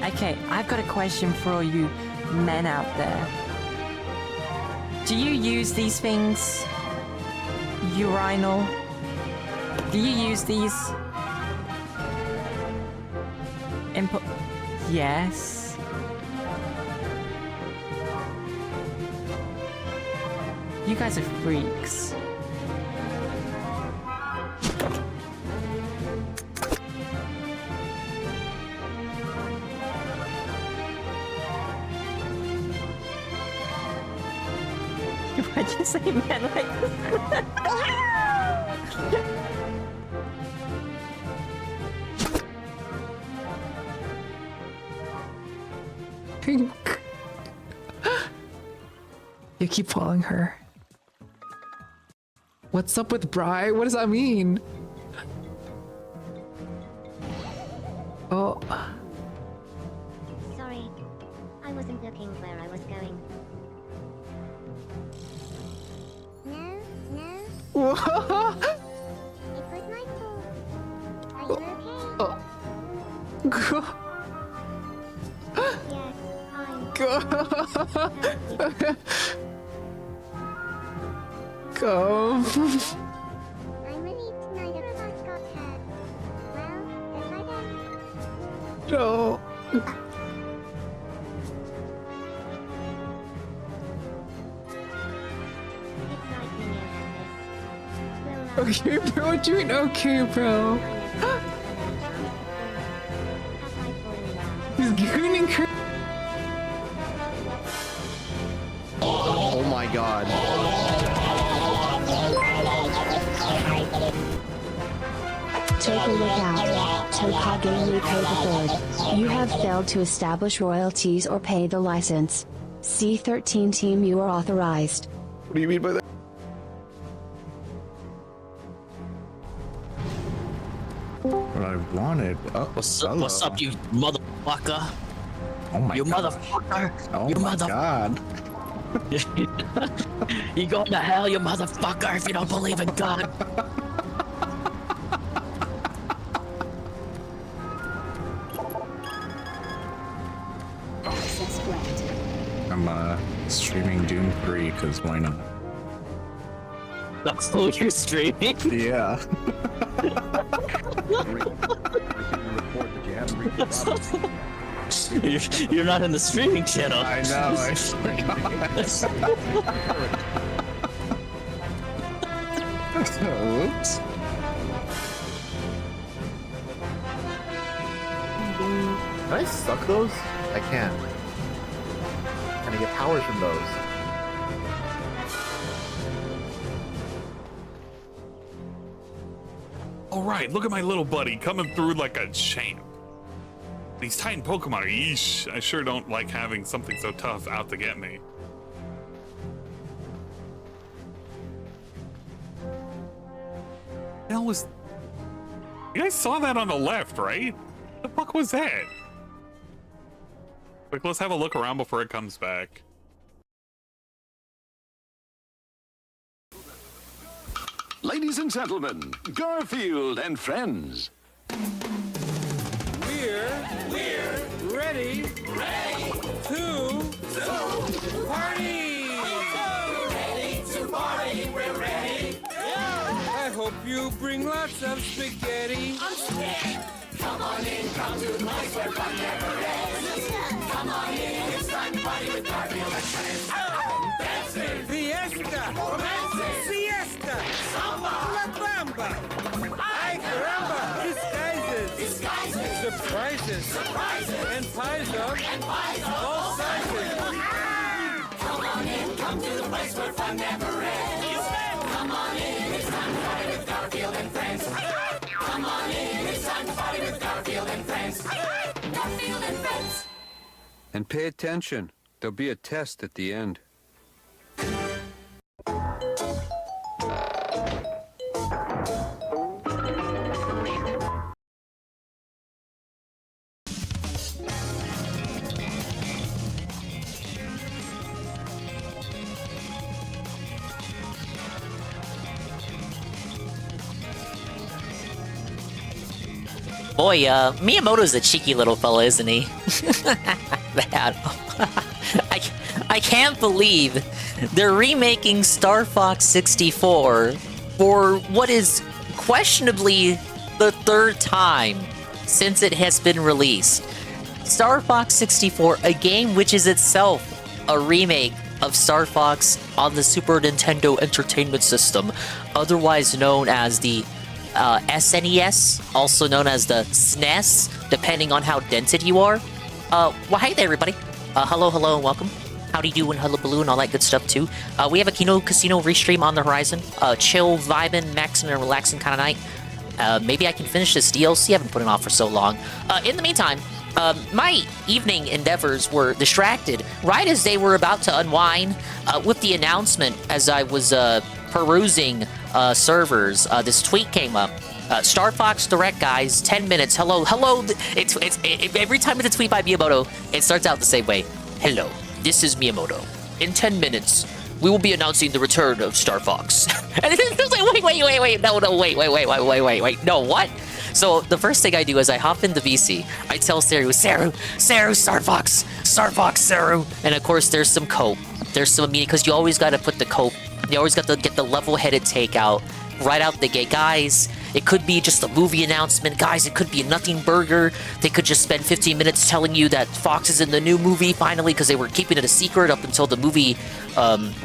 Okay, I've got a question for all you men out there. Do you use these things? Urinal? Do you use these? Input? Yes. You guys are freaks. Why'd you say man like this? You keep following her. What's up with Bri? What does that mean? Oh. Sorry, I wasn't looking where I was going. No. Whoa. It was my fault. Are you okay? Oh. Go. Yes, I'm. Go. Go. I'm relieved neither of us got hurt. Well, goodbye then. No. It's nice to know that this. Okay, bro. What do you mean, okay, bro? He's gooning her. Oh my god. Take a look out. Tokage Yuko III. You have failed to establish royalties or pay the license. C13 team, you are authorized. What do you mean by that? What I wanted. Oh, What's up, you motherfucker? Oh my You god. motherfucker! Oh You my god. You going to hell, you motherfucker, if you don't believe in God. Access granted. I'm streaming Doom 3 because why not? That's who you're streaming? Yeah. You're not in the streaming channel. I know, I forgot. Oops. Can I suck those? I can. Can I get powers from those? Alright, look at my little buddy coming through like a champ. These Titan Pokemon, yeesh, I sure don't like having something so tough out to get me. Hell was... You guys saw that on the left, right? The fuck was that? Like, let's have a look around before it comes back. Ladies and gentlemen, Garfield and friends. We're ready to party. We're ready. I hope you bring lots of spaghetti. Come on in, come to the place where fun never ends. Come on in, it's time to party with Garfield and friends. Dancing, Fiesta, romancing, siesta, samba, la bamba, ay caramba, disguises, surprises, and pies of all sizes. Come on in, come to the place where fun never ends. Come on in, it's time to party with Garfield and friends. Come on in, it's time to party with Garfield and friends. Garfield and friends. And pay attention. There'll be a test at the end. Boy, Miyamoto's a cheeky little fella, isn't he? I can't believe they're remaking Star Fox 64 for what is questionably the third time since it has been released. Star Fox 64, a game which is itself a remake of Star Fox on the Super Nintendo Entertainment System, otherwise known as the SNES, also known as the SNES, depending on how dented you are. Well, hey there, everybody. Hello, and welcome. Howdy do and hello balloon, all that good stuff too. We have a Kino Casino restream on the horizon. Chill, vibing, maxing, and relaxing kind of night. Maybe I can finish this DLC. I haven't put it off for so long. In the meantime, my evening endeavors were distracted right as they were about to unwind with the announcement as I was perusing servers. This tweet came up. Star Fox Direct, guys. 10 minutes. Hello. It's every time it's a tweet by Miyamoto, it starts out the same way. Hello, this is Miyamoto. In 10 minutes, we will be announcing the return of Star Fox. And it's like, wait. No, wait. No, what? So the first thing I do is I hop into VC. I tell Saru, Star Fox, Saru. And of course, there's some cope. There's some meaning, because you always got to put the cope. You always got to get the level-headed takeout right out the gate. Guys, it could be just a movie announcement. Guys, it could be a nothing burger. They could just spend 15 minutes telling you that Fox is in the new movie finally, because they were keeping it a secret up until the movie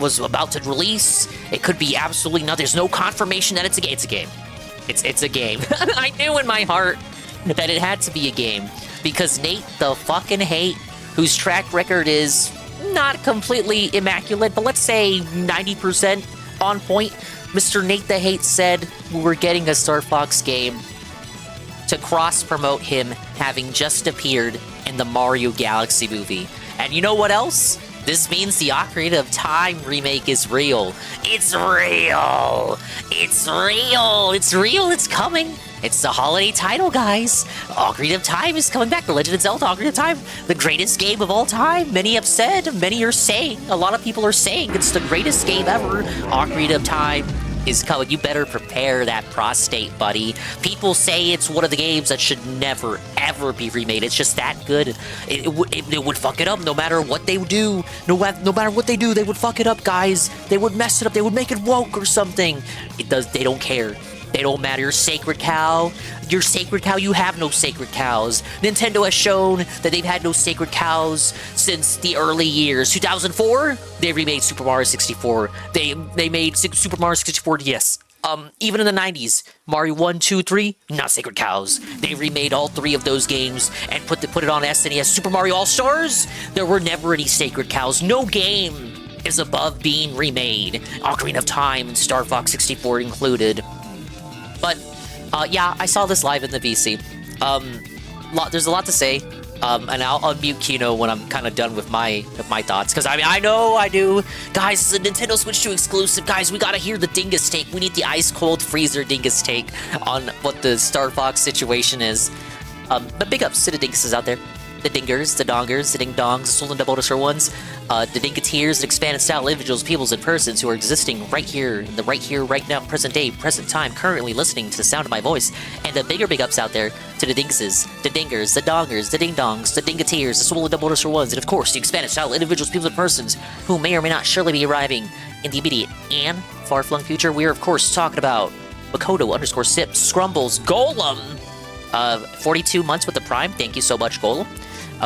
was about to release. It could be absolutely nothing. There's no confirmation that it's a game. It's a game. It's a game. I knew in my heart that it had to be a game, because Nate the fucking Hate, whose track record is not completely immaculate, but let's say 90% on point, Mr. Nate the Hate said we were getting a Star Fox game to cross-promote him having just appeared in the Mario Galaxy movie. And you know what else? This means the Ocarina of Time remake is real. It's real! It's coming! It's the holiday title, guys! Ocarina of Time is coming back. The Legend of Zelda Ocarina of Time, the greatest game of all time. Many have said, many are saying, a lot of people are saying it's the greatest game ever. Ocarina of Time is coming. You better prepare that prostate, buddy. People say it's one of the games that should never, ever be remade. It's just that good. It would fuck it up no matter what they do. No matter what they do, they would fuck it up, guys. They would mess it up. They would make it woke or something. They don't care. They don't matter. Your sacred cow, you have no sacred cows. Nintendo has shown that they've had no sacred cows since the early years. 2004, they remade Super Mario 64. They made Super Mario 64, yes. Even in the 90s, Mario 1, 2, 3, not sacred cows. They remade all three of those games and put it on SNES. Super Mario All-Stars, there were never any sacred cows. No game is above being remade. Ocarina of Time and Star Fox 64 included. But, yeah, I saw this live in the VC. There's a lot to say, and I'll unmute Kino when I'm kind of done with my thoughts. Because, I mean, I know I do. Guys, it's a Nintendo Switch 2 exclusive. Guys, we gotta hear the Dingus take. We need the ice-cold freezer Dingus take on what the Star Fox situation is. But big ups to the Dinguses out there. The Dingers, the Dongers, the Ding-Dongs, the stolen double underscore ones, the Dinketeers, the expanded style individuals, peoples, and persons who are existing right here, right now, present day, present time, currently listening to the sound of my voice, and the bigger big ups out there to the Dinguses, the Dingers, the Dongers, the Ding-Dongs, the Dinketeers, the stolen double underscore ones, and of course, the expanded style individuals, peoples, and persons who may or may not surely be arriving in the immediate and far-flung future. We are, of course, talking about Makoto underscore Sip, Scrumbles, Golem, 42 months with the Prime. Thank you so much, Golem.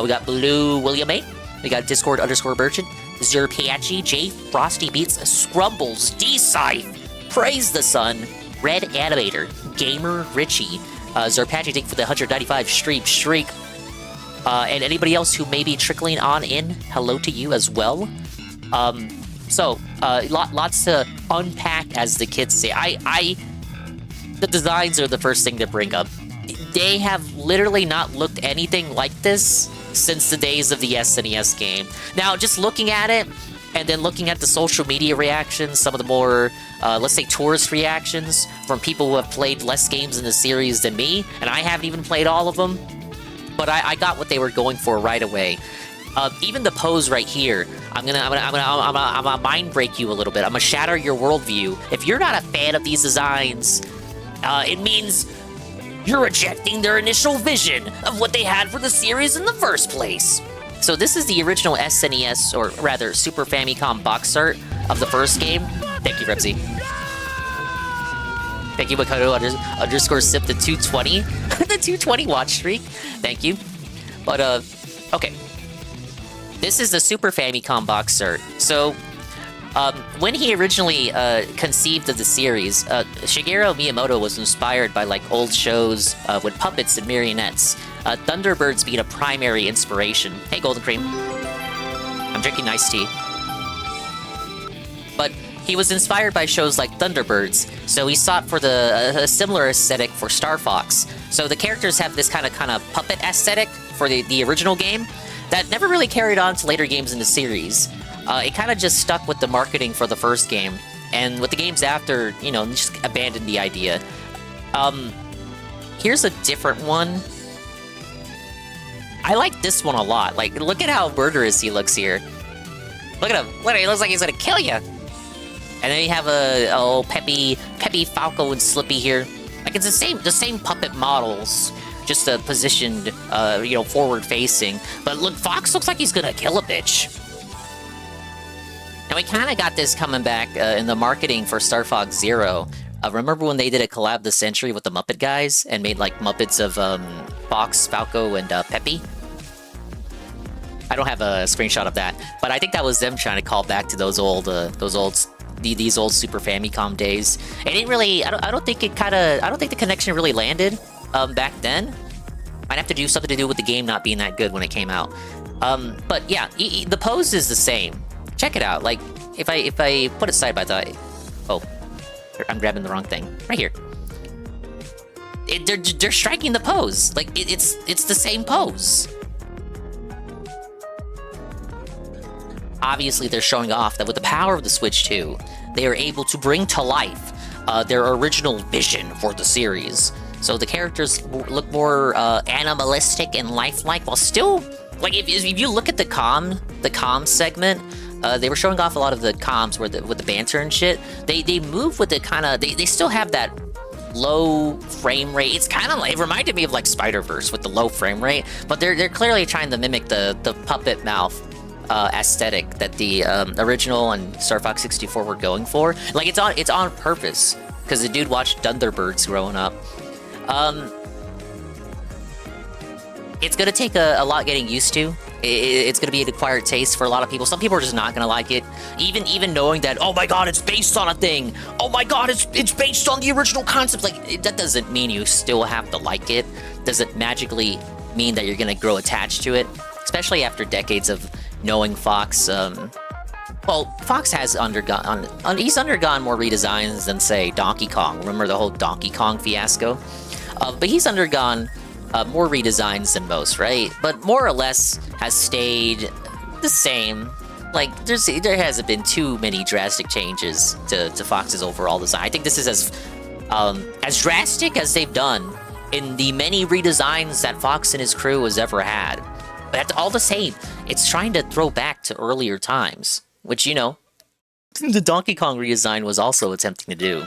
We got Blue William 8. We got Discord underscore Merchant. Zerpachi, J Frosty Beats, Scrumbles, D-Scythe, Praise the Sun, Red Animator, Gamer Richie, Zerpachi, thank you for the 195 streak. And anybody else who may be trickling on in, hello to you as well. Lots to unpack, as the kids say. The designs are the first thing to bring up. They have literally not looked anything like this since the days of the SNES game. Now, just looking at it, and then looking at the social media reactions, some of the more, let's say, tourist reactions from people who have played less games in the series than me, and I haven't even played all of them, but I got what they were going for right away. Even the pose right here, I'm gonna mind break you a little bit. I'm gonna shatter your worldview. If you're not a fan of these designs, it means You're rejecting their initial vision of what they had for the series in the first place. So this is the original SNES, or rather Super Famicom box art of the first game. Thank you, Repsy. Thank you, Makoto underscore sip the 220. The 220 watch streak. Thank you. But, okay. This is the Super Famicom box art. So, when he originally conceived of the series, Shigeru Miyamoto was inspired by like old shows with puppets and marionettes. Thunderbirds being a primary inspiration. Hey, Golden Cream. I'm drinking iced tea. But he was inspired by shows like Thunderbirds, so he sought for a similar aesthetic for Star Fox. So the characters have this kind of puppet aesthetic for the original game that never really carried on to later games in the series. It kind of just stuck with the marketing for the first game, and with the games after, you know, just abandoned the idea. Here's a different one. I like this one a lot. Like, look at how murderous he looks here. Look at him. Look, he looks like he's gonna kill you. And then you have a old Peppy, Falco, and Slippy here. Like, it's the same puppet models, just positioned, you know, forward facing. But look, Fox looks like he's gonna kill a bitch. And we kind of got this coming back in the marketing for Star Fox Zero. Remember when they did a collab of the century with the Muppet guys and made like Muppets of Fox, Falco, and Peppy? I don't have a screenshot of that, but I think that was them trying to call back to these old Super Famicom days. It didn't really. I don't think the connection really landed back then. Might have to do something to do with the game not being that good when it came out. But yeah, the pose is the same. Check it out. Like if I put it side by side. Oh. I'm grabbing the wrong thing. Right here. They're striking the pose. Like, it's the same pose. Obviously, they're showing off that with the power of the Switch 2, they are able to bring to life their original vision for the series. So the characters look more animalistic and lifelike, while still, like, if you look at the comm segment, they were showing off a lot of the comms with the banter and shit. They move with the kind of... They still have that low frame rate. It's kind of like... It reminded me of like Spider-Verse with the low frame rate. But they're clearly trying to mimic the puppet mouth aesthetic that the original and Star Fox 64 were going for. Like, it's on purpose. Because the dude watched Thunderbirds growing up. It's gonna take a lot getting used to. It's going to be an acquired taste for a lot of people. Some people are just not going to like it. Even knowing that, oh my god, it's based on a thing. Oh my god, it's based on the original concept. Like, that doesn't mean you still have to like it. Doesn't magically mean that you're going to grow attached to it. Especially after decades of knowing Fox. Well, Fox has undergone more redesigns than, say, Donkey Kong. Remember the whole Donkey Kong fiasco? But he's undergone more redesigns than most, right? But more or less has stayed the same. Like, there hasn't been too many drastic changes to Fox's overall design. I think this is as drastic as they've done in the many redesigns that Fox and his crew has ever had. But that's all the same. It's trying to throw back to earlier times, which, you know, the Donkey Kong redesign was also attempting to do.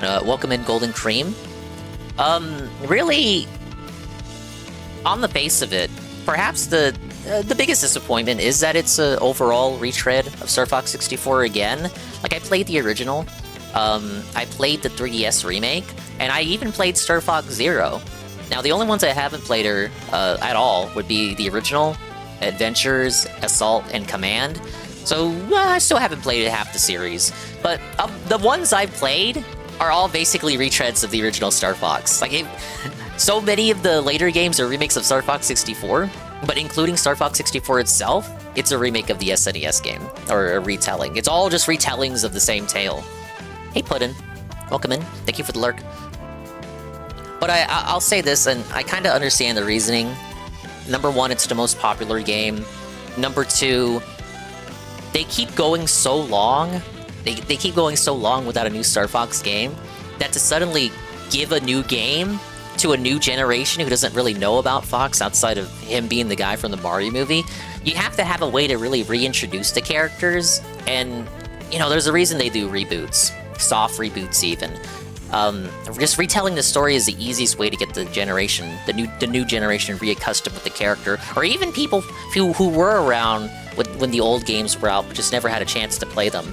Welcome in, Golden Cream. Really, on the face of it, perhaps the biggest disappointment is that it's an overall retread of Star Fox 64 again. Like, I played the original, I played the 3DS remake, and I even played Star Fox Zero. Now, the only ones I haven't played at all would be the original, Adventures, Assault, and Command. So, I still haven't played half the series. But the ones I've played are all basically retreads of the original Star Fox. Like, so many of the later games are remakes of Star Fox 64, but including Star Fox 64 itself, it's a remake of the SNES game, or a retelling. It's all just retellings of the same tale. Hey, Puddin'. Welcome in. Thank you for the lurk. But I'll say this, and I kind of understand the reasoning. Number one, it's the most popular game. Number two, they keep going so long. They keep going so long without a new Star Fox game that to suddenly give a new game to a new generation who doesn't really know about Fox outside of him being the guy from the Mario movie, you have to have a way to really reintroduce the characters. And, you know, there's a reason they do reboots. Soft reboots, even. Just retelling the story is the easiest way to get the new generation reaccustomed with the character, or even people who were around when the old games were out, but just never had a chance to play them.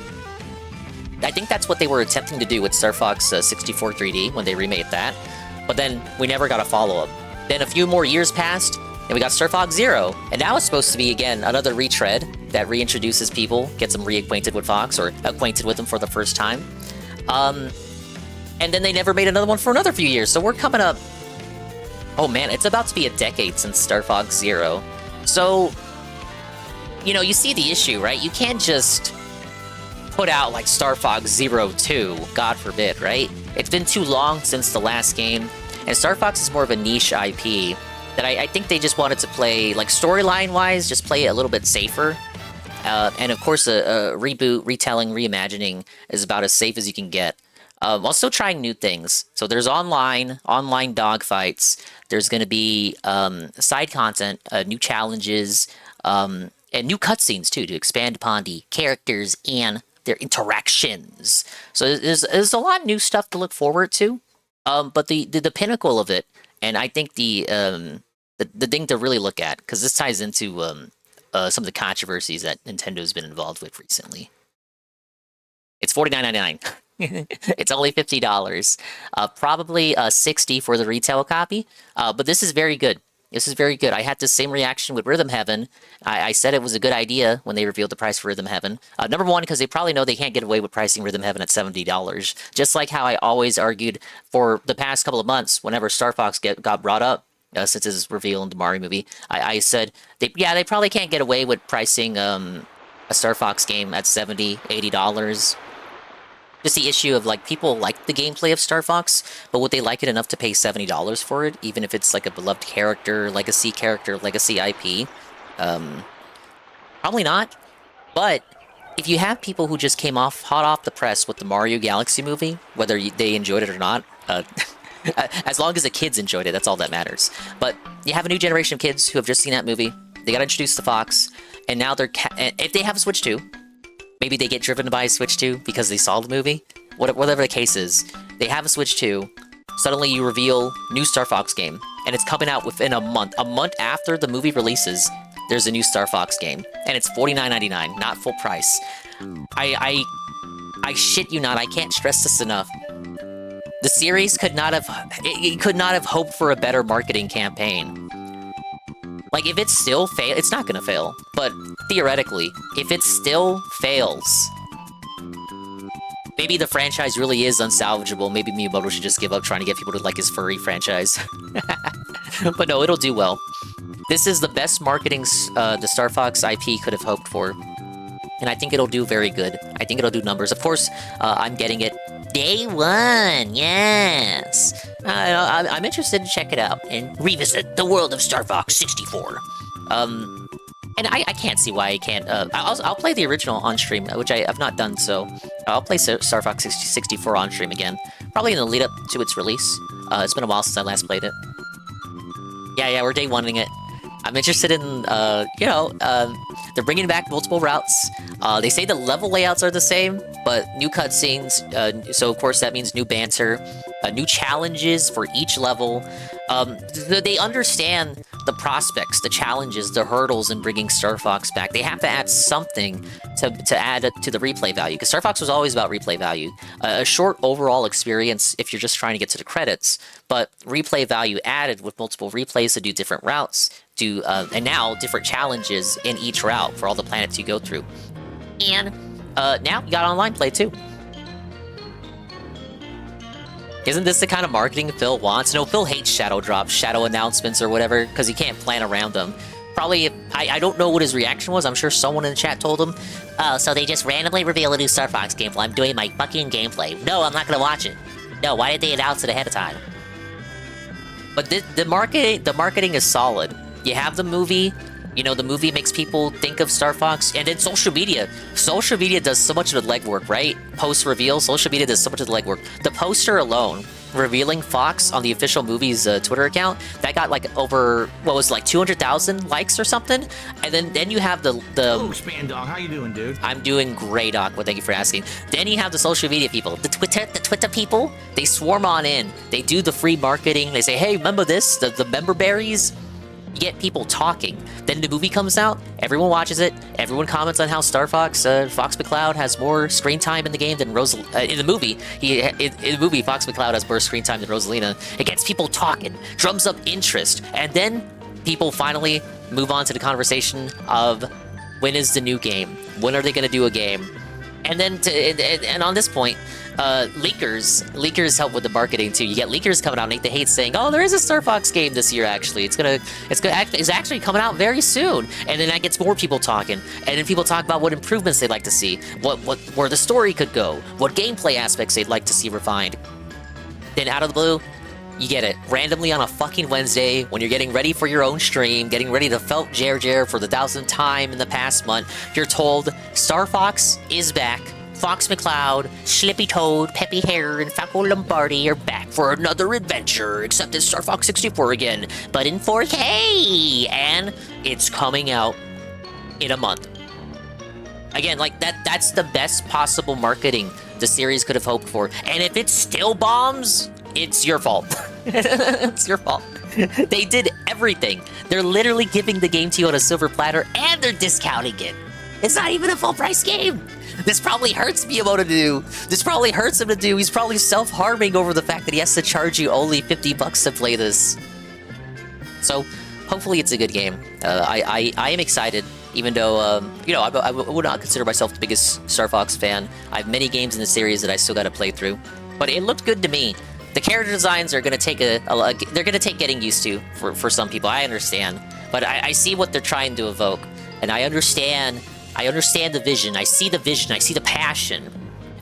I think that's what they were attempting to do with Star Fox 64 3D when they remade that, but then we never got a follow-up. Then a few more years passed, and we got Star Fox Zero, and now it's supposed to be, again, another retread that reintroduces people, gets them reacquainted with Fox, or acquainted with them for the first time. And then they never made another one for another few years, so we're coming up... Oh man, it's about to be a decade since Star Fox Zero. So, you know, you see the issue, right? You can't just put out, like, Star Fox Zero 2, God forbid, right? It's been too long since the last game, and Star Fox is more of a niche IP that I think they just wanted to play, like, storyline-wise, just play it a little bit safer. And of course, a reboot, retelling, reimagining is about as safe as you can get. While still trying new things. So there's online dogfights. There's going to be side content, new challenges, and new cutscenes too to expand upon the characters and their interactions. So there's a lot of new stuff to look forward to. But the pinnacle of it, and I think the thing to really look at, because this ties into some of the controversies that Nintendo's been involved with recently. It's $49.99. It's only $50. Probably $60 for the retail copy. But this is very good. This is very good. I had the same reaction with Rhythm Heaven. I said it was a good idea when they revealed the price for Rhythm Heaven. Number one, because they probably know they can't get away with pricing Rhythm Heaven at $70. Just like how I always argued for the past couple of months whenever Star Fox got brought up, since it's revealed in the Mario movie. I said, they probably can't get away with pricing a Star Fox game at $70, $80. Just the issue of, like, people like the gameplay of Star Fox, but would they like it enough to pay $70 for it, even if it's, like, a beloved character, legacy IP? Probably not. But if you have people who just came hot off the press with the Mario Galaxy movie, whether they enjoyed it or not, as long as the kids enjoyed it, that's all that matters. But you have a new generation of kids who have just seen that movie, they got introduced to Fox, and now if they have a Switch 2, maybe they get driven to buy a Switch 2 because they saw the movie. Whatever the case is, they have a Switch 2. Suddenly you reveal new Star Fox game, and it's coming out within a month. A month after the movie releases, there's a new Star Fox game, and it's $49.99, not full price. I shit you not, I can't stress this enough. The series could not have hoped for a better marketing campaign. Like, if it still fails, it's not gonna fail, but theoretically, if it still fails, maybe the franchise really is unsalvageable. Maybe Miyamoto should just give up trying to get people to like his furry franchise. But no, it'll do well. This is the best marketing the Star Fox IP could have hoped for, and I think it'll do very good. I think it'll do numbers. Of course, I'm getting it Day 1, yes! I'm interested to check it out and revisit the world of Star Fox 64. And I can't see why I can't... I'll play the original on stream, which I have not done, so... I'll play Star Fox 64 on stream again. Probably in the lead-up to its release. It's been a while since I last played it. Yeah, we're day one-ing it. I'm interested in, they're bringing back multiple routes. They say the level layouts are the same, but new cutscenes, so of course that means new banter, new challenges for each level. They understand the prospects, the challenges, the hurdles in bringing Star Fox back. They have to add something to add to the replay value, because Star Fox was always about replay value. A short overall experience if you're just trying to get to the credits, but replay value added with multiple replays to do different routes, and now different challenges in each route for all the planets you go through. And now you got online play too. Isn't this the kind of marketing Phil wants? No, Phil hates shadow drops, shadow announcements, or whatever, because he can't plan around them. Probably, I don't know what his reaction was. I'm sure someone in the chat told him. Oh, so they just randomly reveal a new Star Fox game while I'm doing my fucking gameplay. No, I'm not gonna watch it. No, why did they announce it ahead of time? But the marketing is solid. You have the movie. You know, the movie makes people think of Star Fox, and then social media. Social media does so much of the legwork, right? Post-reveal, social media does so much of the legwork. The poster alone revealing Fox on the official movie's Twitter account, that got like over, what was it, like 200,000 likes or something. And then you have the Oh, Span Dog, how you doing, dude? I'm doing great, Aqua. Thank you for asking. Then you have the social media people, the Twitter people. They swarm on in. They do the free marketing. They say, hey, remember this? The member berries? You get people talking. Then the movie comes out. Everyone watches it. Everyone comments on how Star Fox, Fox McCloud has more screen time in the game than in the movie. In the movie, Fox McCloud has more screen time than Rosalina. It gets people talking, drums up interest, and then people finally move on to the conversation of when is the new game? When are they going to do a game? And then, and on this point, leakers help with the marketing too. You get leakers coming out, Nate the Hate, saying, "Oh, there is a Star Fox game this year. Actually, it's actually coming out very soon." And then that gets more people talking, and then people talk about what improvements they'd like to see, where the story could go, what gameplay aspects they'd like to see refined. Then out of the blue, you get it randomly on a fucking Wednesday when you're getting ready for your own stream, getting ready to felt Jer for the 1000th time in the past month. You're told Star Fox is back. Fox McCloud, Slippy Toad, Peppy Hare, and Falco Lombardi are back for another adventure, except it's Star Fox 64 again, but in 4K, and it's coming out in a month. Again, like that's the best possible marketing the series could have hoped for. And if it still bombs, it's your fault. It's your fault. They did everything. They're literally giving the game to you on a silver platter, and they're discounting it. It's not even a full price game. This probably hurts Miyamoto to do. This probably hurts him to do. He's probably self-harming over the fact that he has to charge you only $50 to play this. So, hopefully it's a good game. I am excited, even though, you know, I would not consider myself the biggest Star Fox fan. I have many games in the series that I still got to play through. But it looked good to me. The character designs are going to take they're going to take getting used to for some people. I understand. But I see what they're trying to evoke. And I understand the vision. I see the vision. I see the passion.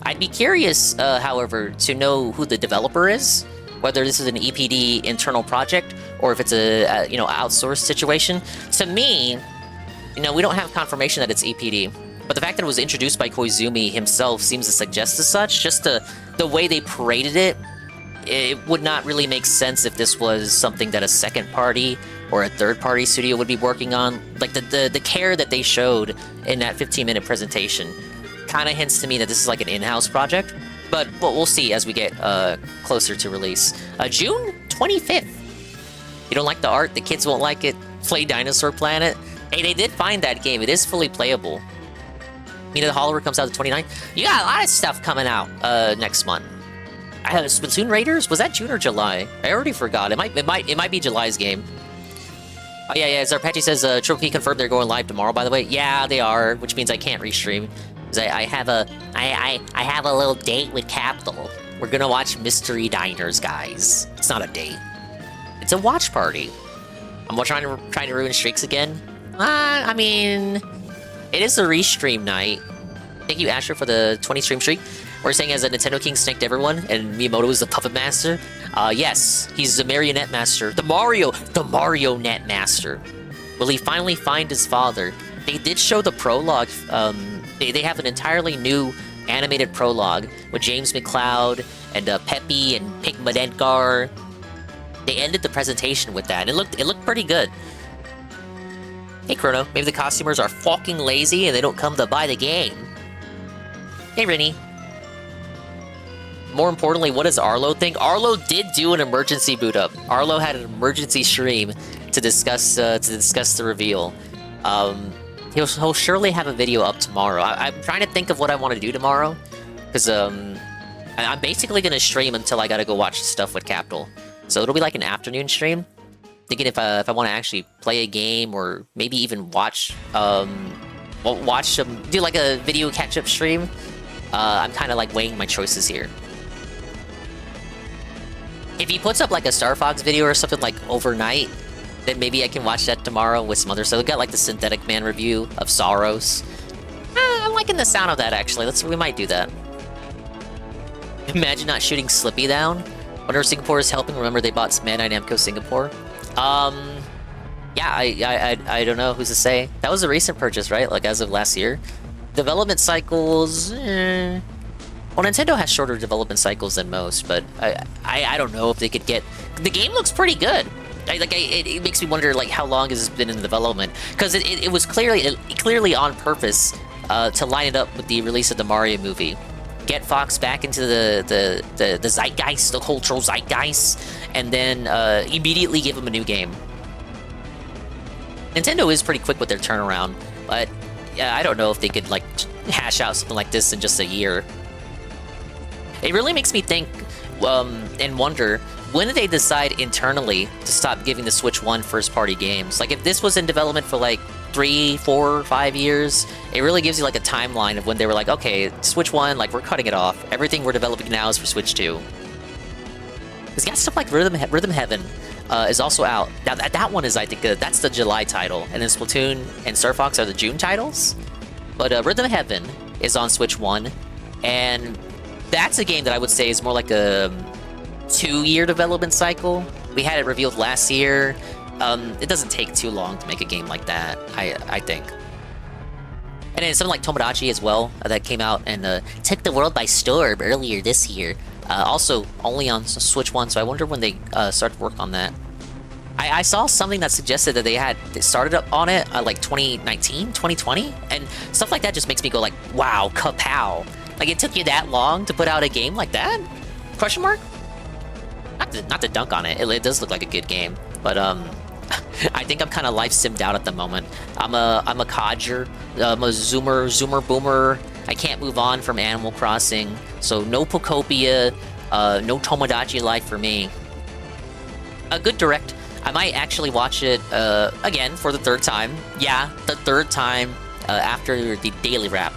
I'd be curious, however, to know who the developer is, whether this is an EPD internal project or if it's a you know, outsourced situation. To me, you know, we don't have confirmation that it's EPD, but the fact that it was introduced by Koizumi himself seems to suggest as such. Just the way they paraded it, it would not really make sense if this was something that a second party or a third-party studio would be working on. Like, the care that they showed in that 15-minute presentation kind of hints to me that this is like an in-house project. But we'll see as we get closer to release. June 25th. You don't like the art? The kids won't like it? Play Dinosaur Planet? Hey, they did find that game. It is fully playable. You know, the Hollower comes out the 29th. You got a lot of stuff coming out next month. I have Splatoon Raiders? Was that June or July? I already forgot. It might be July's game. Oh yeah. Zarpechi says Triple P confirmed they're going live tomorrow. By the way, yeah, they are, which means I can't restream. I have a little date with Capital. We're gonna watch Mystery Diners, guys. It's not a date. It's a watch party. I'm trying to ruin streaks again. I mean, it is a restream night. Thank you, Asher, for the 20 stream streak. We're saying as a Nintendo King snaked everyone, and Miyamoto is the puppet master. Yes, he's the marionette master. The Marionette master. Will he finally find his father? They did show the prologue. They have an entirely new animated prologue with James McCloud and Peppy and Pigma Edgar. They ended the presentation with that, and it looked pretty good. Hey Chrono, maybe the costumers are fucking lazy and they don't come to buy the game. Hey Rennie. More importantly, what does Arlo think? Arlo did do an emergency boot up. Arlo had an emergency stream to discuss the reveal. He'll surely have a video up tomorrow. I'm trying to think of what I want to do tomorrow, because I'm basically gonna stream until I gotta go watch stuff with Capital. So it'll be like an afternoon stream. Thinking if I want to actually play a game or maybe even watch do like a video catch-up stream. I'm kind of like weighing my choices here. If he puts up like a Star Fox video or something like overnight, then maybe I can watch that tomorrow with some other stuff. We've got like the Synthetic Man review of Soros. I'm liking the sound of that actually. We might do that. Imagine not shooting Slippy down. Wonder if Singapore is helping. Remember they bought Bandai Namco Singapore. Yeah, I don't know who's to say. That was a recent purchase, right? Like as of last year. Development cycles. Well, Nintendo has shorter development cycles than most, but I don't know if they could get... The game looks pretty good. It makes me wonder, like, how long has this been in development? Because it was clearly on purpose to line it up with the release of the Mario movie. Get Fox back into the zeitgeist, the cultural zeitgeist, and then immediately give him a new game. Nintendo is pretty quick with their turnaround, but yeah, I don't know if they could, like, hash out something like this in just a year. It really makes me think and wonder, when did they decide internally to stop giving the Switch One first-party games? Like, if this was in development for, like, 3, 4, 5 years, it really gives you, like, a timeline of when they were like, okay, Switch 1, like, we're cutting it off. Everything we're developing now is for Switch 2. Because you got stuff like Rhythm Heaven is also out. Now, that one is, I think, that's the July title. And then Splatoon and Star Fox are the June titles. But Rhythm Heaven is on Switch 1. And that's a game that I would say is more like a 2-year development cycle. We had it revealed last year. It doesn't take too long to make a game like that, I think. And then something like Tomodachi as well, that came out and took the world by storm earlier this year. Also, only on Switch 1, so I wonder when they started work on that. I saw something that suggested that they started up on it like 2019, 2020, and stuff like that just makes me go like, wow, kapow. Like, it took you that long to put out a game like that? Question mark? Not to dunk on it. It does look like a good game, but I think I'm kind of life simmed out at the moment. I'm a codger. I'm a zoomer boomer. I can't move on from Animal Crossing, so no Pokopia, no Tomodachi life for me. A good direct. I might actually watch it again for the 3rd time. Yeah, the 3rd time after the daily wrap.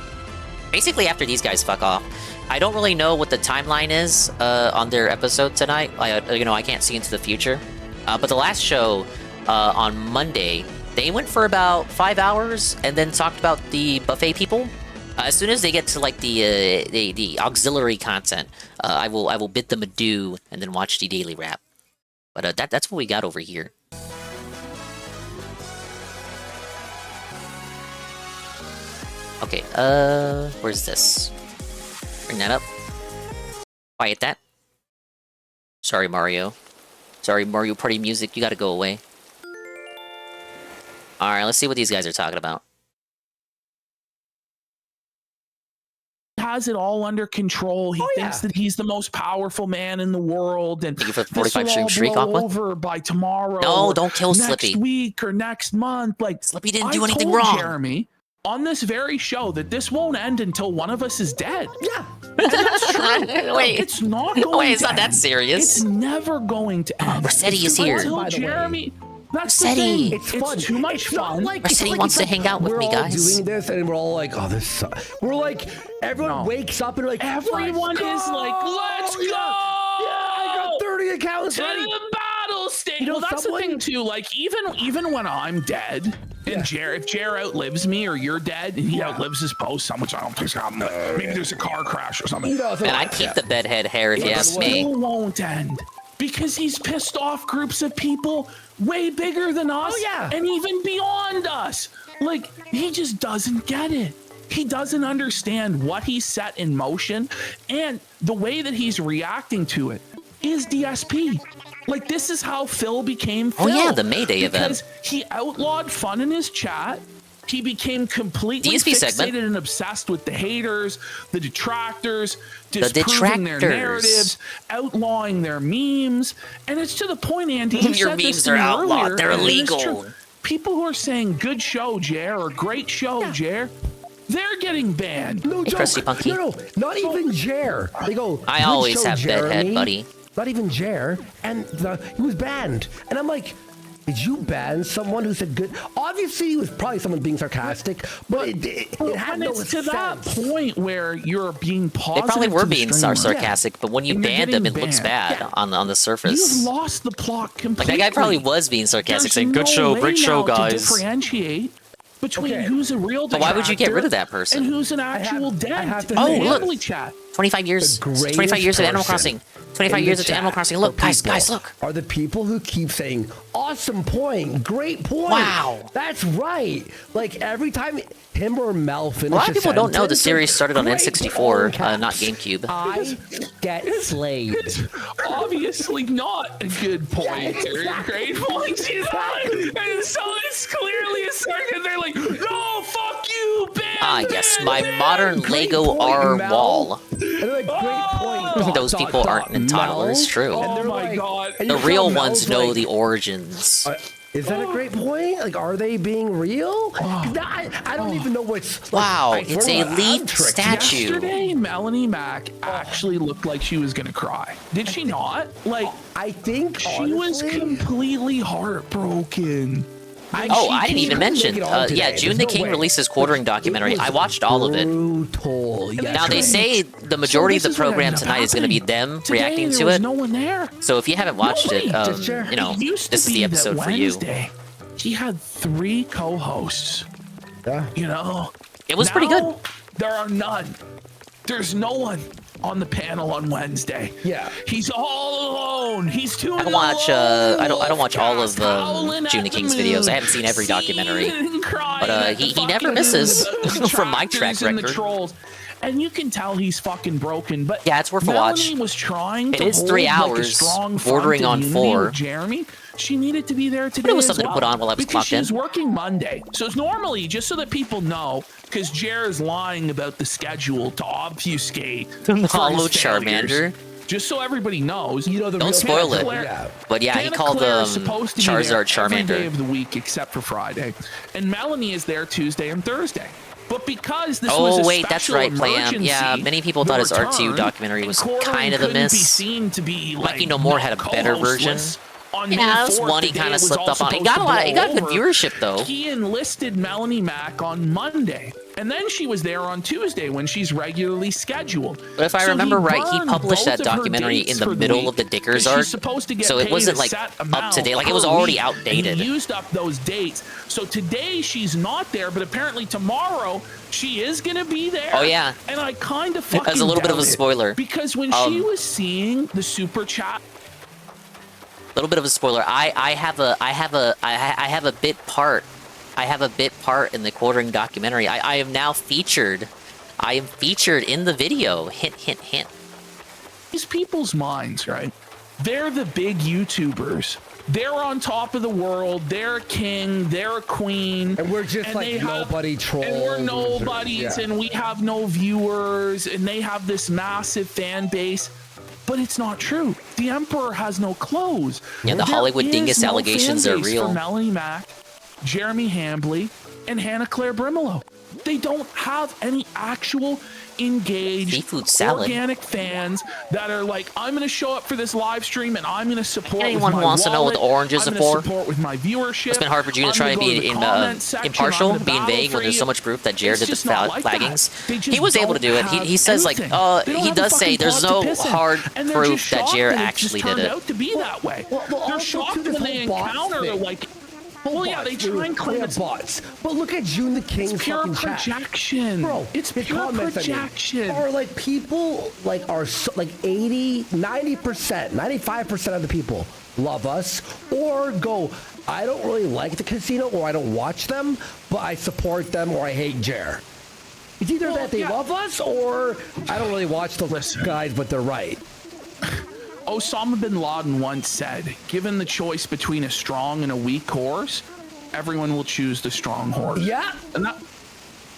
Basically, after these guys fuck off. I don't really know what the timeline is on their episode tonight. I can't see into the future. But the last show on Monday, they went for about 5 hours and then talked about the buffet people. As soon as they get to like the auxiliary content, I will bid them adieu and then watch the daily wrap. But that's what we got over here. Okay, where's this? Bring that up. Quiet that. Sorry, Mario. Sorry, Mario Party music, you gotta go away. Alright, let's see what these guys are talking about. Has it all under control. He thinks that he's the most powerful man in the world, and thank you for the 45 this stream will streak, all blow Aqua. over by tomorrow. No, don't kill next Slippy. Week or next month. Like, Slippy didn't I do anything told wrong. Jeremy on this very show that this won't end until one of us is dead. Yeah, and that's true. Wait, it's not going. Wait, it's to not that end. serious. It's never going to end. Rossetti is here. Until Jeremy. That's the Rossetti. thing. It's too much fun. Rossetti wants to hang out with me, guys. We're all doing this, and we're all like, "Oh, this sucks." We're like, everyone wakes up and like, everyone is like, "Let's go!" Yeah, I got 30 accounts ready. To the battle stage. You know, well, that's the thing too. Like, even when I'm dead, and if Jer outlives me, or you're dead, and he outlives his post, which I don't think's happening. Maybe there's a car crash or something. And I keep the bedhead hair if you ask me. It still won't end. Because he's pissed off groups of people way bigger than us and even beyond us. Like, he just doesn't get it. He doesn't understand what he's set in motion, and the way that he's reacting to it is DSP. Like, this is how Phil became Phil. Oh yeah, the Mayday because event. He outlawed fun in his chat. He became completely DSP fixated segment. and obsessed with the haters, the detractors, disproving their narratives, outlawing their memes, and it's to the point, Andy, you Your said this memes to are me outlawed. earlier, They're and it is illegal. true. People who are saying "good show, Jer" or "great show, Jer," they're getting banned. No Hey, joke. Krusty Punky. No, not even Jer. They go. I "Good always show, have Jeremy." bedhead, buddy. Not even Jer, and he was banned. And I'm like, did you ban someone who said good? Obviously, it was probably someone being sarcastic, but it had no it's to sense. that point where you're being They positive. probably were to the being streamer. sarcastic, but when you And you're banned them, it getting looks banned. bad on the surface. You've lost the plot Like, completely. that guy probably was being sarcastic, There's saying, "Good no show, way great show, now to guys." differentiate between who's a real But why would you get rid of that detractor person? and who's an actual dent have to in Oh, the look. family chat. 25 years. The greatest 25 years of Animal person Crossing. 25 in years the of Animal chat Crossing. Look, for guys, people look. Are the people who keep saying, awesome point, great point. Wow. That's right. Like every time him or Mel finishes A lot of people don't know the sentence, series like, started on great, all N64, caps. not GameCube. I get slayed. It's obviously not a good point or a great point. She's like, and so it's clearly a circus. They're like, no, fuck you, Ben. Ah, yes, my modern Lego R wall. And they're like, great point. Those people aren't entitled. It's true. And they're Oh my like, God. and The you saw real Mel's ones know like, the origins. Is that a great point? Like, are they being real? I don't even know what's. Wow, like, it's a leaf statue. Yesterday, Melanie Mac actually looked like she was gonna cry. Did she not? Like, I think she was completely heartbroken. I didn't even mention. June the King released his quartering documentary. I watched all of it. Now they say the majority of the program tonight is going to be them reacting to it. No one there. So if you haven't watched it, you know, this is the episode for you. He had 3 co-hosts. Yeah. You know, it was pretty good. There are none. There's no one on the panel on Wednesday. Yeah. He's all alone. He's too. I don't watch. I don't watch all of June the King's videos. I haven't seen every documentary, but he never misses from my track record. And you can tell he's fucking broken. But yeah, it's worth a watch. Melanie was trying to it is 3 hours, bordering on 4. Jeremy, she needed to be there today. But it was something to put on while I was because clocked in. She's working Monday, so it's normally just so that people know, because Jer's lying about the schedule to obfuscate. Hollow Charmander. Just so everybody knows, don't spoil it. But yeah, he called Charizard Charmander every day of the week except for Friday, and Melanie is there Tuesday and Thursday. But because this was a wait, that's right, Plam. Yeah, many people thought his R2 documentary was kind of a miss. Mikey No More had a better version. Yeah, this one he kind of slipped up on. He got good viewership though. He enlisted Melanie Mac on Monday, and then she was there on Tuesday when she's regularly scheduled. But if I remember right, he published that documentary in the middle of the Dickers arc, so it wasn't like up to date. Like it was already outdated. He used up those dates. So today she's not there, but apparently tomorrow she is gonna be there. Oh yeah. And I kind of fucking as a little bit of a spoiler because when she was seeing the super chat. Little bit of a spoiler. I have a bit part. I have a bit part in the quartering documentary. I am now featured. I am featured in the video. Hint, hint, hint. These people's minds, right? They're the big YouTubers. They're on top of the world. They're a king. They're a queen. And we're just like nobody trolls. And we're nobodies, and we have no viewers. And they have this massive fan base. But it's not true. The Emperor has no clothes. Yeah, the Hollywood dingus allegations are real. For Melanie Mac, Jeremy Hambley, and Hannah Claire Brimalow. They don't have any actual engaged seafood salad organic fans that are like, I'm going to show up for this live stream and I'm going to support. Anyone who wants to know what the oranges are for? Support with my viewership. It's been hard for June to try to be impartial, being vague when there's so much proof that Jared did the flaggings. He was able to do it. He says like, he does say there's no hard proof that Jared actually did it. Out to be that way. They're shocked when they encounter like. Well, yeah, they try and claim it's bots. But look at June the King's pure projection. Bro, it's pure projection. Or like people like are like 80, 90%, 95% of the people love us or go, I don't really like the casino or I don't watch them, but I support them or I hate Jer. It's either that they love us or I don't really watch the guys, but they're right. Osama bin Laden once said, given the choice between a strong and a weak horse, everyone will choose the strong horse. Yeah. And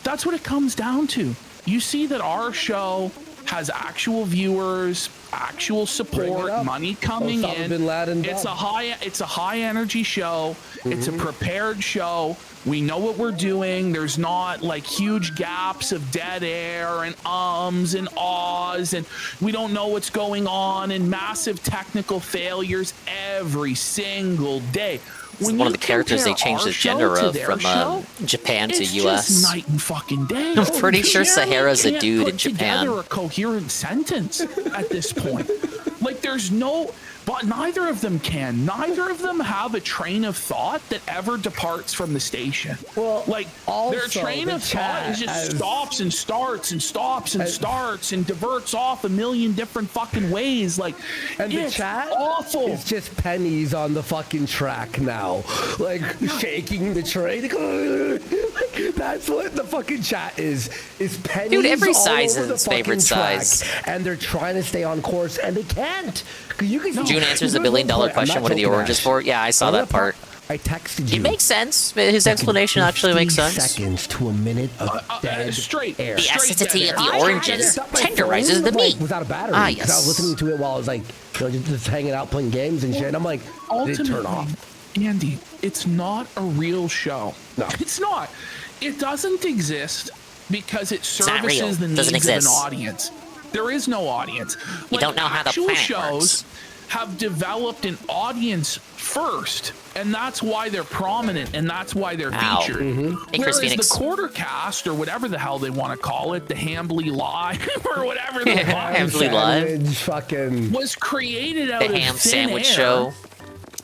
that's what it comes down to. You see that our show has actual viewers, actual support, money coming in. Bin Laden it's a high energy show. It's a prepared show. We know what we're doing. There's not like huge gaps of dead air and ums and ahs, and we don't know what's going on, and massive technical failures every single day. When one of the characters they changed the gender of from Japan to US. Just night and fucking day. I'm pretty sure Sahara's a dude in Japan. Japan. Together a coherent sentence at this point. Like there's no But neither of them can. Neither of them have a train of thought that ever departs from the station. Well, like their train of thought is just stops and starts and stops and starts and diverts off a million different fucking ways. Like, and the chat awful. It's just pennies on the fucking track now, like shaking the train. Like, that's what the fucking chat is pennies. Dude, every all size over is the its favorite fucking size. track, and they're trying to stay on course, and they can't. You can June answers the $1 billion question. What are the oranges for? Yeah, I saw that part. I texted you. It makes sense. His explanation actually makes sense. Seconds to a minute of dead straight air. The acidity of the oranges tenderizes the meat. Without a battery. Ah, Because I was yes. listening to it while I was like, just hanging out playing games and shit. And I'm like, did it turn off? Andy, it's not a real show. No. It's not. It doesn't exist because it not real. services the Doesn't needs of an exist. audience. There is no audience. You don't know how the actual planet shows works. have developed an audience first, and that's why they're prominent, and that's why they're Ow. featured. Hey, Chris Whereas the Phoenix. quarter cast, or whatever the hell they want to call it, the Hambly Live, or whatever the fuck, Hambly Live. Sandwich, fucking was created out The of ham thin sandwich air show.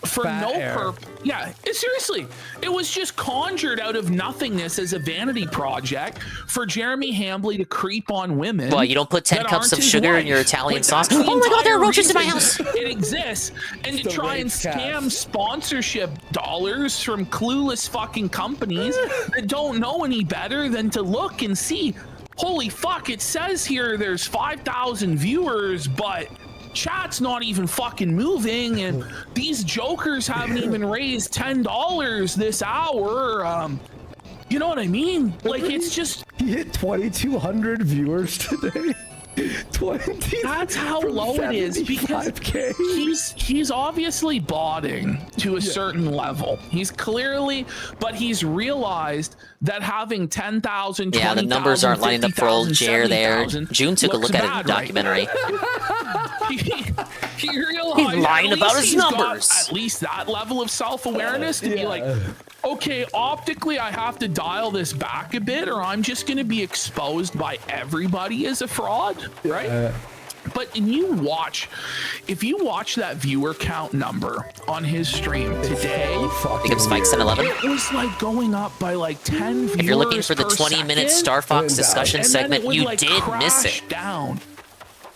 for Fat no air. purpose. Yeah, seriously, it was just conjured out of nothingness as a vanity project for Jeremy Hambly to creep on women. Well, you don't put 10 that cups aren't of his sugar in wife. your Italian Like, sauce. that's the Oh my God, there are entire roaches in my reason house. It exists, and to the try and rape cast. scam sponsorship dollars from clueless fucking companies that don't know any better than to look and see. Holy fuck! It says here there's 5,000 viewers, but chat's not even fucking moving, and these jokers haven't even raised $10 this hour. You know what I mean? Like, it's just He hit 2,200 viewers today. 20. that's how low it is, because 75K. he's obviously botting to a certain level. He's clearly, but he's realized that having 10,000, Yeah, the numbers aren't lining up for old Jer there. 70,000 June took a looks look at a bad, right? documentary. he realized He's lying at about least his he's got numbers. at least that level of self-awareness to be like, okay, optically I have to dial this back a bit, or I'm just going to be exposed by everybody as a fraud, right? But if you watch that viewer count number on his stream today, I think it spikes in 11. it was like going up by like 10 viewers. If you're looking for the per 20-minute second, Star Fox discussion and then segment, it would, you like, did miss crash it. down.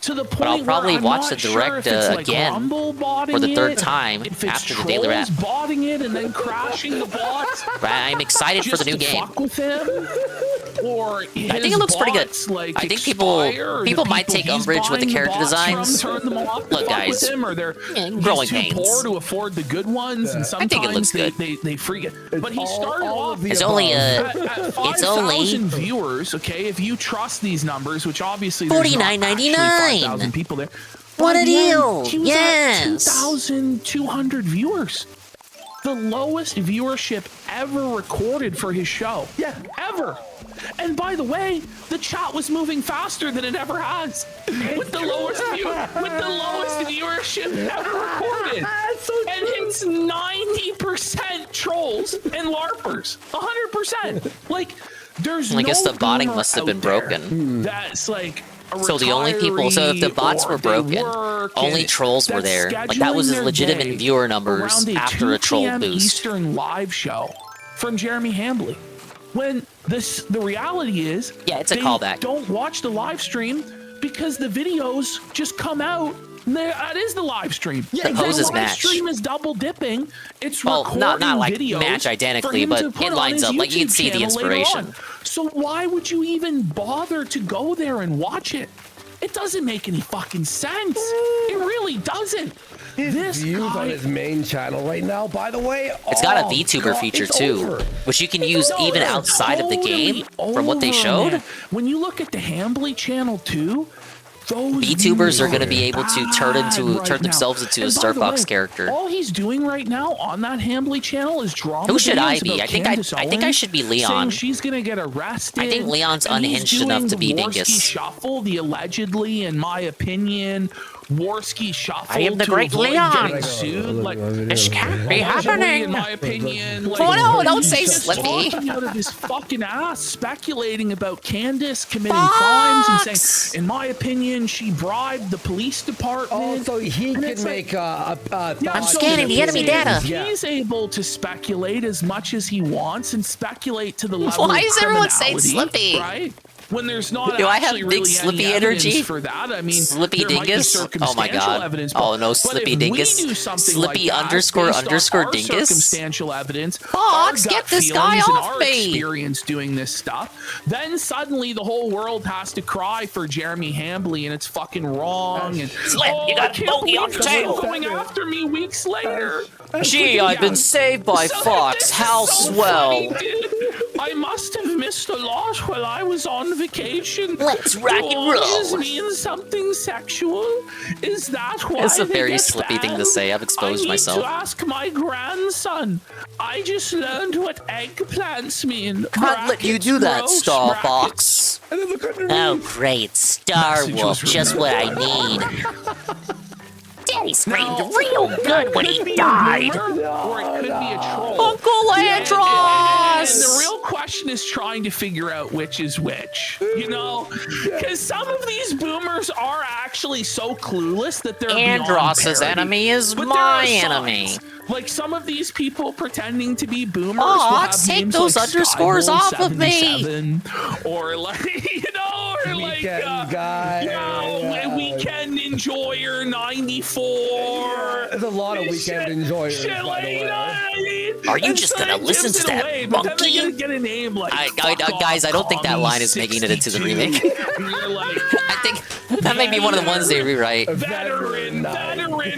To the point But I'll probably where I'm watch not the sure direct if it's, like, again Rumble botting for the third it, time if it's after the daily wrap. trolls botting it and then crashing the bots. I'm excited for the just new to game. Fuck with him, or I think it looks pretty good. Like, I think people might take umbrage with the character designs. Turn them off Look, guys, with him, or they're growing too pains. poor to afford the good ones, and I sometimes think it looks good. they freak it. But he started off. It's only at it's only 5,000 viewers. Okay, if you trust these numbers, which obviously there's not actually $49.99. 5,000 people there. What By a the end, deal! He was Yes. at 2,200 viewers. The lowest viewership ever recorded for his show. Yeah, ever. And by the way, the chat was moving faster than it ever has. With the lowest viewership ever recorded. And it's 90% trolls and LARPers. 100%. Like, there's I guess no the botting boomer must have out been there broken. That's like a So the only people, so if the bots retiree, were or they broken, work, only and trolls were that's there. Like that was scheduling his their legitimate day viewer numbers around a after a 2 troll p.m. boost. Eastern live show from Jeremy Hambly. When the reality is, Yeah, it's a they callback. don't watch the live stream because the videos just come out. That is the live stream. The poses live match. stream is double dipping. It's Well, recording not like videos match for identically, him but to put it on lines his up. Like, you can YouTube see the channel later inspiration. on. So why would you even bother to go there and watch it? It doesn't make any fucking sense. It really doesn't. His views on his main channel right now, by the way, It's got a VTuber feature it's too, over. which you can use even they're outside of the totally game from what they over, showed. man. When you look at the Hambly channel too, those VTubers are going to be views able to bad turn right themselves now. into And a by Star the Fox way, character. All he's doing right now on that Hambly channel is drama. Who should I videos be? about I think Candace I think I Owens should be saying Leon. she's gonna get arrested. I think Leon's and he's unhinged enough doing to be the Worski Dingus. Shuffle, the allegedly, in my opinion, Warski shuffle. I am the to great avoid Leon. getting sued. Like, This can't be allegedly, happening. in my opinion. Like, Oh no, don't he's say just Slippy. talking out of his fucking ass, speculating about Candace committing crimes and saying, in my opinion, she bribed the police department. Oh, so he And can it's make I'm scanning the enemy data. He's able to speculate as much as he wants and speculate to the level Why of is everyone saying criminality, Slippy? right? When there's not Do I have actually big really Slippy any evidence energy? for that. I mean, Slippy there might be Dingus? Oh my circumstantial god. evidence, Oh no, but Slippy if Dingus. we do something Slippy like that, underscore based on underscore our Dingus. circumstantial evidence, Fox, our get gut this guy feelings and off our me. experience doing this stuff, then suddenly the whole world has to cry for Jeremy Hambley and it's fucking wrong. And Slip, you got I a can't bogey on believe the they're tail. going after me weeks later. Gee, I've been saved by So Fox. this is How so swell. funny, dude. I must have missed a lot while I was on vacation. Let's rock and Do eyes roll. mean something sexual? Is that why It's a they very get Slippy thing to banned? say. I've exposed I need myself. to ask my grandson. I just learned what eggplants mean. Can't let you do that, Brackets, Star gross, Fox. Oh, great. Star Message Wolf, was just what I need. Daddy screamed real good when he died. Or it could be a troll. Uncle And Andros! the real question is trying to figure out which is which, you know? Because some of these boomers are actually so clueless that they're beyond Andros's parody. enemy is But there my are enemy. signs. Like some of these people pretending to be boomers Fox, will have take names those like underscores Skybolt off of me. 77, or like, you know, or like Weekend guy. Weekend Enjoyer 94. There's a lot of weekend enjoyers. Shit, by like, the you know way. what I mean? Are you And just so gonna it listen gives to it that away, but then monkey? they get a name like Guys, I don't think that line is making it into the remake. You're like, I think that may be one of the ones they rewrite. veteran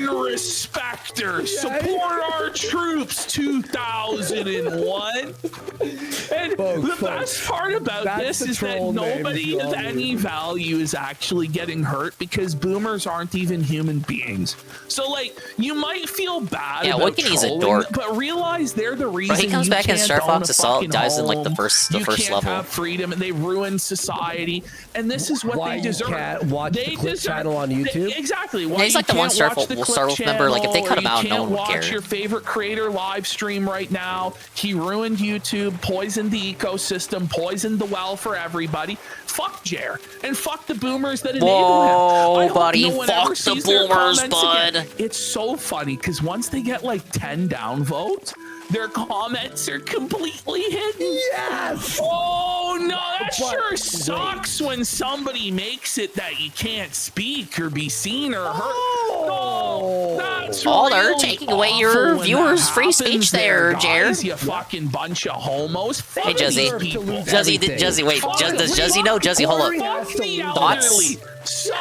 respecter, support our troops 2001. And the best part about this is that nobody of any value is actually getting hurt because boomers aren't even human beings. So like you might feel bad Yeah, about Wiccan is a trolling, dork. but realize they're the reason Bro, he comes you back in can't Star own Fox a Assault, fucking dies in like the home, first you can't level. have freedom, and they ruin society, and this is what Why they you deserve. can't watch the clip channel on YouTube? Exactly. Yeah, Why he's you like the one can't Star watch the Wolf clip member. Like if they channel, cut or him out, you no can't one would watch care. your favorite creator live stream right now. He ruined YouTube, poisoned the ecosystem, poisoned the well for everybody. Fuck Jer, and fuck the boomers that enable Whoa, him. I hope buddy, no one fuck ever the sees their boomers, comments bud. again. It's so funny because once they get like 10 downvotes, their comments are completely hidden. Yes! Oh no, that But sure wait. sucks when somebody makes it that you can't speak or be seen or heard. No, that's Oh, they're really taking away your awful when viewers' that free happens speech there, guys, Jer. You fucking bunch of homos. Fuck Hey, these Juzzy. people. Juzzy, wait. Does Juzzy know? Juzzy, hold up. Fuck the Thoughts? elderly.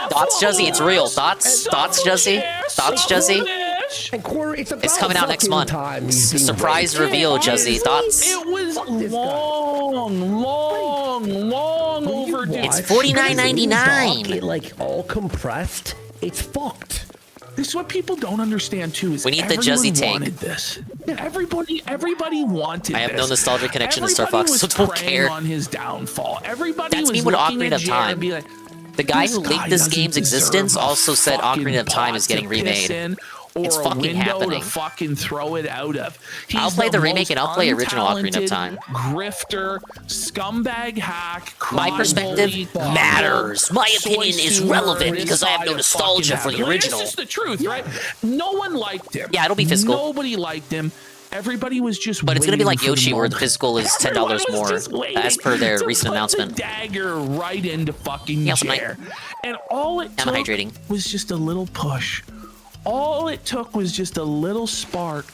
Thoughts, Juzzy? It's real. Thoughts, Juzzy? Thoughts, Juzzy? And Corey, it's It's coming out next fucking month. time he's being Surprise raped. reveal, Juzzy. Thoughts? It was long overdue. It's $49.99. It like all compressed. It's fucked. This is what people don't understand too. Is We need the everyone Juzzy take. wanted this. Everybody wanted. I have this. no nostalgic connection to Star Everybody Fox, was so don't preying care. on his downfall. Everybody That's was me with looking Ocarina at of Jer Time. and be like, The guy this who leaked guy this doesn't game's deserve existence a also said fucking Ocarina of Time pot is getting to piss remade. in or It's a fucking window happening. to fucking throw it out of. He's I'll play the remake most and I'll play original Ocarina of untalented Time. Grifter, scumbag hack, My crime perspective bully, matters. My soy opinion is sewer, relevant because I have no inside of nostalgia fucking for the heaven. original. This is the truth, right? No one liked him. Yeah, it'll be physical. Nobody liked him. Everybody was just But it's gonna be like waiting for the Yoshi, where the moment. physical is $10 Everyone was more, just waiting as per their to recent put announcement. The dagger right into fucking Yeah, some Jer. And all it I'm took hydrating. was just a little push. All it took was just a little spark,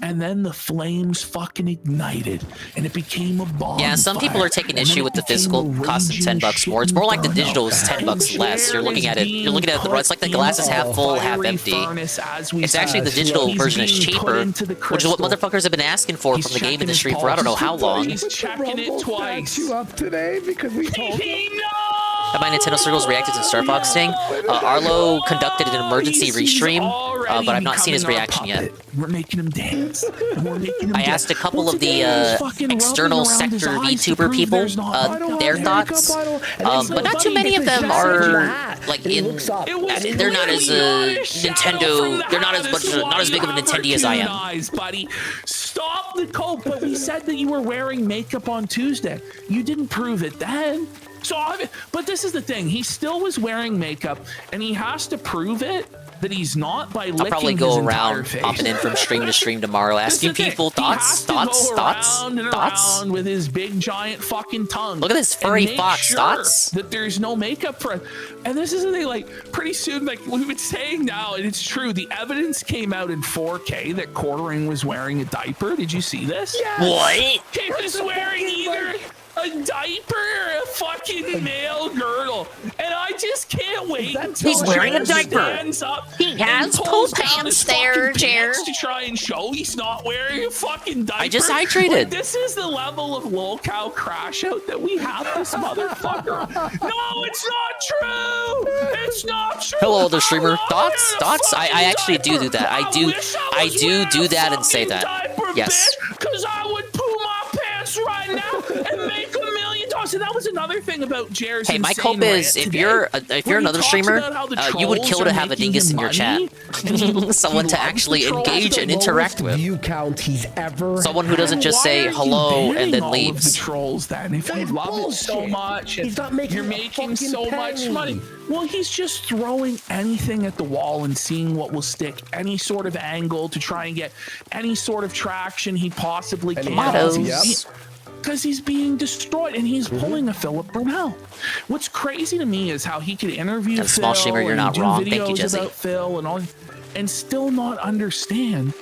and then the flames fucking ignited, and it became a bonfire. Yeah, some people are taking and then issue it with the became physical a costing raging $10 more. It's more like the shitting digital is burnout. $10 less. You're And looking at Jer it. You're looking at is it's like the being glass is half put full, in a half fiery empty. furnace as we It's actually the speak. digital He's version is being put cheaper, into the which is what crystal. motherfuckers have been asking for He's from the game checking industry his for I don't know pulse. how long. He's checking it twice. You up today because we told He knows. Have my Nintendo Circles reacted to the Star Fox thing? Arlo conducted an emergency restream, but I've not seen his reaction yet. We're making him dance. We're making him I dance. asked a couple Well, of the today he's fucking external rubbing around his sector eyes to VTuber prove people, there's not- their thoughts, but not too many of them are like And he in looks up. they're not as Nintendo. They're not as big of a Nintendo as I am. Eyes, buddy. Stop the coke. But we said that you were wearing makeup on Tuesday. You didn't prove it then. So, but this is the thing. He still was wearing makeup, and he has to prove it that he's not by licking I'll probably go his around face. popping in from stream to stream tomorrow, asking people thoughts. Around with his big giant fucking tongue. Look at this furry and fox. sure Thoughts. that there's no makeup for it. And this is the thing. Like pretty soon, like we've been saying now, and it's true. The evidence came out in 4K that Quartering was wearing a diaper. Did you see this? Yes. What? He was wearing either a diaper or a fucking male girdle, and I just can't wait until He's wearing a Jared diaper. stands up He has and pulls poop down pants his there, fucking Jared. pants to try and show he's not wearing a fucking diaper. I just hydrated. Like, this is the level of lolcow crash out that we have this motherfucker. No, it's not true. It's not true. Hello, other streamer. Thoughts? I actually do that. I do that and say that. Yes. Because I would poo my pants right now and make $1 million. And that was another thing about Jared's Hey, my insane cope is rant if today, you're where he another talks streamer, about how the you would trolls kill are to have a making dingus him in your chat. money, and he Someone to loves actually the trolls. engage and interact with. View count he's ever. Someone who doesn't just Why say are you hello and banning then all leaves. Of the trolls then, if you That's love it so bullshit. much, and He's not making you're a making fucking so much penny. money. Well, he's just throwing anything at the wall and seeing what will stick, any sort of angle to try and get any sort of traction he possibly can. Tomatoes. Because he's being destroyed, and he's pulling a Philip Burnell. What's crazy to me is how he could interview And small Phil streamer, you're and not do wrong. Thank you, videos Jesse. about Phil and all, and still not understand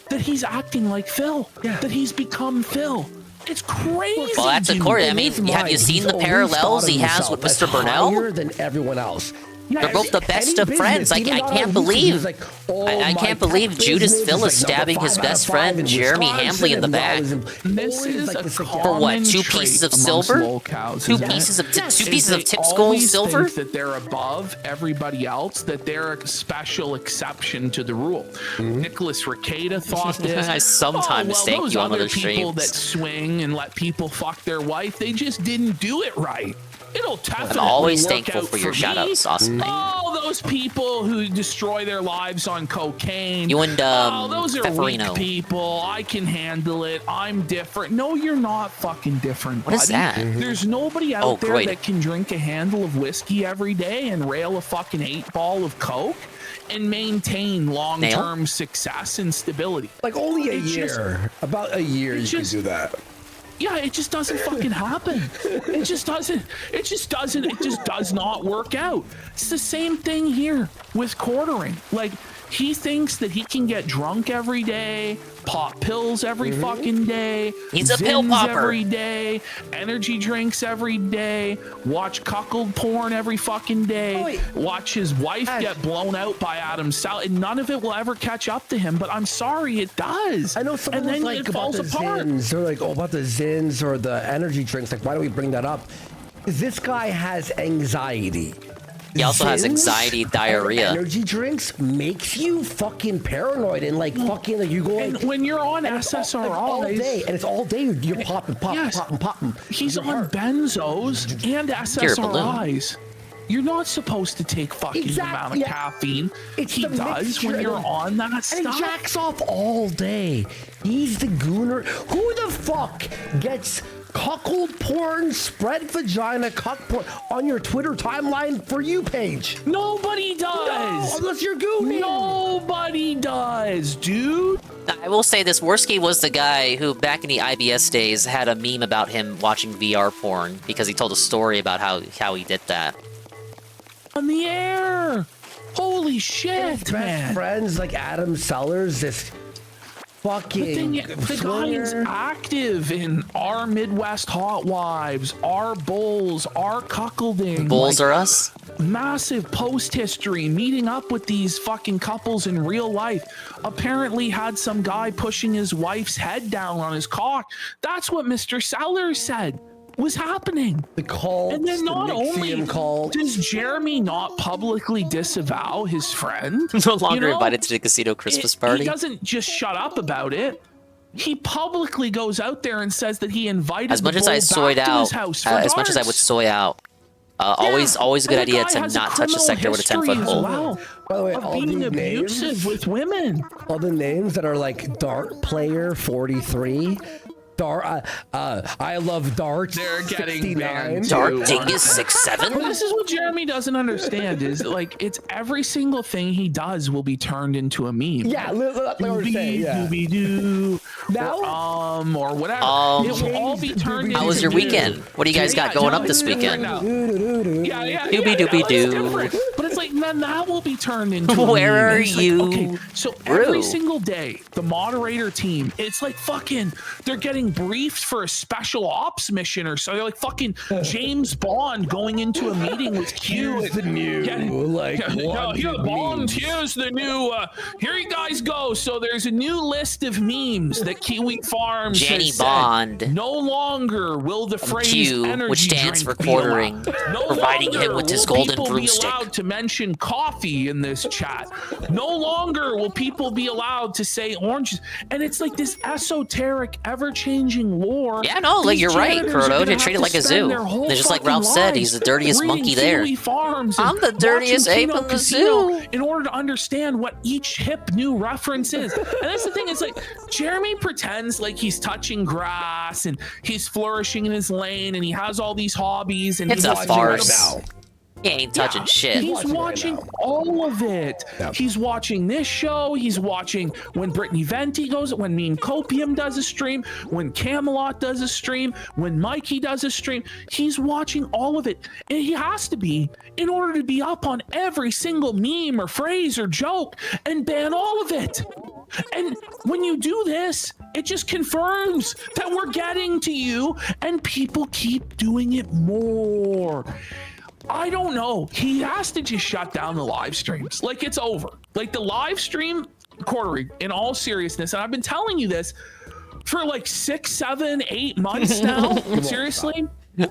that he's acting like Phil. That he's become Phil. It's crazy. Well, that's of course. I mean, have you seen the parallels he has with Mr. Burnell? Higher than everyone else. They're both the best of friends. I can't believe. I can't believe Judas Phil is stabbing his best friend Jeremy Hambley in the back. This is a For what? 2 pieces of silver? 2 pieces of tip skull silver? That they're above everybody else. That they're a special exception to the rule. Nicholas Requeta thought this. I sometimes thank those you on other other people that streams. swing and let people fuck their wife, they just didn't do it right. It'll definitely I'm always work thankful out for your me. shout-outs, Austin. All those people who destroy their lives on cocaine. You and those are Pepperino. weak people. I can handle it. I'm different. No, you're not fucking different. What is buddy. that? There's nobody out Oh, there great. that can drink a handle of whiskey every day and rail a fucking 8-ball of coke and maintain long-term success and stability. Like only a It's just- year. About a year you can just- do that. Yeah, it just doesn't fucking happen. It just doesn't. It just doesn't. It just does not work out. It's the same thing here with Quartering. Like, he thinks that he can get drunk every day, pop pills every fucking day. He's a pill Zins popper. every day, energy drinks every day, watch cuckold porn every fucking day, watch his wife get blown out by Adam Sal, and none of it will ever catch up to him. But I'm sorry, it does. I know someone and was then like it about falls the apart. Zins. They're like, oh, about the Zins or the energy drinks. Like, why do we bring that up? Because this guy has anxiety. He also has Zins anxiety, and diarrhea. Energy drinks makes you fucking paranoid and like fucking like you go And like, when you're on and it's all- SSRIs, like, all day, and it's all day you're popping, popping. He's on benzos and SSRIs. You're not supposed to take fucking the amount of caffeine he the does mixture when you're and- on that And stuff. he jacks off all day. He's the gooner. Who the fuck gets cuckold porn, spread vagina, cuck porn on your Twitter timeline for you page? Nobody does. No, unless you're gooning. Nobody does, dude. I will say this, Worski was the guy who, back in the IBS days, had a meme about him watching VR porn because he told a story about how he did that. On the air. Holy shit, Best man. friends like Adam Sellers, this fucking The guy is swinger. active in our Midwest hot wives, our bulls, our cuckolding. Bulls are us? Massive post history, meeting up with these fucking couples in real life. Apparently had some guy pushing his wife's head down on his cock. That's what Mr. Sellers said was happening. The cult, and then not the only Nixium cult. does Jeremy not publicly disavow his friend, No longer you know, invited to the casino Christmas party. He doesn't just shut up about it. He publicly goes out there and says that he invited As much the as I bull soyed back to out, his house for as much as I darts. would soy out Always a good And the idea guy to has not touch a criminal sector with a history 10-foot as pole. well By the way, of all being these abusive names, with women. all the names that are like Dart Player 43, Dart, I love Dart. They're getting 69. banned Dark too. Dingus 67? But this is what Jeremy doesn't understand is like it's every single thing he does will be turned into a meme. Yeah, like what we're saying, yeah. Doobie-doo, Now? or whatever. It will all be turned How was your weekend? What do you guys got going up this weekend? Doobie doobie doo. But it's like none that will be turned into a Where meme. are And it's like, you? okay, so every Brew? single day, the moderator team, it's like fucking they're getting briefed for a special ops mission or so. They're like fucking James Bond going into a meeting with Q. Here's the new, Bond, here's the new, here you guys go. So there's a new list of memes that Kiwi Farms Jenny has said, Bond. no longer will the phrase Q, energy which stands drink for be quartering, allowed. No providing him longer with his will golden people broomstick. be allowed to mention coffee in this chat. No longer will people be allowed to say oranges. And it's like this esoteric, ever-changing lore. Yeah, no, like These you're right, janitors are Frodo. gonna They have treat it to like a spend zoo. their whole They're just like fucking Ralph said, lives he's the dirtiest reading monkey there. Kiwi Farms and I'm the dirtiest watching ape Kino in the Casino zoo. in order to understand what each hip new reference is. And that's the thing, is like Jeremy pretends like he's touching grass and he's flourishing in his lane and he has all these hobbies and It's he's a watching farce. now. He ain't touching shit. He's watching all of it. Yeah. He's watching this show. He's watching when Brittany Venti goes, when me and Copium does a stream, when Camelot does a stream, when Mikey does a stream. He's watching all of it. And he has to be in order to be up on every single meme or phrase or joke and ban all of it. And when you do this, it just confirms that we're getting to you and people keep doing it more. I don't know. He has to just shut down the live streams. Like, it's over. Like, the live stream quartering, in all seriousness, and I've been telling you this for like 6, 7, 8 months now. Seriously.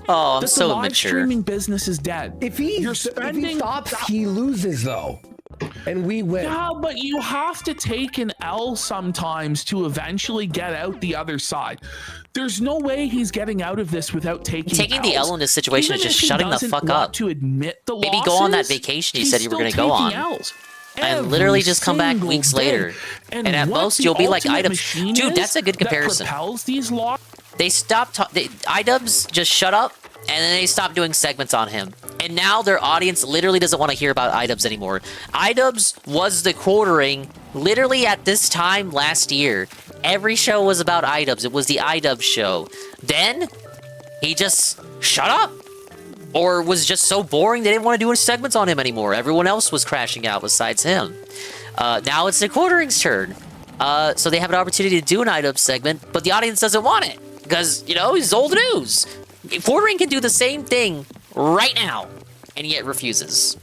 Oh, I'm that so the live immature. streaming business is dead. If he stops, he loses though, and we win. Yeah, but you have to take an L sometimes to eventually get out the other side. There's no way he's getting out of this without taking the L in this situation is Even just if he shutting the doesn't fuck want up. to admit the Maybe go on that losses, vacation you he's said you were still going to go on. taking L's. And literally Every just come back single weeks day. later. And at what most the you'll be like ultimate items. machine Dude, is that's a good comparison. That propels these laws. They stopped. iDubbbz just shut up, and then they stopped doing segments on him. And now their audience literally doesn't want to hear about iDubbbz anymore. iDubbbz was the quartering literally at this time last year. Every show was about iDubbbz. It was the iDubbbz show. Then he just shut up. Or was just so boring they didn't want to do any segments on him anymore. Everyone else was crashing out besides him. Now it's the quartering's turn. So they have an opportunity to do an iDubbbz segment, but the audience doesn't want it. Because, you know, he's old news. Quartering can do the same thing right now, and yet refuses.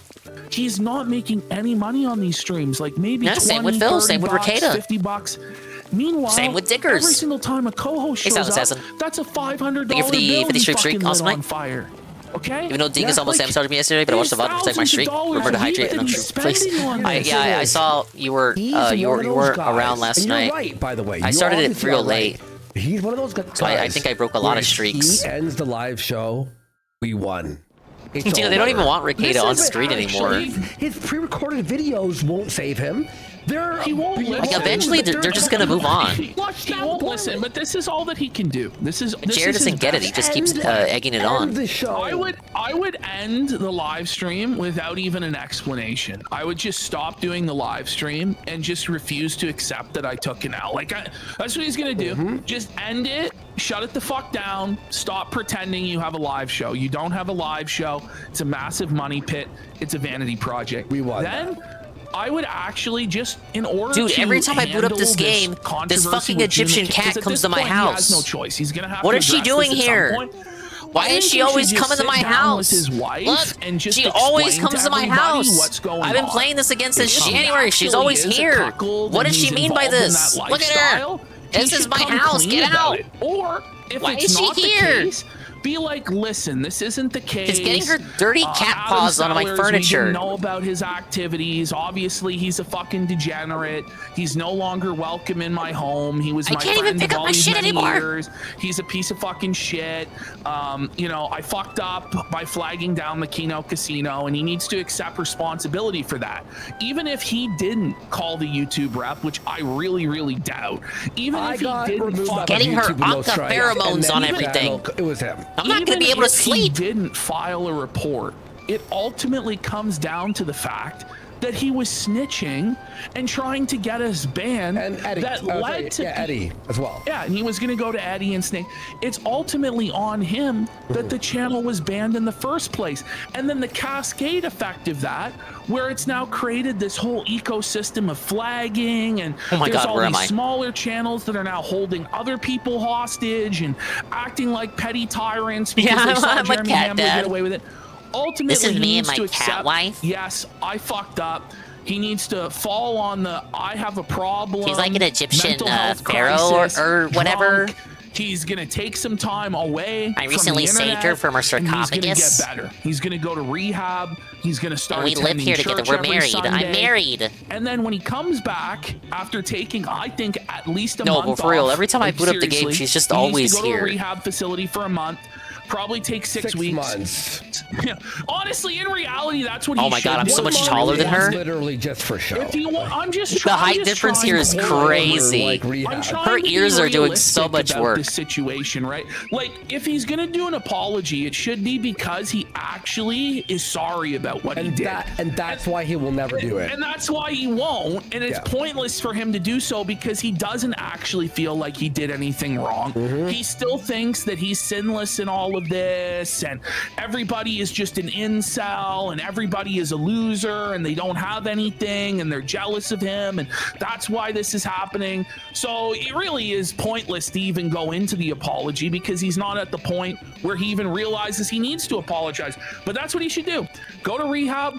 He's not making any money on these streams. Like maybe 20, same with Phil, 30 same with bucks, Ricada. $50. Meanwhile, Same with Dickers. every single time a co-host Hey, shows Silent up, Assassin. that's a $500 Thank you for the bill 50 he streak fucking awesome lit night. on fire. Okay? Even though Dingus almost like, sabotaged me yesterday, but I watched the VOD to protect my streak. Remember to hydrate and please. I saw you were around last and night. You're right, by the way. I You started it obviously real are late. Right. He's one of those guys. So I think I broke a lot where of streaks. He ends the live show. We won. It's Dude, they don't over. even want Ricada This on isn't screen anymore. actually- His pre-recorded videos won't save him. He won't Like, eventually, they're just gonna move on. He won't listen, but this is all that he can do. This Jared is doesn't his get it. best. He just keeps egging it on. I would end the live stream without even an explanation. I would just stop doing the live stream and just refuse to accept that I took an L. That's what he's gonna do. Just end it, shut it the fuck down, stop pretending you have a live show. You don't have a live show. It's a massive money pit. It's a vanity project. We won. Then I would actually just, in order Dude, to every time I boot up handle this game, this controversy fucking with Egyptian Jimmy, cat 'cause at comes this to my point, house. He has no choice. He's gonna have What to is she address doing this at some here? point. Why is she always coming to my house? With his wife Look, and just she always explain comes to my everybody house. What's going I've been on. playing this again since If he January. She's actually always is a here. cuckold What and does she he's mean by involved in this? that Look at her. lifestyle, This he is should my come house. clean Get about out. it. Or if Why it's is she not the here? case, Be like, listen, this isn't the case. She's getting her dirty cat Adam paws onto my Sellers, we furniture. didn't know about his activities. Obviously, he's a fucking degenerate. He's no longer welcome in my home. He was my can't even friend pick of up all my these shit many anymore. years. He's a piece of fucking shit. You know, I fucked up by flagging down the Keno Casino, and he needs to accept responsibility for that. Even if he didn't call the YouTube rep, which I really, really doubt. Even if he didn't fuck Getting her YouTube with no Anka strikes, pheromones and then on that everything. It was him. I'm not going to be able to sleep. He didn't file a report. It ultimately comes down to the fact that he was snitching and trying to get us banned. And Eddie, that led to Eddie as well. Yeah, and he was going to go to Eddie and Snake. It's ultimately on him that the channel was banned in the first place. And then the cascade effect of that, where it's now created this whole ecosystem of flagging, and Oh my there's God, all where am these I? smaller channels that are now holding other people hostage and acting like petty tyrants because Yeah, they saw I'm a Jeremy cat Hamblin dad. get away with it. Ultimately, This is he me needs and to my cat accept, wife. yes, I fucked up. He needs to fall on the I have a problem. She's like an Egyptian mental health pharaoh crisis, or whatever. drunk. He's gonna take some time away. I from recently the saved her internet, from her and He's sarcophagus. gonna get better. He's gonna go to rehab. He's gonna start. And we live attending here together. church We're every married. I'm Sunday. married. And then when he comes back after taking, I think, at least a No, month but for real, off, every time I like, boot up the game, seriously, she's just he needs always to go here. to a rehab facility for a month. Probably take 6 weeks. months. Yeah. Honestly, in reality, that's what he Oh my should God, I'm do. so much taller than her. Literally just for show. If you want, I'm just The trying, height difference here is crazy. I'm trying Her to be ears are doing so realistic much about work. This situation, right? Like, if he's gonna do an apology, it should be because he actually is sorry about what he did. And that's why he will never do it. And that's why he won't. And it's pointless for him to do so because he doesn't actually feel like he did anything wrong. He still thinks that he's sinless in all of this, and everybody is just an incel, and everybody is a loser, and they don't have anything, and they're jealous of him, and that's why this is happening. So it really is pointless to even go into the apology because he's not at the point where he even realizes he needs to apologize. But that's what he should do. Go to rehab,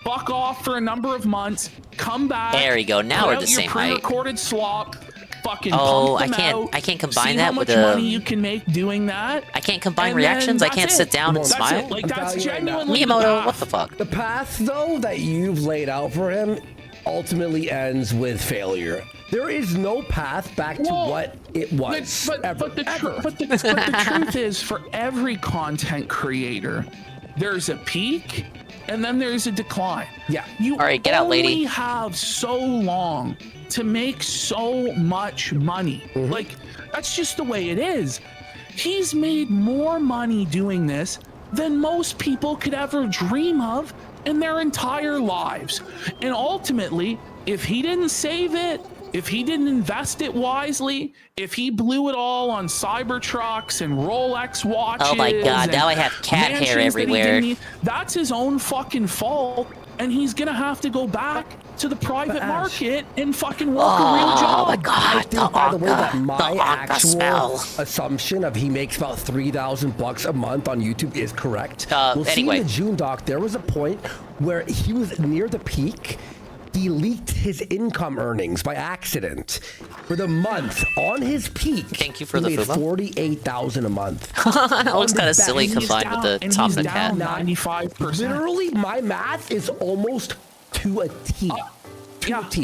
fuck off for a number of months, come back. There we go. Now put we're out the your same height. pre-recorded slop. Fucking Oh, pump them I out, can't combine see that how much with money you can make doing that. I can't combine And reactions. then I can't that's sit it. down and That's smile. it. Like, that's I'm telling you right now. genuinely the Miyamoto, path. what the fuck? The path, though, that you've laid out for him ultimately ends with failure. There is no path back to what it was. But the truth is, for every content creator, there's a peak and then there's a decline. Yeah. You All right, get out, lady. only have so long to make so much money. Like, that's just the way it is. He's made more money doing this than most people could ever dream of in their entire lives. And ultimately, if he didn't save it, if he didn't invest it wisely, if he blew it all on Cybertrucks and Rolex watches, Oh my God, and now I have cat hair mansions that he everywhere. didn't need, that's his own fucking fault, and he's gonna have to go back to the private market and fucking work a real job. Oh my God, I think, by the way, that my Anka actual smell. assumption of he makes about $3,000 a month on YouTube is correct. We'll see anyway. in the June doc, there was a point where he was near the peak. He leaked his income earnings by accident for the month on his peak. Thank you for he the made Fuma. $48,000 a month. That looks On kind the of silly back. combined with the top of the cat. 95%. Literally, my math is almost to a T.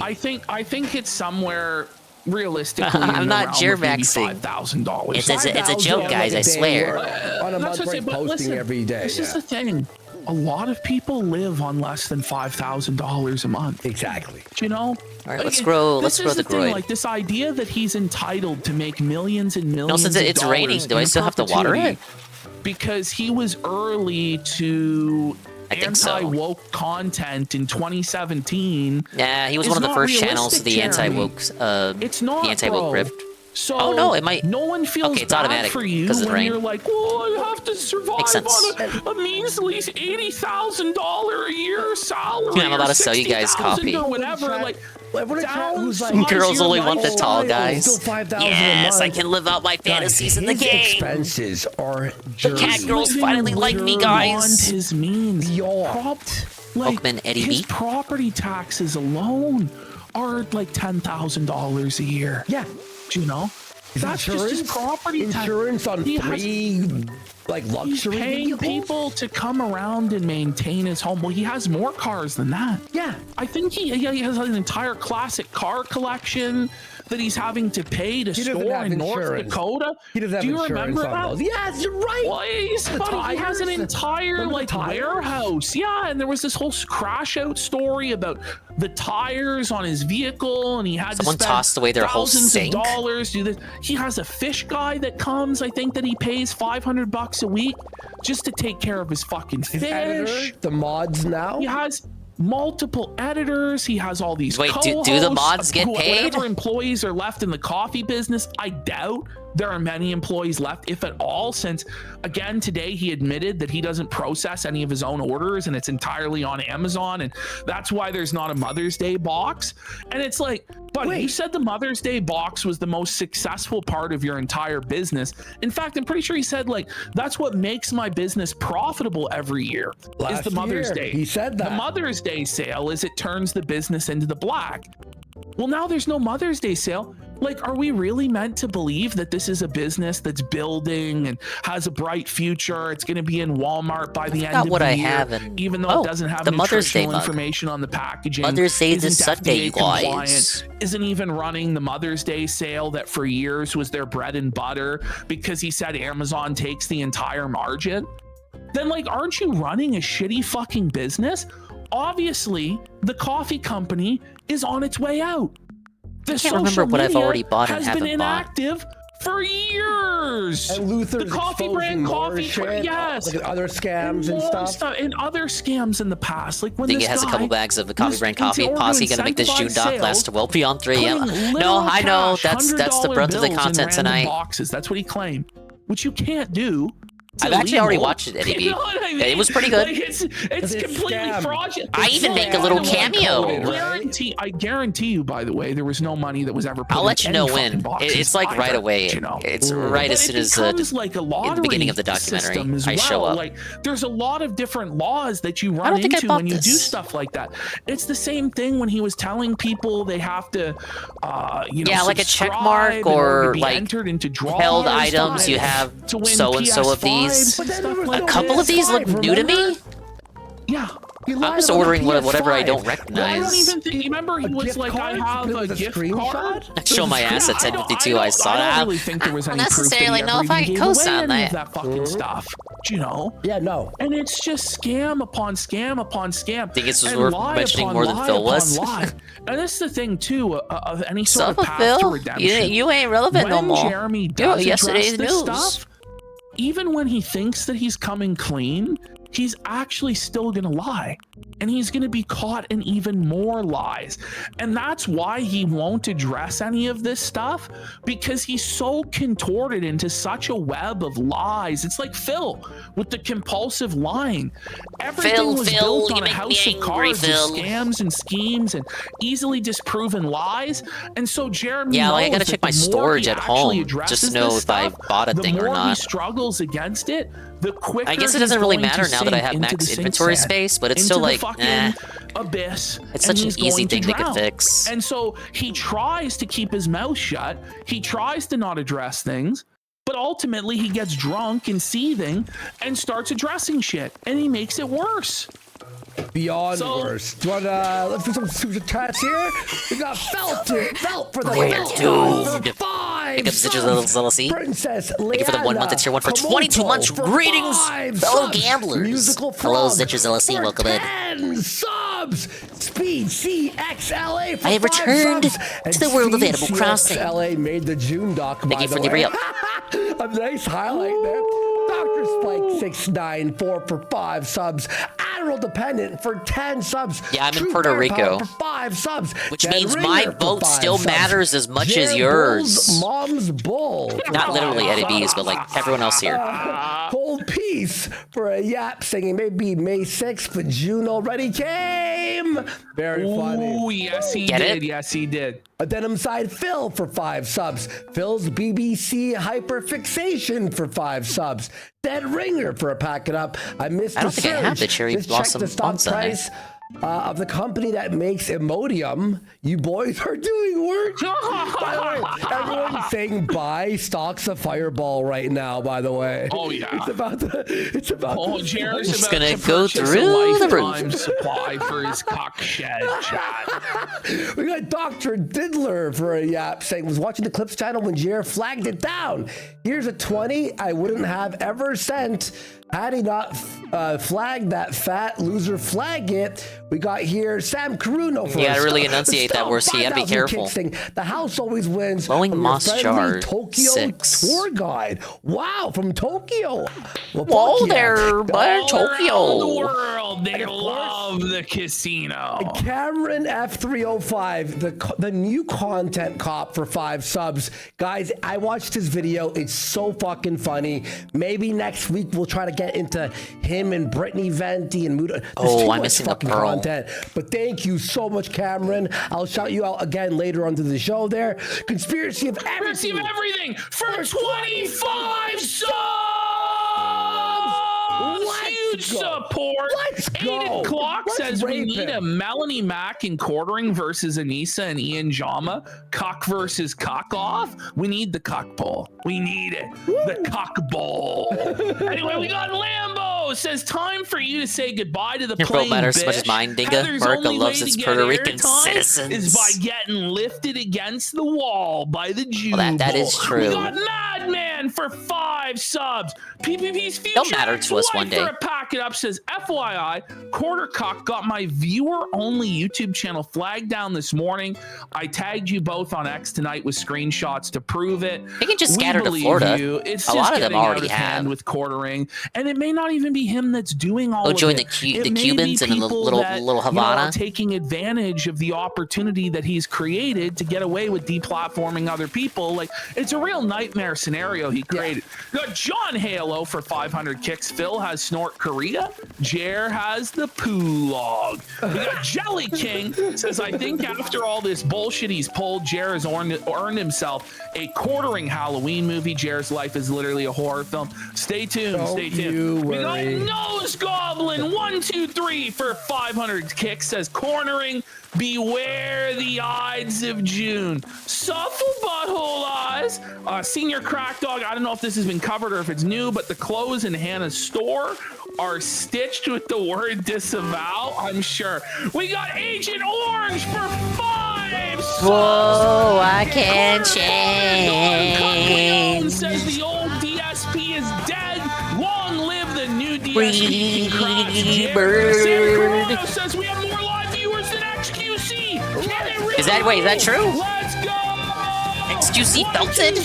I think it's somewhere realistically. I'm in not the realm of maybe Germaxing. $5,000. It's a joke, guys. I swear. On a That's month what I say, rate but posting listen, every day. This is the thing. A lot of people live on less than $5,000 a month. Exactly. You know? All right, let's grow This is the thing, groin. like this idea that he's entitled to make millions and millions. No, since of it's dollars raining, do I in still have to water perpetuity it? Because he was early to I think so. anti-woke content in 2017. Yeah, he was is one of the not first channels realistic, to the anti-woke, It's not, the anti-woke bro. rift. So Oh, no, it might- No one feels Okay, it's bad automatic for you 'cause of the when rain. you're like, "Oh, I have to survive Makes sense. on a measly $80,000 a year salary." Yeah, I'm about or to sell you guys 60,000 coffee. or whatever. Like, who's like, downsize Girls your only want the tall lifestyle. guys. Still $5,000 a Yes, I month. can live out my fantasies in the His game. expenses are The cat dirty. girls finally like me, guys. His means. Pokemon Eddie his B. property taxes alone are like $10,000 a year. Yeah. Do you know? That's just his property tax. Insurance on free, like luxury. He's paying people to come around and maintain his home. Well, he has more cars than that. Yeah, I think he has an entire classic car collection that he's having to pay to store in North Dakota. He doesn't have Do you insurance remember on that? those. Yes, you're right. Well, he's funny. He has an entire warehouse. Yeah, and there was this whole crash out story about the tires on his vehicle, and he had Someone to spend tossed away their whole thousands sink. of dollars. Do this. He has a fish guy that comes. I think that he pays $500 a week just to take care of his fucking fish. Editor, the mods now. He has multiple editors. He has all these. Wait, do the mods get paid? Whatever employees are left in the coffee business, I doubt there are many employees left, if at all, since, again, today he admitted that he doesn't process any of his own orders and it's entirely on Amazon, and that's why there's not a Mother's Day box. And it's like, buddy, you said the Mother's Day box was the most successful part of your entire business. In fact, I'm pretty sure he said, like, that's what makes my business profitable every year is the Mother's Day. He said that. The Mother's Day sale is it turns the business into the black. Well, now there's no Mother's Day sale. Like, are we really meant to believe that this is a business that's building and has a bright future? It's going to be in Walmart by the end of the year, even though it doesn't have the Mother's Day nutritional information on the packaging. Mother's Day isn't this Sunday, FDA you compliant, guys. isn't even running the Mother's Day sale that for years was their bread and butter because he said Amazon takes the entire margin. Then, like, aren't you running a shitty fucking business? Obviously, the coffee company is on its way out. I can't remember what I've already bought and has been haven't bought. inactive for years. And Luther's the coffee exposing brand more coffee, shit, yes, like other scams and more stuff. and other scams in the past. Like when I think this it has a couple guy bags of the coffee was brand coffee. into order Posse to gonna make this June incentivize doc last sales, well beyond 3 a.m. putting No, I know literal that's the $100 brunt of the bills in content random tonight. Boxes. That's what he claimed, which you can't do. It's I've actually already illegal. watched it, Eddie B. You know what I mean? It was pretty good. Like, it's completely fraudulent. I even make a little cameo. I guarantee you, by the way, there was no money that was ever put I'll let you in know any when. fucking boxes It's like right either, away. you know? It's right as soon as like a in the beginning of the system documentary, as I show well. up. Like, there's a lot of different laws that you run don't think I into bought when you do this. stuff like that. It's the same thing when he was telling people they have to, like a check subscribe mark in order to or be like entered into draws held items. You have to win so and so of these. A couple of these look new to me. Yeah. I'm just ordering whatever I don't Well, I don't recognize. even think. Remember, he was like, "I have a gift card." Show my ass at 10:52. I saw I that. don't really think there was any proof that he necessarily ever know if I even can gave away co-sign any of that. that fucking stuff. Do you know? Yeah, no. And it's just scam upon scam upon scam. Think it's and worth lie mentioning upon more than lie Phil upon was. lie. And that's the thing too of any sort Sup of with path to Phil? redemption. You ain't relevant no When more. Jeremy You does yesterday's address this news. stuff, even when he thinks that he's coming clean, he's actually still gonna lie. And he's gonna be caught in even more lies. And that's why he won't address any of this stuff, because he's so contorted into such a web of lies. It's like Phil with the compulsive lying. Everything was built you on a make me house of angry, cards Phil. of scams and schemes and easily disproven lies. And so Jeremy Yeah, like I knows gotta that check my the more storage he at actually home addresses just to know this if I stuff, bought a thing or the more he not. struggles against it, the quicker I guess it he's doesn't really going to matter now that I sink have into max the inventory sand, space, but it's into still the like, fucking abyss. It's and such an he's easy going to thing they could drown. fix. And so he tries to keep his mouth shut. He tries to not address things, but ultimately he gets drunk and seething and starts addressing shit, and he makes it worse. Beyond worse. Do you want let's do some super chats here? We got Felt for the We're Felt doomed. for 5 Pick up Stitches subs. LLC. Princess Thank you for the 1 month. It's your 1 for Komodo 22 months. for Greetings, 5 fellow subs. gamblers. Musical Hello, Frog Stitches LLC. for Welcome in. 10 subs. Speed CXLA for I have 5 returned subs. to the world of Speed Animal Crossing. CXLA made the June doc. Thank you for the way. re-up. A nice highlight there. Dr. Spike 694 for 5 subs. Admiral Dependent for 10 subs. Yeah, I'm in True Puerto Bear Rico. Power for 5 subs. Which Jen means Ringer my for vote 5 still subs. matters as much as Jan yours. Bull's Mom's Bull. Not literally Eddie B's, but like everyone else here. Cold Peace for a yap singing. Maybe May 6th, but June already came. Very funny. Oh, yes, he Get did. it? Yes, he did. A Denim Side Phil for 5 subs. Phil's BBC Hyperfixation for 5 subs. Dead Ringer for a pack it up. I missed I don't the think I have surge. the Cherry Just check Blossom the stock fonts on there. price. of the company that makes Imodium. You boys are doing work. By the way, everyone's saying buy stocks of Fireball right now, by the way. Oh, yeah. It's about Jared's He's about gonna to go purchase through a the lifetime roof. supply for his cock shed, chat. We got Dr. Diddler for a yap saying, was watching the Clips channel when Jared flagged it down. Here's a 20 I wouldn't have ever sent had he not flagged that fat loser flag it. We got here Sam Caruno for You gotta us. really enunciate that word, so you gotta be 5,000 careful. kicks thing. The house always wins. Blowing from your moss friendly jar, Tokyo 6. tour guide. Wow, from Tokyo. Well, Whoa fuck yeah. there, bud, All around the Tokyo. world, they love the casino. Cameron F305, the new content cop for 5 subs. Guys, I watched his video. It's so fucking funny. Maybe next week we'll try to get into him and Brittany Venti and Muda. Oh, I'm missing the pearl. Content. But thank you so much, Cameron. I'll shout you out again later on to the show there. Conspiracy of Everything. For 25 subs! Huge support. Let's go. Aiden Clock Let's says we rape need him. a Melanie Mack in quartering versus Anissa and Ian Jama. Cock versus cock off. We need the cock bowl. We need it. The cock bowl. Anyway, we got Lambo says time for you to say goodbye to the Your vote plain matters as much as bitch. mine, Dinga. Heather's America only loves way its to get Puerto Rican airtime citizens. is by getting lifted against the wall by the Jew. Well, that Bowl. is true. We got Madman for 5 subs. PPP's future They'll matter to us one day. for a packet up says, FYI, Quartercock got my viewer-only YouTube channel flagged down this morning. I tagged you both on X tonight with screenshots to prove it. They can just We scatter to believe Florida. you. It's A just lot of them getting out already hand have. with quartering, and it may not even be him that's doing all Oh, of join it. the It may Cubans be in a people little that, little you know, Havana. are taking advantage of the opportunity that he's created to get away with deplatforming other people. Like, it's a real nightmare scenario he created. We got John Halo for 500 kicks. Phil has Snort Korea. Jer has the poo log. We got Jelly King says, I think after all this bullshit he's pulled, Jer has earned himself a quartering Halloween movie. Jer's life is literally a horror film. Stay tuned. Don't Stay tuned. you We worry. got Nose Goblin 123 for 500 kicks. Says cornering. Beware the Ides of June. Suffle butthole eyes. Senior Crack Dog. I don't know if this has been covered or if it's new, but the clothes in Hannah's store are stitched with the word disavow. I'm sure. We got Agent Orange for 5 subs. Whoa, I can't Leon change. says the old DSP is dead. Long live the new DSP. Congrats, Bird. Sam Corona says we have more live viewers than XQC. Can it really Is that true? Let's go. XQC belted?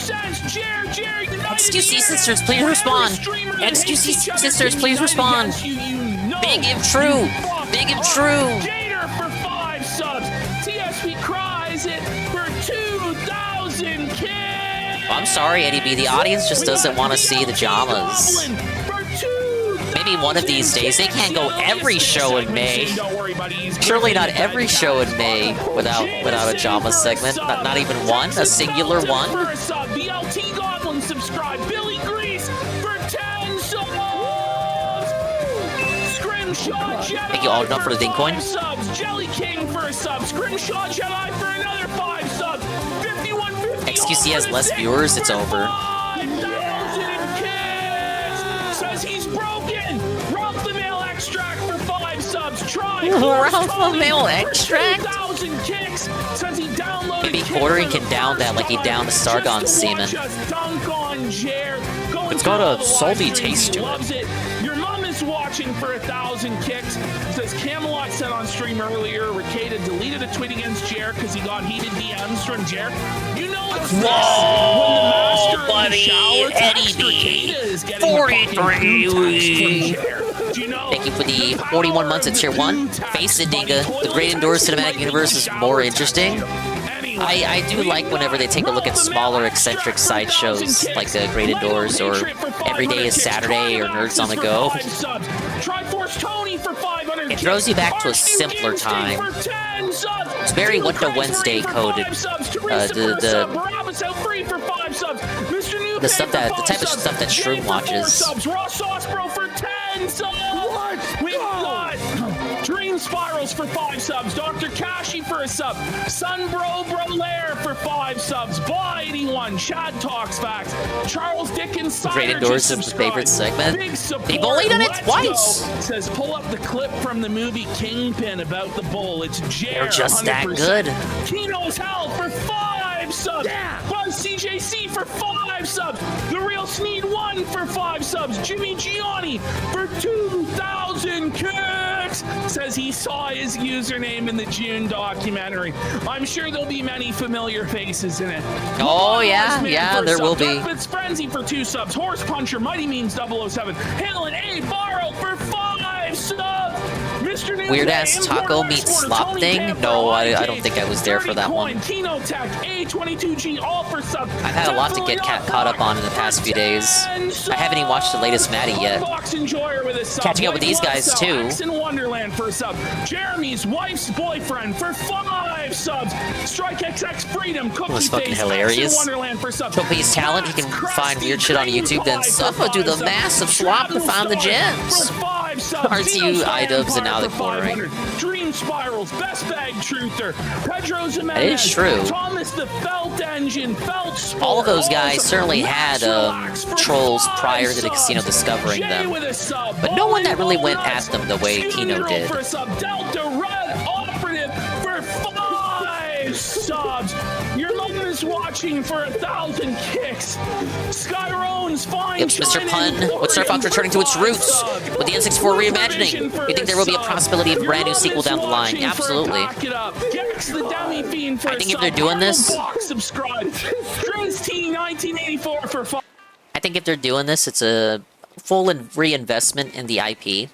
XQC sisters, please respond. XQC sisters, please respond. Big if true. Big if true. Gator for 5 subs. TSP cries it for 2,000 kids. I'm sorry, Eddie B. The audience just doesn't want to see the Jamas. Maybe one of these days. They can't go every show in May. Surely not every show in May without a Jama segment. Not even one, a singular one. BLT Goblin subscribe. Billy Grease for 10 subs. Scrimshaw Jedi. Thank you all enough for the ding coin. 5 subs. Jelly King for a sub. Scrimshaw Jedi for another 5 subs. 5150. XQC has less viewers, it's over. 5,000 kids. Says he's broken. Ralph the Mail Extract for 5 subs. Try. Ralph the Mail Extract? 2,000 kicks. Says he downloaded. Maybe Quartering can down that like he downed the Sargon semen. It's got a salty taste to it. Your mom is watching for 1,000 kicks. Says Camelot said on stream earlier, Ricada deleted a tweet against Jer because he got heated DMs from Jer. You know it's this when the master buddy, of the shower Eddie text Ricada is getting 43 weeks. Do you know? Thank you for the 41 months at tier 1. Face it, Dinga. The Great Indoors Cinematic Universe is more interesting. I do like whenever they take a look at smaller, eccentric sideshows like Great Indoors or Every Day is Saturday or Nerds on the Go. Triforce Tony for 500. It throws you back to a simpler time. It's very What the Wednesday coded. The stuff that the type of stuff that Shroom watches. Raw Sauce Bro for 10 subs. We got Dream Spiral Charles for 5 subs. Dr. Kashi for a sub. Sunbro Brolaire for 5 subs. Blah81. Chad Talks Facts. Charles Dickens. Great Indoors is the favorite segment. They've only done it twice. Says pull up the clip from the movie Kingpin about the bull. It's Jer. They're just 100%. that good. Kino's Hell for 5 subs. Yeah. Buzz CJC for 5 subs. The Real Sneed 1 for 5 subs. Jimmy Gianni for 2,000 kicks. Says he saw his username in the June documentary. I'm sure there'll be many familiar faces in it. Oh, yeah, there will be. It's Frenzy for 2 subs. Horse Puncher, Mighty Means 007. Halen A. Borrow for 5 subs. Mr. Weird ass taco meat slop thing? No, I don't think I was there for that one. Kino Tech, A22G, all for subs. I've had a lot to get caught up on in the past few days. I haven't even watched the latest Maddie yet. Catching up with these guys too. In Wonderland for a sub. Jeremy's wife's boyfriend for 5 subs. Strike XX Freedom. Cookie was fucking Face, hilarious. Wonderland for subs. Show his talent, he can find weird shit on YouTube, then Suffa do the massive swap to find the gems. RTU iDubbbz and now they're cornering. Dream Spirals, Best Bag Truther, Pedro Jimenez. That is true. Thomas the Felt Engine, Felt Sport, all of those guys certainly had trolls prior to the casino discovering them, but no one that really went at them the way Kino did. Delta Red Operative for 5 subs. Your mom is watching for 1,000 kicks. Skyrone's fine. Yep, Mr. Pun, with Star Fox returning to its roots with the N64 reimagining. You think there will be a possibility of a brand new sequel down the line? Absolutely. I think if they're doing this, I think if they're doing this, it's a full reinvestment in the IP.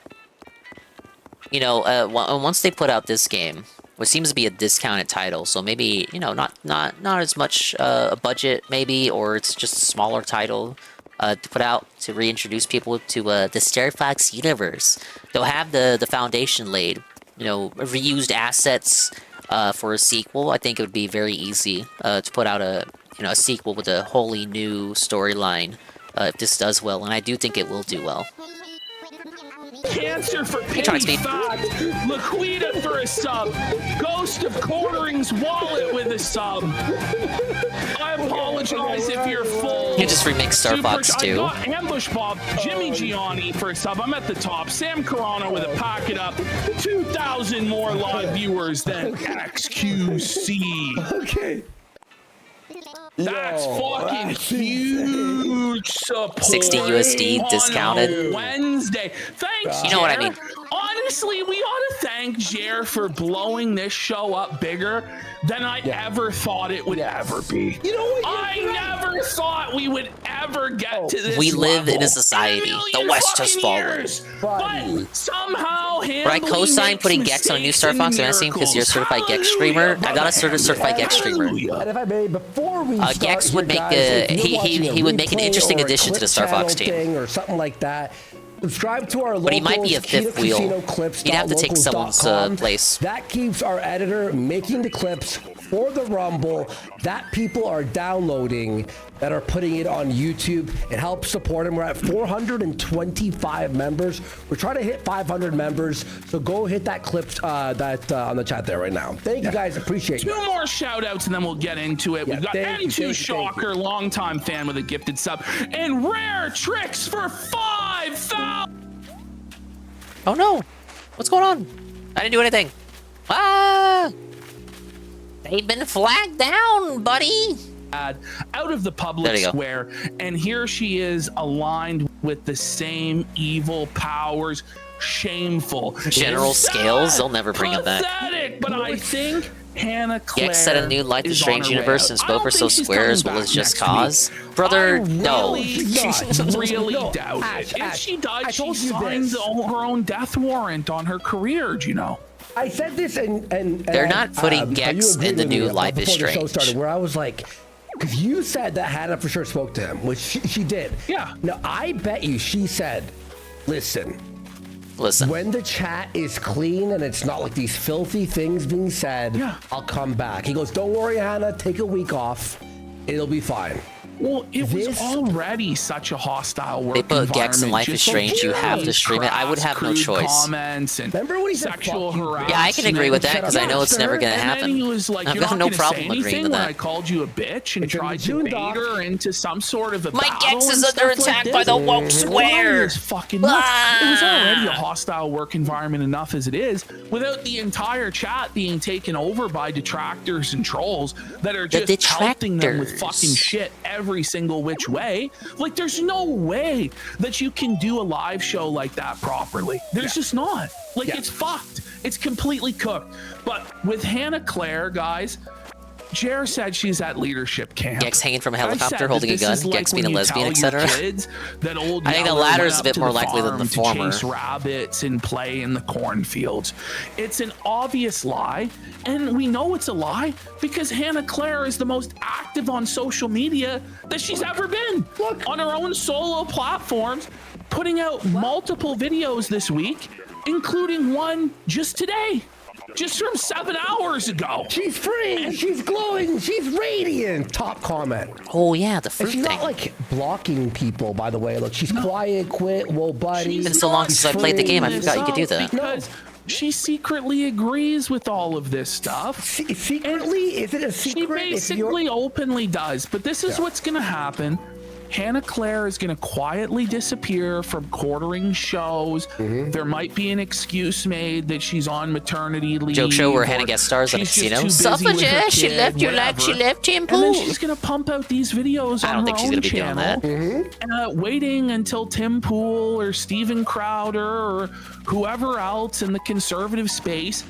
You know, once they put out this game, which seems to be a discounted title, so maybe, you know, not as much a budget maybe, or it's just a smaller title to put out to reintroduce people to the Star Fox universe. They'll have the foundation laid, you know, reused assets for a sequel. I think it would be very easy to put out a sequel with a wholly new storyline if this does well, and I do think it will do well. Cancer for Pity Fact, Laquita for a sub, Ghost of Quartering's Wallet with a sub. I apologize if you're full. You just remix Star Fox 2. I got Ambush Bob, Jimmy Gianni for a sub. I'm at the top. Sam Carano with a packet up. 2,000 more live viewers than XQC. Okay. That's fucking huge support. 60 USD discounted. Wednesday. Thanks, you know what I Jer. mean. Honestly, we ought to thank Jer for blowing this show up bigger than I ever thought it would ever be. You know what? I never thought we would ever get to this We live level. in a society. The West has fallen. But somehow, Would I co-sign putting Gex on a new Star Fox? I'm asking because you're a certified Gex streamer. I'm not a certified Gex streamer. And if I may, before we start, Gex would make he would make an interesting addition to the Star Fox team, or something like that. Subscribe to our but he might be a fifth wheel. He'd have to take someone's place. That keeps our editor making the clips for the Rumble that people are downloading, that are putting it on YouTube. It helps support him. We're at 425 members. We're trying to hit 500 members. So go hit that clip on the chat there right now. Thank you guys. Appreciate it. Two more shout outs and then we'll get into it. We've got N2 Shocker, longtime fan with a gifted sub, and Rare Tricks for 5,000. Oh no! What's going on? I didn't do anything. Ah! They've been flagged down, buddy. Out of the public square, and here she is aligned with the same evil powers. Shameful. General Scales, they'll never bring him back. Pathetic, but I think Hannah Claire Gex set a new Life is Strange universe since both were so square as well as Just Cause. Brother, no. Really doubt it. If she died, she signed her own death warrant on her career, do you know? I said this, and they're not putting Gex in the new Life is Strange. The show started, where I was like, because you said that Hannah for sure spoke to him, which she did. Yeah. Now I bet you she said, listen. When the chat is clean and it's not like these filthy things being said, I'll come back. He goes, don't worry, Hannah, take a week off. It'll be fine. Well, it was already such a hostile work They put environment. Gex in Life is Just Strange. You have to stream it. I would have no crude choice. Comments and Remember when he said sexual harassment. Yeah, I can agree with that because I know it's never going to And then happen. he was like, I've "You're got not no gonna problem say agreeing anything to when that. I called you a bitch and It's in tried the to June bait doc. her into some sort of a My battle Gex is and under stuff like attack this." by the woke It square. is fucking nuts. It was Ah. already a hostile work environment enough as it is, without the entire chat being taken over by detractors and trolls that are just pelting them with fucking shit every single which way. Like, there's no way that you can do a live show like that properly. There's just not. Like, it's fucked. It's completely cooked. But with Hannah Claire, guys, Jer said she's at leadership camp. Gex hanging from a I said helicopter that holding a this gun, is like Gex being a when you lesbian, tell your etc. kids that old I think the Yeller latter went is a up bit to more the likely than the farm to former. chase rabbits and play in the cornfields. It's an obvious lie, and we know it's a lie because Hannah Claire is the most active on social media that she's ever been. Look, on her own solo platforms, putting out multiple videos this week, including one just today. Just from 7 hours ago. She's free. She's glowing. She's radiant. Top comment. Oh yeah, the And fruit she's thing. not like blocking people, by the way. Look, she's quiet, quit, whoa, buddy. It's been so long since I played the game, I forgot you could do that. Because she secretly agrees with all of this stuff. Secretly? Is it a secret? She basically openly does. But this is what's going to happen. Hannah Claire is going to quietly disappear from quartering shows. There might be an excuse made that she's on maternity leave. Joke show where or Hannah guest stars at a she's just casino. too busy with her Suffragette, she kid, left you like whatever. she left him And then pool. she's going to pump out these videos I on don't her think she's own gonna be doing channel. that. Waiting until Tim Pool or Steven Crowder or whoever else in the conservative space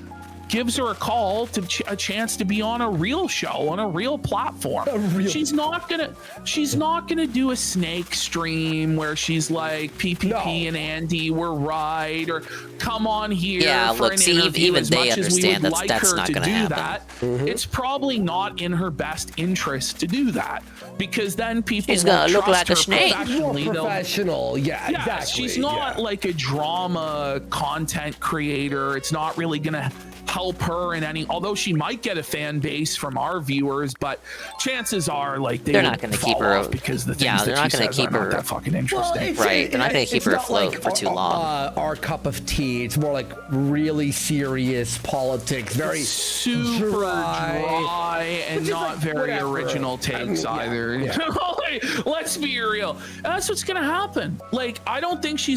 gives her a call to a chance to be on a real show on a real platform. She's not gonna do a snake stream where she's like PPP and Andy were right, or come on here Yeah, for look, an see, interview. even as they much as we understand would that's- like that's her not to gonna do happen. that, it's probably not in her best interest to do that, because then people She's gonna won't look trust like a her snake. professionally. More They'll- professional. Yeah, Yes, exactly. she's not like a drama content creator. It's not really gonna help her in any, although she might get a fan base from our viewers, but chances are like They're not going to keep her because the things yeah, they're that not she going to says keep are her not that fucking interesting. Right, they're not going to keep it's her not afloat like for too long. Our cup of tea. It's more like really serious politics, very super dry and Which is not like, very whatever. original takes either. yeah. Like, let's be real. That's what's gonna happen. Like, I don't think she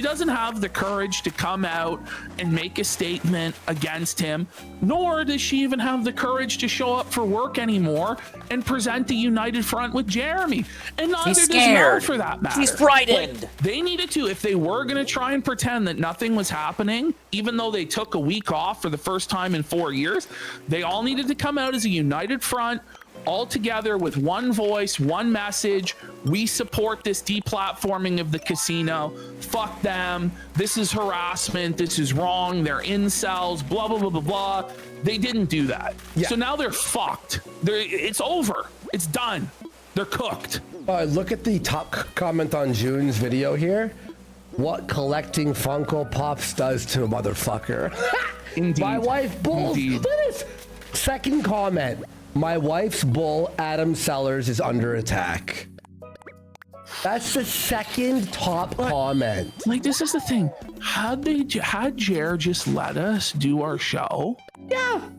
doesn't have the courage to come out and make a statement against him, nor does she even have the courage to show up for work anymore and present the united front with Jeremy. And neither does Mel, scared. for that matter. She's frightened. Like, they needed to, if they were gonna try and pretend that nothing was happening, even though they took a week off for the first time in 4 years, they all needed to come out as a united front, all together with one voice, one message. We support this deplatforming of the casino. Fuck them. This is harassment. This is wrong. They're incels. Blah, blah, blah, blah, blah. They didn't do that. So now they're fucked. It's over. It's done. They're cooked. Look at the top comment on June's video here. What collecting Funko Pops does to a motherfucker. Indeed. My wife bulls. Look at this. Second comment. My wife's bull, Adam Sellers, is under attack. That's the second top comment. Like, this is the thing. Had Jer just let us do our show,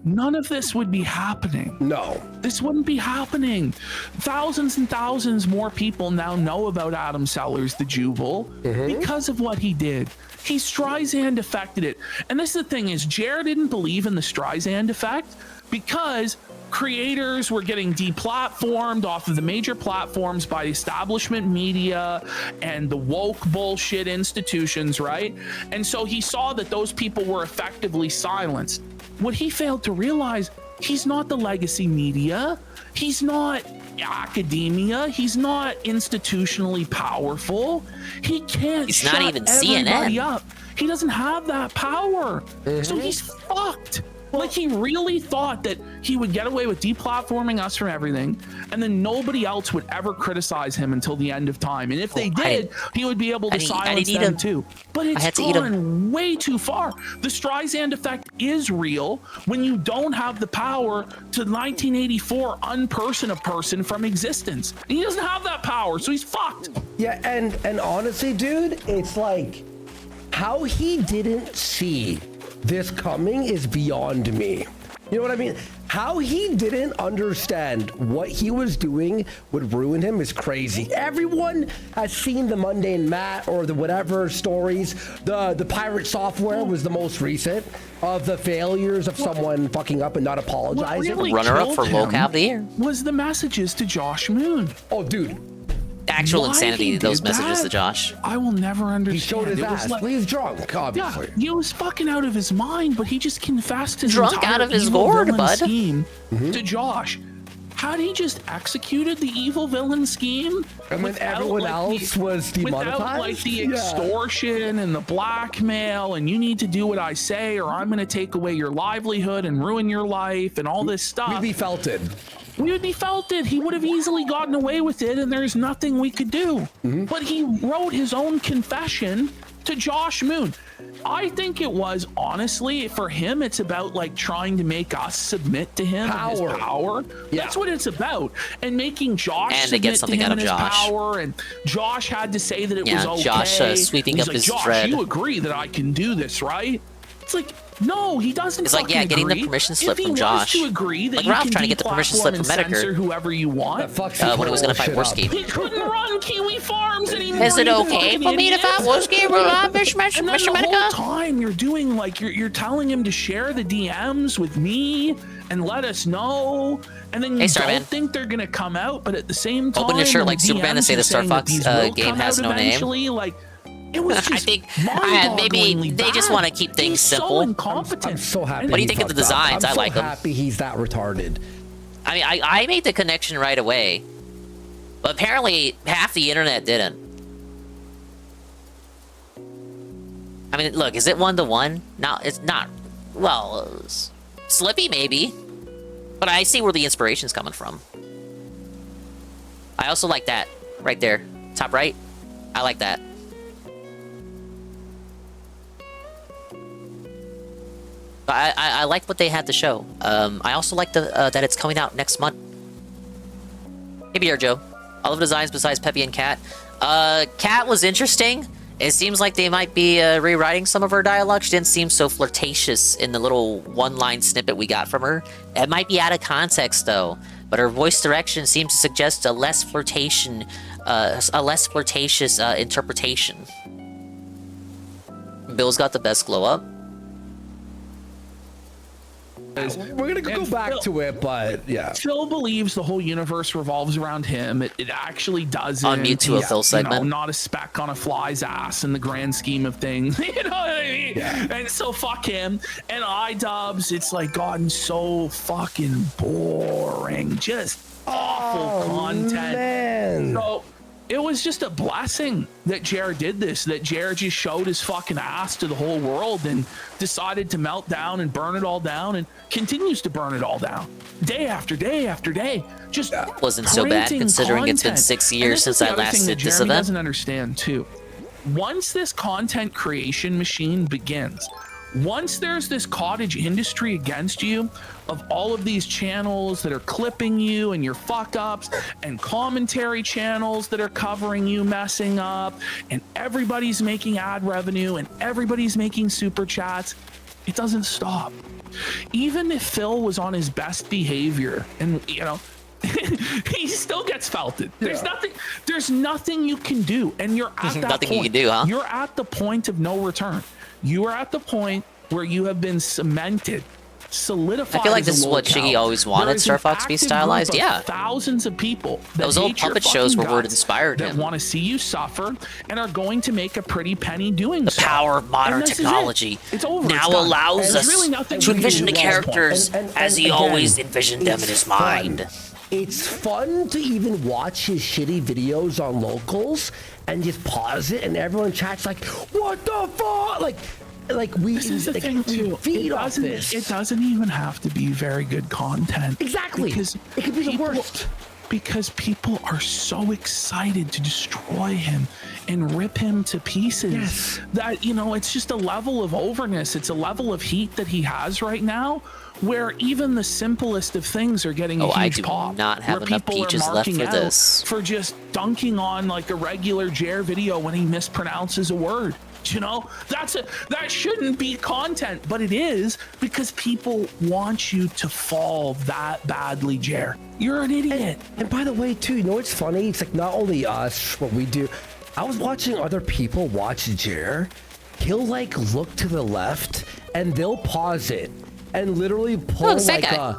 none of this would be happening. No. This wouldn't be happening. Thousands and thousands more people now know about Adam Sellers, the Jubal, because of what he did. He Streisand affected it. And this is the thing is, Jer didn't believe in the Streisand effect because creators were getting deplatformed off of the major platforms by establishment media and the woke bullshit institutions, right? And so he saw that those people were effectively silenced. What he failed to realize, he's not the legacy media. He's not academia. He's not institutionally powerful. He can't He's shut not even everybody CNN. up. He doesn't have that power. So he's fucked. Like, he really thought that he would get away with deplatforming us from everything, and then nobody else would ever criticize him until the end of time. And if they did, he would be able to silence them too. But it's gone way too far. The Streisand effect is real when you don't have the power to 1984 unperson a person from existence. And he doesn't have that power, so he's fucked. Yeah, and honestly, dude, it's like how he didn't see this coming is beyond me. You know what I mean? How he didn't understand what he was doing would ruin him is crazy. Everyone has seen the Mundane Matt or the whatever stories. The pirate software was the most recent of the failures of someone fucking up and not apologizing. Really runner-up for locale of the year was the messages to Josh Moon. Oh, dude. Actual insanity, those messages to Josh. I will never understand. He showed his ass. He was drunk, obviously. Yeah, he was fucking out of his mind, but he just confessed his drunk entire out of his evil gourd, villain bud. Scheme to Josh. Had he just executed the evil villain scheme, and when everyone else was demonetized, without like the extortion and the blackmail, and you need to do what I say, or I'm going to take away your livelihood and ruin your life, and all this stuff. We'd be felted. We would be felted. He would have easily gotten away with it, and there's nothing we could do. But he wrote his own confession to Josh Moon. I think it was, honestly, for him, it's about like trying to make us submit to him and his power. Yeah. That's what it's about. And making Josh and submit to get something to him out of and his Josh. power. And Josh had to say that it was okay. Josh sweeping He's up like, his Josh, thread. you agree that I can do this, right? It's like, no, he doesn't. It's like, yeah, getting the agree. permission slip If from he Josh. Was to agree that like you Ralph can trying to get the permission slip from censor Medicare. Whoever you want. When he was going to fight Worski. He couldn't run Kiwi Farms anymore. Is it He's a okay fucking for me to idiot. fight Worski, And then the whole time you're doing like you're telling him to share the DMs with me and let us know, and then you don't think they're gonna come out, but at the same time, open your shirt like the Superman and DMs say are the Star saying that Fox these will game come has out no name. eventually. Like, it was just I think maybe they just want to keep things simple. So incompetent. I'm so happy. What do you think of the designs? I like them. I'm so happy he's that retarded. I mean, I made the connection right away, but apparently half the internet didn't. I mean, look, is it 1-to-1? No, it's not. Well, Slippy maybe, but I see where the inspiration's coming from. I also like that right there, top right. I like that. I like what they had to show. I also like that it's coming out next month. Hey, BR Joe. All of the designs besides Peppy and Cat. Cat was interesting. It seems like they might be rewriting some of her dialogue. She didn't seem so flirtatious in the little one-line snippet we got from her. It might be out of context though, but her voice direction seems to suggest a less flirtation, interpretation. Bill's got the best glow up. We're gonna go back to it, but yeah. Phil believes the whole universe revolves around him. It actually doesn't. On mute to a Phil segment. Not a speck on a fly's ass in the grand scheme of things. You know what I mean? Yeah. And so fuck him. And iDubbbz, it's like gotten so fucking boring. Just awful content. Man. So it was just a blessing that Jared did this, that Jared just showed his fucking ass to the whole world and decided to melt down and burn it all down and continues to burn it all down day after day after day. Just wasn't so bad considering it's been 6 years since I last did this event. Doesn't understand too. Once this content creation machine begins, once there's this cottage industry against you of all of these channels that are clipping you and your fuck ups and commentary channels that are covering you messing up and everybody's making ad revenue and everybody's making super chats, it doesn't stop. Even if Phil was on his best behavior and, you know, he still gets felted. There's nothing you can do. And you're at that nothing point. you can do, huh? You're at the point of no return. You are at the point where you have been cemented, solidified. I feel like this as is a what locale. Shiggy always wanted There is Star an Fox to be active stylized. group of Yeah. Thousands of people that Those old hate your puppet shows fucking were what guts, inspired that him. want to see you suffer and are going to make a pretty penny doing The so. power of modern And this is it. technology It's over. now It's done. allows And there's us really nothing to we can envision do the at this point. characters as he again, always envisioned them in his mind. It's fun to even watch his shitty videos on locals and just pause it and everyone chats like, what the fuck? Like, like we This is the like, thing too. feed off this. It doesn't even have to be very good content. Exactly. Because it could be the worst. Because people are so excited to destroy him and rip him to pieces. Yes. That, you know, it's just a level of overness. It's a level of heat that he has right now where even the simplest of things are getting a huge I do pop. not have where enough people are peaches left marking for out this. for just dunking on like a regular Jer video when he mispronounces a word. You know, that shouldn't be content, but it is because people want you to fall that badly, Jer. You're an idiot. And by the way, too, you know what's funny? It's like not only us, what we do. I was watching other people watch Jer. He'll like look to the left and they'll pause it and literally pull like a.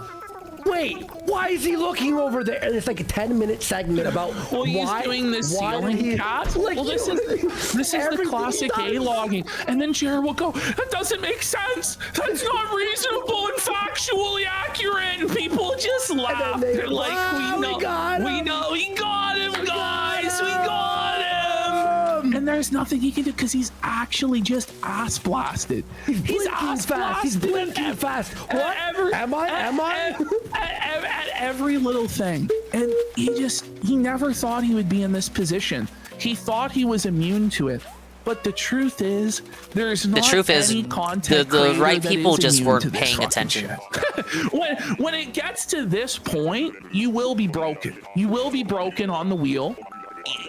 Wait, why is he looking over there? And it's like a 10-minute segment about well, he's why, doing this why ceiling he, cat. like, Well, this is the classic A-logging. And then Jared will go, that doesn't make sense. That's not reasonable and factually accurate. And people just laugh. They're like, we know, he got him, guys. We got him. And there's nothing he can do because he's actually just ass blasted. He's ass blasted. He's blinking fast. What? Am I? At every little thing. And he never thought he would be in this position. He thought he was immune to it. But the truth is, there's not any content the right that people is just immune weren't to this paying fucking attention. shit. when it gets to this point, you will be broken. You will be broken on the wheel.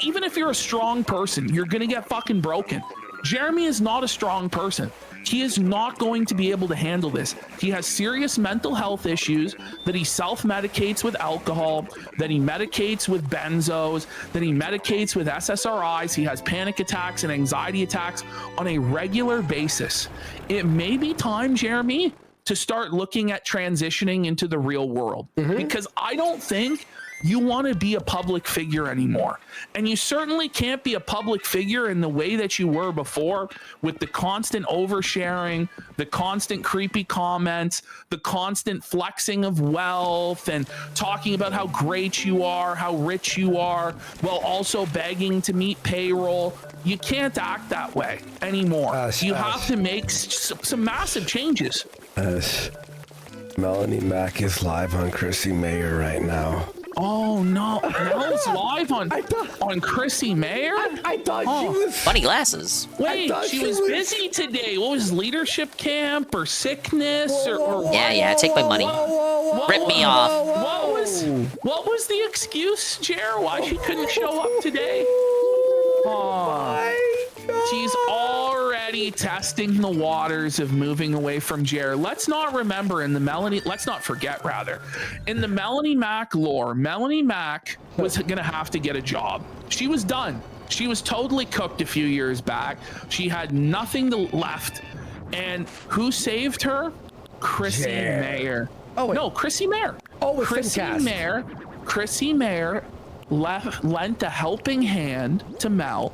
Even if you're a strong person, you're gonna get fucking broken. Jeremy is not a strong person. He is not going to be able to handle this. He has serious mental health issues that he self-medicates with alcohol, that he medicates with benzos, that he medicates with SSRIs. He has panic attacks and anxiety attacks on a regular basis. It may be time, Jeremy, to start looking at transitioning into the real world, because I don't think you want to be a public figure anymore. And you certainly can't be a public figure in the way that you were before, with the constant oversharing, the constant creepy comments, the constant flexing of wealth, and talking about how great you are, how rich you are, while also begging to meet payroll. You can't act that way anymore. You have to make some massive changes. Melanie Mack is live on Chrissy Mayer right now. Oh no! Mel's live on Chrissy Mayer. I thought she was funny glasses. Wait, she was busy today. What was leadership camp or sickness or Yeah, take my money. Rip me off. What was the excuse, Jer? Why she couldn't show up today? She's already testing the waters of moving away from Jer. Let's not forget rather. In the Melanie Mack lore, Melanie Mack was gonna have to get a job. She was done. She was totally cooked a few years back. She had nothing left. And who saved her? Chrissy Mayer. No, Chrissy Mayer. Chrissy Mayer lent a helping hand to Mel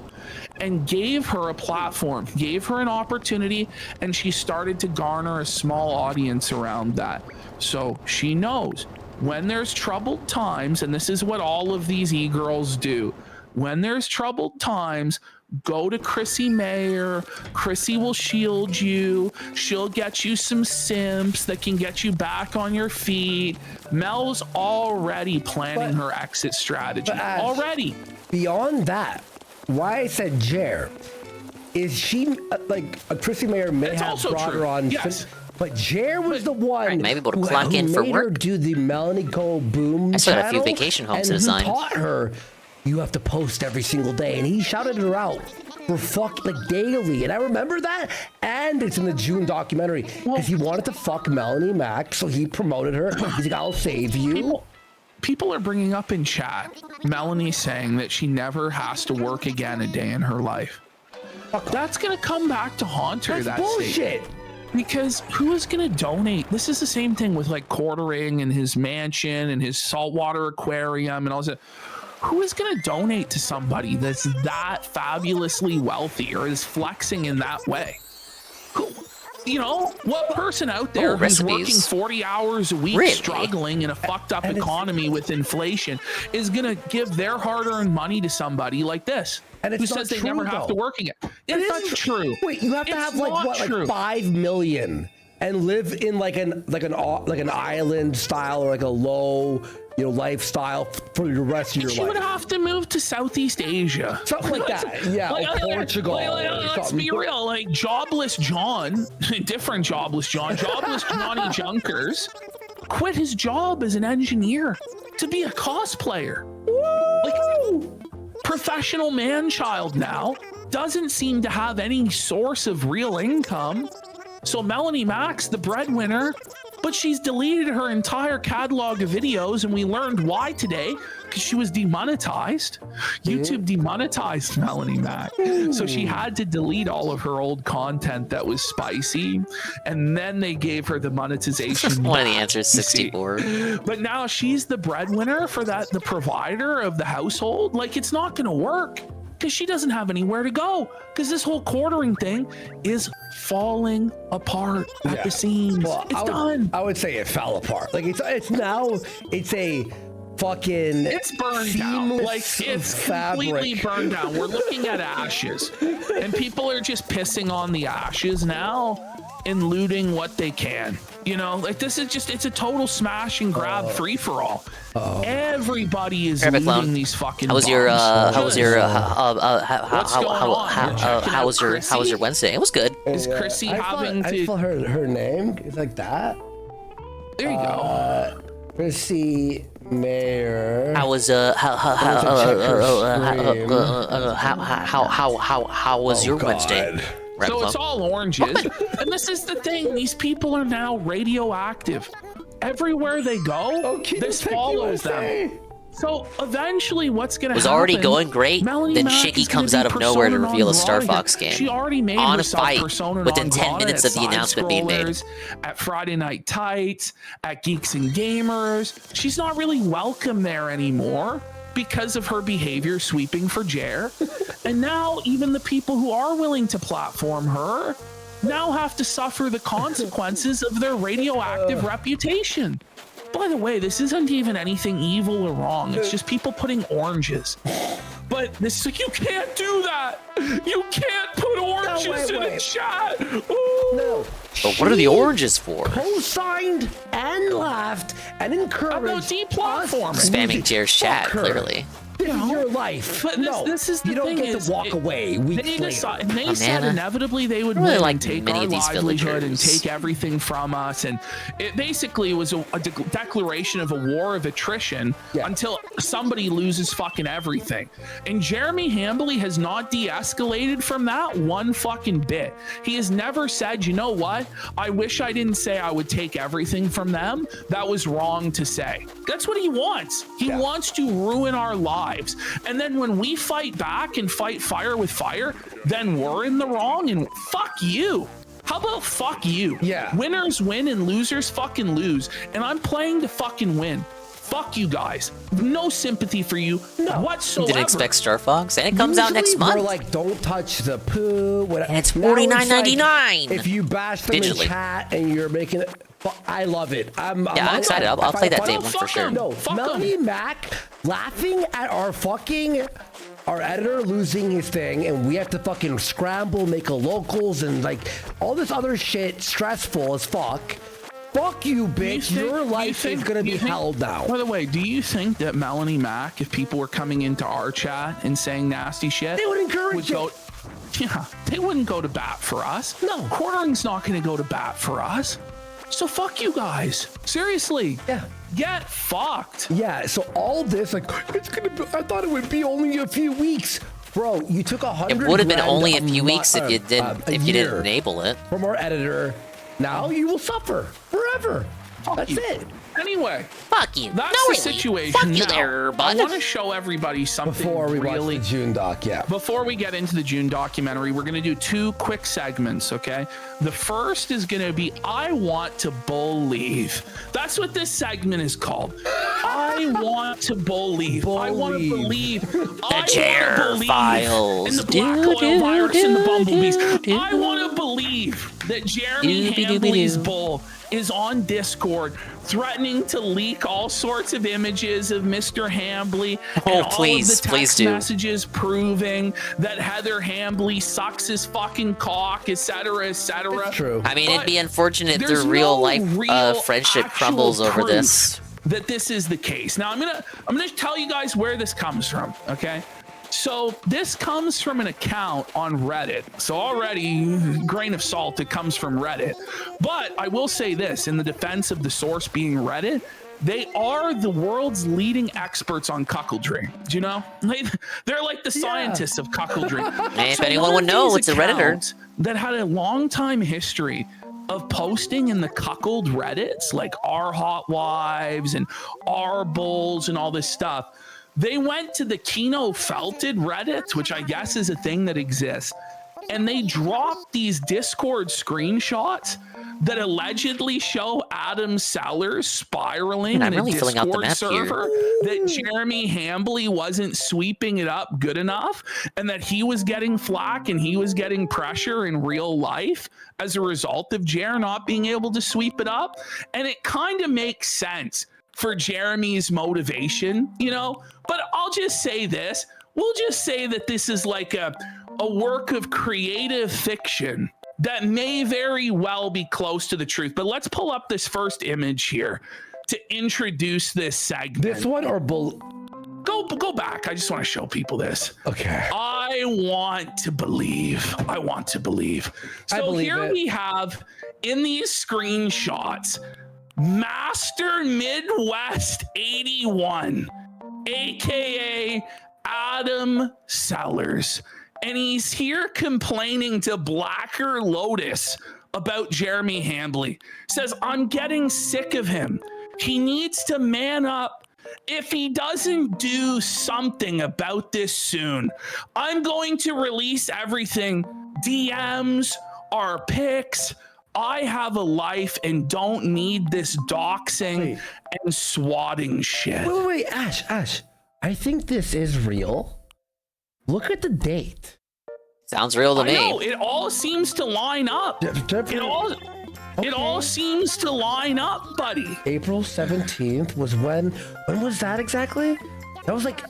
and gave her a platform, gave her an opportunity, and she started to garner a small audience around that. So she knows when there's troubled times, and this is what all of these e-girls do, when there's troubled times, go to Chrissy Mayer. Chrissy will shield you. She'll get you some simps that can get you back on your feet. Mel's already planning her exit strategy. Already. Beyond that, why I said Jer is she like Chrissy Mayer may have brought her on, but Jer was the one maybe able to who clock in for made work. her do the Melanie Go Boom I still got a few channel, vacation homes and to who assign. taught her you have to post every single day, and he shouted her out for daily, and I remember that, and it's in the June documentary because he wanted to fuck Melanie Mack, so he promoted her. He's like, I'll save you. People are bringing up in chat Melanie saying that she never has to work again a day in her life. That's gonna come back to haunt her. That's bullshit. Because who is gonna donate? This is the same thing with like quartering and his mansion and his saltwater aquarium and all that. Who is going to donate to somebody that's that fabulously wealthy or is flexing in that way? Who, what person out there who's working 40 hours a week, struggling in a fucked up economy with inflation, is going to give their hard-earned money to somebody like this? And it's who says they never have to work again? It isn't true. Wait, you have to have like what, like 5 million and live in like an island style or like a low, lifestyle for the rest of your life. You would have to move to Southeast Asia, something like that. Yeah, or Portugal. Let's be real. Like Jobless John, different Jobless John, Jobless Johnny Junkers, quit his job as an engineer to be a cosplayer. Like professional man-child now. Doesn't seem to have any source of real income. So Melanie Mack's the breadwinner, but she's deleted her entire catalog of videos, and we learned why today, because she was demonetized. YouTube demonetized Melanie Mack. So she had to delete all of her old content that was spicy, and then they gave her the monetization. One of the answers, 64. But now she's the breadwinner for that, the provider of the household. Like, it's not gonna work. Because she doesn't have anywhere to go. Because this whole quartering thing is falling apart at the seams. Well, it's done. I would say it fell apart. Like it's a fucking. It's burned down. Like it's completely burned down. We're looking at ashes, and people are just pissing on the ashes now and looting what they can. Like this is just—it's a total smash and grab free for all. Everybody is looting these fucking. How was your Wednesday? It was good. Is Chrissy having to? I spell her name. It's like that. There you go. Chrissy Mayer. How was your Wednesday? So it's all oranges. And this is the thing. These people are now radioactive. Everywhere they go, this follows them. So eventually what's going to happen... was already going great, then Shiggy comes out of nowhere to reveal a Star Fox game. She already made on a herself fight persona within non 10 grata minutes of the announcement being made. At Friday Night Tights, at Geeks and Gamers. She's not really welcome there anymore because of her behavior sweeping for Jer. And now even the people who are willing to platform her now have to suffer the consequences of their radioactive reputation. By the way, this isn't even anything evil or wrong. It's just people putting oranges. But this, you can't do that. You can't put oranges in the chat. Ooh. No. But what are the oranges for? Co-signed and laughed and encouraged. About deplatforming. Spamming Jer's chat, clearly. This is your life. But this is the you don't thing get to walk away weeks later. They said inevitably they would really like take our livelihood and take everything from us, and it basically was a declaration of a war of attrition until somebody loses fucking everything. And Jeremy Hambley has not de-escalated from that one fucking bit. He has never said, you know what? I wish I didn't say I would take everything from them. That was wrong to say. That's what he wants. He wants to ruin our lives. And then when we fight back and fight fire with fire, then we're in the wrong and fuck you. How about fuck you? Yeah. Winners win and losers fucking lose. And I'm playing to fucking win. Fuck you guys. No sympathy for you whatsoever. Didn't expect Star Fox, and it comes out next month. We're like, don't touch the poo. Whatever. And it's $49.99. Like, if you bash them in chat and you're making it, I love it. I'm excited. I'll play that day one for sure. No, Melanie Mack laughing at our editor losing his thing, and we have to fucking scramble, make a locals, and like all this other shit, stressful as fuck. Fuck you, bitch. Your life is going to be held now. By the way, do you think that Melanie Mack, if people were coming into our chat and saying nasty shit, they would encourage it? Yeah, they wouldn't go to bat for us. No. Quartering's not going to go to bat for us. So fuck you guys. Seriously. Yeah. Get fucked. Yeah, so all this, like, it's going to be, I thought it would be only a few weeks. Bro, you took 100 It would have been only a few weeks if you didn't enable it. From our editor. Now you will suffer forever. That's it. Anyway, fuck you. That's the situation. Fuck you there, bud. I want to show everybody something before we watch the June doc. Yeah. Before we get into the June documentary, we're going to do 2 quick segments. Okay. The first is going to be I want to believe. That's what this segment is called. I want to believe. I want to believe. The Jer files. In the black oil virus and the bumblebees. I want to believe that Jeremy Hambley's bull is on Discord threatening to leak all sorts of images of Mr. Hambly. Oh, and please, all of the please text do. messages proving that Heather Hambly sucks his fucking cock, etc., etc. It's true. I mean, it'd be But unfortunate there's their real no life real friendship actual crumbles over proof this. that this is the case. Now I'm gonna tell you guys where this comes from, okay? So this comes from an account on Reddit. So already, grain of salt, it comes from Reddit. But I will say this, in the defense of the source being Reddit, they are the world's leading experts on cuckoldry. Do you know? They're like the scientists of cuckoldry. Hey, if So anyone one would of know, these it's a Redditor. accounts that had a long time history of posting in the cuckold Reddits, like our hot wives and our bulls and all this stuff. They went to the Kino Felted Reddit, which I guess is a thing that exists, and they dropped these Discord screenshots that allegedly show Adam Sellers spiraling Man, I'm in a really filling out the Discord map here. server, that Jeremy Hambly wasn't sweeping it up good enough, and that he was getting flack and he was getting pressure in real life as a result of Jer not being able to sweep it up. And it kind of makes sense for Jeremy's motivation, you know? But I'll just say this. We'll just say that this is like a work of creative fiction that may very well be close to the truth. But let's pull up this first image here to introduce this segment. This one or Go back. I just want to show people this. Okay. I want to believe. I want to believe. I So believe here it. we have in these screenshots Master Midwest 81, aka Adam Sellers. And he's here complaining to Blacker Lotus about Jeremy Hambly. Says, I'm getting sick of him. He needs to man up. If he doesn't do something about this soon, I'm going to release everything. DMs, our pics. I have a life and don't need this doxing and swatting shit. Wait, Ash. I think this is real. Look at the date. Sounds real to I me. know, it all seems to line up. It all seems to line up, buddy. April 17th was when was that exactly? That was like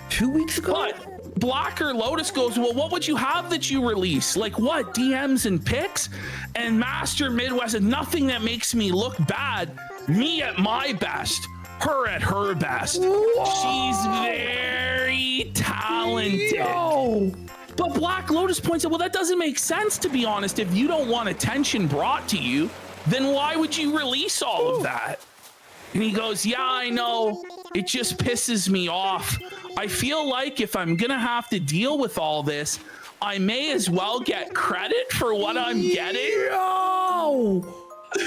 2 weeks ago? But Blacker Lotus goes, well, what would you have that you release? Like what? DMs and pics? And Master Midwest said, nothing that makes me look bad. Me at my best. Her at her best. Whoa. She's very talented. Yo. But Black Lotus points out, well, that doesn't make sense, to be honest. If you don't want attention brought to you, then why would you release all of that? And he goes, yeah, I know. It just pisses me off. I feel like if I'm going to have to deal with all this, I may as well get credit for what I'm getting. Yo!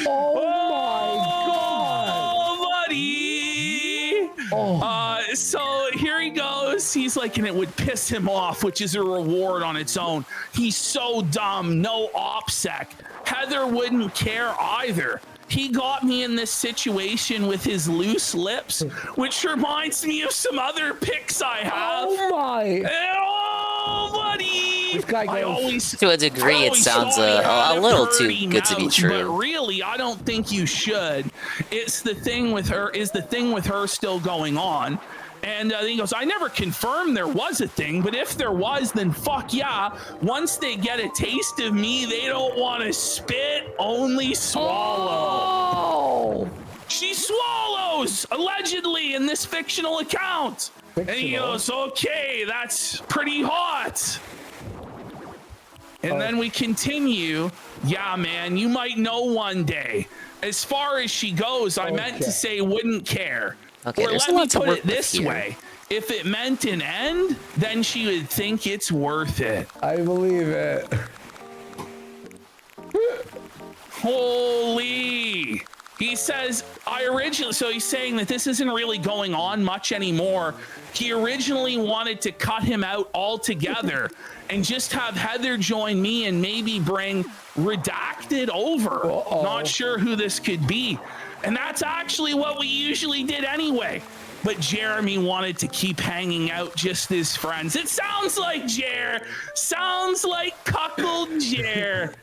Oh my God! Buddy! Oh. So here he goes. He's like, and it would piss him off, which is a reward on its own. He's so dumb. No OPSEC. Heather wouldn't care either. He got me in this situation with his loose lips, which reminds me of some other pics I have. Oh my! Oh, buddy! This guy goes, to a degree, it sounds a little too good to be true. But really, I don't think you should. It's the thing with her. Is the thing with her still going on? And he goes, I never confirmed there was a thing, but if there was, then fuck yeah. Once they get a taste of me, they don't want to spit, only swallow. Oh! She swallows, allegedly, in this fictional account. And he goes, okay, that's pretty hot. And then we continue. Yeah, man, you might know one day. As far as she goes, I meant to say wouldn't care. Okay, or there's let a me lot to put work it with this here. way. If it meant an end, then she would think it's worth it. I believe it. Holy. He says, so he's saying that this isn't really going on much anymore. He originally wanted to cut him out altogether and just have Heather join me and maybe bring Redacted over. Not sure who this could be. And that's actually what we usually did anyway. but Jeremy wanted to keep hanging out just as friends. It sounds like Jer. Sounds like cuckold Jer.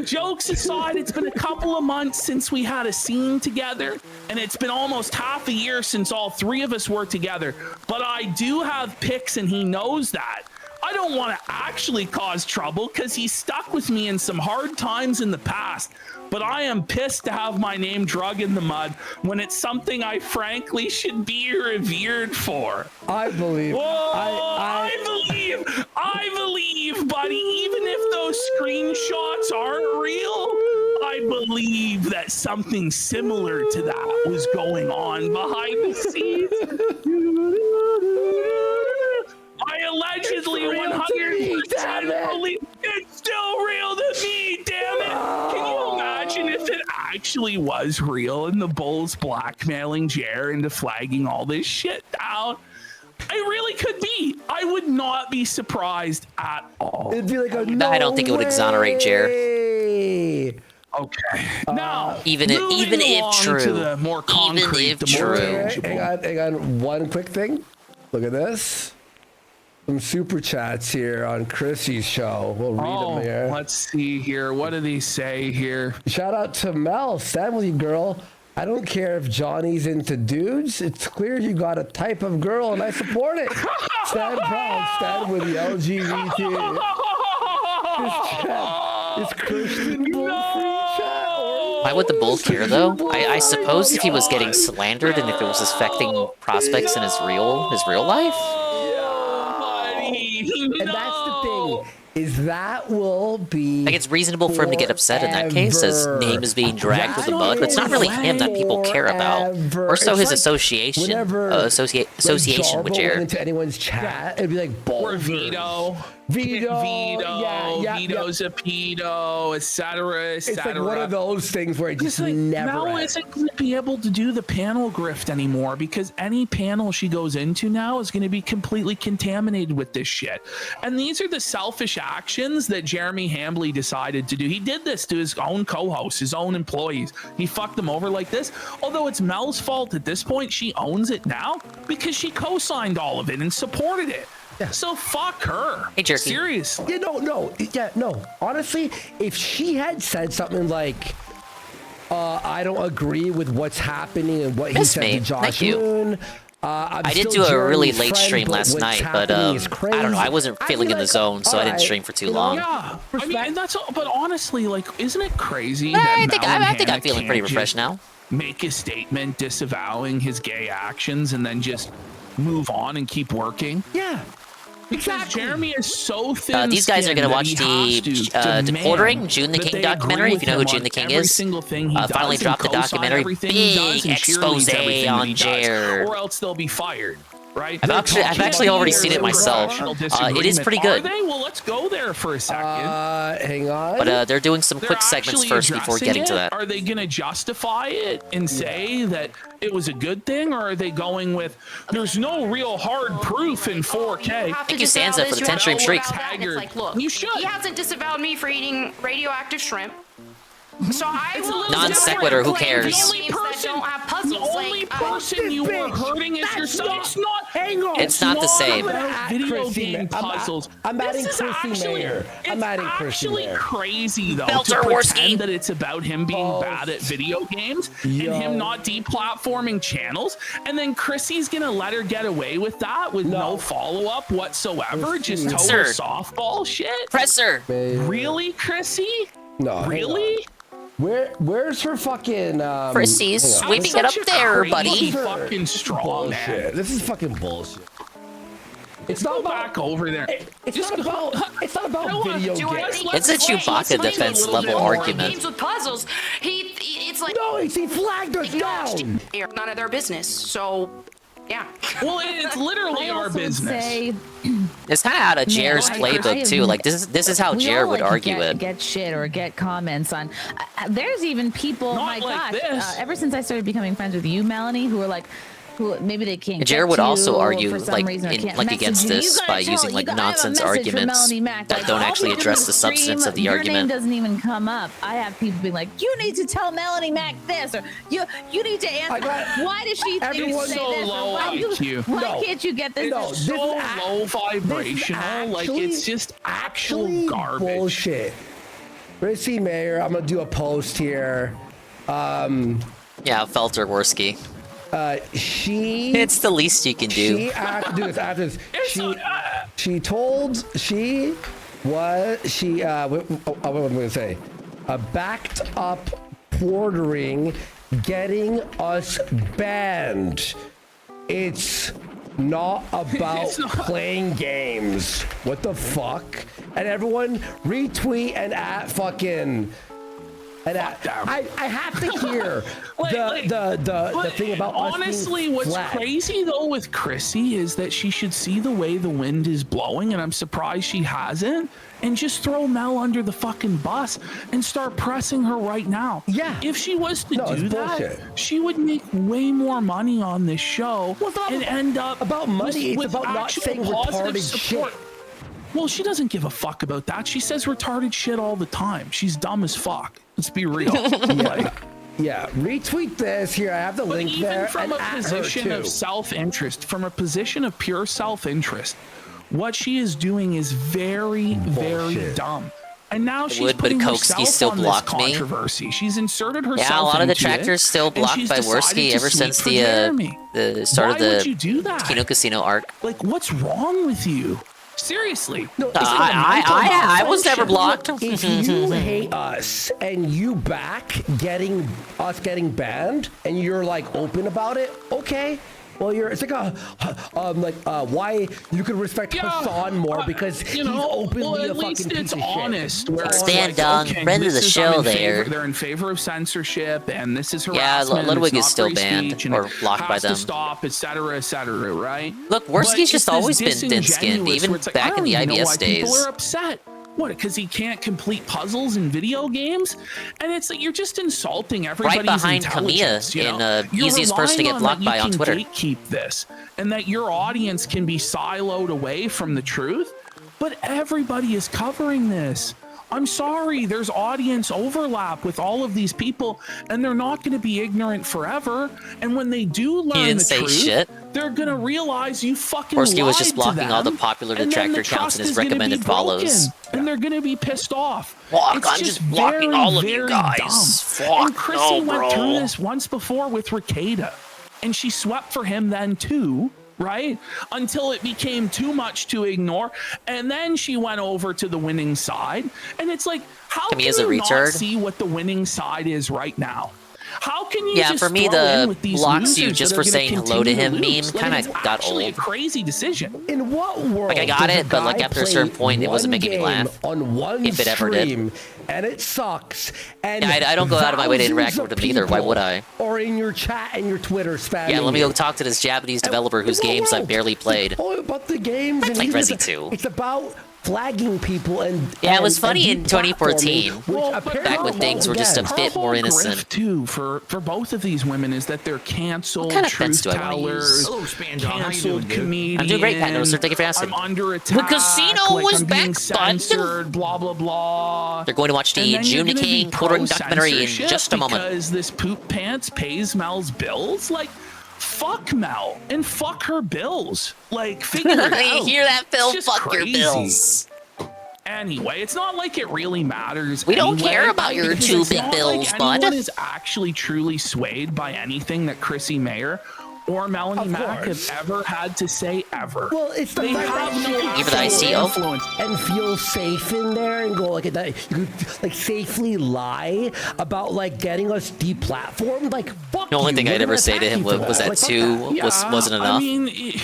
Jokes aside, it's been a couple of months since we had a scene together, and it's been almost half a year since all three of us were together. But I do have pics, and he knows that. I don't want to actually cause trouble because he stuck with me in some hard times in the past. But I am pissed to have my name drug in the mud when it's something I frankly should be revered for. I believe. Whoa, I believe, buddy. Even if those screenshots aren't real, I believe that something similar to that was going on behind the scenes. I allegedly 100% believe it's still real to me, damn it! Can you imagine if it actually was real and the Bulls blackmailing Jer into flagging all this shit down? It really could be. I would not be surprised at all. It'd be like a I don't think it would exonerate Jer. Okay. Now, even if true, to the more concrete, even if true. Hang on. One quick thing. Look at this. Some super chats here on Chrissy's show. We'll read them here. Let's see here. What do they say here? Shout out to Mel, family girl. I don't care if Johnny's into dudes. It's clear you got a type of girl, and I support it. Stand proud. Stand with the LGBT. This chat is Christian bull free chat. Why would the Bull care, though? I suppose if he was getting slandered and if it was affecting prospects in his real life. And that's the thing, is that will be... Like, it's reasonable for him to get upset in that case, as name is being dragged through the mud, but it's not really him that people care about. Or so his association with Jared. Into anyone's chat, it'd be like, or Vito. Vito's a pedo, etc., It's like one of those things where it just never Mel isn't going to be able to do the panel grift anymore because any panel she goes into now is going to be completely contaminated with this shit. And these are the selfish actions that Jeremy Hambley decided to do. He did this to his own co-hosts, his own employees. He fucked them over like this. Although it's Mel's fault at this point, she owns it now because she co-signed all of it and supported it. Yeah. So fuck her. Hey, Jerky. Yeah, Seriously. no. Honestly, if she had said something like, I don't agree with what's happening and what he said to Josh Moon. I did do a really late stream last night, but I don't know. I wasn't feeling in the zone, so I didn't stream for too long. Yeah, I mean, and that's all, but honestly, like, isn't it crazy? I think I'm feeling pretty refreshed now. Make a statement disavowing his gay actions and then just move on and keep working. Yeah. Because Jeremy is so thin. These guys are going to watch the Ordering, June the King documentary. If you know who June the King is, finally dropped the documentary. Big expose on Jer. Or else they'll be fired. Right? I've actually already seen it myself. It is pretty good. Well, let's go there for a second. Hang on. But they're doing some quick segments first before getting to that. Are they going to justify it and say that it was a good thing, or are they going with there's no real hard proof in 4K? Thank you, Sansa, for the 10 stream streak. Like, look, you should. He hasn't disavowed me for eating radioactive shrimp. So I will non sequitur. Who cares? The only person you were hurting is yourself. It's not. Hang on. It's not the same. Video game puzzles. I'm adding Chrissy Mayer. I'm adding Chrissy Mayer. It's actually crazy though to pretend that it's about him being bad at video games and him not deplatforming channels, and then Chrissy's gonna let her get away with that with no follow up whatsoever. Just total softball shit. Presser. Really, Chrissy? No. Really? Where's her fucking Chrissy's sweeping it up there, buddy. Fucking strong bullshit. man. This is fucking bullshit. It's not about, back over there. It's not about video games. It's a Chewbacca defense level argument. Games with puzzles. It's like he flagged us down. None of their business. So. Yeah. Well, it's literally our business. It's kind of out of Jer's playbook too. Like this is how Jer would argue it. Get shit or get comments on. There's even people. Not my like gosh! Ever since I started becoming friends with you, Melanie, who are like, who maybe they can't. Jared would get to also you, or argue for some reason, or can't against message you. this You gotta by tell- using you like gotta have a nonsense message from arguments Melanie Mac. that Like, don't I'll actually be in address the the substance stream, of the your argument. name doesn't even come up. I have people being like, "You need to tell Melanie Mac this," or "You need to answer." Why does she think Everyone's say so this? Or low why IQ. why can't you get this? It's so low vibrational. Like it's just actual garbage. Bullshit. Chrissy Mayer, I'm gonna do a post here. Yeah, Felter-Worski. She. It's the least you can do. She after this. She told what am I gonna say? Backed up ordering, getting us banned. It's not about playing games. What the fuck? And everyone retweet and at fucking. And I have to hear the thing about honestly, us being what's flat. crazy though with Chrissy is that she should see the way the wind is blowing, and I'm surprised she hasn't, and just throw Mel under the fucking bus and start pressing her right now. Yeah. If she was to No, do it's that, bullshit. she would make way more money on this show and end up about money. with It's about not actual saying positive retarded support. shit. Well, she doesn't give a fuck about that. She says retarded shit all the time. She's dumb as fuck. Let's be real. Yeah, retweet this here. I have the link even there. from and a at her position too. of self-interest, from a position of pure self-interest, what she is doing is very, very dumb. And now she's putting herself still on this blocked me. controversy. She's inserted herself. Yeah, a lot of the into it, tractors still and blocked she's by decided Worski to ever sweep since for the Jeremy. start Why of the would you do that? Kino Casino arc. Like, what's wrong with you? Seriously. No, I was never blocked. If you hate us and you back getting banned and you're like open about it, okay. Well, it's like why you could respect Hassan more because he's openly a fucking piece of honest, shit. where it's Stand like, on, okay, friend of this the is- show I'm in there. They're in favor of censorship, and this is Yeah, harassment. Ludwig it's is not still free banned speech, and or it blocked by has them. to stop, etc., etc., right? Look, But Worski's it's just this always been thin-skinned, disingenuous even where it's like, back I in don't the even know IBS why People days. are upset. What? Because he can't complete puzzles in video games, and it's like you're just insulting everybody's behind intelligence. Kamiya You know? in, You're easiest person to relying get blocked that by you on can Twitter. Gatekeep this, and that your audience can be siloed away from the truth. But everybody is covering this. I'm sorry, there's audience overlap with all of these people, and they're not going to be ignorant forever. And when they do learn didn't the say truth, shit. they're going to realize you fucking Worski was just lied to blocking all the them, popular and then detractor the counts in his trust is gonna be recommended follows. broken, and they're going to be pissed off. Fuck, It's I'm just blocking all of you very guys. dumb. Fuck, and Chrissy no, went through bro. this once before with Ricada, and she swept for him then too. Right? Until it became too much to ignore. And then she went over to the winning side. And it's like, how can Kamiya's a you not retard. see what the winning side is right now? How can you Yeah, just for me, throw in the with these blocks you losers just that for are gonna saying hello to continue him lose? meme kinda it's got actually old. a crazy decision. In what world? Like, I got does it, but, like, guy after a certain play point, it wasn't one making me game laugh, on one if it ever did. stream, and it sucks. And Yeah, I don't go out of my way to interact thousands with of him either. Why people would I? Or in your chat and your Twitter spamming. Yeah, let me you. go talk to this Japanese developer whose In what games I world? barely played. It's all about the games. I and played even Resi the- 2. It's about flagging people and Yeah, it was and funny in deplatforming, 2014, which Well, but apparently back when things were just a again, bit Her more whole innocent. grift, too, for both of these women is that they're canceled What kind of fence truth do I wanna use? tellers, Hello, Spandon. How you canceled doing, dude? comedians. I'm doing great, Pat Noser. Thank you for asking. I'm under attack. casino like, was I'm being back, bud. censored, blah, blah, blah. They're going to watch the And then you're June gonna be King Puerto Rican documentary in pro-censorship just a moment. Because this poop pants pays Mel's bills? Like, fuck Mel and fuck her bills. Like, figure it out. You hear that, Phil? It's just Fuck your crazy. bills. Anyway, it's not like it really matters. We don't anyway, care about your because two it's big not bills, like bud. anyone is actually truly swayed by anything that Chrissy Mayer or Melanie Mack have ever had to say ever. Well, it's the they fact have that no you Give it the ICO. influence. and feel safe in there and go like that. You could like safely lie about like getting us deplatformed. Like fuck. The only you. thing We're I'd ever gonna say to attack him you for was that Like, fuck 2 wasn't enough. I mean,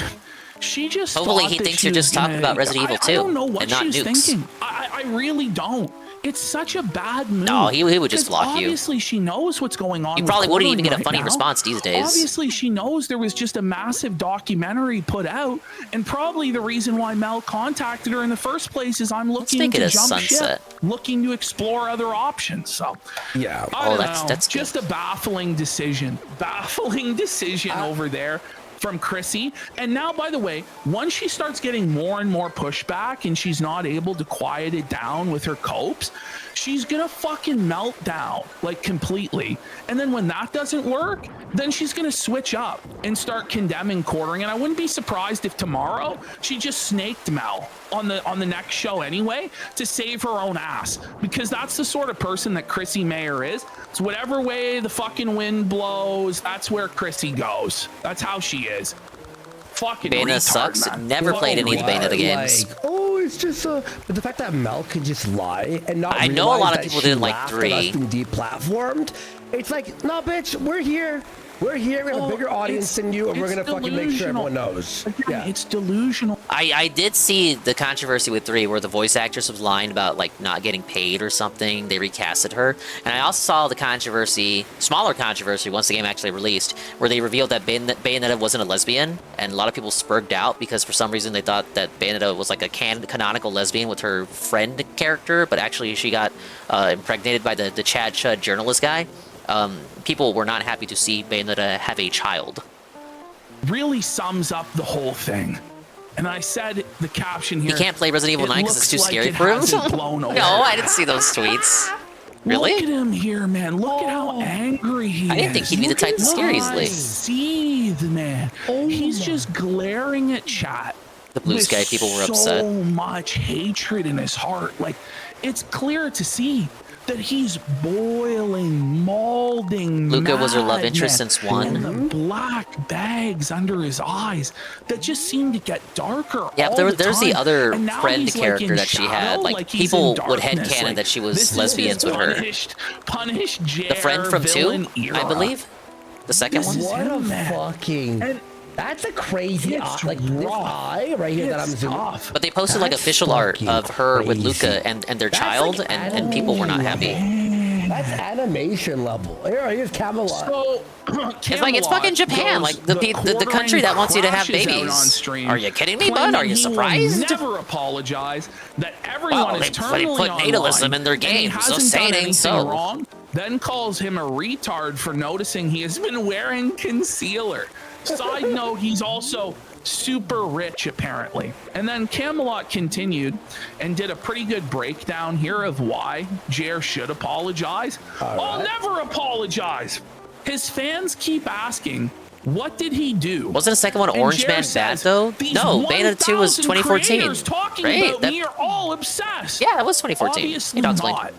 she just Hopefully thought he that thinks she you're was just talking gonna- about Resident Evil 2 I don't know what and not she's nukes. thinking. I really don't. It's such a bad move. No, he would just 'Cause block you. Obviously, she knows what's going on. You with probably wouldn't even Corwin get a funny right now. response these days. Obviously, she knows there was just a massive documentary put out, and probably the reason why Mel contacted her in the first place is I'm looking make it to a jump sunset. ship, looking to explore other options. So, Yeah. I don't that's know. good. Just a baffling decision. Baffling decision over there. from Chrissy. And now, by the way, once she starts getting more and more pushback and she's not able to quiet it down with her copes, she's gonna fucking melt down, like, completely. And then when that doesn't work, then she's gonna switch up and start condemning quartering. And I wouldn't be surprised if tomorrow she just snaked Mel on the next show anyway to save her own ass, because that's the sort of person that Chrissy Mayer is. It's whatever way the fucking wind blows, that's where Chrissy goes. That's how she is. Fucking Bayonetta retard, sucks. man. Never played any of the Bayonetta games. Like, oh, it's just but the fact that Mel could just lie and not I know a lot of realize people that didn't she like laughed 3. at us being deplatformed. It's like, no, bitch, we're here. We're here. We have a bigger audience than you, and we're gonna fucking make sure everyone knows. Yeah, it's delusional. I did see the controversy with 3 where the voice actress was lying about like not getting paid or something. They recasted her. And I also saw the controversy, smaller controversy, once the game actually released, where they revealed that Bayonetta wasn't a lesbian, and a lot of people spurred out because for some reason they thought that Bayonetta was like a canonical lesbian with her friend character, but actually she got impregnated by the Chad Chud journalist guy. People were not happy to see Bayonetta have a child. Really sums up the whole thing. And I said the caption here. He can't play Resident Evil 9 because it's too scary for him. No, I didn't see those tweets. Really? Look at him here, man. Look at how angry he is. I didn't think he'd be the type to scare easily. Seethe, man. He's just glaring at chat. The Blue Sky people were upset. So much hatred in his heart. Like, it's clear to see that he's boiling, molding. Luca was her love mad, interest man. since 1. And the black bags under his eyes that just seem to get darker. Yeah, but there's the other And now friend he's, like, character in that she had. shadow, Like, he's people in would darkness. headcanon Like, that she this was is lesbians with her. Punished The friend from 2, I believe. The second one. What a fucking. That's a crazy eye. Like this eye right here that I'm zooming off. But they posted like official art of her with Luca and their child, like and people were not happy. That's animation level. Here's Camelot. So, it's like it's fucking Japan, like the country that wants you to have babies. Are you kidding me, bud? Are you surprised? Never apologize. That everyone is they terminally put natalism in their games, so say it ain't so. Wrong, then calls him a retard for noticing he has been wearing concealer. Side note, he's also super rich, apparently. And then Camelot continued and did a pretty good breakdown here of why Jer should apologize. I'll never apologize. His fans keep asking, what did he do? Wasn't the second one Orange Man bad though? No, Bayonetta 2 was 2014. Right? About me are all obsessed. Yeah, that was 2014.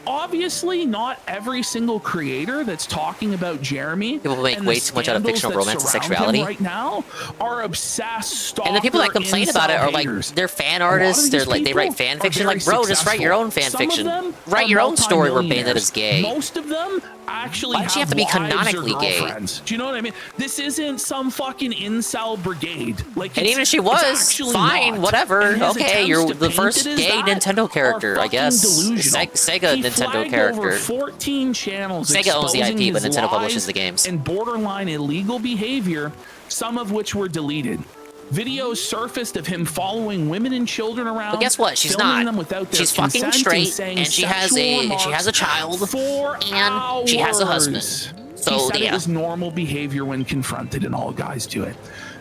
Obviously not every single creator that's talking about Jeremy. People make way too much out of fictional romance and sexuality right now are obsessed. And the people that complain about it are like they're fan artists. They're like they write fan fiction. Like, bro, just write your own fan fiction. Write your own story where Bayonetta's gay. Most of them actually Why does she have to be canonically gay? Do you know what I mean? This isn't some fucking incel brigade. Like, and even if she was, fine, whatever. Okay, you're the first gay Nintendo character, I guess. Sega Nintendo character. 14 channels. Sega owns the IP, but Nintendo publishes the games. And borderline illegal behavior, some of which were deleted. Videos surfaced of him following women and children around. But guess what? She's not. She's fucking straight, and she has a child, and she has a husband. So he said it was normal behavior when confronted, and all guys do it.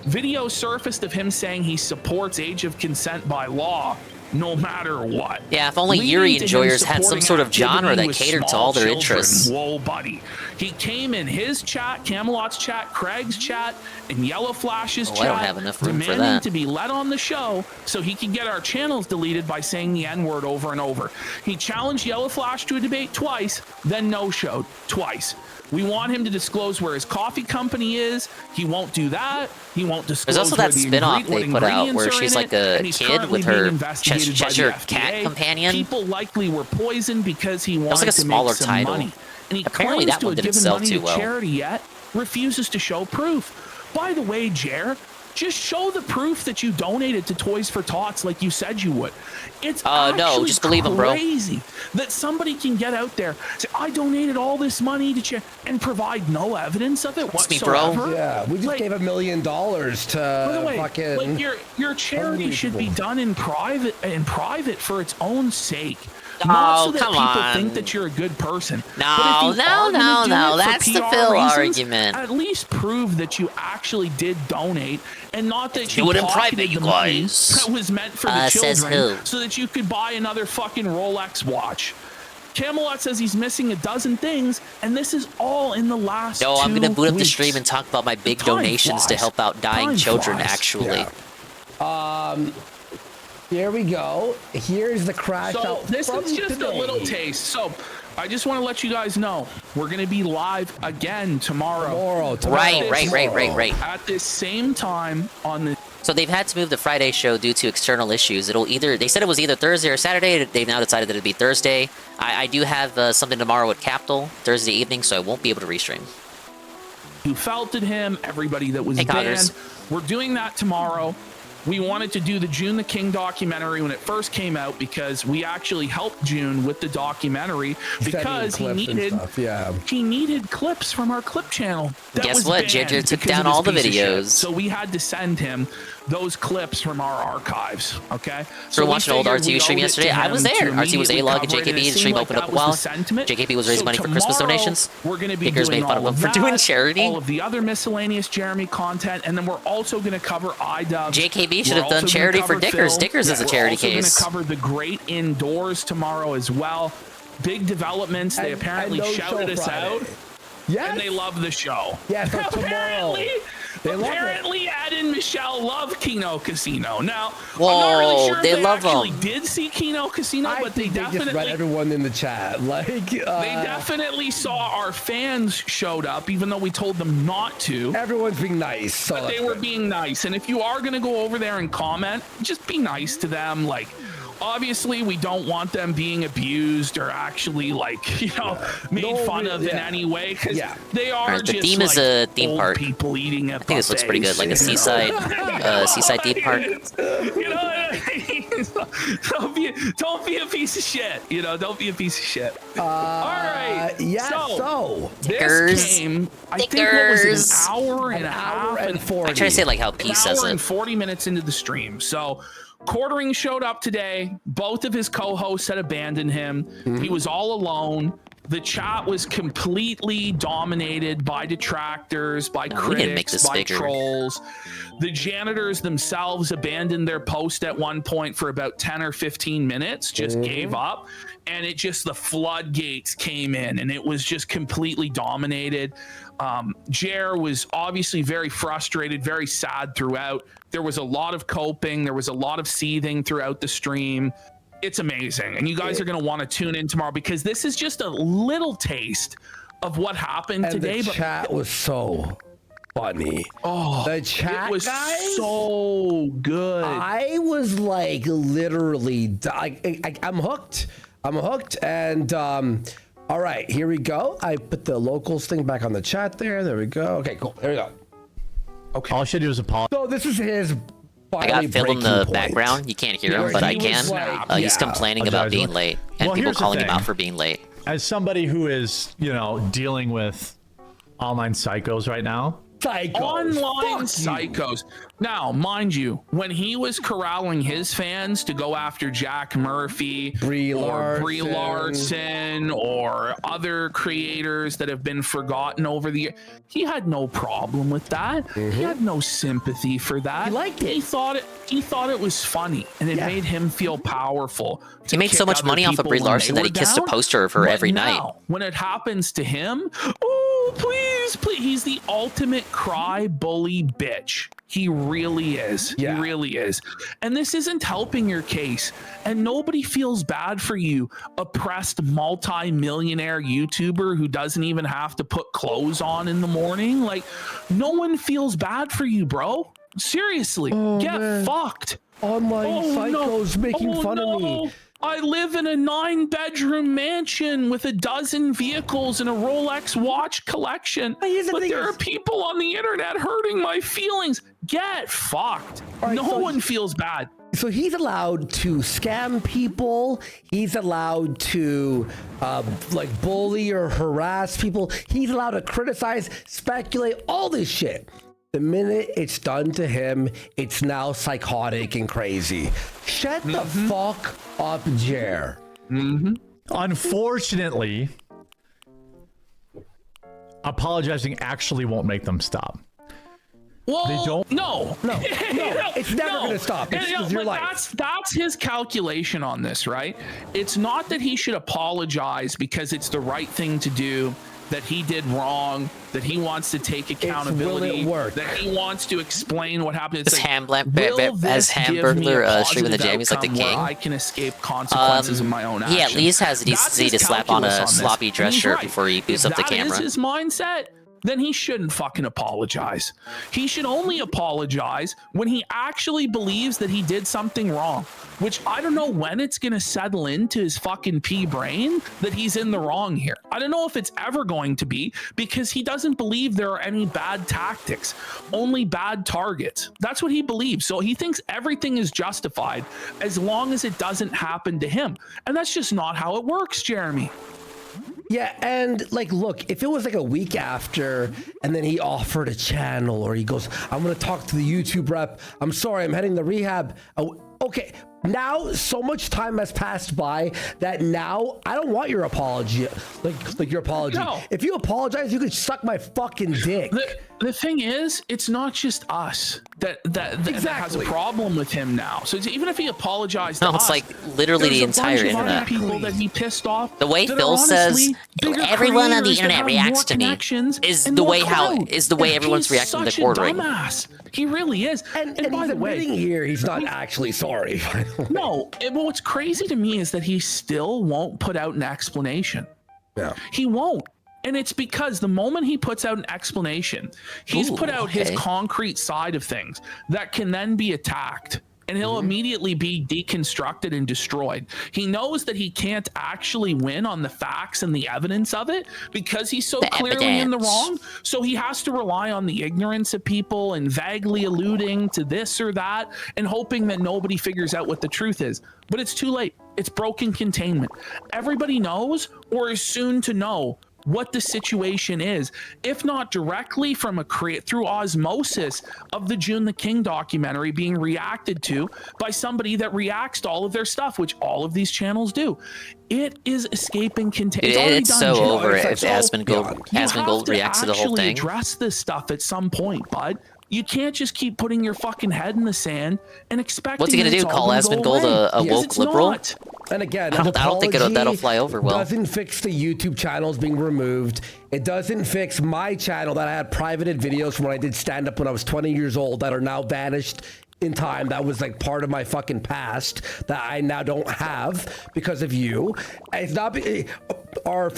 Video surfaced of him saying he supports age of consent by law, no matter what. Yeah, if only Yuri enjoyers had some sort of genre that catered to all their interests. Whoa, buddy. He came in his chat, Camelot's chat, Craig's chat, and Yellow Flash's chat, I don't have enough room for demanding that. to be let on the show so he could get our channels deleted by saying the N-word over and over. He challenged Yellow Flash to a debate twice, then no-showed twice. We want him to disclose where his coffee company is. He won't do that. He won't disclose. There's also that spin-off they put out where she's like a kid with her Cheshire Cat companion. People likely were poisoned because he wanted like a to smaller make some title. money. And he Apparently claims that to one have didn't given sell money too to well. charity yet refuses to show proof. By the way, Jer, just show the proof that you donated to Toys for Tots like you said you would. It's no, just believe him, bro. Crazy that somebody can get out there, say, I donated all this money to charity, and provide no evidence of it whatsoever. Yeah, we just gave $1 million to by the way, fucking. like your charity should be done in private for its own sake. Not so that come people on. think that you're a good person. No, no. That's the Phil argument. At least prove that you actually did donate, and not that you Do it in pocketed private, you the money guys. that was meant for the Says children, who? so that you could buy another fucking Rolex watch. Camelot says he's missing a dozen things, and this is all in the last No, I'm gonna 2 boot up the weeks. stream and talk about my big Time donations to flies. help out dying Time children. flies. Actually, Here we go. Here's the crash So out. this from is just today. a little taste. So I just want to let you guys know we're gonna be live again tomorrow. Right. At the same time on the. So they've had to move the Friday show due to external issues. They said it was either Thursday or Saturday. They've now decided that it'd be Thursday. I do have something tomorrow at Capital, Thursday evening, so I won't be able to restream. Who felted him, everybody that was Hey, banned. Coggers. We're doing that tomorrow. We wanted to do the June the King documentary when it first came out because we actually helped June with the documentary because he needed clips from our clip channel. That Guess was what? banned JJ took because down of his all the piece of shit. videos. So we had to send him those clips from our archives. Okay. So we're watching an old figured RTU we stream owed it yesterday. to I was him there. to RTU was immediately A-Log and cover it, JKB. it The stream seemed like opened up that a was while. the sentiment. JKB was raising So money for Christmas tomorrow, donations. We're going to be Dickers doing made fun all of him of for doing that, charity. all of the other miscellaneous Jeremy content, and then we're also going to cover iDubbbz. JKB should We're have done also charity gonna for cover Dickers. Phil. Dickers is a charity case. We're also going to cover the Great Indoors tomorrow as well. Big developments. They apparently no shouted show us Friday. out. Yes. And they love the show. Yeah, so tomorrow. Apparently, Ed and Michelle love Kino Casino. Now, Whoa, I'm not really sure if they they love actually 'em. did see Kino Casino, but they just read definitely everyone in the chat. they definitely saw our fans showed up, even though we told them not to. Everyone's being nice. So But they were being nice. And if you are going to go over there and comment, just be nice to them. Like, obviously, we don't want them being abused or actually, like, made fun of in any way. Because they are Alright, the just theme is a theme old park. people eating at I think this looks pretty good, like a seaside, seaside theme park. You know what I mean? Don't be a piece of shit. Don't be a piece of shit. All right. Yeah, so Dickers. this came, I think, what was it, an hour and a half? and 40. I try to say like how P An says hour and it. 40 minutes into the stream. So Quartering showed up today. Both of his co-hosts had abandoned him. He was all alone. The chat was completely dominated by detractors, by No, we didn't make critics, this by bigger. trolls. The janitors themselves abandoned their post at one point for about 10 or 15 minutes, just gave up. And it just, the floodgates came in and it was just completely dominated. Jer was obviously very frustrated, very sad throughout. There was a lot of coping. There was a lot of seething throughout the stream. It's amazing. And you guys are going to want to tune in tomorrow because this is just a little taste of what happened And today. the chat was so funny. Oh, the chat it was guys, so good. I was like literally, I'm hooked. I'm hooked. And all right, here we go. I put the locals thing back on the chat there. There we go. Okay, cool. There we go. Okay. All I should do is apologize. So this is his. I got Phil in the background. You can't hear him, but I He can. was like, He's complaining about being late and Well, people here's the calling him thing. out for being late. As somebody who is, dealing with online psychos right now. Online psychos. Now, mind you, when he was corralling his fans to go after Jack Murphy Brie Larson or other creators that have been forgotten over the year, he had no problem with that. He had no sympathy for that. He liked it. He thought it was funny and it made him feel powerful. He made so much money off of Brie Larson that he kissed a poster of her every night. When it happens to him, oh, please, he's the ultimate cry bully bitch. He really is. He really is. And this isn't helping your case. And nobody feels bad for you, oppressed multi-millionaire YouTuber who doesn't even have to put clothes on in the morning. Like, no one feels bad for you, bro. Seriously, get fucked. Online psychos making fun of me. I live in a 9-bedroom mansion with a dozen vehicles and a Rolex watch collection. But there are people on the internet hurting my feelings. Get fucked. No one feels bad. So he's allowed to scam people. He's allowed to bully or harass people. He's allowed to criticize, speculate, all this shit. The minute it's done to him, it's now psychotic and crazy. Shut the fuck up, Jer. Unfortunately, apologizing actually won't make them stop. Well, they don't. No. It's never going to stop. It's your life. That's his calculation on this, right? It's not that he should apologize because it's the right thing to do, that he did wrong, that he wants to take accountability, that he wants to explain what happened. It's As like, as Hamburglar streaming the jam, he's like the king. I can escape consequences of my own actions. He at least has the decency to slap on a sloppy dress shirt before he boosts up the camera. If that is his mindset, then he shouldn't fucking apologize. He should only apologize when he actually believes that he did something wrong, which I don't know when it's going to settle into his fucking pea brain that he's in the wrong here. I don't know if it's ever going to be, because he doesn't believe there are any bad tactics, only bad targets. That's what he believes. So he thinks everything is justified as long as it doesn't happen to him. And that's just not how it works, Jeremy. Yeah, and like, look, if it was like a week after and then he offered a channel, or he goes, I'm going to talk to the YouTube rep. I'm sorry, I'm heading to rehab. Okay, now so much time has passed by that now I don't want your apology. Like your apology. No. If you apologize, you could suck my fucking dick. The thing is, it's not just us that has a problem with him now. So even if he apologized to us, it's like literally the entire internet. People that he pissed off. The way Phil says everyone on the internet reacts to me is the way everyone's reacting to quartering. He really is. And by the way, here he's not actually sorry. No, what's crazy to me is that he still won't put out an explanation. Yeah, he won't. And it's because the moment he puts out an explanation, he's put out his concrete side of things that can then be attacked, and he'll immediately be deconstructed and destroyed. He knows that he can't actually win on the facts and the evidence of it because he's so clearly in the wrong. So he has to rely on the ignorance of people and vaguely alluding to this or that and hoping that nobody figures out what the truth is. But it's too late. It's broken containment. Everybody knows, or is soon to know, what the situation is, if not directly from through osmosis of the June the King documentary being reacted to by somebody that reacts to all of their stuff, which all of these channels do. It is escaping containment. It's so over if Asmongold reacts to the whole thing. Address this stuff at some point, bud. You can't just keep putting your fucking head in the sand and expecting. What's he gonna do? Call Asmongold a woke liberal? And again, I don't think that'll fly over well. Doesn't fix the YouTube channels being removed. It doesn't fix my channel that I had privated videos from when I did stand up when I was 20 years old that are now vanished in time. That was like part of my fucking past that I now don't have because of you. It's not our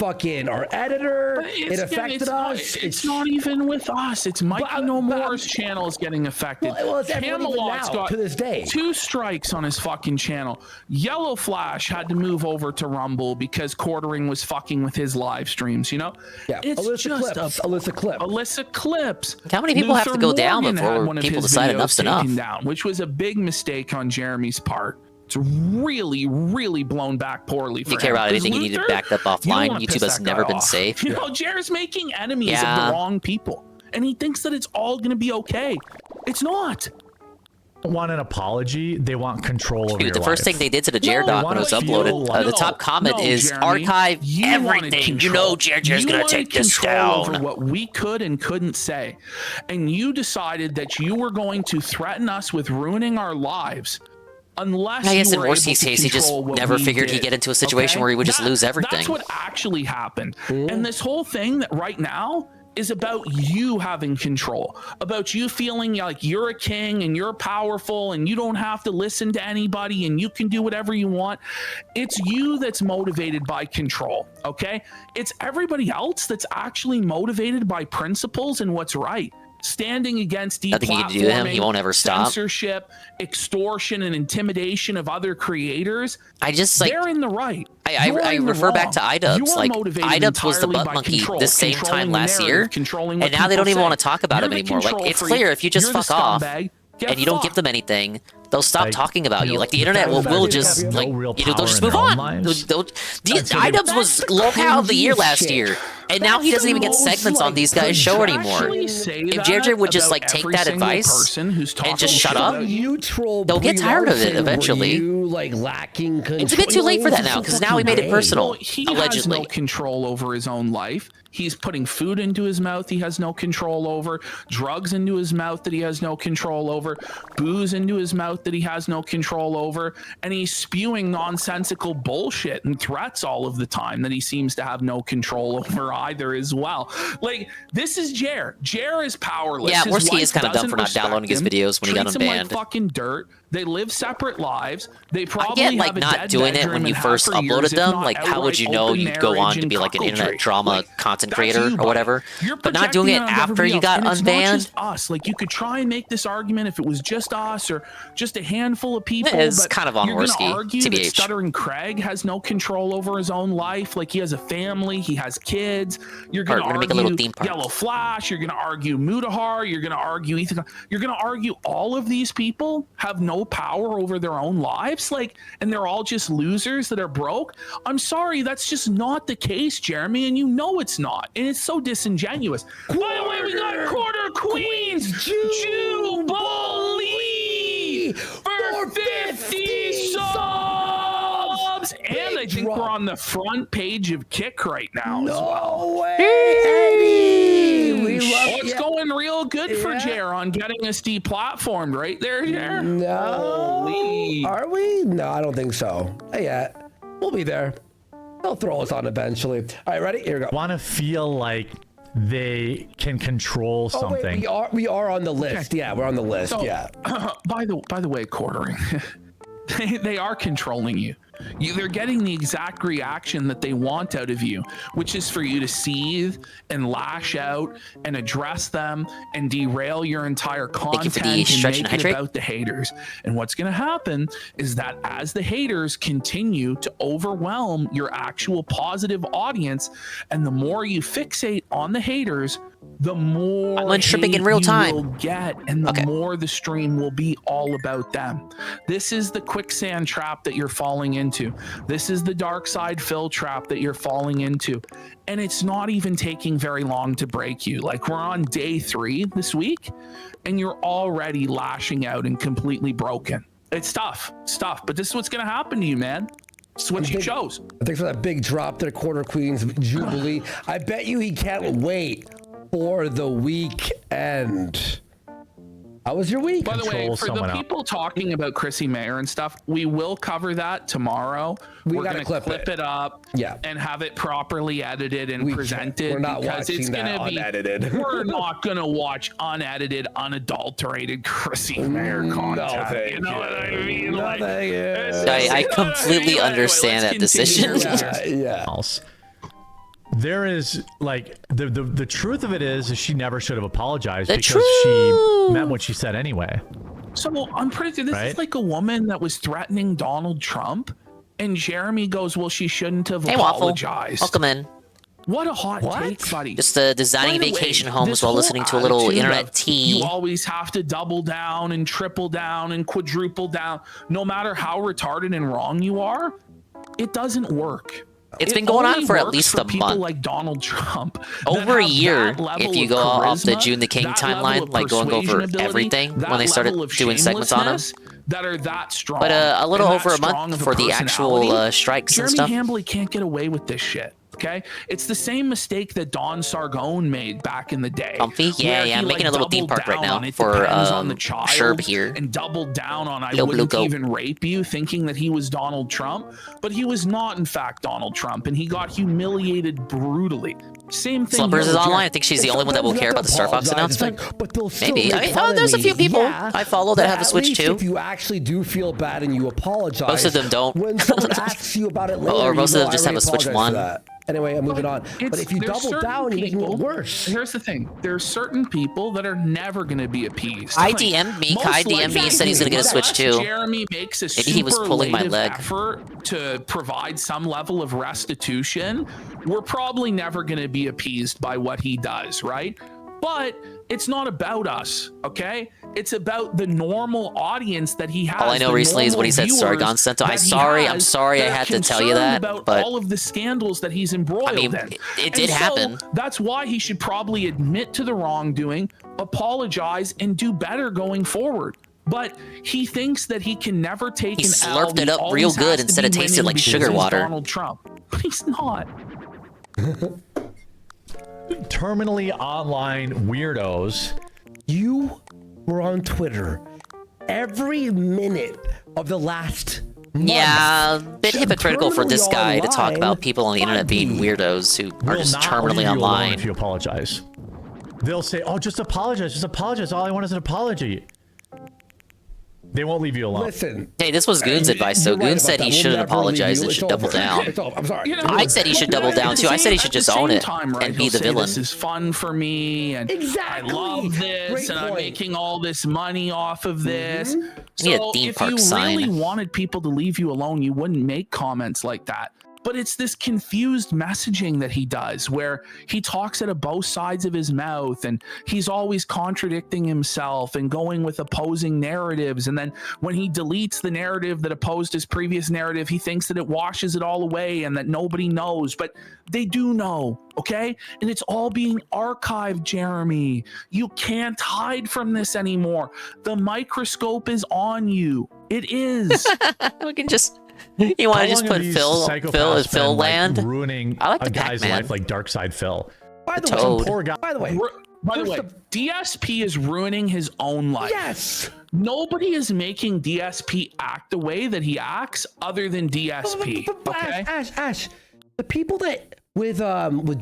editor. It affected us. It's not even with us. It's Mikey No More's channel is getting affected. Well, Camelot's got to this day 2 strikes on his fucking channel. Yellow Flash had to move over to Rumble because quartering was fucking with his live streams. You know, it's Alyssa Clips. How many people have to go down before people decide enough's enough? Which was a big mistake on Jeremy's part. It's really, really blown back poorly for him. You care about anything you need it backed up offline. YouTube has never been safe. You know, Jared's making enemies of the wrong people. And he thinks that it's all going to be okay. It's not. They want an apology. They want control over your the first thing they did to the Jared doc when it was uploaded, the top comment is Jeremy, archive everything. You know Jared's going to take this down. Over what we could and couldn't say. And you decided that you were going to threaten us with ruining our lives. Unless I guess in worst case, he just never figured he'd get into a situation where he would just lose everything. That's what actually happened. And this whole thing that right now is about you having control, about you feeling like you're a king and you're powerful and you don't have to listen to anybody and you can do whatever you want. It's you that's motivated by control, okay? It's everybody else that's actually motivated by principles and what's right. Standing against deplatforming, censorship, extortion, and intimidation of other creators. They're in the right. I refer back to iDubbbz. Like, iDubbbz was the butt monkey this same time last year, and now they don't even want to talk about him anymore. Like, it's clear if you just fuck off and you don't give them anything, they'll stop talking about you. Like, the internet will just, like, they'll just move on. iDubbbz was locale of the year last year, and now he doesn't even get segments on these guys' show anymore. If Jared would just, like, take that advice and just shut up, they'll get tired of it eventually. like lacking control. It's a bit too late for that now, because now we made it personal. Well, he allegedly. has no control over his own life. He's putting food into his mouth he has no control over, drugs into his mouth that he has no control over, booze into his mouth that he has no control over, and he's spewing nonsensical bullshit and threats all of the time that he seems to have no control over either as well. Like, this is Jer. Jer is powerless. Yeah, His Worski wife is kind of dumb doesn't for not respect downloading his him, videos when he got treats him like unbanned. fucking dirt. They live separate lives. They I probably get, like, have a not dead doing it bedroom when you and have first for uploaded years, if them. not Like, how would outright you know open you'd go on marriage to and be like an cuckoldry. internet drama Like, content that's creator you, or buddy. whatever? You're But not doing it projecting on after you everybody got else, and it's not unbanned? just us. Like, you could try and make this argument if it was just us or just a handful of people. It's but kind of on you're gonna Worski, argue that TBH. Stuttering Craig has no control over his own life. Like, he has a family, he has kids. You're Alright, gonna we're gonna argue make a little theme park. Yellow Flash. You're gonna argue Mutahar. You're gonna argue Ethan. You're gonna argue all of these people have no power over their own lives. Like, and they're all just losers that are broke. I'm sorry, that's just not the case, Jeremy, and you know it's not. And it's so disingenuous. By the way, we got Quarter Queens Jubilee for 50 subs. And I think we're on the front page of Kick right now. No way, Eddie. We love it's going real good for Jer on getting us deplatformed right there, Jer. No. Holy. Are we? No, I don't think so. Not yet. We'll be there. They'll throw us on eventually. All right, ready? Here we go. Want to feel like they can control something. Wait, we are on the list. Yeah, we're on the list. So, yeah. By the way, Quartering, they are controlling you. They're getting the exact reaction that they want out of you, which is for you to seethe and lash out and address them and derail your entire content and make it about the haters. And what's going to happen is that as the haters continue to overwhelm your actual positive audience, and the more you fixate on the haters, the more I'm unstripping in real time. will get, and the more the stream will be all about them. This is the quicksand trap that you're falling into. This is the dark side fill trap that you're falling into. And it's not even taking very long to break you. Like, we're on day 3 this week, and you're already lashing out and completely broken. It's tough. It's tough. But this is what's going to happen to you, man. It's what you chose. Thanks for that big drop there, Quarter Queens Jubilee. I bet you he can't wait for the weekend. How was your week? By the way, for the people talking about Chrissy Mayer and stuff, we will cover that tomorrow. We're going to clip it up and have it properly edited and presented. We're not because it's watching going that to be unedited. We're not going to watch unedited, unadulterated Chrissy Mayer content. You know what I mean? Like, I completely understand that decision. There is like the truth of it is she never should have apologized because she meant what she said anyway. So I'm pretty sure this is like a woman that was threatening Donald Trump, and Jeremy goes, "Well, she shouldn't have apologized." Welcome in. What a hot take, buddy. Just designing By the vacation way, homes this while whole listening to a little attitude internet of tea. You always have to double down and triple down and quadruple down, no matter how retarded and wrong you are. It doesn't work. It's been going on only for at works least for a people month. like Donald Trump. that Over a have year, that level if you of go off the charisma, June the King that level timeline, of like going over persuasion ability, everything that when they started level of doing segments on him. shamelessness that are that strong. But a little and over that a month strong of for the actual personality, strikes and Jeremy stuff. Hambley can't get away with this shit. Okay, it's the same mistake that Don Sargone made back in the day. Comfy? Yeah, where I'm he, making a little theme doubled park right down now on it for depends on the child Sherb here. and doubled down on I Yo, Blue wouldn't Goat. even rape you, thinking that he was Donald Trump, but he was not in fact Donald Trump, and he got humiliated brutally. Same thing. Slumbers here is with online. Jeremy. I think she's the only one that will care about the Star Fox announcement. But they'll still Maybe. make fun of There's a me. few people Yeah, I follow that but have a at Switch least too. If you actually do feel bad and you apologize, Most of them don't. When someone asks you about it later, Or most you of know, them just I have a Switch apologize for 1. that. Anyway, I'm moving on. But if you there's double certain down, you're making it people- worse. Here's the thing: there's certain people that are never going to be appeased. I DM'd me. most Kai DM'd me, likely, said he's gonna get a Switch unless too. Jeremy makes a Maybe he was pulling my superlative leg. effort to provide some level of restitution. We're probably never going to be appeased by what he does, right? But it's not about us, okay? It's about the normal audience that he has. All I know the recently is what he normal said, viewers Sargon Sento. I'm that he sorry has I that are had to tell you concerned that, about but all of the scandals that he's embroiled in. it did And so happen. that's why he should probably admit to the wrongdoing, apologize, and do better going forward. but he thinks that he can never take He an L. slurped it up real good instead of tasting like sugar water. Donald Trump. But he's not. Terminally online weirdos. You were on Twitter every minute of the last month. Yeah, a bit hypocritical for this guy to talk online, about people on the internet being weirdos who are Will just not terminally leave you alone online. if you apologize. They'll say, "Oh, just apologize. Just apologize. All I want is an apology." They won't leave you alone. Listen. Hey, this was Goon's advice, though. You're right Goon about said that. he We'll shouldn't never leave apologize you. and It's should double over. down. It's over. I'm sorry. I said he should double down, too. I said he should disown it Right, and be he'll the say, villain. This is fun for me, and exactly. I love this, Great and I'm point. making all this money off of this. Need a So theme if park you sign. really wanted people to leave you alone, you wouldn't make comments like that. But it's this confused messaging that he does where he talks out of both sides of his mouth and he's always contradicting himself and going with opposing narratives. And then when he deletes the narrative that opposed his previous narrative, he thinks that it washes it all away and that nobody knows. But they do know, okay? And it's all being archived, Jeremy. You can't hide from this anymore. The microscope is on you. It is. We can just... You want to just put Phil land? Ruining I like a the guy's Pac-Man. life like Dark Side Phil. By the Toad. way, Poor guy. By the way, DSP is ruining his own life. Yes. Nobody is making DSP act the way that he acts other than DSP. Okay? Ash, the people that with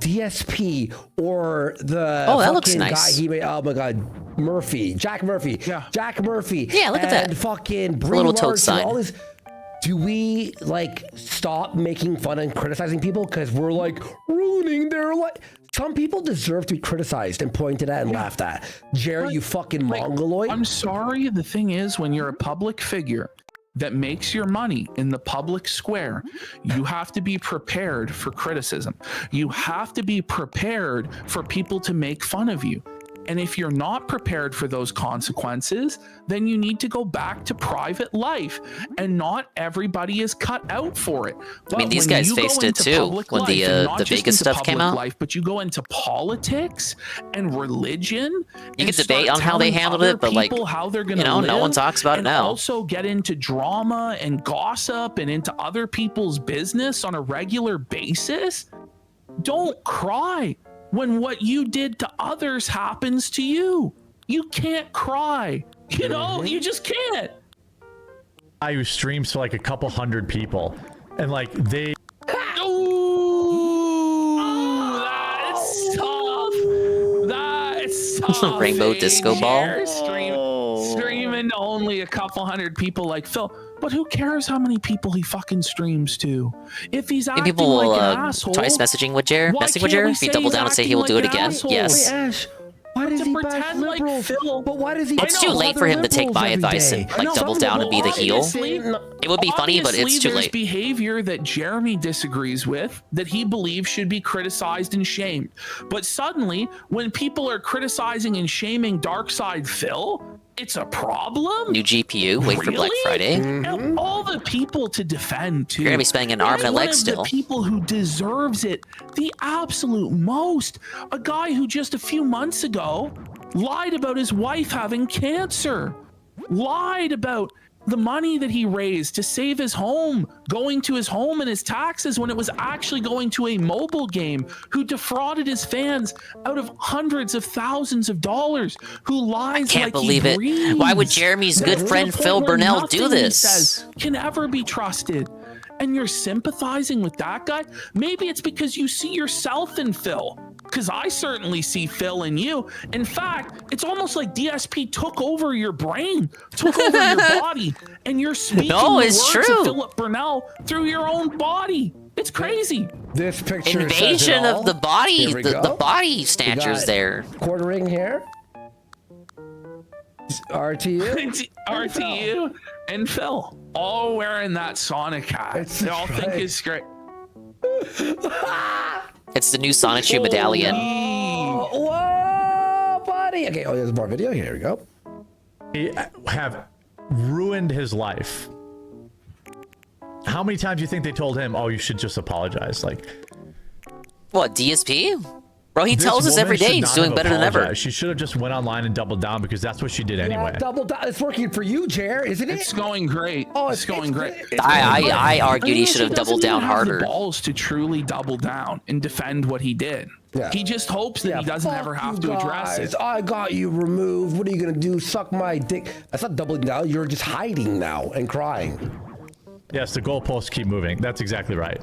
DSP or the that looks fucking nice. guy he made, oh my god, Murphy, Jack Murphy. Yeah. Jack Murphy. Yeah, look at and that. fucking It's a Brie little toad Larson, sign. all this. Do we like stop making fun and criticizing people because we're like ruining their life? Some people deserve to be criticized and pointed at and laughed at. Jerry, you fucking mongoloid. I'm sorry. The thing is, when you're a public figure that makes your money in the public square, you have to be prepared for criticism. You have to be prepared for people to make fun of you. And if you're not prepared for those consequences, then you need to go back to private life. And not everybody is cut out for it. I mean, But these when guys you go faced it into too public when life, and the not just Vegas into stuff came public out. life, but you go into politics and religion. You and can debate start on how they telling handled other it, but like, people how they're you gonna know, no live, one talks about it and now. also get into drama and gossip and into other people's business on a regular basis. Don't cry when what you did to others happens to you. You can't cry. You know, you just can't. I who streams to like a couple hundred people, and like they. Ooh, that's tough. That's tough. Rainbow disco ball. Streaming to only a couple hundred people like Phil. But who cares how many people he fucking streams to? If he's acting people will like an asshole, try messaging with Jer, why messing with can't Jer. we If he say double he's down and say he acting will do like it an again, asshole? yes. Wait, Ash, why does he bash pretend like liberals? Phil? But why does he? It's too late for him to take my advice and like double down and be the heel. It would be funny, but it's too There's late. behavior that Jeremy disagrees with that he believes should be criticized and shamed. But suddenly, when people are criticizing and shaming Darkside Phil, it's a problem. New GPU, wait for Black Friday. And all the people to defend too. You're gonna be spending an arm and a leg still. The people who deserves it the absolute most. A guy who just a few months ago lied about his wife having cancer. Lied about the money that he raised to save his home, going to his home and his taxes when it was actually going to a mobile game, who defrauded his fans out of hundreds of thousands of dollars, who lies Can't like believe he it. breathes. Why would Jeremy's That's good to the friend point Phil where Burnell nothing do he this? says can ever be trusted. And you're sympathizing with that guy? Maybe it's because you see yourself in Phil. Because I certainly see Phil in you. In fact, it's almost like DSP took over your brain, took over your body, and you're speaking No, the it's words true. of Philip Burnell through your own body. It's crazy. This picture Invasion says it all. of the body, Here we the go. body We snatchers got there. Quartering here. RTU. RTU and Phil all wearing that Sonic hat. They all think it's great. It's the new Sonic Shoe medallion. Whoa, buddy. Okay, oh, there's more video. Here we go. They have ruined his life. How many times do you think they told him, "Oh, you should just apologize"? Like, What, DSP? Bro, he tells us every day he's doing better than ever. She should have just went online and doubled down because that's what she did anyway. Yeah, double down. It's working for you, Jer, isn't it? It's going great. Oh, it's going great. I argued he should have doubled down harder. The balls to truly double down and defend what he did. Yeah. He just hopes that he doesn't ever have to address it. I got you removed. What are you gonna do? Suck my dick? That's not doubling down. You're just hiding now and crying. Yes, the goalposts keep moving. That's exactly right.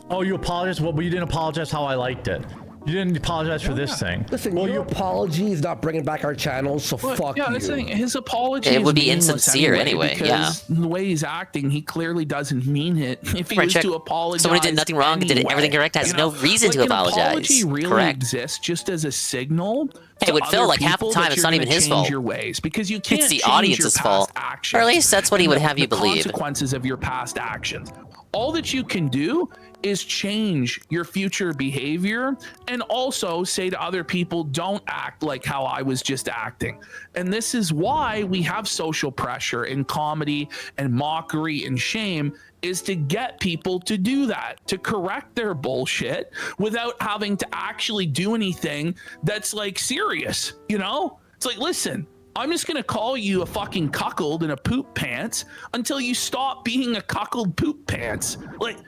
Oh, you apologize? Well, but you didn't apologize how I liked it. You didn't apologize for this thing. Listen, your apology is not bringing back our channel, so fuck you. Yeah, that's the thing. His apology It would be meaningless insincere anyway, because the way he's acting, he clearly doesn't mean it. If he was to apologize, someone who did nothing wrong, did everything correct, has no reason to apologize. An apology really Correct. exists just as a signal. Hey, would Phil, like half the time it's not even his fault. Your ways because you can't it's the change audience's your fault. past Or at least that's what he would have you believe. Consequences of your past actions. All that you can do is change your future behavior and also say to other people, don't act like how I was just acting. And this is why we have social pressure in comedy and mockery and shame, is to get people to do that, to correct their bullshit without having to actually do anything that's like serious, you know? It's like, listen, I'm just gonna call you a fucking cuckold in a poop pants until you stop being a cuckold poop pants. Like,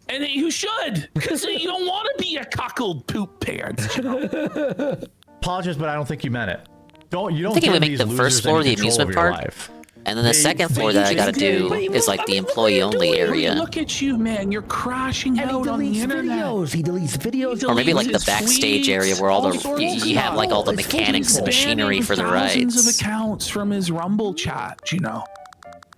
and you should, because you don't want to be a cuckold poop pants. You know? Apologize, but I don't think you meant it. You don't I think he would give make these the first losers floor any the control amusement over your park. life. And then the second floor that I gotta do is like the employee-only area. Look at you, man. You're crashing out on the internet. He deletes videos. Or maybe like the backstage area where all the you have like all the mechanics and machinery for the Thousands rides. of accounts from his Rumble chat, you know.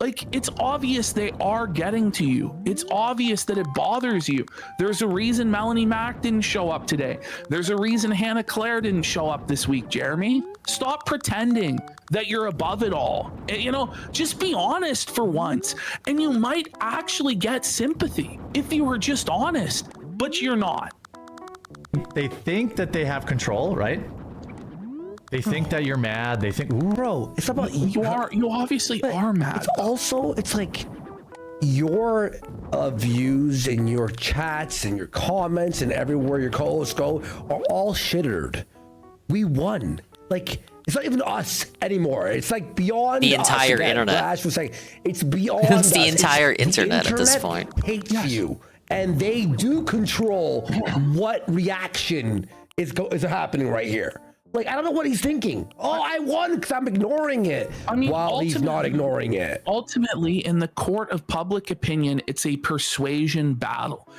Like, it's obvious they are getting to you. It's obvious that it bothers you. There's a reason Melanie Mac didn't show up today. There's a reason Hannah Claire didn't show up this week, Jeremy. Stop pretending that you're above it all. You know, just be honest for once. And you might actually get sympathy if you were just honest, but you're not. They think that they have control, right? They think that you're mad. They think, ooh, bro, it's about you obviously are mad. It's also, it's like your views and your chats and your comments and everywhere your co-hosts go are all shittered. We won. Like, it's not even us anymore. It's like beyond The entire us. Again, internet. Flash was saying, it's beyond It's the us. entire The internet at this point. Hates you, and they do control what reaction is happening right here. Like, I don't know what he's thinking. Oh, I won because I'm ignoring it. I mean, while he's not ignoring it. Ultimately, in the court of public opinion, it's a persuasion battle.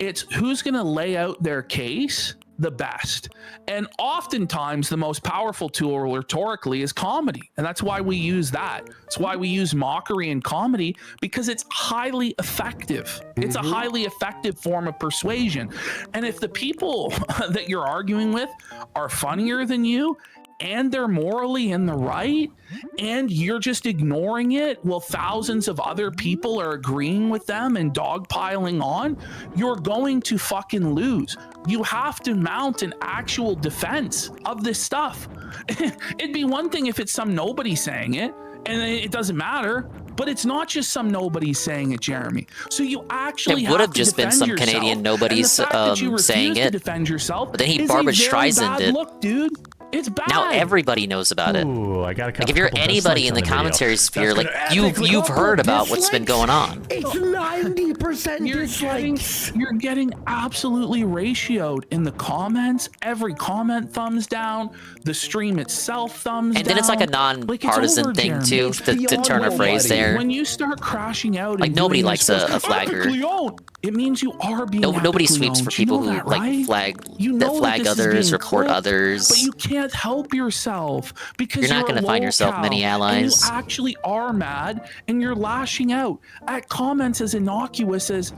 It's who's going to lay out their case the best. And oftentimes, the most powerful tool rhetorically is comedy. And that's why we use that. It's why we use mockery and comedy, because it's highly effective. It's a highly effective form of persuasion. And if the people that you're arguing with are funnier than you, and they're morally in the right, and you're just ignoring it while thousands of other people are agreeing with them and dogpiling on, you're going to fucking lose. You have to mount an actual defense of this stuff. It'd be one thing if it's some nobody saying it, and it doesn't matter, but it's not just some nobody saying it, Jeremy. So you actually It would have to just been defend some yourself. Canadian And nobodies the fact that you saying refuse to it. defend yourself But then he is Barbara a very Streisand bad it. look, dude. It's bad. Now everybody knows about it. Ooh, I got Like if you're anybody in the commentary sphere, like you've heard about what's been going on. It's 90% dislikes. You're getting absolutely ratioed in the comments. Every comment thumbs down. The stream itself thumbs down. And then it's like a non-partisan thing too, to turn a phrase there. When you start crashing out, Like and nobody doing likes this, a flagger. epically owned, it means you are being Nobody epically sweeps for owned. You people know who that, like right? flag You know that that flag this is others, being report clipped, others. But you can't help yourself because You're not going to find yourself many allies. And you actually are mad, and you're lashing out at comments as innocuous as,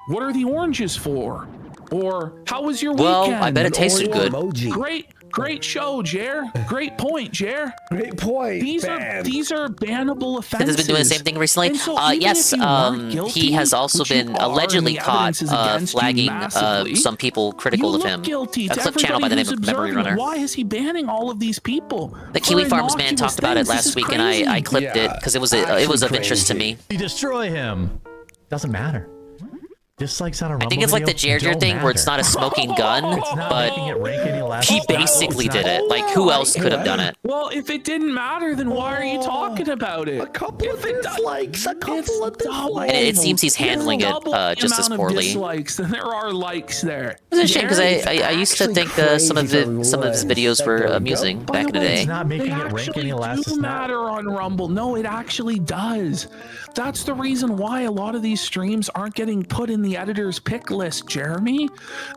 "What are the oranges for?" Or "How was your Well, weekend?" I bet it tasted good. Great show, Jer. Great point, Jer. Great point. These are bannable offenses. Has been doing the same thing recently. And so even Yes, if you weren't guilty, he has also which you been are, allegedly and the caught evidence is against you flagging massively, some people critical you of look him. guilty A to clip channel by the everybody name who's of Memory observing it. Runner. Why is he banning all of these people? The Kiwi Farms man talked about it last week, and I clipped it because it was of interest to me. You destroy him. Doesn't matter. Dislikes on a Rumble I think it's like the video Jer don't thing where it's matter. not a smoking gun, It's not but making it rank any less. he basically did it. Like, who else could have done it? Well, if it didn't matter, then why are you talking about it? A couple of dislikes. A couple of dislikes. And it seems he's handling it just as poorly. Dislikes than there are likes there. It's a shame because I used to think some of his videos were amusing back in the day. It's not making it rank Actually any less. do matter on Rumble. No, it actually does. That's the reason why a lot of these streams aren't getting put in the editor's pick list, Jeremy,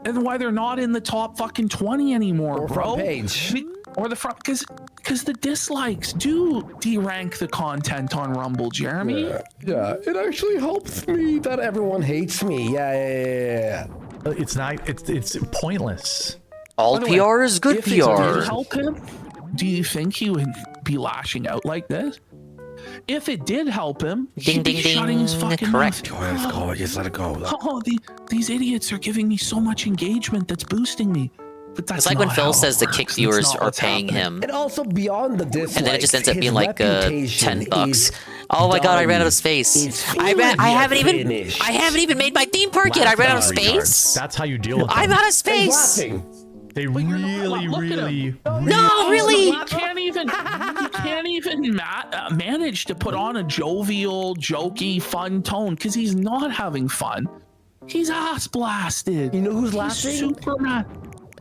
and why they're not in the top fucking 20 anymore, Or bro. front page. Or the front, because the dislikes do derank the content on Rumble, Jeremy. Yeah, it actually helps me that everyone hates me. Yeah. It's not. It's pointless. All By the way, PR is good if PR. it did help him, do you think he would be lashing out like this? If it did help him, Ding, he'd be ding, shutting his ding. fucking Correct. mouth. Let's go. Just let it go. Oh, these idiots are giving me so much engagement that's boosting me. But that's It's like when not Phil how says it the works. kick That's viewers not are what's paying happening. him. And also beyond the dislikes, And then it just ends up his being like reputation 10 bucks. is Oh my god, I ran out of done. space. It's I haven't finished. even made my theme park yet. I ran out of Retards. space. That's how you deal with I'm them. out of He's space. laughing. They Look at really. him. No, really. You can't even manage to put on a jovial, jokey, fun tone because he's not having fun. He's ass blasted. You know who's He's laughing? super mad.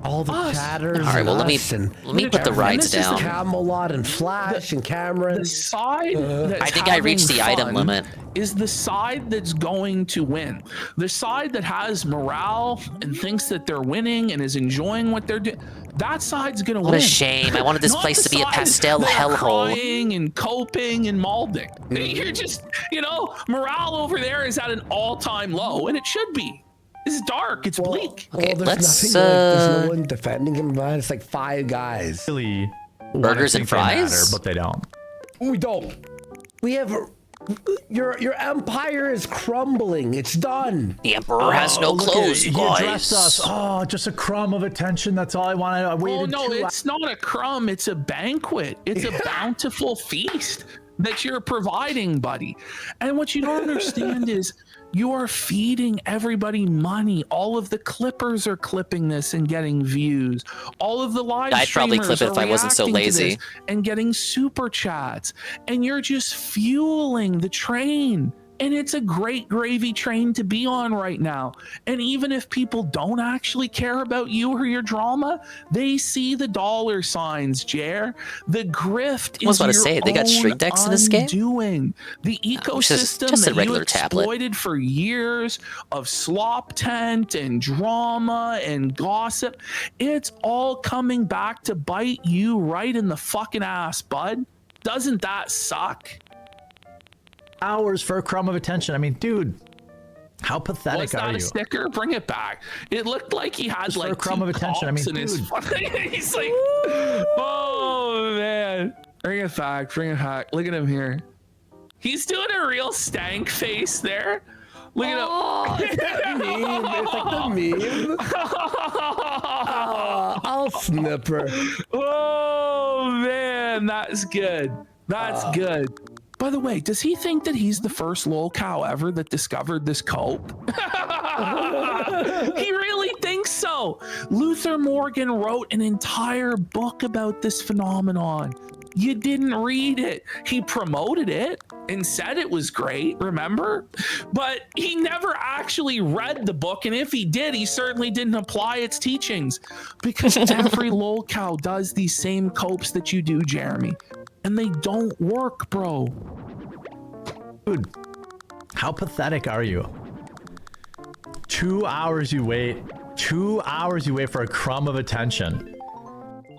All the Us. chatters. All right, well, let me and put the rides this is down. Camelot and Flash and Cameron. The side that's I think I reached the having item fun limit. is the side that's going to win. The side that has morale and thinks that they're winning and is enjoying what they're doing. That side's gonna win. What a shame. I wanted this Not place the to be a side pastel that are hellhole. Crying and coping and molding. You're just, morale over there is at an all-time low, and it should be. It's dark. It's bleak. Okay, there's let's, nothing there's no one defending him, man. It's like 5 guys. Really. Burgers and think they matter, fries? but they don't. We don't. We have your empire is crumbling. It's done. The Emperor has no look at clothes, it. guys. He addressed us. Oh, just a crumb of attention. That's all I wanted. I waited Oh no, 2 it's not a crumb. It's a banquet. It's a bountiful feast that you're providing, buddy. And what you don't understand is you're feeding everybody money. All of the clippers are clipping this and getting views. All of the live I'd probably clip it if I wasn't so reacting to lazy. this and getting super chats. And you're just fueling the train. And it's a great gravy train to be on right now. And even if people don't actually care about you or your drama, they see the dollar signs, Jer. The grift I was is about to your say, they got own stream decks in this game? undoing. The ecosystem just a that regular you tablet. exploited for years of slop tent and drama and gossip, it's all coming back to bite you right in the fucking ass, bud. Doesn't that suck? hours for a crumb of attention. I mean, dude, how pathetic Was that are a you? sticker? Bring it back. It looked like he had Just for like a crumb 2 of attention. I mean, cocks in his dude. fucking. He's like, oh man, bring it back. Bring it back. Look at him here. He's doing a real stank face there. Look at him. It's that meme. It's like the meme. I'll snip her. Oh man, that's good. That's good. By the way, does he think that he's the first lol cow ever that discovered this cope? He really thinks so. Luther Morgan wrote an entire book about this phenomenon. You didn't read it. He promoted it and said it was great, remember? But he never actually read the book, and if he did, he certainly didn't apply its teachings, because every lol cow does these same copes that you do, Jeremy, and they don't work, bro. Dude, how pathetic are you? 2 hours you wait. 2 hours you wait for a crumb of attention.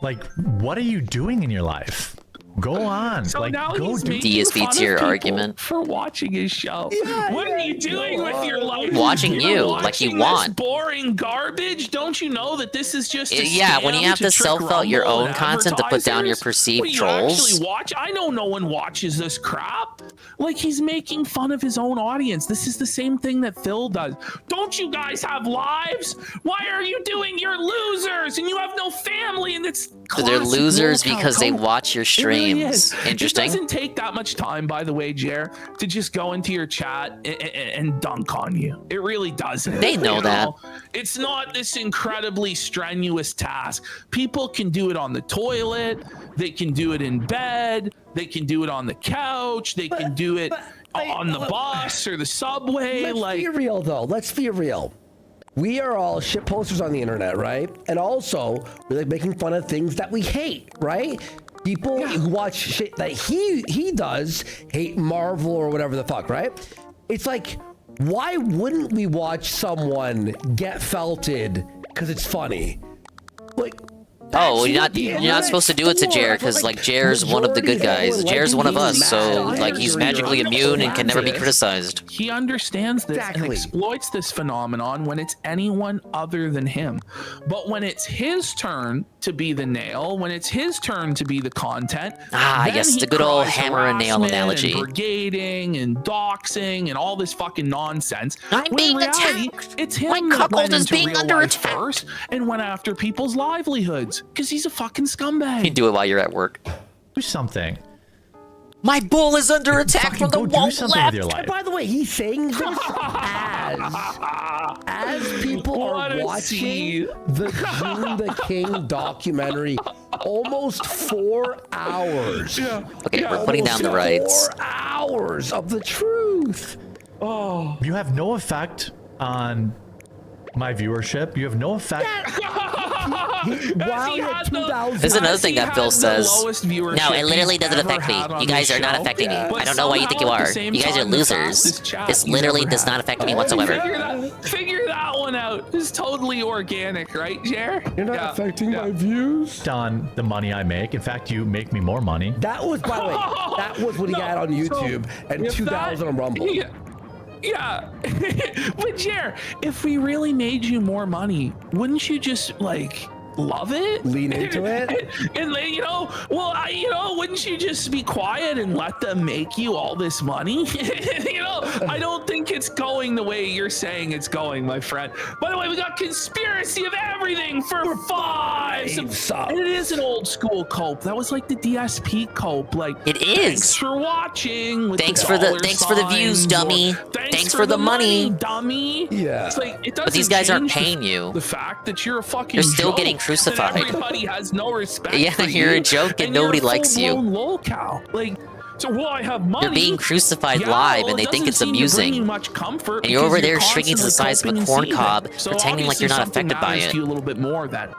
Like, what are you doing in your life? Go on. So like, now go he's do making DSV fun to your of people argument. for watching his show. Yeah, What are you doing with your life? Watching You're you, like you watching want. this boring garbage. Don't you know that this is just a Yeah, when you scam have to trick self-out your Rumble own and content to put down your advertisers? perceived What, do you trolls? actually watch? I know no one watches this crap. Like, he's making fun of his own audience. This is the same thing that Phil does. Don't you guys have lives? Why are you doing your losers and you have no family? And it's So they're classic losers lolcow because they cope. watch your It really streams. is. Interesting. It doesn't take that much time, by the way, Jer, to just go into your chat and dunk on you. It really doesn't. They know that. It's not this incredibly strenuous task. People can do it on the toilet. They can do it in bed. They can do it on the couch. They can do it on the bus or the subway. Let's be real, though. Let's be real. We are all shit posters on the internet, right? And also, we like making fun of things that we hate, right? People who watch shit that he does hate Marvel or whatever the fuck, right? It's like, why wouldn't we watch someone get felted because it's funny? Like, Oh, you're not supposed to do it to Jer because like Jer's one of the good guys. Jer's one of us, so like he's magically immune and can never be criticized. He understands this and exploits this phenomenon when it's anyone other than him. But when it's his turn to be the nail, when it's his turn to be the content, yes, the good old hammer and nail analogy. And brigading and doxing and all this fucking nonsense. I'm being attacked. It's him that went into real life first and went after people's livelihoods. Because he's a fucking scumbag. You do it while you're at work. Do something. My bull is under attack from the wall left. By the way, he's saying this as people are watching the June the King documentary. Almost 4 hours. Okay, we're putting down the rights. 4 hours of the truth. Oh. You have no effect on my viewership. You have no effect. This is another thing that Phil says. No, it literally doesn't affect me. You guys are not affecting me. I don't know why you think you are. You guys are losers. This literally does not affect me whatsoever. Figure that one out. It's totally organic, right, Jer? You're not affecting my views. On the money I make. In fact, you make me more money. That was, by the way, that was what he got on YouTube and 2,000 on Rumble. Yeah, but Jer, if we really made you more money, wouldn't you just like love it? Lean into it? And wouldn't you just be quiet and let them make you all this money? I don't think it's going the way you're saying it's going, my friend. By the way, we got conspiracy of everything for 5. And it is an old school cope. That was like the DSP cope. Like it is. Thanks for watching. Thanks for the views, dummy. Thanks for the money, dummy. Yeah. It's like it doesn't. But these guys aren't change paying you. The fact that you're a fucking You're still joke, getting crucified. that everybody has no respect. Yeah, for you're you, a joke and you're nobody a likes you. full-blown lolcow. Like, so I have money. You're being crucified live, and they think it's amusing. Much comfort and you're over there constantly shrinking to the size of a corn cob, so pretending like you're not affected by it. You a little bit more than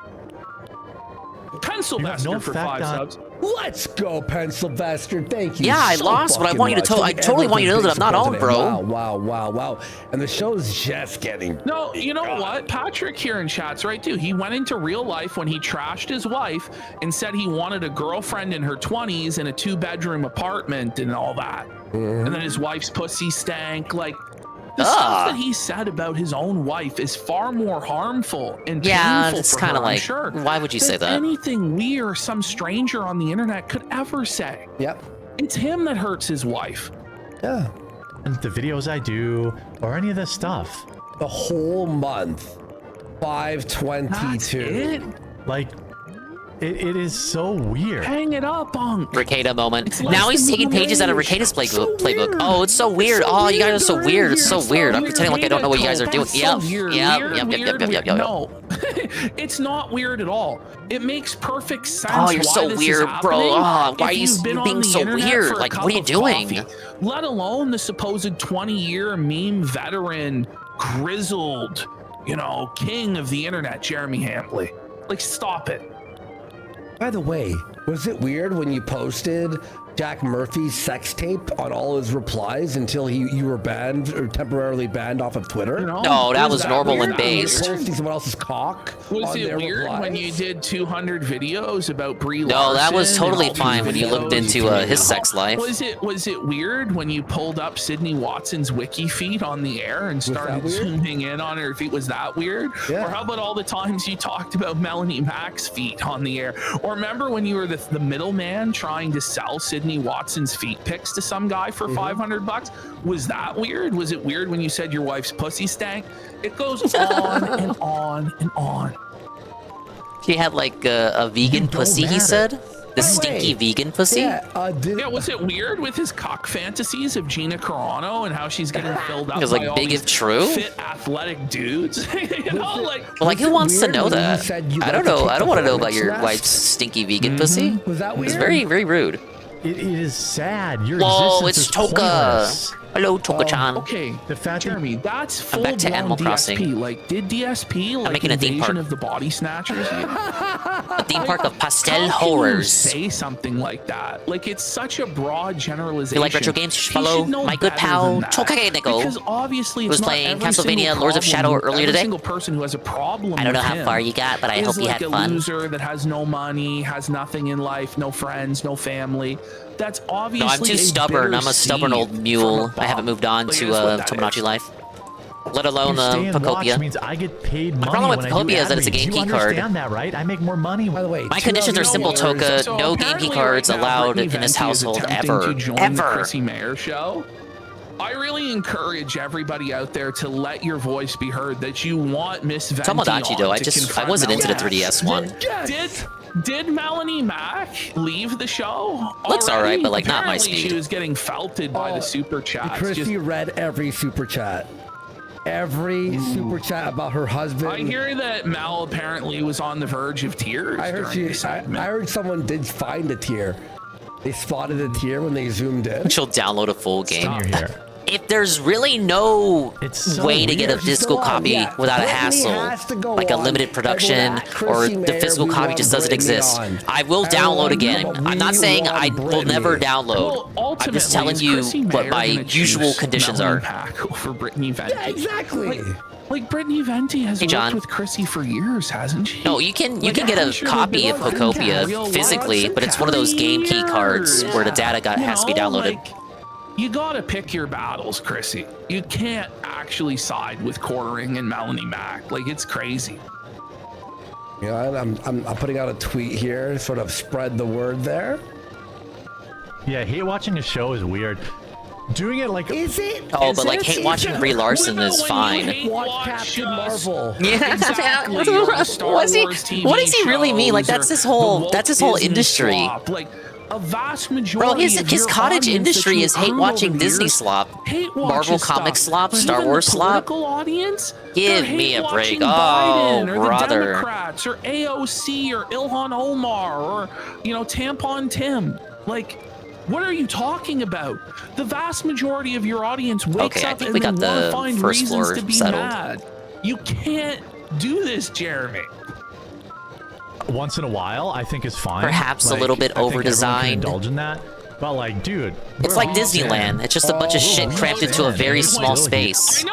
Pencilvester for 5 subs. Let's go, Pencilvester. Thank you. Yeah, I lost, but I want you to. I totally want you to know that I'm not on, bro. Wow. And the show's just getting. No, you know what? Patrick here in chat's right too. He went into real life when he trashed his wife and said he wanted a girlfriend in her 20s in a 2-bedroom apartment and all that. And then his wife's pussy stank. Like the stuff that he said about his own wife is far more harmful and painful it's for kind her, of I'm like, sure, why would you say than that? anything we or some stranger on the internet could ever say. Yep. It's him that hurts his wife. Yeah. And the videos I do or any of this stuff. The whole month. 522. Like, it is so weird. Hang it up, Unc. Ricada moment. Now he's taking pages out of Ricada's playbook. Oh, it's so weird. Oh, you guys are so weird. It's so weird. I'm pretending like I don't know what you guys are doing. Yep. No, it's not weird at all. It makes perfect sense. Oh, you're so weird, bro. Oh, why are you being so weird? Like, what are you doing? Let alone the supposed 20-year meme veteran, grizzled, king of the internet, Jeremy Hambley. Like, stop it. By the way, was it weird when you posted Jack Murphy's sex tape on all his replies until you were banned or temporarily banned off of Twitter? No, that was normal and based. Posting someone else's cock. Was it weird when you did 200 videos about Brie Larson? No, that was totally fine when you looked into his sex life. Was it weird when you pulled up Sydney Watson's wiki feed on the air and started zooming in on her feet? Was that weird? Yeah. Or how about all the times you talked about Melanie Mack's feet on the air? Or remember when you were the middleman trying to sell Sydney Watson's feet pics to some guy for $500? Was that weird? Was it weird when you said your wife's pussy stank? It goes on and on and on. He had like a vegan pussy, he said. The stinky vegan pussy? Yeah, was it weird with his cock fantasies of Gina Carano and how she's getting filled up It was by like all big these if true. fit athletic dudes? You know, like, Well, like who wants to know when you that? said you I like don't to know. kick I don't the want to know about hornet's your nest? wife's stinky vegan pussy. Was that It was weird? very, very rude. It is sad. Your Whoa, existence it's is Toka. pointless. Hello, Toka-chan. Okay, The fact that Jeremy, that's I'm back to full-blown Animal DSP. Crossing. Like, did DSP like making a theme Invasion park. of the Body Snatchers? A theme park of pastel How can you horrors. say something like that? Like, it's such a broad generalization. If you like retro games, you should follow should know my good better pal than that. Tokage Neko. Because obviously, Who was it's not playing every Castlevania single Lords of Shadow problem- earlier every today. single person who has a problem. I don't know with how him far you got, but I is hope you like had a fun. loser that has no money, has nothing in life, no friends, no family. That's obviously. No, I'm too a stubborn. bitter I'm a stubborn seed old from mule. above. I haven't moved on Like, to that's what that Tomodachi is. life. Let alone You stay and watch Pokopia. means I get paid money. problem with when I do Pokopia is that it's a ad game reads. key You card. understand that, right? I make more money. By the way, My conditions are simple, Toka. No game key apparently cards right now, allowed Brittany in this Venti is household attempting ever. to join the Ever. Chrissy Mayer show. I really encourage everybody out there to let your voice be heard. That you want Miss Venti Tomodachi, though. on I to just I confront wasn't into the Melanie. 3DS one. Did Melanie Mack leave the show? Looks already? alright, but like not my Apparently speed. She was getting felted by the super chats. Christy read every super chat. Every super chat about her husband. I hear that Mel apparently was on the verge of tears. I heard during the I segment. heard someone did find a tear. They spotted a tear when they zoomed in. She'll download a full game. You're here. If there's really no so way to get a weird. physical She's still on, copy yeah. without a Brittany hassle, has to go like a on. limited production, Everyone at or Chrissy the Mayer, physical we copy want just doesn't Brittany exist, on. I will download again. Everyone, I'm not saying we I want will never Brittany. download. Well, I'm just telling ultimately, you is Chrissy what Mayer my gonna usual choose conditions Melanie are. Mack over Brittany Venti? Yeah, exactly. Like Brittany Venti has Hey, worked John. with Chrissy for years, hasn't she? No, you can Like, get I'm a sure copy they've of been on Pokopia real physically, life but it's one of those game key cards where the data has to be You know, downloaded. like, you gotta pick your battles, Chrissy. You can't actually side with Quartering and Melanie Mack. Like, it's crazy. Yeah, and I'm putting out a tweet here to sort of spread the word there. Yeah, hate watching a show is weird. Doing it like Is it? Oh, Is but like it? hate watching Brie Larson is fine. Watch Captain Marvel. Yeah, Exactly, what or the Star does he? Wars TV What does he really mean? Like shows, that's his or whole. the That's his whole Disney industry. slop. Like, a vast majority Bro, his of your cottage audience industry that you is hate accrued watching over the Disney years slop, hate Marvel watches comic stuff. slop, But Star even Wars the slop. political audience, Give they're me a hate-watching break. Biden, Oh, or brother. the Democrats, or AOC, or Ilhan Omar, or Tampon Tim. Like, what are you talking about? The vast majority of your audience wakes Okay, I up think and we they got want the to find first reasons floor to be settled. mad. You can't do this, Jeremy. once in a while, I think is fine. Perhaps a little bit I think everyone can over-designed. Indulge in that, but like, dude, It's like Disneyland. It's just a bunch of shit crammed into a very small space.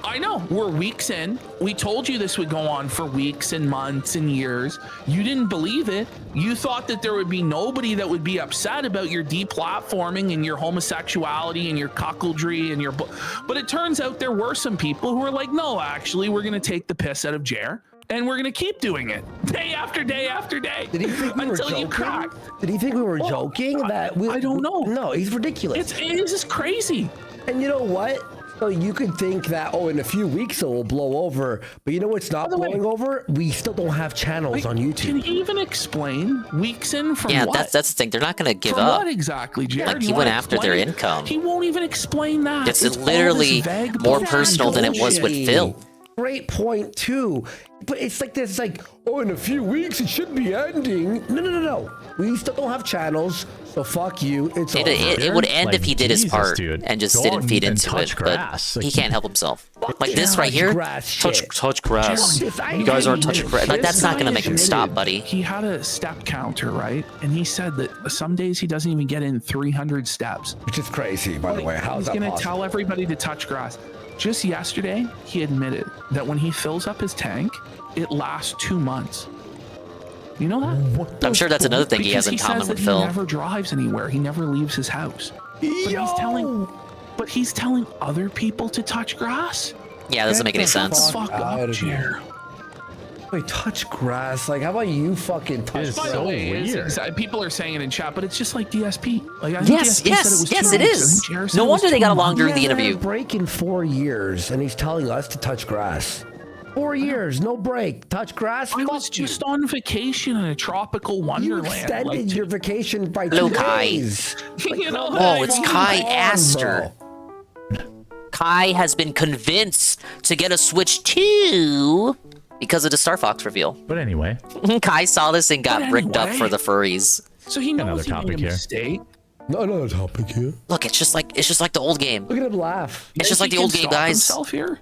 I know. We're weeks in. We told you this would go on for weeks and months and years. You didn't believe it. You thought that there would be nobody that would be upset about your deplatforming and your homosexuality and your cuckoldry and your... But it turns out there were some people who were like, no, actually, we're going to take the piss out of Jer. And we're gonna keep doing it day after day after day. Did he think we were until you joking? crack? Did he think we were joking? That we? I don't know. No, he's ridiculous. It's just crazy. And you know what? So you could think that in a few weeks it will blow over, but you know what's not blowing over? We still don't have channels on YouTube. Can he even explain weeks in from Yeah, what? that's the thing. They're not gonna give From up. what exactly, Jared? Like he You went wanna after their explain? income. He won't even explain that. It's all this literally vague more bullshit. personal than it was with Phil. Great point too, but it's like this, like, in a few weeks it should be ending. No. We still don't have channels, so fuck you. It's over. It would end if he did his Jesus, part dude. and just Go didn't out feed and into touch it. grass. But Like, he can't help himself. Like yeah, this right here, grass touch shit. grass. Jared, You guys aren't I- touching grass. Like that's This not guy gonna make him admitted stop, buddy. He had a step counter, right? And he said that some days he doesn't even get in 300 steps. Which is crazy, by the way. How's He's that gonna possible? tell everybody to touch grass. Just yesterday, he admitted that when he fills up his tank, it lasts 2 months. You know that? I'm sure that's another thing he Because has in says common that with he Phil. never drives anywhere. He never leaves his house. But he's telling other people to touch grass. Yeah, that doesn't make any sense. Fuck out up, of here. Jer. Wait, touch grass? Like, how about you fucking touch It's grass? so It's weird. People are saying it in chat, but it's just like DSP. Like, I think Yes, DSP said it was yes, 2 it weeks. I is. think Jer said No it was wonder they 2 got along months. during the Yeah, interview. break in 4 years, and he's telling us to touch grass. 4 years, no break. Touch grass. I was just on vacation in a tropical You wonderland. extended your vacation by Hello, 2 Kai. days. You know, Oh, it's Kai on, Aster. Kai has been convinced to get a Switch 2 because of the Star Fox reveal. But anyway. Kai saw this and got bricked up for the furries. So he knows Another he topic made a here. mistake. No, another topic here. Look, it's just like the old game. Look at him laugh. It's just like the old game, guys. Himself here.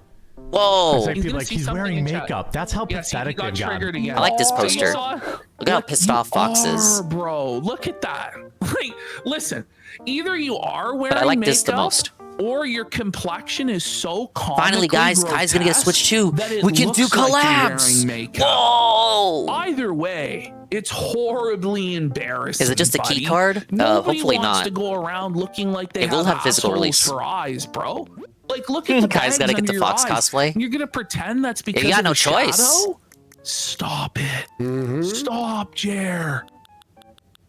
Whoa! It's like he's wearing makeup. That's how Yes, he pathetic got they've gotten. triggered again. I like this So you poster. saw- Look at how pissed off Fox is. Bro, look at that. Like, listen, either you are wearing But I like makeup, this the most. or your complexion is so Finally, guys, Kai's gonna get a Switch 2. We can do collabs. Whoa! Either way, it's horribly embarrassing. Is it just a buddy. key card? Nobody Hopefully wants not. to go around looking like they It will have physical assholes release. for eyes, bro. Like, look at the Kai's gotta bags get the under Fox your eyes. cosplay. You're gonna pretend that's because you got of no the choice. shadow? Stop it. Stop, Jer.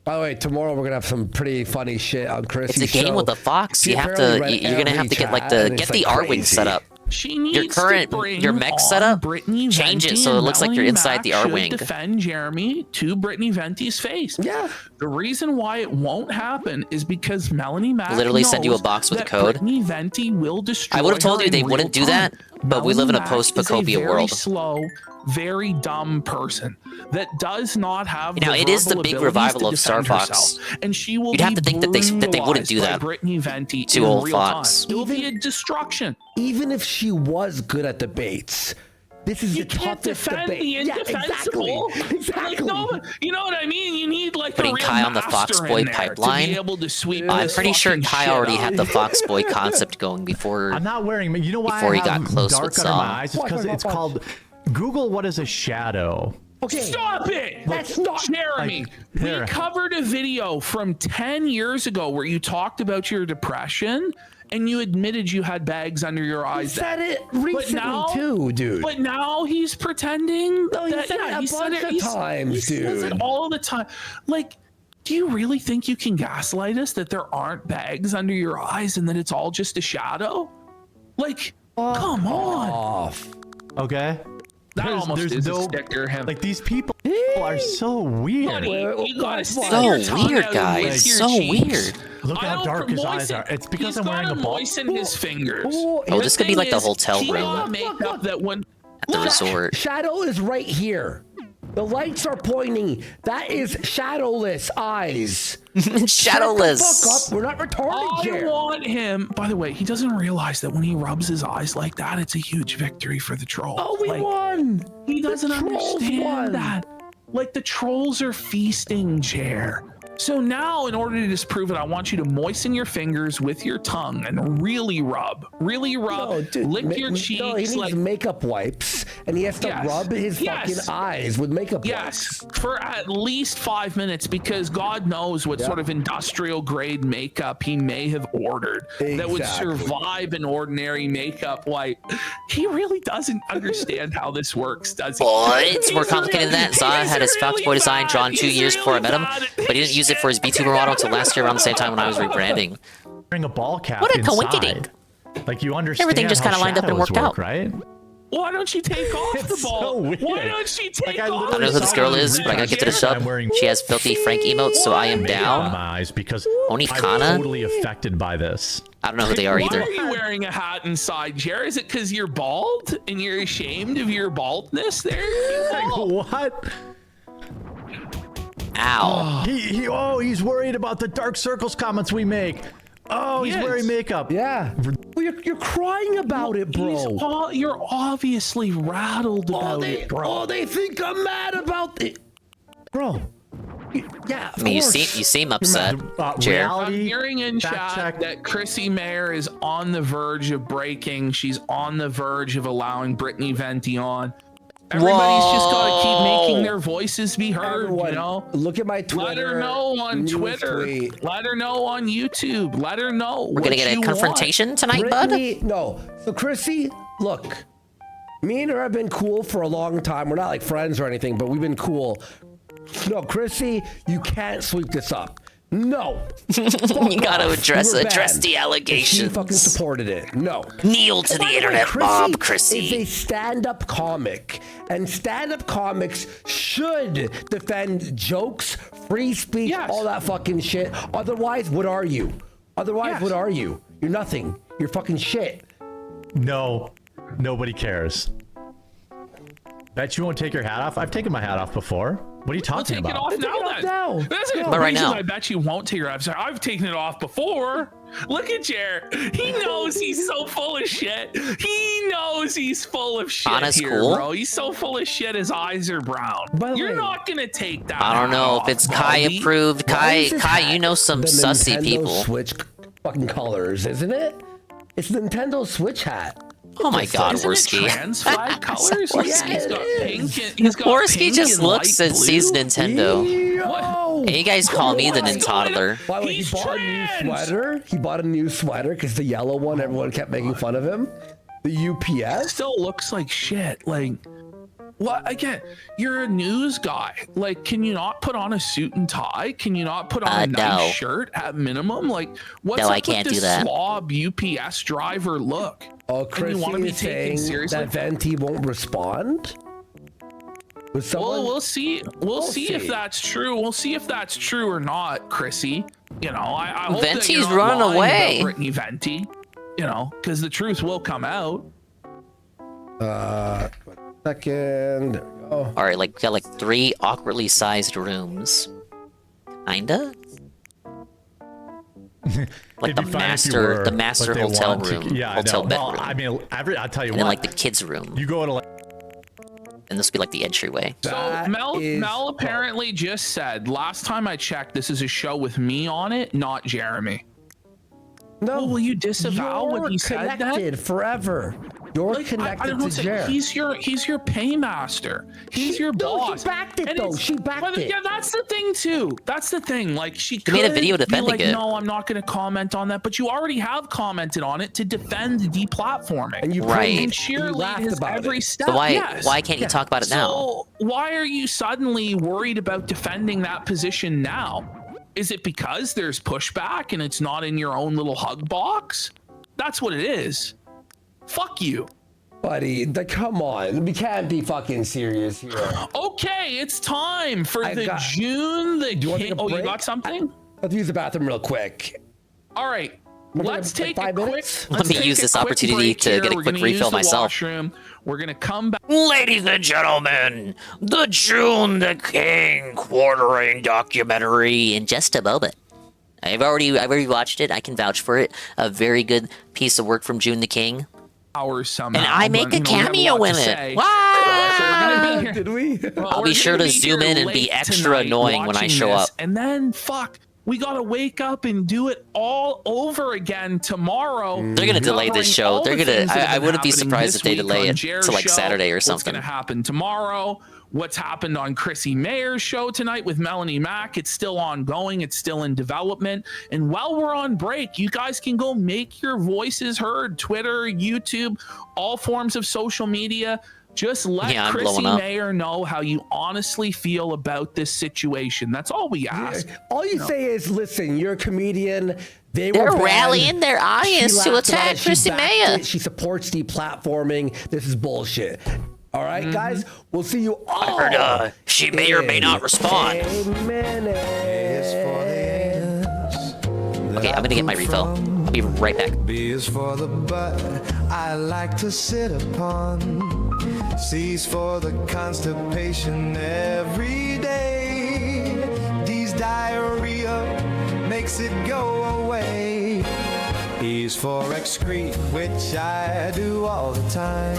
By the way, tomorrow we're gonna have some pretty funny shit on Chrissy's It's a game show. with a fox. She You have apparently to. read You're gonna have every to get like chat, the and get it's, the like, R-wing crazy. set up. She needs Your current your mech setup. Change it so it looks like you're inside the R-wing. Defend Jeremy to Brittany Venti's face. Yeah. The reason why it won't happen is because Melanie Mack Literally send you a knows box with a that code. Brittany Venti will destroy I would have told her you they in wouldn't do real that, time. but we live in a Melanie Mack is post-Pokopia very world. Slow, very dumb person that does not have. You know, the it is the verbal big abilities revival to of Star defend Fox. herself. And she will You'd have be to think that they wouldn't do brutalized by that Brittany Venti to in old real Fox. time. It will be a destruction. Even if she was good at debates, this is You the can't toughest defend debate. the Yeah, indefensible. exactly. Like, no, you know what I mean? You need like Putting a real Kai on the master Fox in Boy there pipeline. To be able to sweep I'm this pretty sure fucking Kai shit already up. had the Fox Boy concept going before. I'm not wearing. You know why Before I he got have close dark with under my Saw. eyes? It's because it's called. Google what is a shadow. Okay. Stop it! That's not Jeremy. Like, we here. covered a video from 10 years ago where you talked about your depression and you admitted you had bags under your I eyes. said it recently too, dude. But now he's pretending. No, he that, said it a he said bunch of he times, says it dude. all the time. Like, do you really think you can gaslight us that there aren't bags under your eyes and that it's all just a shadow? Like, come on. Off. Okay. That almost there's is no a sticker. Him. like these people are so weird. Buddy, you gotta stick So your tongue weird, out guys. with your So cheeks. weird. Look I how don't dark his eyes moisten- are. It's because he's I'm wearing a gotta ball. moisten his fingers. Oh, this could be thing like the is, hotel he room. got makeup that when At the resort. Shadow is right here. The lights are pointing. That is shadowless eyes. Shadowless. Shut the fuck up. We're not retarded I here. want him. By the way, he doesn't realize that when he rubs his eyes like that, it's a huge victory for the troll. Oh, we Like, won. He doesn't The trolls understand won. that. Like the trolls are feasting, Jer. So now, in order to disprove it, I want you to moisten your fingers with your tongue and really rub. Really rub. No, dude, lick your cheeks. No, he needs like, makeup wipes, and he has to Yes. rub his Yes. fucking eyes with makeup yes, wipes. for at least 5 minutes, because God knows what sort of industrial grade makeup he may have ordered that would Exactly. survive an ordinary makeup wipe. He really doesn't understand how this works, does he? Boy, it's more He's complicated than that. Zaha had his Fox Boy design drawn 2 years before I met him, but he didn't use it for his VTuber model until last year around the same time when I was rebranding. Wearing a ball cap. What a inside. coinkydink. Like you understand. Everything just how kinda lined up and shadows worked work, out. right? Why don't you take off the ball? so weird. Why don't you take off I don't know who this girl is, but I gotta get to the sub. She has filthy Frank emotes, so I am Makeup down. on my eyes because Onif I'm Kana? totally affected by this. I don't know who they are Why either. are you wearing a hat inside, Jer? Is it because you're bald and you're ashamed of your baldness there? What? Ow. He's worried about the dark circles comments we make. Oh, he's Yes. wearing makeup. Yeah. Well, you're crying about it, bro. You're obviously rattled about it, bro. Oh, they think I'm mad about it. Bro. Yeah, I mean, you seem upset, Jer. I'm hearing in chat that Chrissy Mayer is on the verge of breaking. She's on the verge of allowing Brittany Venti on. Everybody's just got to keep making their voices be heard, Everyone, you know? Look at my Twitter. Let her know on news Twitter. tweet. Let her know on YouTube. Let her know. We're gonna get a confrontation tonight, bud? Brittany, no. So, Chrissy, look. Me and her have been cool for a long time. We're not like friends or anything, but we've been cool. No, Chrissy, you can't sweep this up. No. You gotta address You were the banned. allegations. She fucking supported it. No. Kneel to And the by way, internet, Bob, Chrissy. is a stand-up comic, and stand-up comics should defend jokes, free speech, all that fucking shit. Otherwise, what are you? What are you? You're nothing. You're fucking shit. No, nobody cares. Bet you won't take your hat off? I've taken my hat off before. What are you talking Take about? it off now, then. That's But right now. I bet you won't take your hat off. I've taken it off before. Look at Jer. He knows he's so full of shit. He knows he's full of shit Anna's here, cool. bro. He's so full of shit. His eyes are brown. You're not gonna take that. I don't know if hat it's off, Kai buddy. approved. Kai, you know some The sussy Nintendo people. Switch fucking colors, isn't it? It's the Nintendo Switch hat. Oh my God, Isn't it Worsky. trans flag colors? Worsky. He's got pink and he's got Worsky pink just and looks light and sees blue. Nintendo. Hey, you guys call me the Nintoddler. By the way, he bought a new sweater. He bought a new sweater because the yellow one, everyone kept making fun of him. The UPS still looks like shit. Like, what? Again, you're a news guy. Like, can you not put on a suit and tie? Can you not put on a nice no. shirt at minimum? Like, what's No, up I can't with do this that. slob UPS driver look? Oh, And Chris you want to be is taken saying seriously? that Venti won't respond. Well, we'll see. We'll see if that's true. We'll see if that's true or not, Chrissy. You know, I hope that Venti's you're not running lying away. about Brittany Venti. You know, because the truth will come out. Second. There we go. All right, like we got like 3 awkwardly sized rooms. Kinda. Like It'd the be fine if you master, were, the master but they hotel want to- room, yeah, I hotel know. Well, bedroom, I mean, I'll tell you and what. then like the kids' room, You go to like. and this would be like the entryway. So Mel apparently just said, last time I checked, this is a show with me on it, not Jeremy. No, will you disavow you're what he said then? connected forever. You're Like, connected I don't know, to Jared. he's your paymaster. He's your boss. She backed it And though. it's- She backed but it. Yeah, that's the thing too. That's the thing. Like she made a could video be defending like, it. No, I'm not going to comment on that. But you already have commented on it to defend deplatforming. And you Right. And you cheerlead laughed his about every it. step. So why Yes. can't you talk about it now? So why are you suddenly worried about defending that position now? Is it because there's pushback and it's not in your own little hug box? That's what it is. Fuck you. Buddy, come on. We can't be fucking serious here. Okay, it's time for I the got- June the Do you want to King. take a Oh, you break? got something? Let's use the bathroom real quick. All right. Wanna Let's take take like a 5 quick. minutes? Let let's me take use a this quick opportunity break to here. get a We're quick gonna use refill the myself. washroom. We're gonna come back. Ladies and gentlemen, the June the King quartering documentary in just a moment. I've already watched it. I can vouch for it. A very good piece of work from June the King. Hours somehow. And I make but, a you know, we have cameo lot to in it. say. Wow! So we're gonna be here. Did we? Well, I'll we're be sure gonna to zoom here in and be late extra tonight annoying when I watching show this, up. And then, fuck, we gotta wake up and do it all over again tomorrow. They're gonna delay covering this show. all They're the gonna. things that have I been wouldn't be happening surprised this if they week delay on it Jer's to like show, Saturday or What's something. gonna happen tomorrow? What's happened on Chrissy Mayer's show tonight with Melanie Mack? It's still ongoing. It's still in development. And while we're on break, you guys can go make your voices heard. Twitter, YouTube, all forms of social media. Just let Yeah, I'm Chrissy blowing up. Mayer know how you honestly feel about this situation. That's all we ask. All you say is, listen, you're a comedian. They're rallying their audience to attack Chrissy Mayer. She supports deplatforming. This is bullshit. All right, guys, we'll see you all. I heard she may or may not respond. Okay, I'm gonna get my refill. I'll be right back. B is for the butt I like to sit upon. C's for the constipation every day. D's diarrhea makes it go away. E's for excrete, which I do all the time.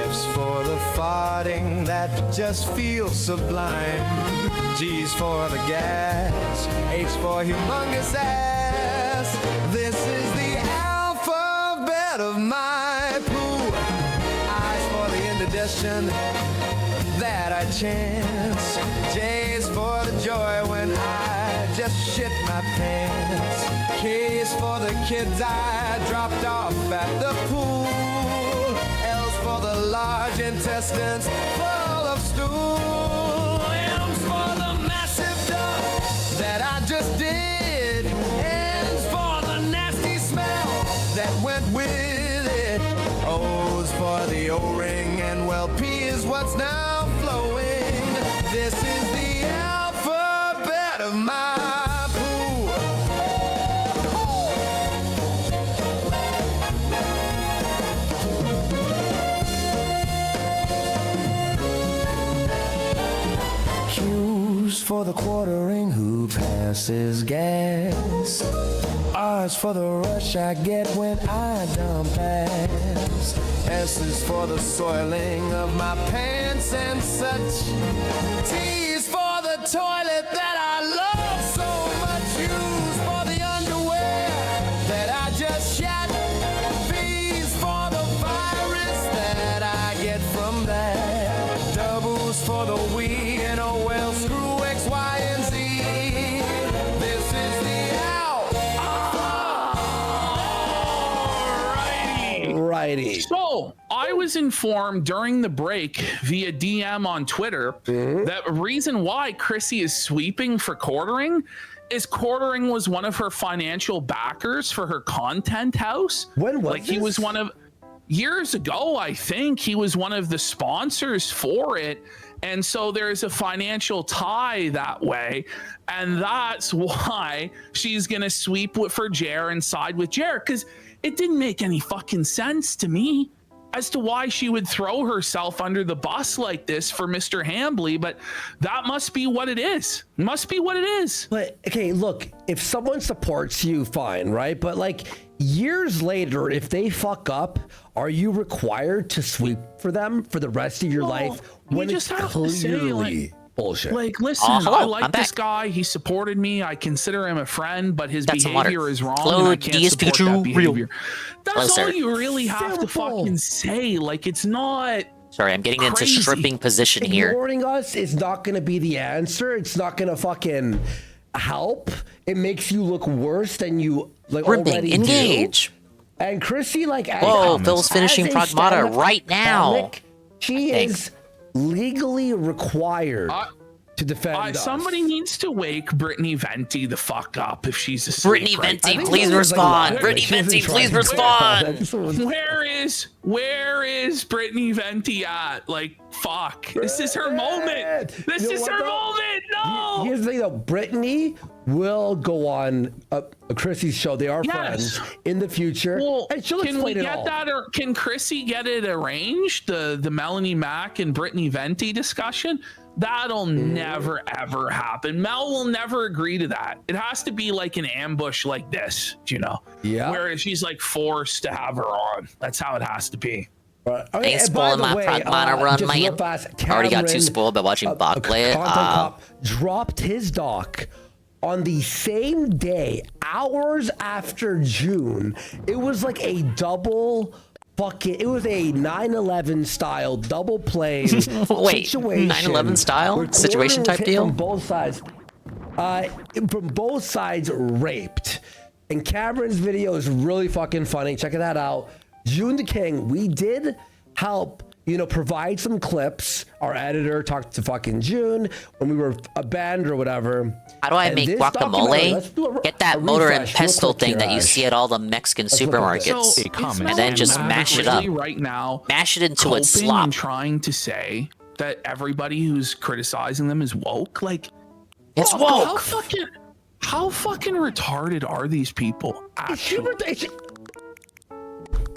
F's for the farting that just feels sublime. G's for the gas, H's for humongous ass. This is the alphabet of my poo. I's for the indigestion that I chance. J's for the joy when I just shit my pants. K's for the kids I dropped off at the pool. L's for the large intestines full of stool. M's for the massive dump that I just and well, P is what's now flowing. This is the alphabet of my pool. Q's for the quartering, who passes gas. R's for the rush I get when I dump ass. S is for the soiling of my pants and such. T is for the toilet that I love so much. U's for the underwear that I just shat. V's for the virus that I get from that. W's for the weed and oh well, screw X, Y, and Z. This is the Righty. So, I was informed during the break via DM on Twitter that the reason why Chrissy is sweeping for quartering is quartering was one of her financial backers for her content house. When was he was one of years ago, I think. He was one of the sponsors for it. And so there's a financial tie that way. And that's why she's going to sweep for Jer and side with Jer. Because it didn't make any fucking sense to me as to why she would throw herself under the bus like this for Mr. Hambly, but that must be what it is. Must be what it is. But okay, look, if someone supports you, fine, right? But like years later, if they fuck up, are you required to sweep for them for the rest of your life when you it's just have to say, clearly bullshit? Like, listen, I like this guy. He supported me. I consider him a friend, but his behavior is wrong. And I can't support that behavior. That's all you really have to fucking say. Like, it's not. Sorry, I'm getting into stripping position here. Ignoring us is not going to be the answer. It's not going to fucking help. It makes you look worse than you like already engage. Do. And Chrissy, like, whoa, Phil's finishing Pragmata right now. She is legally required to defend us. Somebody needs to wake Brittany Venti the fuck up if she's asleep. Brittany Venti, please respond. Brittany Venti, please respond. Where is Brittany Venti at? Like, fuck. This is her moment. This is her moment. No. Here's the thing, though. Brittany will go on Chrissy's show. They are friends in the future. Well, and she'll can we explain it get all. that, or can Chrissy get it arranged? The Melanie Mac and Brittany Venti discussion? That'll never ever happen. Mel will never agree to that. It has to be like an ambush like this, you know? Yeah. Where she's like forced to have her on. That's how it has to be. Right. Okay, ain't spoiling my Pragmata run, man. I already got too spoiled by watching Bot play it. Dropped his doc on the same day, hours after June. It was like a double fucking, it was a 9/11 style double play Wait, situation. 9/11 style situation type deal? From both sides. From both sides raped. And Cameron's video is really fucking funny. Check that out. June the King, we did help, provide some clips. Our editor talked to fucking June when we were banned or whatever. How do I make guacamole? Get that motor and pestle thing that you see at all the Mexican supermarkets, and then just mash it up. Right now, mash it into a slop. And trying to say that everybody who's criticizing them is woke. Like, it's woke. How fucking retarded are these people?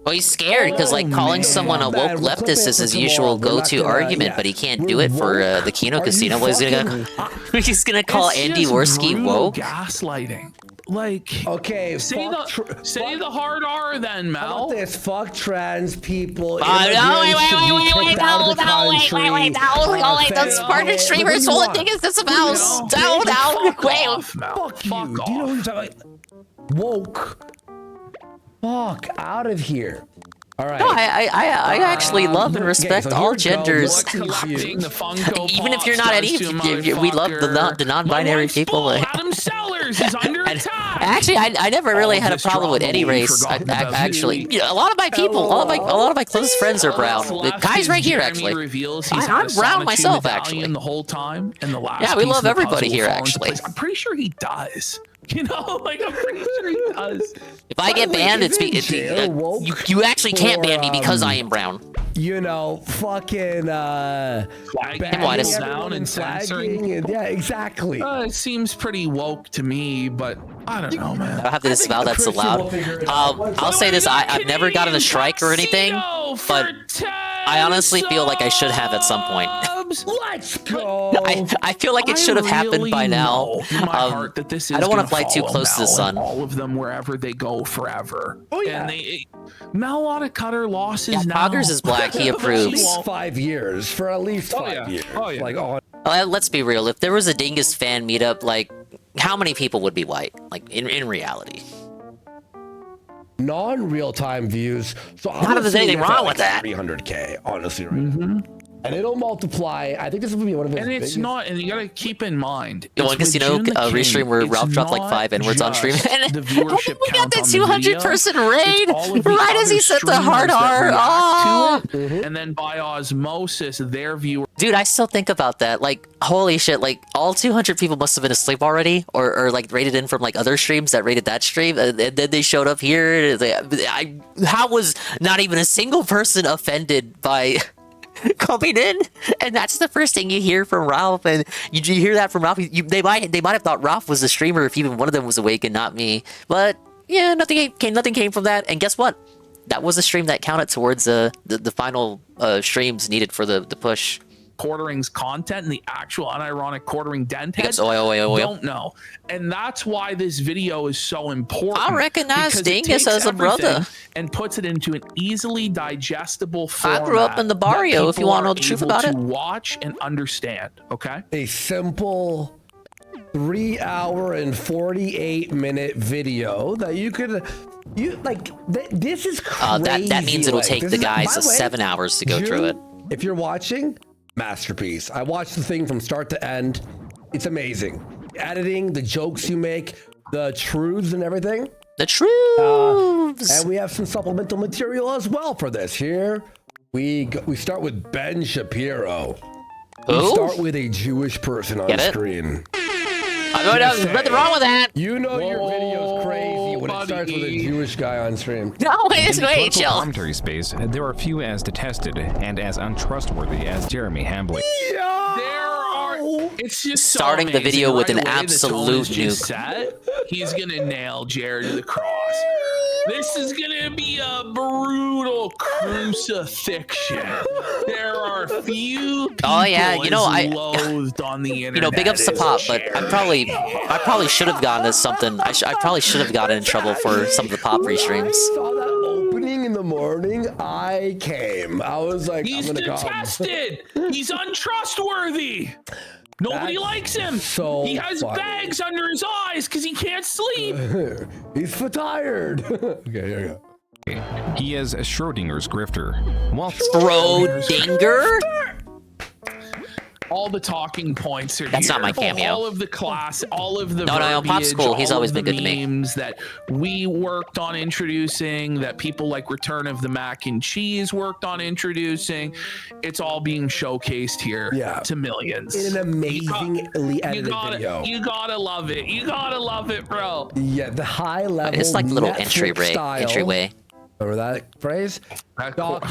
Well, he's scared because, calling someone a woke leftist is his usual go-to argument, but he can't do it for the Kino Casino. Well, he's gonna call Andy Worski woke. Gaslighting. Like, okay, say the hard R then, Mel. How about this? Fuck trans people. Wait, those Spartan streamers, whole thing is this about? Wait. Fuck you. Do you know what you're talking about? Woke. Fuck out of here. All right. No, I actually love and respect all genders. Even if you're not any, we love the non-binary people. Adam Sellers is under attack. Actually, I never really had a problem with any race. Actually, a lot of my people, a lot of my close friends are brown. The guys right here, actually. I'm brown myself, actually. The whole time, and the last yeah, we love everybody here, actually. I'm pretty sure he does. You know, like I'm pretty sure he does. If I get banned, you actually can't ban me because I am brown. You know, fucking flagging white is down and censoring. and yeah, exactly. It seems pretty woke to me, but I don't know, man. I have to disavow that's allowed. I'll say this: I've never gotten a strike or anything, but I honestly feel like I should have at some point. Let's go. I feel like it should have happened by now. In my heart, that this is I don't want to gonna fly too follow close to the Mel sun. and all of them wherever they go forever. Oh yeah. And Mel ought to cut her losses now. Poggers is black. He approves. 5 years for at least 5 years. Oh yeah. Like on. Let's be real. If there was a Dingus fan meetup, like, how many people would be white? Like in reality. Non-real-time views. So Not that there's anything wrong with that. 300K, honestly, right now. And it'll multiply. I think this will be one of his And it's biggest. not, and you gotta keep in mind. The one casino restream where Ralph dropped like 5 N-words on stream. And the viewership we got the 200-person raid raid right as he said the hard R. Oh. And then by osmosis, their viewer. Dude, I still think about that. Like, holy shit! Like, all 200 people must have been asleep already, or like raided in from like other streams that raided that stream, and then they showed up here. How was not even a single person offended by coming in? And that's the first thing you hear from Ralph, and you hear that from Ralph. They might have thought Ralph was the streamer if even one of them was awake and not me. But yeah, nothing came from that. And guess what? That was a stream that counted towards the final streams needed for the push. Quartering's content and the actual unironic quartering denthead don't know, and that's why this video is so important. I recognize Dingus as a brother and puts it into an easily digestible format. I grew up in the barrio. If you want to know the truth about it, watch and understand. Okay, a simple 3 hour and 48-minute video that you could. This is crazy. That means it'll take the guys 7 hours to go through it. If you're watching, masterpiece. I watched the thing from start to end. It's amazing. The editing, the jokes you make, the truths and everything. The truths. And we have some supplemental material as well for this. Here we start with Ben Shapiro. We start with a Jewish person on screen. Nothing wrong with that. You know your video's crazy when it starts with a Jewish guy on stream. No, it's great, chill. Commentary space, there are few as detested and as untrustworthy as Jeremy Hambly. It's just starting the video with an absolute nuke. He's gonna nail Jared to the cross. This is gonna be a brutal crucifixion. There are few people loathed on the internet. Big ups to Pop, but I probably should have gotten something. I probably should have gotten in trouble for some of the Pop restreams. I saw that opening in the morning. I came. I was like, he's I'm gonna detested. He's untrustworthy. Nobody likes him. So he has bags under his eyes because he can't sleep. He's for tired. Okay, here we go. He is Schrodinger's grifter. Schrodinger? All the talking points are That's here. not my cameo. All of the class, all of the No, Pop's cool. He's always been good to me. memes that we worked on introducing, that people like Return of the Mac and Cheese worked on introducing. It's all being showcased here to millions. In an amazingly edited video. You gotta love it. You gotta love it, bro. Yeah, the high level. It's like little Netflix entryway. Remember that phrase?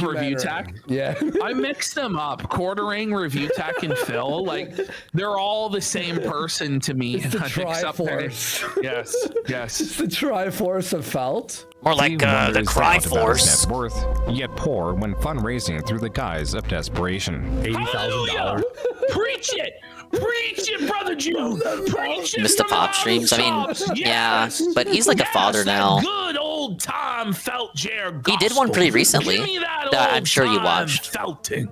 Review tech. Yeah. I mix them up. Quartering, Review tech, and Phil. Like, they're all the same person to me. It's the Triforce. Yes. It's the Triforce of felt. More like the Cry Force. Net worth, yet poor when fundraising through the guise of desperation. $80,000. Preach it! Preach it, Brother Jew! Preach it! Mr. Pop streams. I mean, yeah, but he's like a father now. Good old time felt Jared gospel. He did one pretty recently that I'm sure you watched. Felting.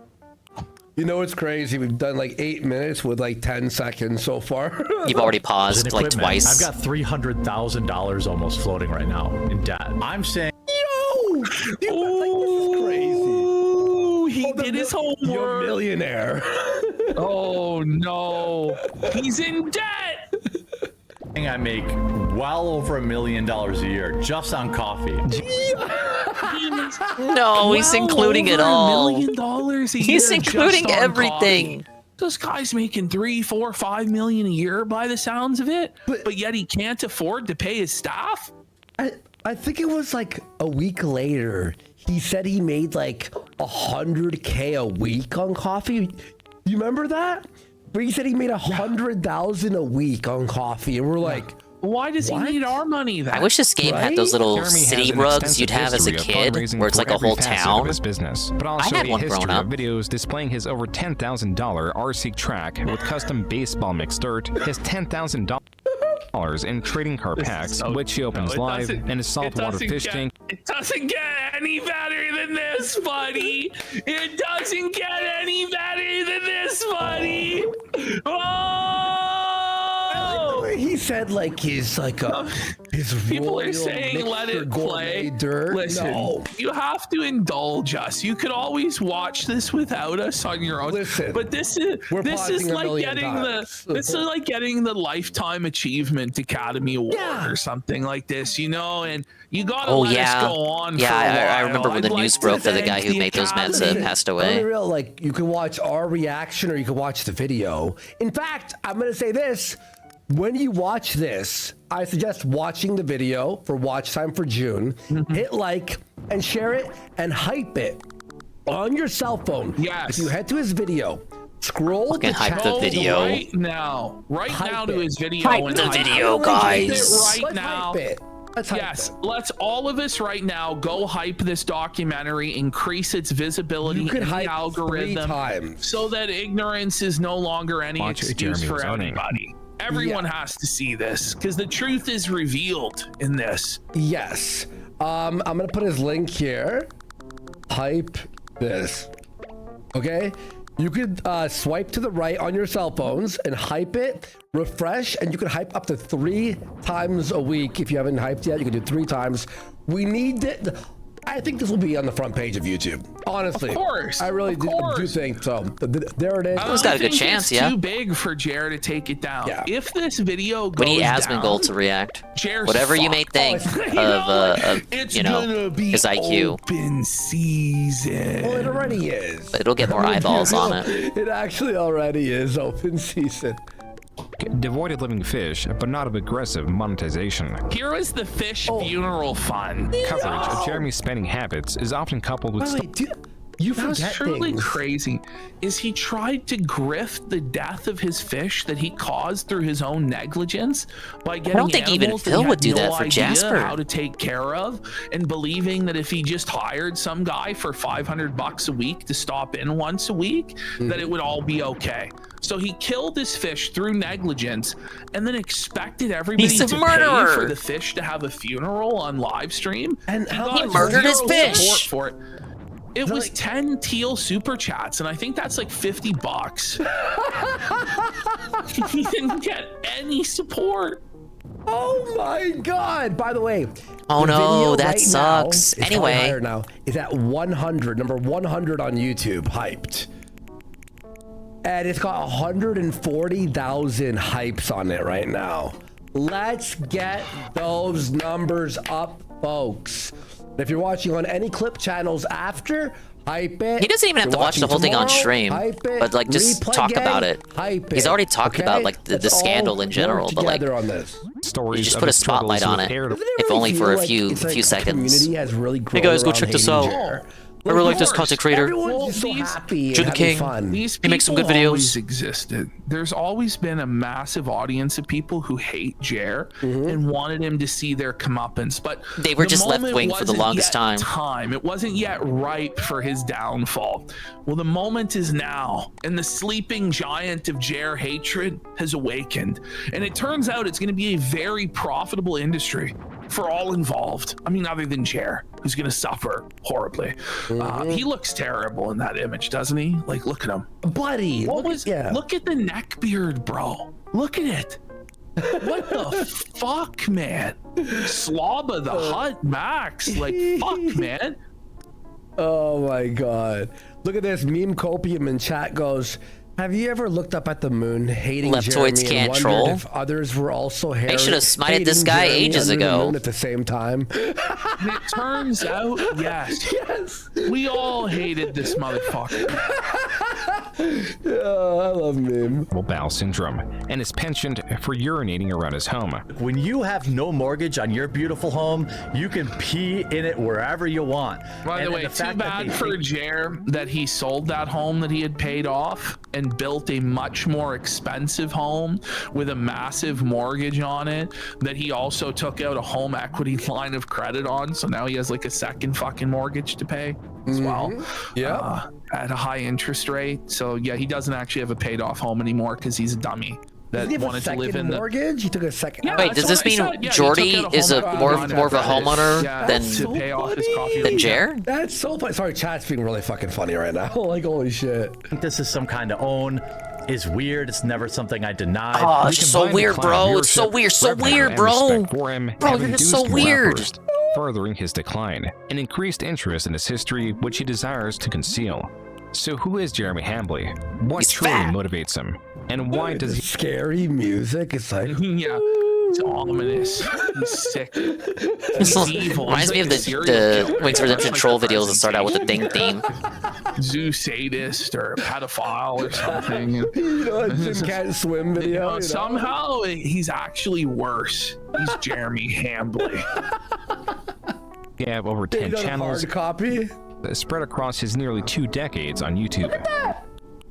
You know what's crazy? We've done like 8 minutes with like 10 seconds so far. You've already paused like twice. I've got $300,000 almost floating right now in debt. I'm saying, yo, dude, this is crazy. He did his homework. You're a millionaire. Oh no, he's in debt. I make well over $1 million a year just on coffee. No, he's including it all. $1 million a year. He's including everything. This guy's making 3, 4, 5 million a year by the sounds of it, but yet he can't afford to pay his staff. I think it was like a week later. He said he made like 100K a week on coffee. You remember that? Where he said he made 100,000 a week on coffee, and we're like, why does he need our money then? I wish this game had those little Jeremy has city an rugs extensive you'd have as a history of kid, fundraising where it's for like a every whole facet town. of his business, but also I had a one history growing up. of videos displaying his over $10,000 RC track with custom baseball mixed dirt, his $10,000 in trading card packs, which he opens live, and his saltwater fish tank. It doesn't get any better than this, buddy. It doesn't get any better than this, buddy. Oh! He said like his people are royal saying let mixture it gourmet play. dirt. Listen, No. you have to indulge us. You could always watch this without us on your own. Listen, but this is pausing a like million getting times. this is like getting the Lifetime Achievement Academy Award or something like this, you know. And you gotta let us go on. Yeah, for a I while. remember when the I'd news like broke to that the guy thank who made those mats Academy. passed Let me away. be real, like you can watch our reaction or you can watch the video. In fact, I'm gonna say this. When you watch this, I suggest watching the video for watch time for June. Hit like and share it and hype it on your cell phone. Yes. If you head to his video, scroll Fucking the hype chat. the video. Right now to his video. Hype and the hype video, it guys. right now. Hype it. Let's hype Yes, it. let's all of us right now go hype this documentary, increase its visibility You in could the hype 3 algorithm, times. so that ignorance is no longer any Watch it, excuse Jeremy for was owning. everybody. Everyone has to see this because the truth is revealed in this. Yes. I'm gonna put his link here. Hype this. Okay. You could swipe to the right on your cell phones and hype it, refresh, and you can hype up to 3 times a week. If you haven't hyped yet, you can do 3 times. We need it. I think this will be on the front page of YouTube. Honestly, Of course, I really do think so. There it is. It's got a good chance, it's yeah. too big for Jer to take it down. Yeah. If this video goes We need down, Asmongold to react. Jer's Whatever you may fucked. think It's you know, gonna be his IQ. open season. Well, it already is. But it'll get more eyeballs on it. It actually already is open season. Devoid of living fish, but not of aggressive monetization. Here is the fish funeral fund. Coverage of Jeremy's spending habits is often coupled with You That was forget truly things. crazy. Is he tried to grift the death of his fish that he caused through his own negligence by getting don't think even animals that Phil he would had do no that for idea Jasper. how to take care of, and believing that if he just hired some guy for $500 a week to stop in once a week, that it would all be okay. So he killed his fish through negligence, and then expected everybody He's a to murderer. pay for the fish to have a funeral on live stream. And He murdered his zero fish. support for it. It was 10 teal super chats, and I think that's like $50. He didn't get any support. Oh my god! By the way, Oh the no, video that right sucks. Now, it's probably Anyway. higher now is at 100, number 100 on YouTube, hyped, and it's got 140,000 hypes on it right now. Let's get those numbers up, folks. If you're watching on any clip channels after, hype it. He doesn't even have You're to watch the watching whole thing on tomorrow, stream, hype it. but like just Replay talk game, about it. Hype He's it, already talked okay? about like the Let's scandal all in general, work but like together on this. stories you just of put a his struggles spotlight on with it, air- if only Feel for a like few it's like few the seconds. community has really grown Hey guys, go around check this hating out. Jer. I really like Of this course, content creator. Everyone's just so happy and You're the having king. fun. These He makes some people good videos. always existed. There's always been a massive audience of people who hate Jer and wanted him to see their comeuppance. But They were the just moment left-wing for the wasn't longest yet time. It wasn't yet ripe for his downfall. Well, the moment is now, and the sleeping giant of Jer hatred has awakened. And it turns out it's going to be a very profitable industry for all involved. I mean, other than Jer, who's going to suffer horribly. He looks terrible in that image, doesn't he? Like, look at him. Buddy, Look at the neck beard, bro. Look at it. What the fuck, man? Slobba the Hut Max. Like, fuck, man. Oh my god. Look at this. Meme Copium in chat goes, have you ever looked up at the moon hating Leptoids Jeremy can't and wondered troll. if others were also They should have smited this hating guy Jeremy ages under the ago. moon at the same time? And it turns out, yes. We all hated this motherfucker. I love meme. Bowel syndrome and is pensioned for urinating around his home. When you have no mortgage on your beautiful home, you can pee in it wherever you want. By the way, too bad for Jer that he sold that home that he had paid off and built a much more expensive home with a massive mortgage on it that he also took out a home equity line of credit on. So now he has like a second fucking mortgage to pay as well. Yeah. At a high interest rate. So yeah, he doesn't actually have a paid off home anymore because he's a dummy that wanted to live in the mortgage. He took a second. Yeah, Wait, does this mean Jordy is more of a homeowner than to pay off his coffee than Jer? That's so funny. Sorry, chat's being really fucking funny right now. Like, holy shit. I think this is some kind of own. Is weird. It's never something I denied. Oh, it's so weird, bro. It's so weird. So weird, bro. Bro, you're just so weird. Furthering his decline, and increased interest in his history, which he desires to conceal. So who is Jeremy Hambly? What truly motivates him? And why does he... Scary music? It's like... Yeah. It's ominous. He's sick. He's evil. Reminds me of the Wings Redemption troll videos that start out with a ding theme. Zoo sadist or pedophile or something. You know, Jim Can't Swim video. You know, somehow he's actually worse. He's Jeremy Hambly. We have over 10 channels hard copy spread across his nearly 2 decades on YouTube.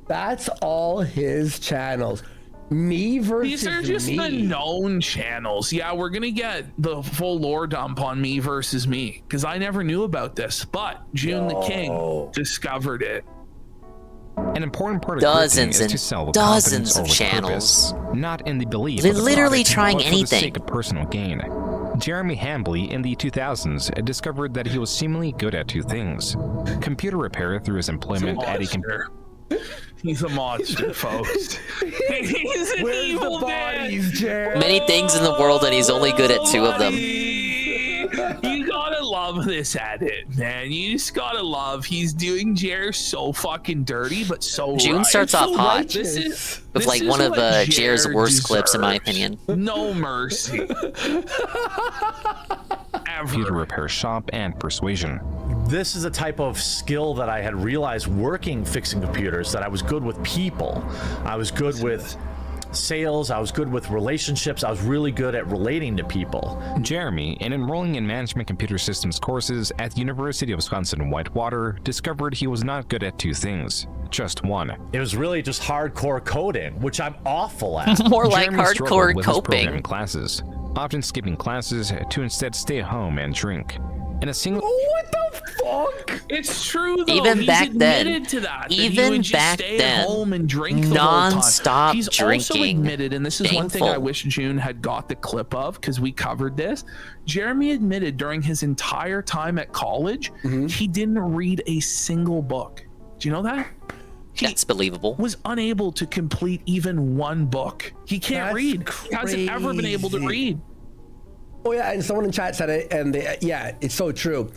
That's all his channels. Me versus These are just the known channels. Yeah, we're gonna get the full lore dump on Me versus Me because I never knew about this, but June the King discovered it. An important part of dozens is and to sell with dozens of confidence over channels. purpose, not in the belief They're of the literally product, trying but anything. for the sake of personal gain. Jeremy Hambly in the 2000s discovered that he was seemingly good at 2 things: computer repair through his employment at a computer. He's a monster, folks. He's an evil bodies, man. Many things in the world, and he's only good at 2 of them. You gotta love this edit, man. You just gotta love. He's doing Jer so fucking dirty, but so June right. starts off so hot righteous. with like one of Jer's worst clips, in my opinion. No mercy. Computer repair shop and persuasion. This is a type of skill that I had realized working fixing computers, that I was good with people. I was good with sales, I was good with relationships, I was really good at relating to people. Jeremy, in enrolling in management computer systems courses at the University of Wisconsin-Whitewater, discovered he was not good at 2 things, just one. It was really just hardcore coding, which I'm awful at. More like Jeremy struggled hardcore with his coping. programming classes, often skipping classes to instead stay home and drink. In a single... What the fuck? It's true though. Even He's back then, admitted to that. even he would just back stay then, at home and drink the whole non-stop time. He's also drinking. admitted, and this is one thing I Painful. wish June had got the clip of because we covered this. Jeremy admitted during his entire time at college, he didn't read a single book. Do you know that? That's believable. Was unable to complete even 1 book. He can't read. He hasn't ever been able to read. Oh yeah, and someone in chat said it, and yeah, it's so true.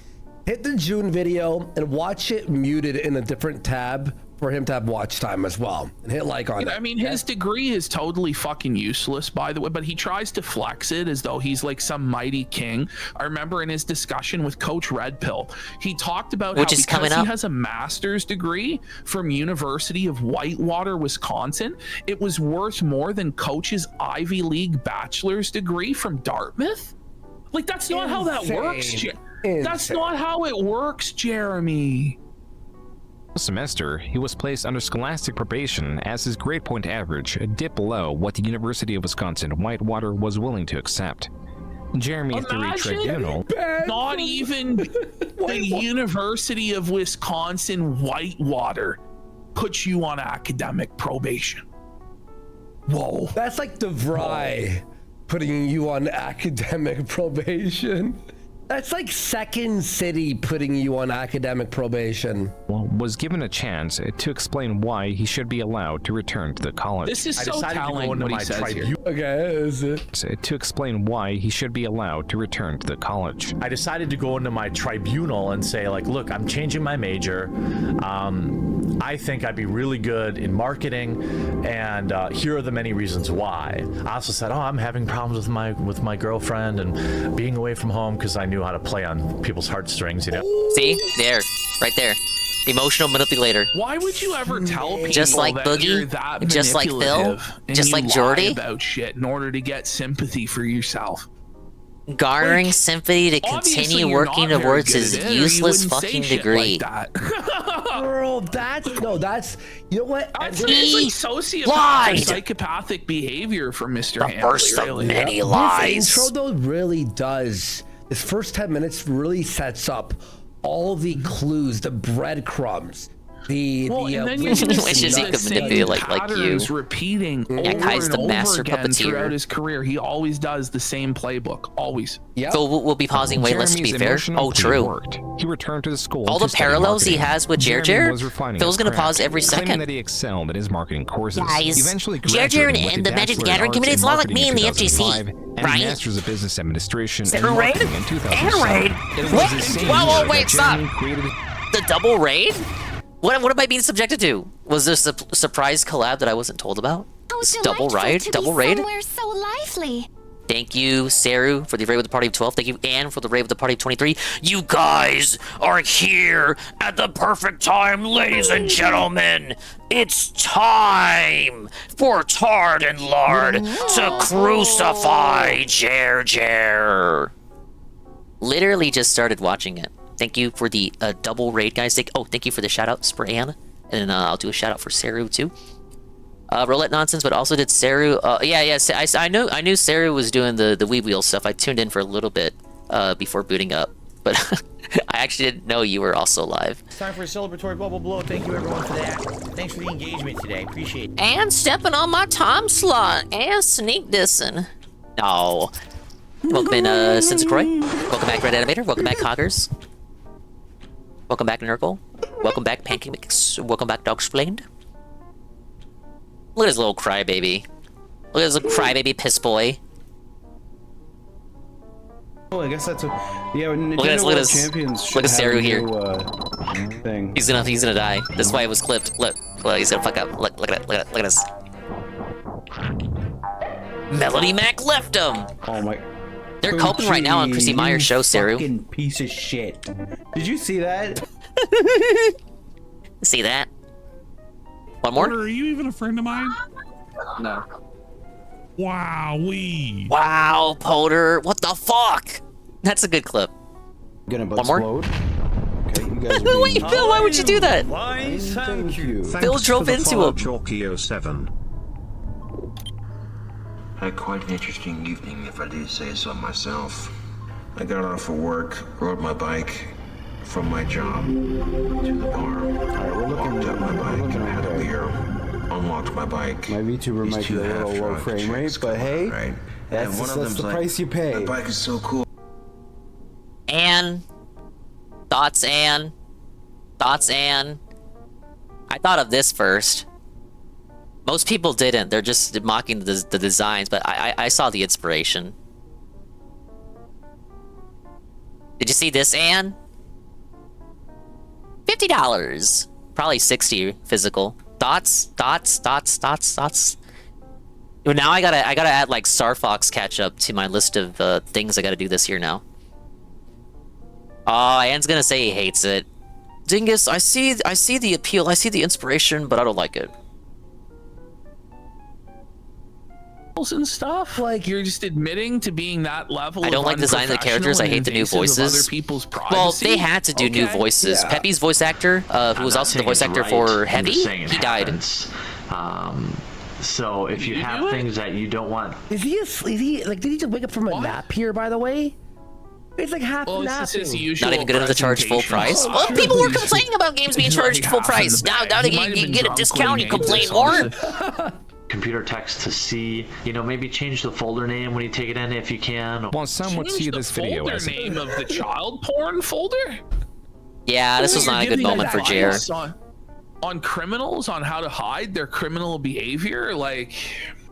Hit the June video and watch it muted in a different tab for him to have watch time as well, and hit like on it. I mean, his degree is totally fucking useless, by the way, but he tries to flex it as though he's like some mighty king. I remember in his discussion with Coach Red Pill, he talked about Which how is because coming he up. has a master's degree from University of Whitewater, Wisconsin, it was worth more than Coach's Ivy League bachelor's degree from Dartmouth. Like, that's not how that works. That's not how it works, Jeremy. Semester, he was placed under scholastic probation as his grade point average dipped below what the University of Wisconsin-Whitewater was willing to accept. Jeremy through a tribunal. Not even the University of Wisconsin-Whitewater puts you on academic probation. Whoa. That's like DeVry putting you on academic probation. That's like Second City putting you on academic probation. Was given a chance to explain why he should be allowed to return to the college. This is so telling what he says here. Okay, is it? To explain why he should be allowed to return to the college. I decided to go into my tribunal and say, like, look, I'm changing my major. I think I'd be really good in marketing, and here are the many reasons why. I also said, oh, I'm having problems with my girlfriend and being away from home because I knew how to play on people's heartstrings, you know. See, there, right there. Emotional manipulator. Why would you ever tell people Just like that Boogie? you're that Just like Phil? manipulative and Just you like lie Jordy? about shit in order to get sympathy for yourself? Garnering Like, sympathy to obviously continue you're working not very towards good his at it, or you useless wouldn't say fucking shit degree. like that. Girl, that's you know what? That's it's like sociopath or lied. psychopathic behavior from Mr. The Hamley, first of really. many lies. This intro though really does. This first 10 minutes really sets up all the clues, the breadcrumbs. Well, and then the you're gonna Wishes see he the could same manipulate like you. patterns repeating Yeah, over Kai's and the over master again puppeteer. throughout his career. He always does the same playbook, always. Yeah. Phil will be pausing way less to be Jeremy's fair. emotional Oh, plea true. worked. He returned to the school All to the study parallels he marketing. has with Jer Jeremy was refining Phil's his gonna craft, pause every claiming second. that he excelled in his marketing courses. Guys, Eventually Jer graduating with and a the Magic the Bachelor in Gathering Arts community, in it's a lot like Marketing me in and the 2005, FGC, and right? a Master's of Business Administration in Sarah Raid? Marketing in 2007. Raid? It was What? the same Whoa, year wait, that stop. Jeremy created The double raid? What am I being subjected to? Was this a surprise collab that I wasn't told about? This double raid? Double raid? Somewhere so lively. Thank you, Saru, for the raid with the party of 12. Thank you, Anne, for the raid with the party of 23. You guys are here at the perfect time, ladies and gentlemen. It's time for Tard and Lard to crucify Jer. Literally just started watching it. Thank you for the double raid, guys. Thank you for the shout-outs for Anne. And I'll do a shout-out for Saru, too. Roulette nonsense, but also did Saru. I knew Saru was doing the Wii Wheel stuff. I tuned in for a little bit before booting up, but I actually didn't know you were also live. It's time for a celebratory bubble blow. Thank you everyone for that. Thanks for the engagement today. Appreciate it. And stepping on my time slot and sneak dissing. No. Welcome in, Sensacroy. Welcome back, Red Animator. Welcome back, Coggers. Welcome back, Nurgle. Welcome back, Pancake Mix. Welcome back, Dog Splained. Look at his little crybaby. Look at his little crybaby piss boy. Oh, I guess that's a Nintendo Look at World this. Champions Look at should have Saru a here. new, thing. He's gonna die. That's why it was clipped. Look, he's gonna fuck up. Look at it. Look at this. Melody Mac left him. Oh my. They're coping right now on Chrissy Meyer's show, Saru. Fucking piece of shit. Did you see that? See that? One more? Are you even a friend of mine? No. Wowee. Wow, Poder. What the fuck? That's a good clip. Gonna One more? explode. Okay, you guys are Wait, Phil, why would you do that? Why, thank you. Phil drove into him. Chalky07. Had quite an interesting evening, if I do say so myself. I got off of work, rode my bike from my job to the bar. Walked up my bike, had a beer, unlocked my bike. My VTuber might be a little low frame rate, but hey, that's the price you pay. The bike is so cool. Anne. Thoughts, Anne? Thoughts, Anne? I thought of this first. Most people didn't. They're just mocking the designs, but I saw the inspiration. Did you see this, Anne? $50. Probably 60 physical. Thoughts? Well, now I gotta add like Star Fox catch up to my list of things I gotta do this year now. Oh, Anne's gonna say he hates it. Dingus, I see the appeal, I see the inspiration, but I don't like it. And stuff like you're just admitting to being that level. I don't like designing the characters. I hate the new voices. Well, they had to do new voices. Yeah. Peppy's voice actor, who was also the voice actor for Heavy, he died. So if you have things that you don't want, Is he like? Did he just wake up from a nap here? By the way, it's like half napping. Not even good enough to charge full price. Well, people were complaining about games being charged full price. Now they get a discount. You complain more. computer text to see, maybe change the folder name when you take it in if you can. Well, some would see this video as the name of the child porn folder. Yeah, this was not a good moment for Jer. On criminals, on how to hide their criminal behavior, like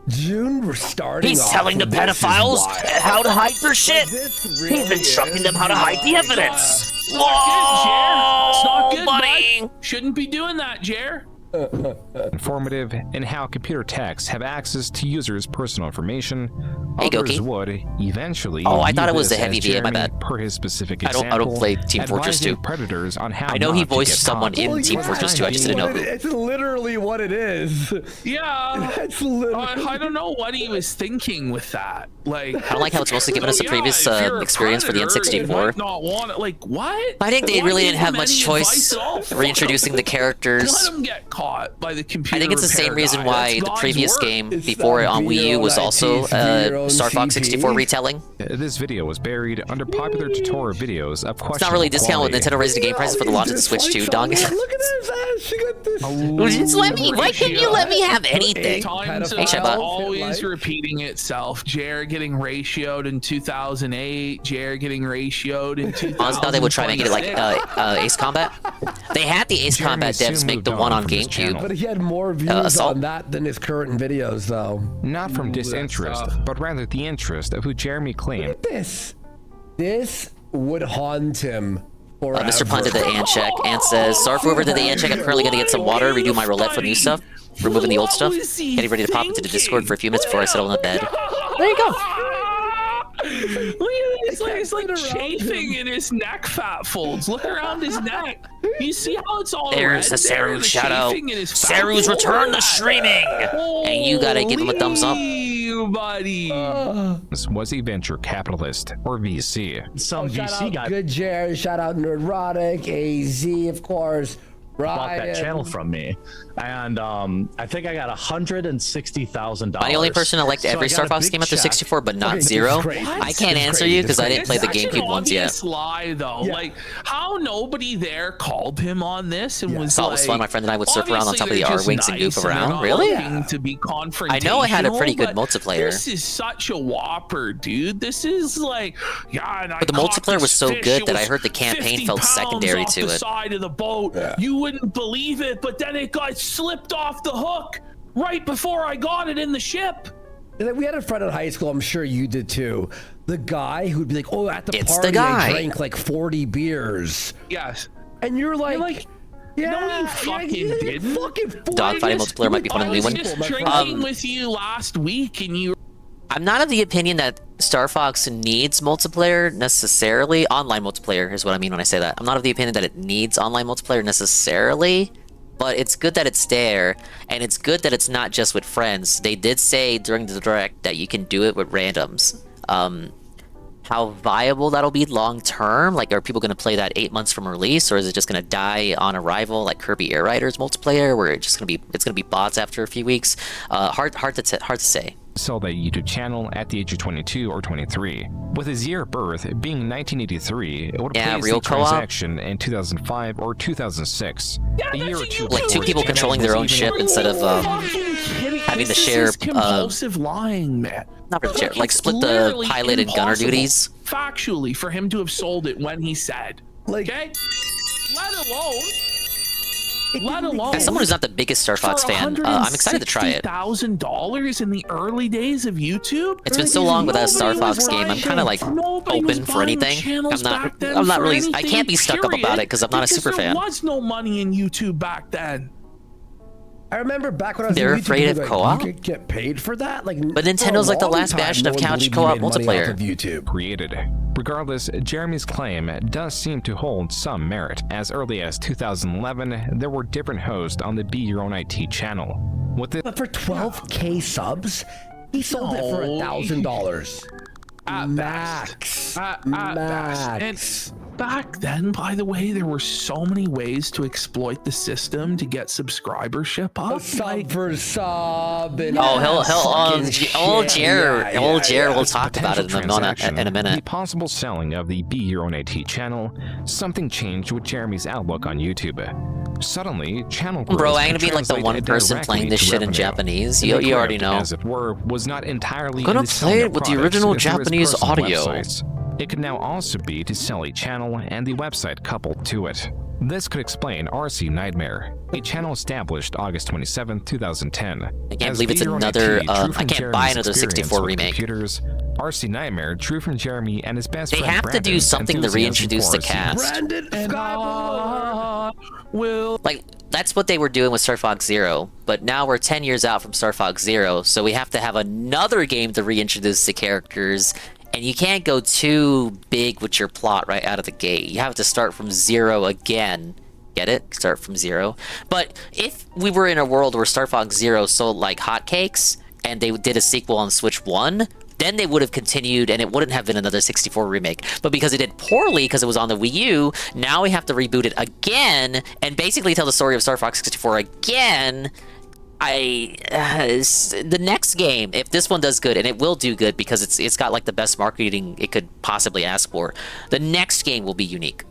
June, we're starting. He's telling the pedophiles how to hide their shit. He's instructing them how to hide the evidence. It's not good, Jer. It's not good, buddy. bud. Shouldn't be doing that, Jer. informative, and how computer techs have access to users' personal information. Hey, Others Goki. would eventually. Oh, I thought it view was the this heavy as VA, my Jeremy, bad. Per his specific I example, don't play Team Fortress advising 2. predators on how I know he not to voiced get someone caught. in Team Fortress 2, I just didn't know who. It's literally what it is. Yeah. That's literally. I don't know what he was thinking with that. Like, I don't like how it's mostly given us a previous experience for the N64. Not want it. Like, what? I think they Why really give didn't have him much any choice advice at all? reintroducing the characters. Let him get caught by the computer. I think it's the same repair reason guy. why That's the God's previous work. game before it on Wii U was also Star Fox 64 retelling. This video was buried under popular tutorial videos of questionable It's not really a discount with quality. Nintendo raising the game prices for the launch of the Switch 2, dog. Look at his ass. She got this. Just let me. Why can't you let me have anything? Times Hey, are Shabba. always repeating itself. Jared getting ratioed in 2008. Jared getting ratioed in 2000. Honestly, thought they would try making it like Ace Combat. They had the Ace Combat devs make the one on GameCube. But he had more views on that than his current videos, though. Not from disinterest, but rather the interest of who Jeremy claimed. This would haunt him. Mr. Pun did the Ant check and says, sorry for whoever did the Ant check. I'm currently going to get some water, redo my roulette for new stuff, removing the old stuff, getting ready to pop into the Discord for a few minutes before I settle in the bed. There you go. Look at this, he's like chafing in his neck fat folds. Look around his neck. You see how it's all There's red the there, Saru the shout out. chafing in his fat Saru's folds? return to streaming. And you got to give him a thumbs up. Buddy. This was a venture capitalist, or VC. Some Shout VC out guy Good Jerry. Shout out Nerdrotic. AZ, of course. bought that Ryan. channel from me, and I think I got $160,000. I'm the only person that liked every Star Fox game after 64, but not Zero. I can't answer you because I didn't play the GameCube ones yet. It's lie though. Like how nobody there called him on this and was Thought it like, was fun. My friend and I would surf around on top of the obviously R-Wings and they're goof just nice around. and Really? they're not looking to be confrontational. I know it had a pretty good but multiplayer. This is such a whopper, dude. This is like, yeah. And But the multiplayer was so good that I heard the campaign felt secondary to the it. side of the boat. You wouldn't believe it, but then it got slipped off the hook right before I got it in the ship. We had a friend in high school, I'm sure you did too. The guy who'd be like, oh, at the It's party the guy. I drank like 40 beers. Yes. And you're like yeah, no, you fucking didn't. Dogfighting multiplayer might be fun in the new I one. was just drinking with you last week, and you. I'm not of the opinion that Star Fox needs multiplayer necessarily. Online multiplayer is what I mean when I say that. I'm not of the opinion that it needs online multiplayer necessarily, but it's good that it's there, and it's good that it's not just with friends. They did say during the direct that you can do it with randoms. How viable that'll be long term? Like, are people going to play that 8 months from release, or is it just going to die on arrival, like Kirby Air Riders multiplayer, where it's going to be bots after a few weeks? Hard to say. Saw that YouTube channel at the age of 22 or 23. With his year of birth being 1983, it would have placed real the co-op? transaction in 2005 or 2006. A year or two Like two people controlling their own ship instead of having to share. Compulsive lying, man. Not really share. Like split the pilot and gunner duties. Factually, for him to have sold it when he said, okay, let alone. As someone who's not the biggest Star Fox fan, I'm excited to try it. $160,000 in the early days of YouTube. It's been so long with that Star Fox game. I'm kind of like open for anything. I'm not really. I can't be stuck up about it because I'm not a super fan. There was no money in YouTube back then. I remember back when I was They're in YouTube, afraid of like, co-op? you could get paid for that? Like, But Nintendo's like the last bastion of couch co-op multiplayer. YouTube. Created. Regardless, Jeremy's claim does seem to hold some merit. As early as 2011, there were different hosts on the Be Your Own IT channel. But for 12K subs, he sold it for $1,000. Max. And back then, by the way, there were so many ways to exploit the system to get subscribership up. Sub for sub. And old Jer will talk about it in a minute. The possible selling of the Be Your Own IT channel, something changed with Jeremy's outlook on YouTube. Suddenly, channel growth Bro, I'm gonna be like the translated one person directly playing this to shit in revenue. Japanese. The You grip, already know. as it were, was not entirely Gonna in the selling play it of with the products original through his Japanese personal audio. websites. It could now also be to sell a channel and the website coupled to it. This could explain RC Nightmare, a channel established August 27, 2010. I can't believe it's another. I can't buy another 64 remake. Computers, RC Nightmare drew from Jeremy and his best They friend have to do Brandon's something to enthusiasm reintroduce for the RC. cast. Brandon Skywalker. will... Like, that's what they were doing with Star Fox Zero, but now we're 10 years out from Star Fox Zero, so we have to have another game to reintroduce the characters, and you can't go too big with your plot right out of the gate. You have to start from zero again. Get it? Start from zero. But if we were in a world where Star Fox Zero sold like hotcakes, and they did a sequel on Switch 1, then they would have continued, and it wouldn't have been another 64 remake. But because it did poorly, because it was on the Wii U, now we have to reboot it again, and basically tell the story of Star Fox 64 again. The next game, if this one does good, and it will do good because it's got like the best marketing it could possibly ask for, the next game will be unique.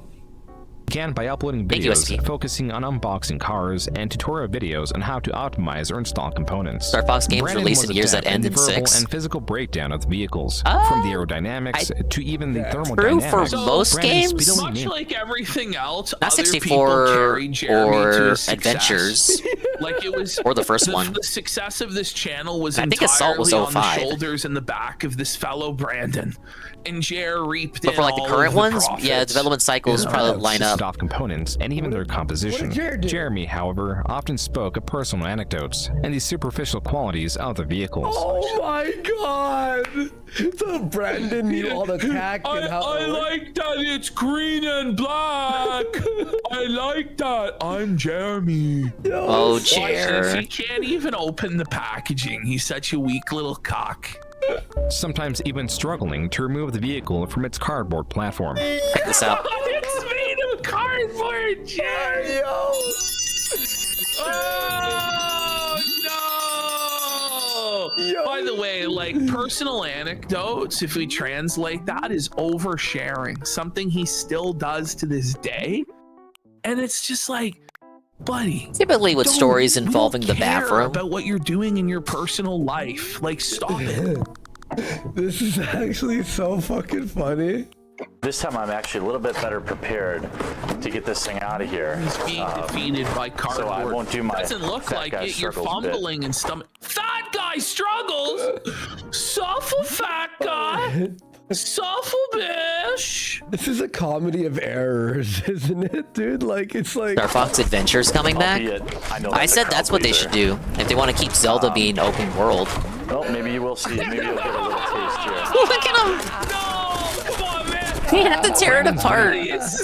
Began by uploading videos focusing on unboxing cars and tutorial videos on how to optimize or install components. Star Fox games Brandon released was in years that adept end in the verbal 6. and physical breakdown of the vehicles, from the aerodynamics to even the thermodynamics. True for most games. Much like everything else, Not other 64 people carry Jeremy to or his success. Adventures. Like it was, or the first one. The success of this channel was I think entirely Assault was on the 05. shoulders and the back of this fellow Brandon. And Jer reaped But for like the all current of the ones, profits. yeah, development cycles probably line up. Off components and even their composition. Jeremy, however, often spoke of personal anecdotes and the superficial qualities of the vehicles. Oh my god! So Brandon knew all the tack and how I like that it's green and black. I like that. I'm Jeremy. Oh, Watch Jer. this. He can't even open the packaging. He's such a weak little cock. Sometimes even struggling to remove the vehicle from its cardboard platform. Check this out. It's made of cardboard, Jerry. Oh no! By the way, like personal anecdotes, if we translate that, is oversharing. Something he still does to this day, and it's just like, buddy. Typically with stories involving the care bathroom. about what you're doing in your personal life. Like, stop it. This is actually so fucking funny. This time I'm actually a little bit better prepared to get this thing out of here. He's being defeated by cardboard. So I won't do my Doesn't look fat like guy it. You're struggles bit. fumbling and stomach. Fat guy struggles. Suffer, fat guy. Suffer, bish. This is a comedy of errors, isn't it, dude? Like, it's like... Star Fox Adventures coming back? I said that's what they should do if they want to keep Zelda being open world. Well, maybe you will see. Maybe you'll get a little taste here. Look at him! No, come on, man. He had to tear it apart. This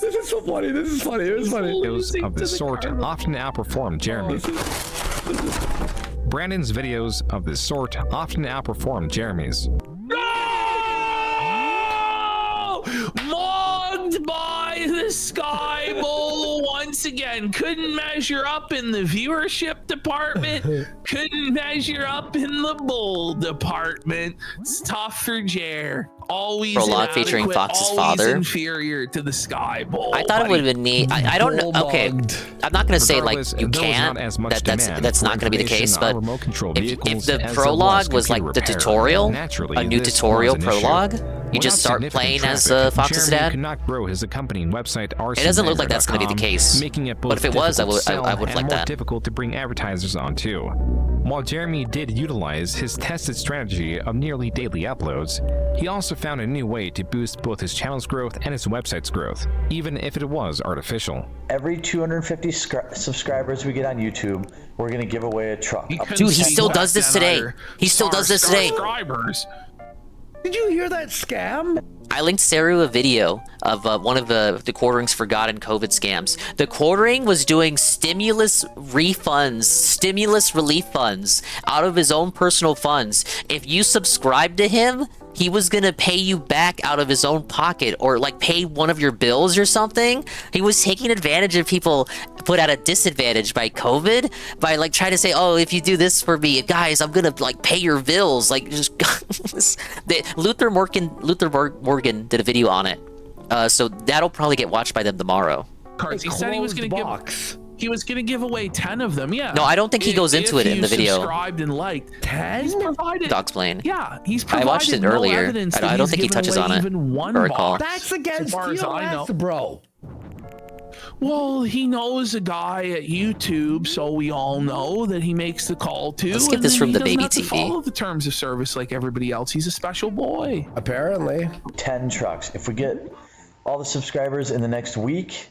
is so funny. This is funny. It was funny. Videos of this sort often outperformed Jeremy. Brandon's videos of this sort often outperformed Jeremy's. Mogged by the Sky Bowl once again. Couldn't measure up in the viewership department. Couldn't measure up in the bull department. It's tough for Jer. Always Prologue featuring inadequate, Fox's always father. Inferior to the Sky Bowl. I thought it would have been neat. I don't know. Okay, I'm not gonna say like Regardless, you there was can't. not as much That's demand not for gonna be the case. information on But remote control if vehicles the as there prologue was computer like the repair. tutorial, Naturally, a new this tutorial was an issue. prologue, you just Without start significant playing as traffic, Fox's Jeremy dad. could not grow his accompanying website It doesn't look like that's gonna be the case. making it both But if it was, I difficult to would sell like and more that. difficult to bring advertisers on too. While Jeremy did utilize his tested strategy of nearly daily uploads, he also found a new way to boost both his channel's growth and his website's growth, even if it was artificial. Every 250 subscribers we get on YouTube, we're gonna give away a truck. Dude, he still does this today. He still does this today. Subscribers. Did you hear that scam? I linked Saru a video of one of the Quartering's forgotten COVID scams. The Quartering was doing stimulus refunds, stimulus relief funds out of his own personal funds. If you subscribe to him, he was gonna pay you back out of his own pocket or like pay one of your bills or something. He was taking advantage of people put at a disadvantage by COVID by like trying to say, oh, if you do this for me, guys, I'm gonna like pay your bills. Like just Luther Morgan did a video on it. So that'll probably get watched by them tomorrow. Cards. He said he was gonna give away 10 of them. Yeah. No, I don't think he goes into it in the video. Subscribed and liked 10. He's provided. Dog's playing. Yeah, he's I provided watched it no earlier. evidence I that don't he's think he given touches away on it. even one I recall. box. That's against as far as I know. TOS, bro. Well, he knows a guy at YouTube, so we all know that he makes the call to. Let's get this and from he the doesn't baby have to TV. follow the terms of service like everybody else. He's a special boy. Apparently. 10 trucks. If we get all the subscribers in the next week,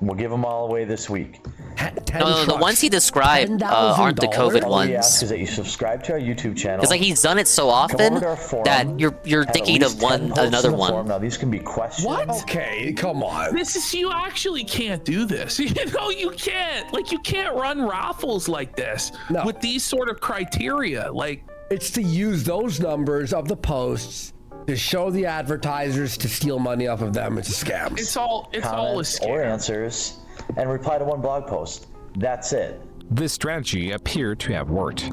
We'll give them all away this week. No, the ones he described aren't the COVID All we ask ones. is that you subscribe to our YouTube channel. It's like he's done it so often that you're thinking of another one. Now these can be questions. What? Okay, come on. This is, you actually can't do this. You know, you can't. Like, you can't run raffles like this with these sort of criteria. Like, it's to use those numbers of the posts to show the advertisers to steal money off of them. It's a scam. It's all a scam. Or answers, and reply to one blog post. That's it. This strategy appeared to have worked.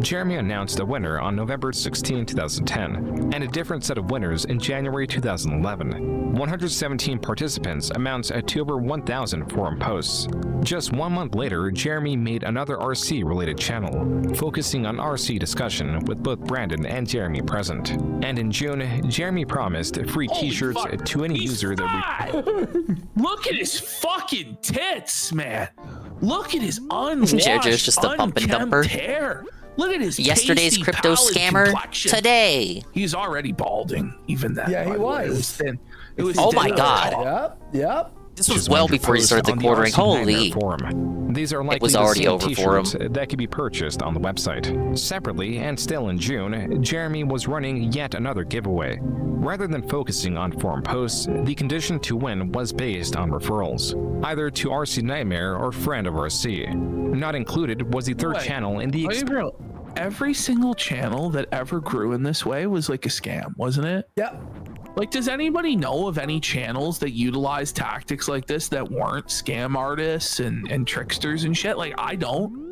Jeremy announced a winner on November 16, 2010, and a different set of winners in January 2011. 117 participants amounts to over 1,000 forum posts. Just 1 month later, Jeremy made another RC-related channel, focusing on RC discussion with both Brandon and Jeremy present. And in June, Jeremy promised free t-shirts to any user that Look at his fucking tits, man. Look at his unwashed, It's just a pump and dumper. hair. Look at his Yesterday's pasty, crypto pallid scammer, complexion. today. He's already balding, even then. Yeah, he by the way. was. It was thin. It was Oh thin. my god. Yep. This was well before he started the quartering. Holy. forum. These are It likely was the already same over for him. t-shirts that could be purchased on the website. Separately, and still in June, Jeremy was running yet another giveaway. Rather than focusing on forum posts, the condition to win was based on referrals, either to RC Nightmare or Friend of RC. Not included was the third channel in the Every single channel that ever grew in this way was like a scam, wasn't it? Yep. Like, does anybody know of any channels that utilize tactics like this that weren't scam artists and tricksters and shit? Like, I don't.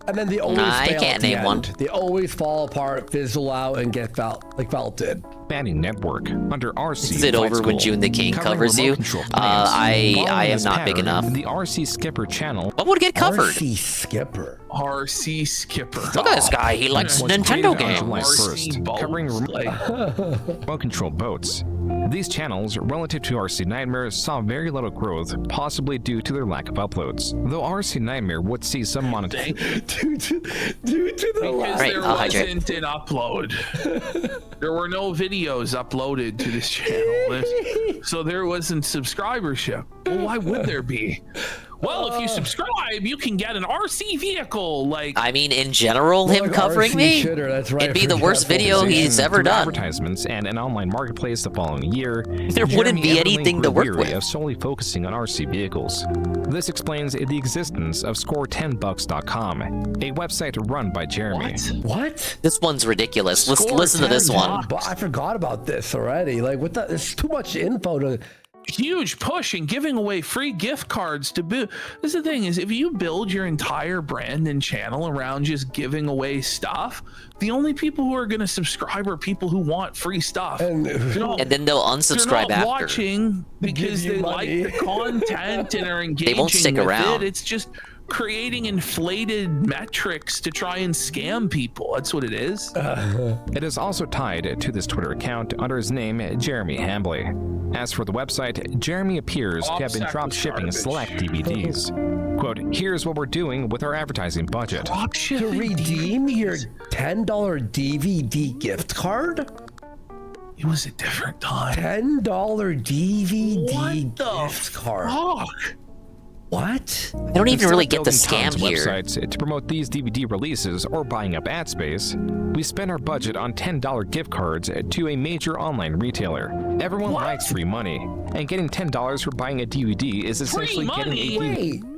And then they always I fail can't at the name end. one. They always fall apart, fizzle out, and get like Felt did. Banning network under RC. Is it Flight over when School, June the King covering covers you? remote control planes. I Following am this not big pattern, enough. The RC Skipper channel. What would get covered? RC Skipper. RC Skipper. Look at this guy. He likes was Nintendo created on July games. 1st, covering remote control boats. These channels, relative to RC Nightmare, saw very little growth, possibly due to their lack of uploads. Though RC Nightmare would see some monetization due to the Because Right, there I'll hydrate. wasn't an upload. There were no videos uploaded to this channel. So there wasn't subscribership. Well, why would there be? Well, if you subscribe, you can get an RC vehicle. Like, I mean, in general, him covering me, it'd be the worst video he's ever done. Advertisements and an online marketplace the following year. There wouldn't be Jeremy anything grew to work weary with. of solely focusing on RC vehicles. This explains the existence of Score10bucks.com, a website run by Jeremy. What? This one's ridiculous. Let's listen to this one. But I forgot about this already. Like, what the? There's too much info to. huge push in giving away free gift cards to boot. This is the thing, is if you build your entire brand and channel around just giving away stuff, the only people who are going to subscribe are people who want free stuff. And then they'll unsubscribe they're not after. watching because they like the content and are engaging They won't stick with around. it. It's just creating inflated metrics to try and scam people. That's what it is. It is also tied to this Twitter account under his name, Jeremy Hambley. As for the website, Jeremy appears to have been drop shipping select DVDs. Quote, here's what we're doing with our advertising budget. To redeem your $10 DVD gift card? It was a different time. $10 DVD gift card. Fuck? What? I don't even really get the Instead of scam building here. tons of websites to promote these DVD releases or buying up ad space, we spend our budget on $10 gift cards to a major online retailer. Everyone likes free money, and getting $10 for buying a DVD is essentially getting a DVD.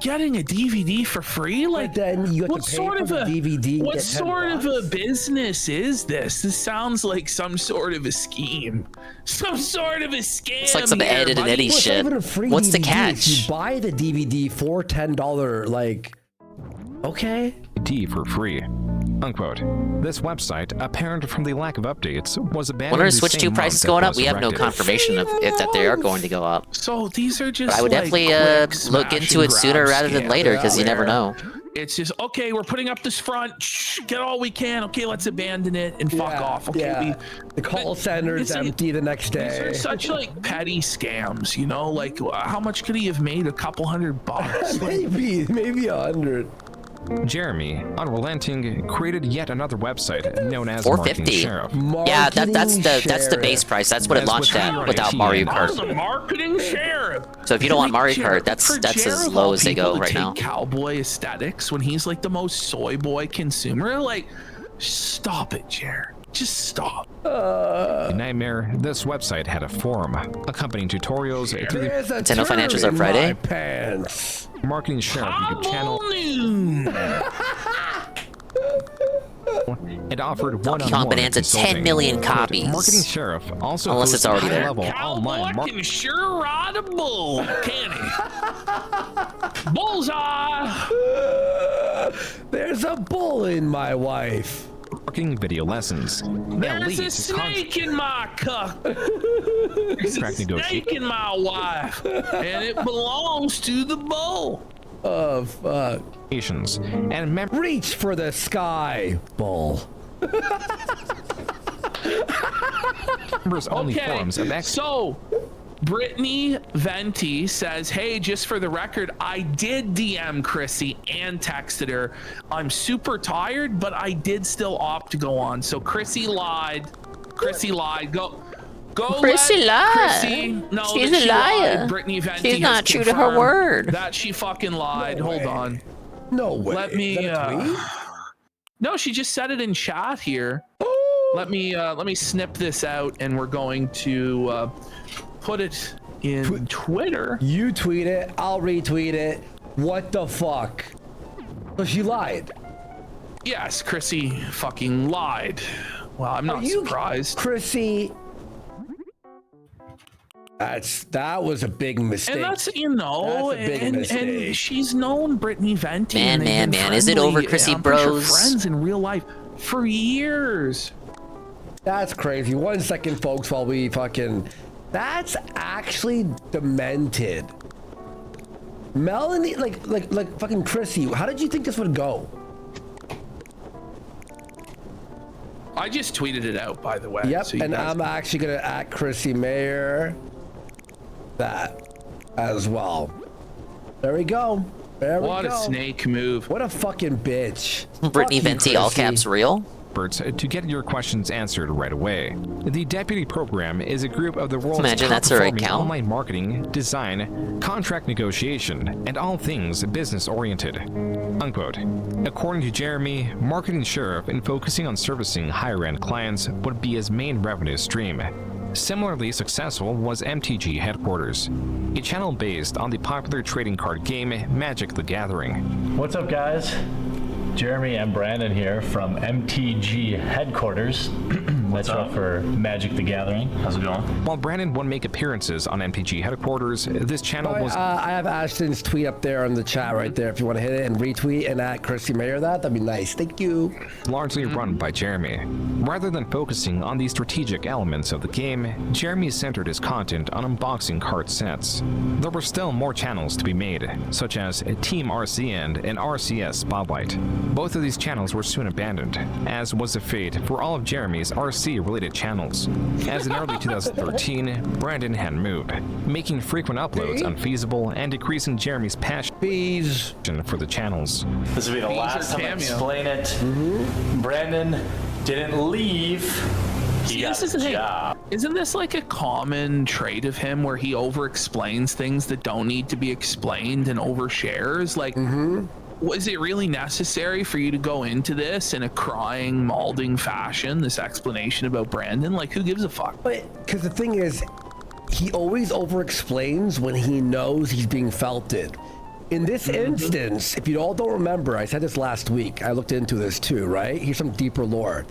Getting a DVD for free? Like, then you have what to pay sort for of the a DVD and what get sort of $10? a business is this? This sounds like some sort of a scheme. Some sort of a scam. It's like some here, Ed and buddy. Eddie Well, it's not shit. even a free What's the DVD. catch? You buy the DVD for $10, like, okay. DVD for free. Unquote. This website, apparent from the lack of updates, was abandoned. When are the Switch same 2 month prices it going up? was We have no erected. confirmation of if that they are going to go up. So these are just But I would like definitely quick look smash into and it sooner grab rather than scams later because you never where know. It's just, okay, we're putting up this front, get all we can, okay, let's abandon it and fuck off. Okay, The call center's empty the next These day. are such like petty scams, you know? Like, how much could he have made? A couple $100? maybe 100. Jeremy, unrelenting, created yet another website known as $450. Marketing Sheriff. Yeah, that's the base price. That's what it As launched with at Harry without T Mario and Kart. The marketing sheriff. So if you don't want Mario Jared- Kart, that's for as Jared of low all as they people go to right take now. Cowboy aesthetics when he's like the most soy boy consumer. Like, stop it, Jared. Just stop. Nightmare, this website had a forum accompanying tutorials to the Nintendo Financials are Friday. Pants. marketing share YouTube channel. It offered Donkey Kong one-on-one Bonanza, 10 million copies. Marketing Sheriff also Unless hosts it's already there. high-level online Cowboy can sure ride a bull, can he? Bullseye! There's a bull in my wife. marketing video lessons. There's a snake in my cup. There's a snake in my wife, and it belongs to the bull. Oh, fuck. And reach for the sky, bull. Members only forums of So, Brittany Venti says, hey, just for the record, I did DM Chrissy and texted her. I'm super tired, but I did still opt to go on. So Chrissy lied. Chrissy lied. Go Chrissy lied. Chrissy know She's that a she liar. lied. Brittany Venti She's not has true to her confirmed word. that she fucking lied. No Hold way. on. No way. Let me Is that a tweet? No, she just said it in chat here. Let me snip this out, and we're going to put it in Twitter. You tweet it, I'll retweet it. What the fuck? So she lied. Yes, Chrissy fucking lied. Well, I'm not surprised. Chrissy. That was a big mistake. And that's, you know, That's a big and mistake. she's known Brittany Venti. Man, and they've been is it friendly, over, Chrissy I'm pretty sure bros? friends in real life for years. That's crazy. 1 second, folks, while we fucking... That's actually demented. Melanie, like fucking Chrissy, how did you think this would go? I just tweeted it out, by the way. Yep, so you and guys- I'm actually gonna at Chrissy Mayer that as well. There we go. There we go. What a snake move. What a fucking bitch. Brittany Fuck you, Venti, all Chrissy. caps real. to get your questions answered right away. The Deputy Program is a group of the world's Imagine that's her top-performing account. online marketing, design, contract negotiation, and all things business-oriented. Unquote. According to Jeremy, Marketing Sheriff in focusing on servicing higher-end clients would be his main revenue stream. Similarly successful was MTG Headquarters, a channel based on the popular trading card game Magic the Gathering. What's up, guys? Jeremy and Brandon here from MTG Headquarters. That's up for Magic the Gathering. How's it going? While Brandon won't make appearances on MTG Headquarters, this channel was... I have Ashton's tweet up there in the chat right there. If you want to hit it and retweet and at Chrissy Mayer that'd be nice. Thank you. largely run by Jeremy. Rather than focusing on the strategic elements of the game, Jeremy centered his content on unboxing card sets. There were still more channels to be made, such as Team RC and RCS Spotlight. Both of these channels were soon abandoned, as was the fate for all of Jeremy's RC-related channels. As in early 2013, Brandon had moved, making frequent uploads unfeasible and decreasing Jeremy's passion for the channels. This will be the last time I explain it. Brandon didn't leave. He got This is a the thing. job. Isn't this like a common trait of him where he over-explains things that don't need to be explained and overshares? Like, was it really necessary for you to go into this in a crying, malding fashion, this explanation about Brandon? Like, who gives a fuck? But, because the thing is, he always over-explains when he knows he's being felted. In this instance, if you all don't remember, I said this last week, I looked into this too, right? Here's some deeper lore.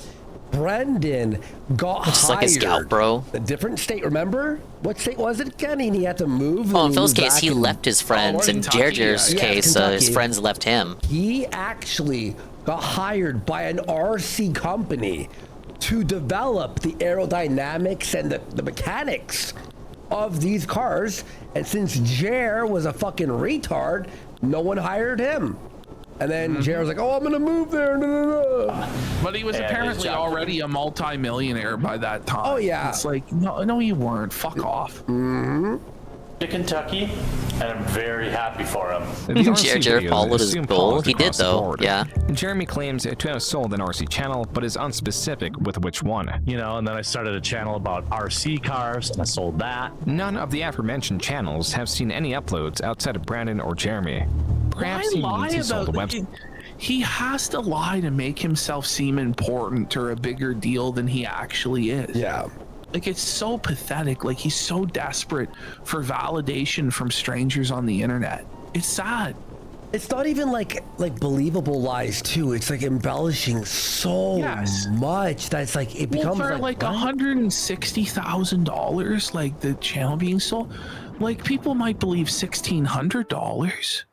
Brendan got Just hired. like a scout, bro. A different state, remember? What state was it again? And he had to move. Oh, in and Phil's he was case, he back in- left his friends. In Kentucky, Jerjer's yeah. case, his Kentucky. friends left him. He actually got hired by an RC company to develop the aerodynamics and the mechanics of these cars. And since Jer was a fucking retard, no one hired him. And then Jer was like, oh, I'm gonna move there. But he was apparently already a multi-millionaire by that time. Oh, yeah. It's like, no, you weren't. Fuck off. Yeah, to Kentucky, and I'm very happy for him. The RC Jared videos followed his soon goal. paused He did across the though. board. Yeah. Jeremy claims to have sold an RC channel, but is unspecific with which one. You know, and then I started a channel about RC cars, and I sold that. None of the aforementioned channels have seen any uploads outside of Brandon or Jeremy. Perhaps he means he sold the website. He has to lie to make himself seem important or a bigger deal than he actually is. Yeah. Like, it's so pathetic. Like, he's so desperate for validation from strangers on the internet. It's sad. It's not even like believable lies too. It's like embellishing so much that it's like it becomes for like $160,000, like the channel being sold, like people might believe $1,600.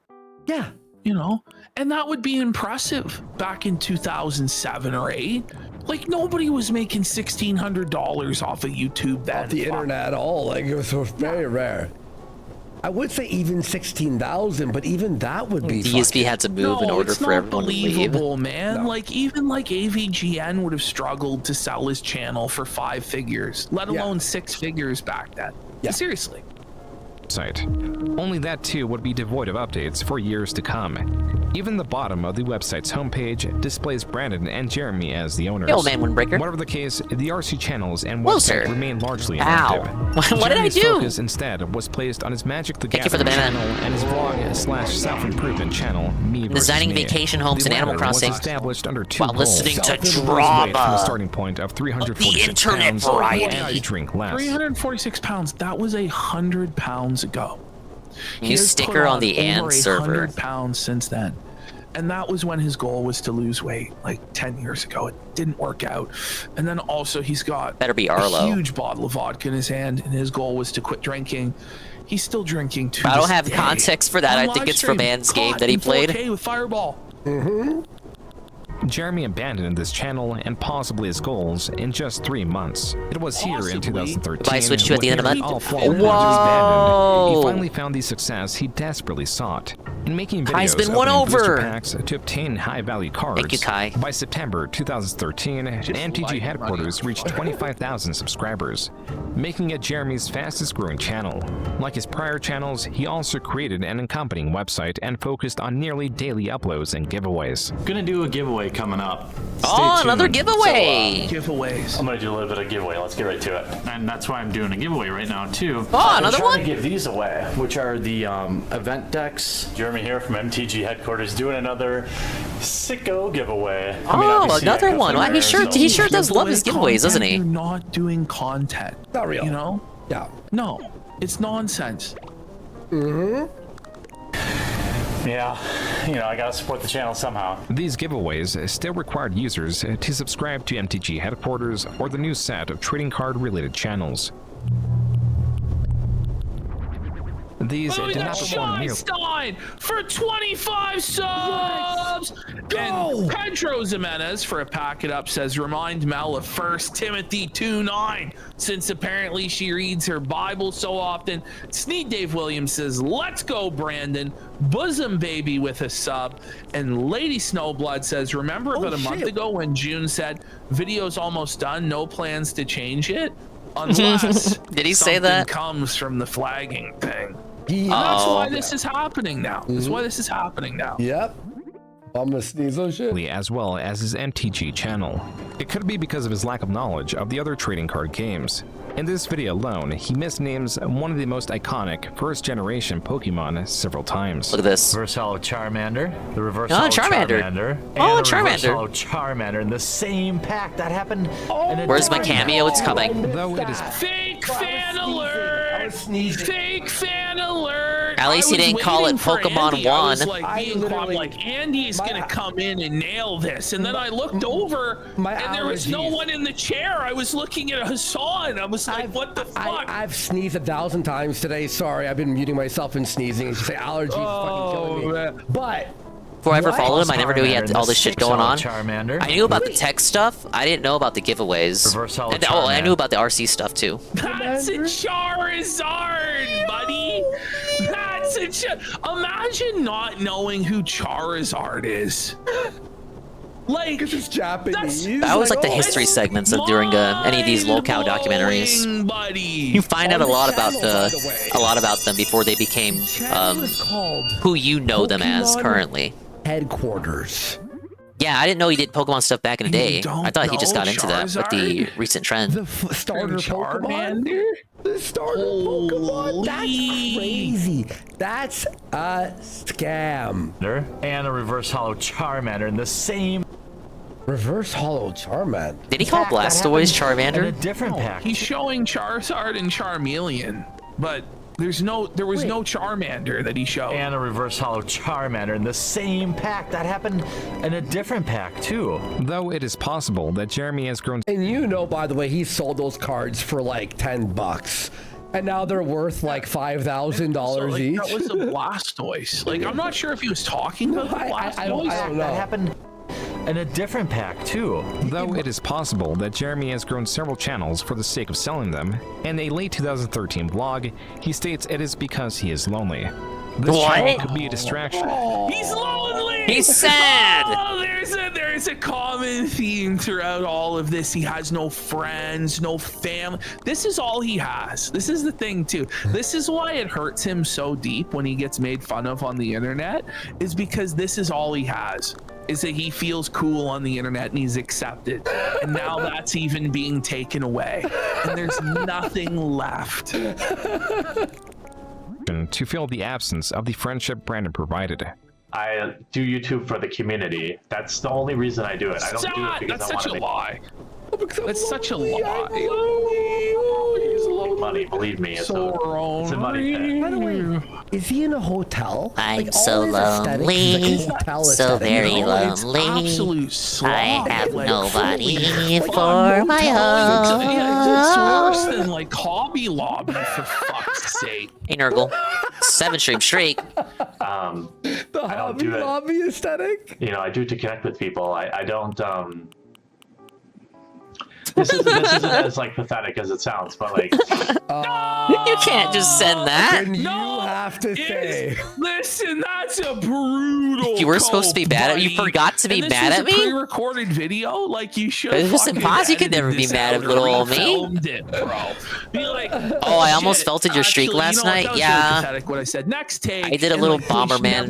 Yeah, you know, and that would be impressive back in 2007 or 8. Like nobody was making $1,600 off of YouTube then. Off the internet at all. Like it was very rare. I would say even 16,000, but even that would be. DSP had to move in order for everyone to leave. Believable, man. Like even like AVGN would have struggled to sell his channel for 5 figures, let alone 6 figures back then. Yeah. Seriously. Site. Only that too would be devoid of updates for years to come. Even the bottom of the website's homepage displays Brandon and Jeremy as the owners. Yo, man, Windbreaker. Whatever the case, the RC channels and Whoa, website sir. remain largely Ow. inactive. What did I Jeremy's do? Focus instead was placed on his Magic the Thank you for Gathering the banana. channel and his vlog / self-improvement channel, Me vs. Designing Me. vacation homes The in Animal latter was Crossing established under 2 while listening goals. to From a drama. starting point of 346 The internet pounds variety. and to drink less. 346 pounds. That was 100 pounds ago. New He has sticker put on the over and server. 100 pounds since then. And that was when his goal was to lose weight, like 10 years ago. It didn't work out. And then also he's got Better be Arlo. a huge bottle of vodka in his hand, and his goal was to quit drinking. He's still drinking to I don't this have day. context for that. On I think live it's from stream, Man's game caught that he in played. 4K with Fireball. Jeremy abandoned this channel and possibly his goals in just 3 months. It was here in 2013. If I switched to at the end of the month? all flawed projects abandoned, he finally found the success he desperately sought. In making videos Kai's been won opening booster over. packs to obtain high-value cards. Thank you, Kai. By September 2013, MTG headquarters reached 25,000 subscribers, making it Jeremy's fastest-growing channel. Like his prior channels, he also created an accompanying website and focused on nearly daily uploads and giveaways. Gonna do a giveaway coming up. Oh, Stay another tuned. giveaway. Giveaways. I'm gonna do a little bit of giveaway. Let's get right to it. And that's why I'm doing a giveaway right now too. Oh, I've been another trying one? to give these away, which are the event decks. Jeremy here from MTG headquarters doing another sicko giveaway. Oh, another one. Well, he sure does love his giveaways, doesn't he? You're not doing content. Not real. You know? Yeah. No, it's nonsense. Yeah, you know, I gotta support the channel somehow. These giveaways still required users to subscribe to MTG headquarters or the new set of trading card related channels. These Oh, we did got not perform nearly. Stein for 25 subs. And Pedro Jimenez for a pack it up says, remind Mel of 1 Timothy 2:9, since apparently she reads her Bible so often. Sneed Dave Williams says, let's go, Brandon. Bosom Baby with a sub. And Lady Snowblood says, remember about a month ago when June said, video's almost done, no plans to change it? Unless Did he say that? comes from the flagging thing. Yeah. That's why this is happening now. That's why this is happening now. Yep. I'm gonna sneeze on shit. As well as his MTG channel. It could be because of his lack of knowledge of the other trading card games. In this video alone, he misnames one of the most iconic first-generation Pokemon several times. Look at this. Reverse Hollow Charmander, the Reverse Oh, Hollow Charmander. Charmander, Oh, and the Reverse Charmander. Hollow Charmander in the same pack. That happened. Where's my cameo? It's coming. Though it is Fake fan alert! Fake fan alert! At least he I was didn't call it waiting for Pokemon Andy. I was 1. like being calm, like Andy is gonna come in and nail this, and then I looked over and there was no one in the chair. I was looking at Hassan. I was like, what the fuck? I've sneezed 1,000 times today. Sorry, I've been muting myself and sneezing. It's just like allergies fucking killing me. But Before I ever What? followed him, I never knew he had all this shit going on. Charmander. I knew about the tech stuff. I didn't know about the giveaways. Reverse Hollow And, oh, I Charmander. knew about the RC stuff too. That's a Charizard, buddy. That's a Imagine not knowing who Charizard is. Like it's Japanese. That was like the history segments of during any of these lolcow documentaries. You find out a lot about them before they became who you know them as currently. Headquarters. Yeah, I didn't know he did Pokemon stuff back in the day. I thought he just got into that with the recent trend. The starter Pokemon? The starter Pokemon? That's crazy. That's a scam. And a reverse hollow Charmander in the same reverse hollow Charmander. Did he call Blastoise Charmander? in a different pack. He's showing Charizard and Charmeleon, but there was no Charmander that he showed. And a reverse hollow Charmander in the same pack. That happened in a different pack too. Though it is possible that Jeremy has grown. And you know, by the way, he sold those cards for like $10. And now they're worth like $5,000 each. That was a Blastoise. Like, I'm not sure if he was talking about the Blastoise. I don't know. That happened in a different pack too. Though it is possible that Jeremy has grown several channels for the sake of selling them, in a late 2013 blog, he states it is because he is lonely. This channel could be a distraction. He's lonely. He's sad. Oh, there's a common theme throughout all of this. He has no friends, no family. This is all he has. This is the thing too. This is why it hurts him so deep when he gets made fun of on the internet, is because this is all he has. Is that he feels cool on the internet and he's accepted. And now that's even being taken away. And there's nothing left. To fill the absence of the friendship Brandon provided. I do YouTube for the community. That's the only reason I do it. I don't do it because that's I want such to a make lie. That's such a lie. money. Believe me, it's a money thing. By the way, is he in a hotel? I'm so lonely, so very lonely. I have nobody for my home. It's worse than like Hobby Lobby, for fuck's sake. Hey, Nurgle. 7-stream streak. The Hobby Lobby aesthetic? You know, I do it to connect with people. I don't, This isn't as like pathetic as it sounds, but like you can't just send that. You have to say. Listen, that's a brutal. You were supposed to be mad at me. You forgot to be mad at me. Pre-recorded video, like you should. Listen, pause. You could never be mad at little old me. Be like, oh, I almost felted your streak last night. Yeah. Pathetic what I said. Next take. I did a little Bomberman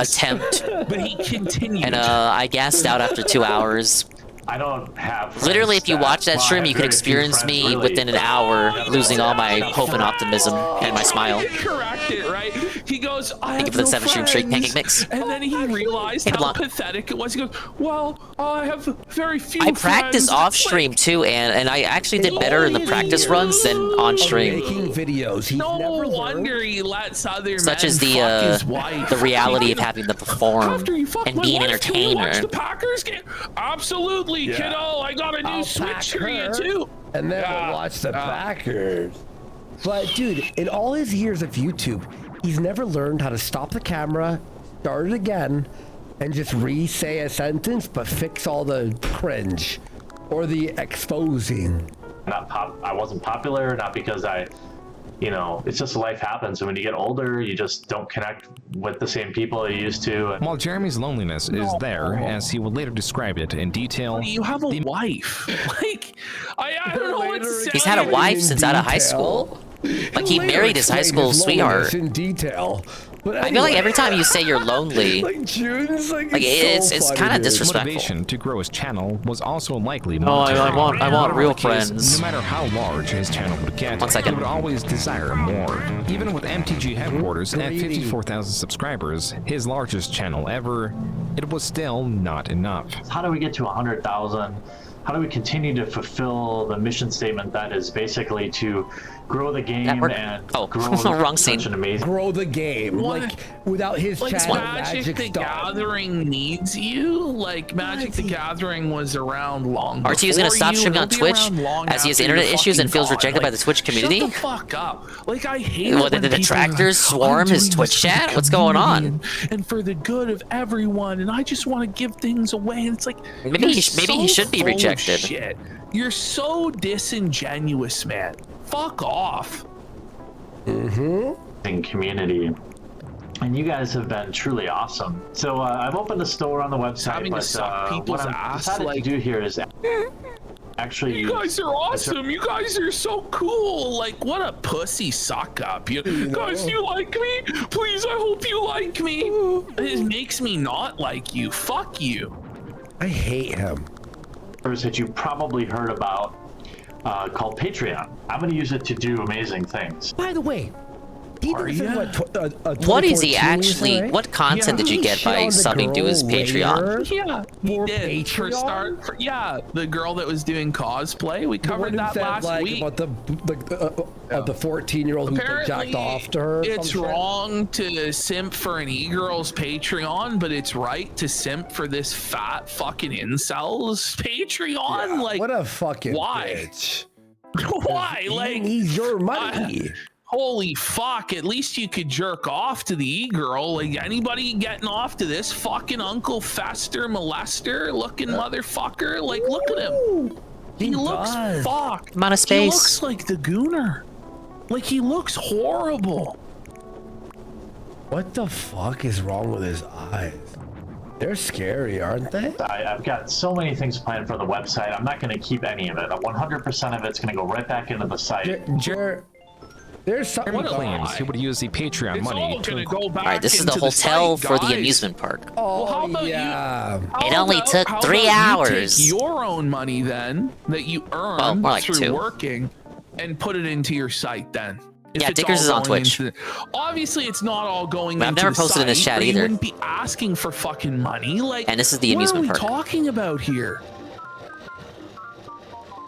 attempt, but he continued. And I gassed out after 2 hours. I don't have. Literally, if you watch that stream, you can experience me within an hour losing all my hope and optimism and my smile. Correct it, right? He goes, I Thank you for the 7-stream streak, Pancake Mix. And then he realized how pathetic it was. He goes, well, I have very few I practice off stream too, and I actually did better in the practice runs than on stream. Making videos. No wonder he lets other Such men as fuck his wife. the reality of having to perform and be an entertainer. The Packers game? Absolutely, kiddo. I got a new Switch for you too. And then we'll watch the Packers. But dude, in all his years of YouTube, he's never learned how to stop the camera, start it again, and just re-say a sentence, but fix all the cringe or the exposing. I wasn't popular, not because you know, it's just life happens. And when you get older, you just don't connect with the same people you used to. While Jeremy's loneliness is there, as he would later describe it in detail. You have a wife. Like, I don't know what to say. He's had a wife since out of high school. Like, he married his high school sweetheart. In detail. But I feel like every time you say you're lonely, like June's like it's kind of disrespectful. Motivation to grow his channel was also likely. No, I want real friends. No matter how large his channel would get, 1 second. he would always desire more. Even with MTG headquarters at 54,000 subscribers, his largest channel ever, it was still not enough. How do we get to 100,000? How do we continue to fulfill the mission statement that is basically to grow the game and grow wrong scene. such an amazing grow the game? Like without his channel, Magic the Gathering needs you. Like Magic the Gathering was around long. RT is gonna stop streaming on Twitch as he has internet issues and feels rejected by the Twitch community. Shut the fuck up! Like I hate. What, did the detractors swarm his Twitch chat? What's going on? And for the good of everyone, and I just want to give things away. And it's like maybe he should be rejected. Shit. You're so disingenuous, man. Fuck off. in community. And you guys have been truly awesome. So I've opened a store on the website, Having to but suck people's what I'm ass, decided like- to do here is actually You guys are awesome. You guys are so cool. Like, what a pussy suck up. Guys, you like me? Please, I hope you like me. It makes me not like you. Fuck you. I hate him. That you probably heard about called Patreon. I'm going to use it to do amazing things. By the way, he did this in What is he 2014 actually? right? What content did you get by subbing to his Patreon? Yeah, he did. For start, yeah, the girl that was doing cosplay. We covered that last week. About the 14-year-old who jacked off to her. It's wrong to simp for an e-girl's Patreon, but it's right to simp for this fat fucking incel's Patreon. Yeah, like, what a fucking why? bitch. Why? Like, he needs your money. Holy fuck, at least you could jerk off to the e-girl. Like, anybody getting off to this fucking Uncle Fester molester looking motherfucker? Like, look at him. He looks fucked. I'm out of space. He looks like the Gooner. Like, he looks horrible. What the fuck is wrong with his eyes? They're scary, aren't they? I've got so many things planned for the website. I'm not going to keep any of it. 100% of it's going to go right back into the site. There's something Jeremy claims he would use the Patreon money to go back. All right, this is the hotel for the amusement park. Oh, well, how about yeah. It only took 3 hours. You take your own money then that you earn more like through 2. working and put it into your site then. Yeah, it's Dickers all is on going Twitch. Obviously, it's not all going But I've into never the posted in this site, chat or you either. wouldn't be asking for fucking money. Like, And this is the amusement what are park. we talking about here?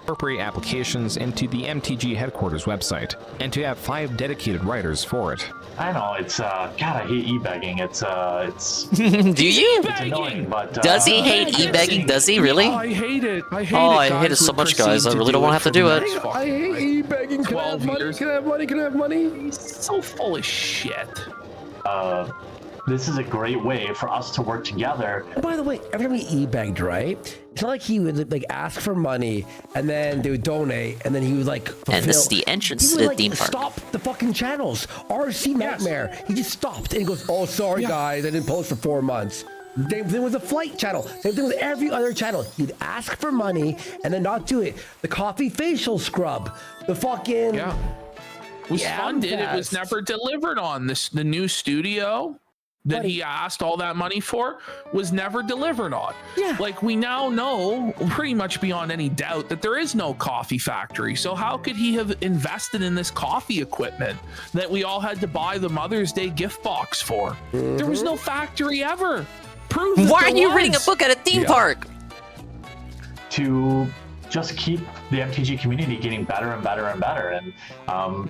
incorporate applications into the MTG headquarters website, and to have 5 dedicated writers for it. I know, it's, God, I hate e-begging. It's Do you? It's annoying, but... Does he hate e-begging? Does he really? I hate it. I hate it. I hate it so much, guys. I really don't want to have to do it. I hate e-begging. Can I have money? Can I have money? Can I have money? So full of shit. This is a great way for us to work together. By the way, every time he e-begged, right? It's not like he would like ask for money and then they would donate and then he would like fulfill. And this is the entrance he to would, the theme park. Stop the fucking channels. RC Nightmare. He just stopped and he goes, "Oh, sorry guys, I didn't post for 4 months." Same thing with the flight channel. Same thing with every other channel. He'd ask for money and then not do it. The coffee facial scrub. The fucking It was funded. It was never delivered on. The new studio that he asked all that money for was never delivered on. Yeah. Like, we now know pretty much beyond any doubt that there is no coffee factory. So how could he have invested in this coffee equipment that we all had to buy the Mother's Day gift box for? There was no factory ever. Prove that Why are there you reading a was. book at a theme park? To just keep the MTG community getting better and better and better, and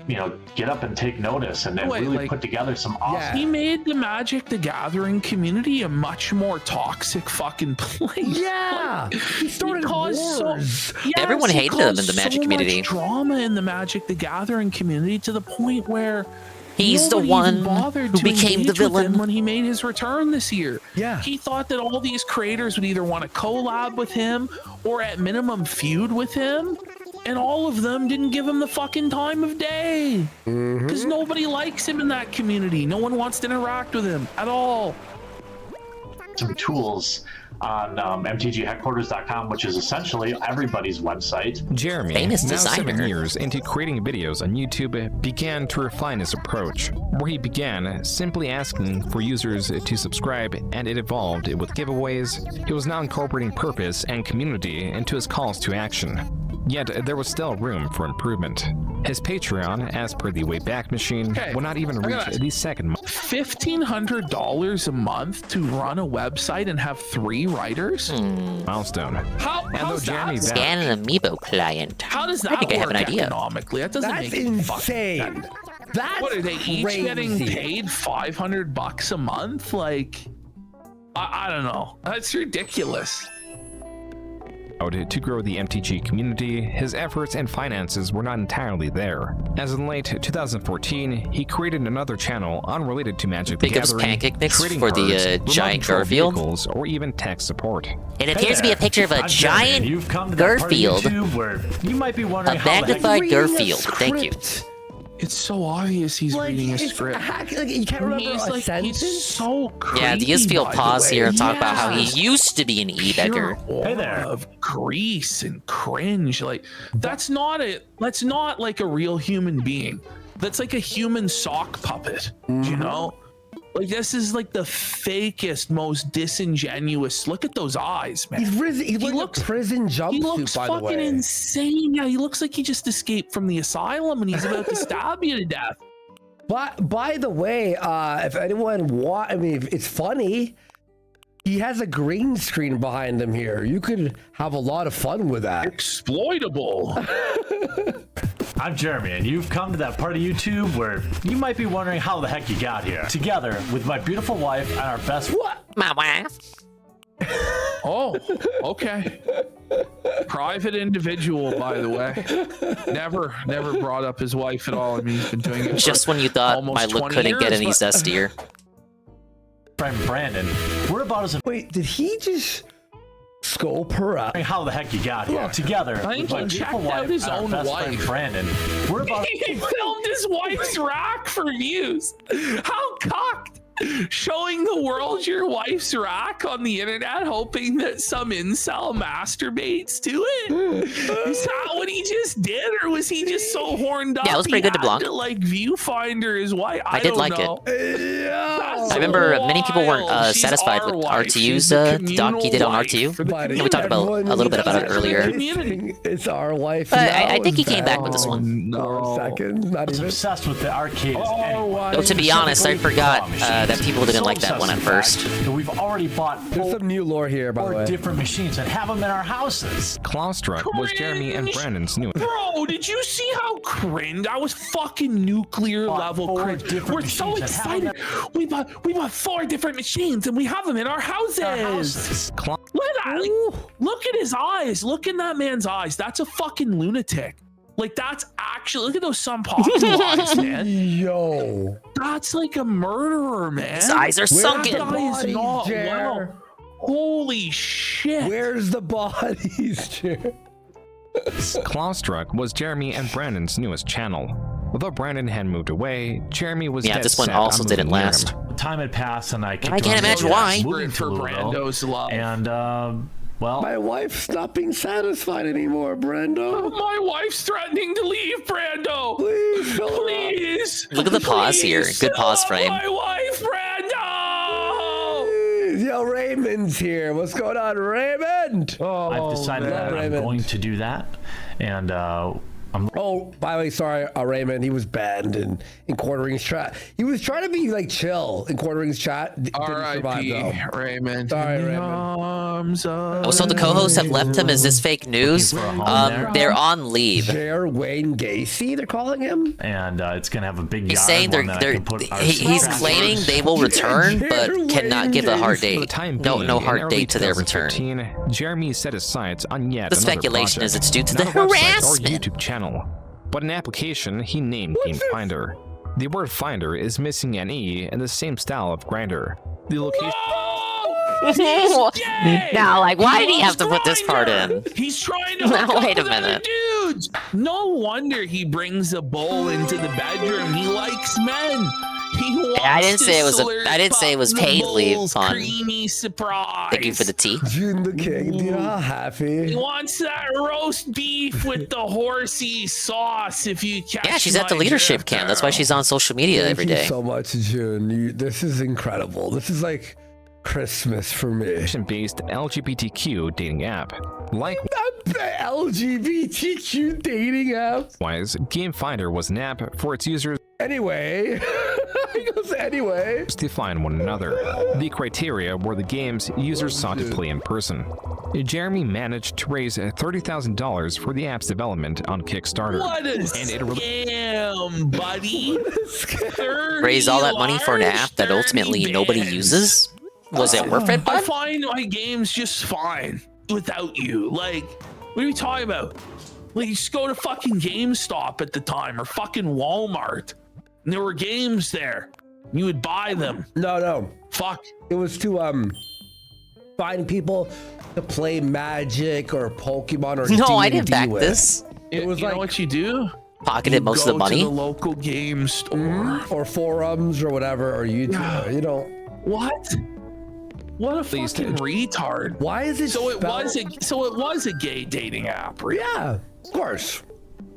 you know, get up and take notice and really put together some awesome. He made the Magic the Gathering community a much more toxic fucking place. Yeah, he started wars. Everyone he hated him in caused the Magic so community. Much drama in the Magic the Gathering community to the point where he's the nobody one even bothered who to became the engage with villain him when he made his return this year. Yeah, he thought that all these creators would either want to collab with him or at minimum feud with him, and all of them didn't give him the fucking time of day because nobody likes him in that community. No one wants to interact with him at all. Some tools on mtgheadquarters.com, which is essentially everybody's website. Jeremy, now 7 years into creating videos on YouTube, began to refine his approach, where he began simply asking for users to subscribe, and it evolved with giveaways. He was now incorporating purpose and community into his calls to action. Yet there was still room for improvement. His Patreon, as per the Wayback Machine, would not even reach the second month. $1,500 a month to run a website and have 3 writers? Milestone. How's that? Scan an amiibo client. How does I that think I have work an idea. economically? That doesn't That's make insane. That's what are they each crazy. getting paid $500 a month? Like, I don't know. That's ridiculous. To grow the MTG community, his efforts and finances were not entirely there. As in late 2014, he created another channel unrelated to Magic the Pick up his Gathering, pancake mix trading for the, cards, remote giant control Garfield? vehicles, or even tech support. It appears to be a picture of a giant You've come to that part of Garfield. YouTube where you might be wondering A how the heck- magnified Garfield. Thank you. It's so obvious he's reading a it's script. Like, you can't remember a sentence. He's so creepy, Yeah, do you just feel by the pause way. here and talk about how Yeah. he used to be an e-beggar? Hey there. Of grease and cringe. Like that's not like a real human being. That's like a human sock puppet. You know? Like this is like the fakest, most disingenuous. Look at those eyes, man. He looks prison jumpsuit, He looks by the fucking way. insane. Yeah, he looks like he just escaped from the asylum and he's about to stab you to death. But by the way, if anyone I mean, it's funny. He has a green screen behind him here. You could have a lot of fun with that. Exploitable. I'm Jeremy, and you've come to that part of YouTube where you might be wondering how the heck you got here. Together with my beautiful wife and our best... My wife? Oh, okay. Private individual, by the way. Never brought up his wife at all. I mean, he's been doing it Just when you thought my look couldn't get any zestier. Friend Brandon, we're about as... Wait, did he just scope her up? How the heck you got here? Together I think with my he beautiful checked out wife his and our own best friend wife. Brandon, we're about... He filmed his wife's rack for views. How cocked! Showing the world your wife's rack on the internet, hoping that some incel masturbates to it. Is that what he just did, or was he just so horned up? Yeah, it was pretty good to he had block. like viewfinder his wife. I did don't like know. it. Yeah. I remember many people weren't She's satisfied our with wife. RTU's She's the doc he did on communal RTU. wife for the And we talked about a little bit about it earlier. It's our wife. But now. I think he It's came back with bad. this one. 4 seconds, not even. obsessed with the arcades. Though, to be honest, I forgot that people didn't like that one at first. We've already bought There's some new lore here, by the way. different machines and have them in our houses. Clawstruck was Jeremy and Brandon's newest. Bro, did you see how cringe? I was fucking nuclear level cringe. We're so excited. We bought 4 different machines and we have them in our houses. Look at his eyes. Look in that man's eyes. That's a fucking lunatic. Like that's actually, look at those sun popping eyes, man. Yo, that's like a murderer, man. His eyes are sunken. That guy is bodies, not Jer? well. Holy shit. Where's the bodies, Jer? Clawstruck was Jeremy and Brandon's newest channel. Although Brandon had moved away, Jeremy was Yeah, dead this one set also on didn't moving near last. him. Time had passed, and I I can't imagine why. moving to For Louisville. Brando's love. And well, My wife's not being satisfied anymore, Brando. My wife's threatening to leave, Brando. Please, fill her up. Please. Look at the pause here. Please Good pause fill frame. My wife, Brando. Please. Yo, Raymond's here. What's going on, Raymond? Oh, I've decided that I'm Raymond. going to do that, and Oh, by the way, sorry, Raymond. He was banned in Quartering's chat. He was trying to be like chill in Quartering's chat. Didn't survive, R.I.P. though. Raymond. Sorry, In the Raymond. arms of Oh, so the co-hosts have left him. Is this fake news? They're on leave. Jer Wayne Gacy, they're calling him. and it's gonna have a big. He's yard, saying one that I can put our he's scraps claiming on. they will return, but cannot give a hard For the date. time No being, in hard early date to their return. 2013, Jeremy set his sights on yet The another speculation project. is it's due to Not the a website harassment. or YouTube channel, but an application he named Game Finder. The word Finder is missing an E in the same style of Grindr. The location. Now, like, why did he have to put this part in? He's trying to Now, hook up wait a with other minute. dudes. No wonder he brings a bowl into the bedroom. He likes men. He wants I didn't say it was slurp I didn't say it was up paid the leave bowl's on. creamy surprise. Thank you for the tea. June the King, you're happy. He wants that roast beef with the horsey sauce. If you catch Yeah, she's at the my leadership drift, camp. That's why she's on social media Thank every you day. so much, June. This is incredible. This is like Christmas for me. Based LGBTQ dating app. The LGBTQ dating app. Likewise, Game Finder was an app for its users Anyway, he goes anyway. to find one another. The criteria were the games users sought to play in person. Jeremy managed to raise $30,000 for the app's development on Kickstarter. What a scam, buddy. Raise all that money for an app that ultimately nobody uses? Was it worth it, I bud? find my games just fine without you. Like, what are we talking about? Like, you just go to fucking GameStop at the time or fucking Walmart. And there were games there. You would buy them. No. Fuck. It was to find people to play Magic or Pokemon or No, I didn't D&D back with. this. It was you like know what you do? pocketed most of the money. To the local game store or forums or whatever, or YouTube. You know what? What a fucking retard! Why is it? So it was a gay dating app. Right? Yeah, of course.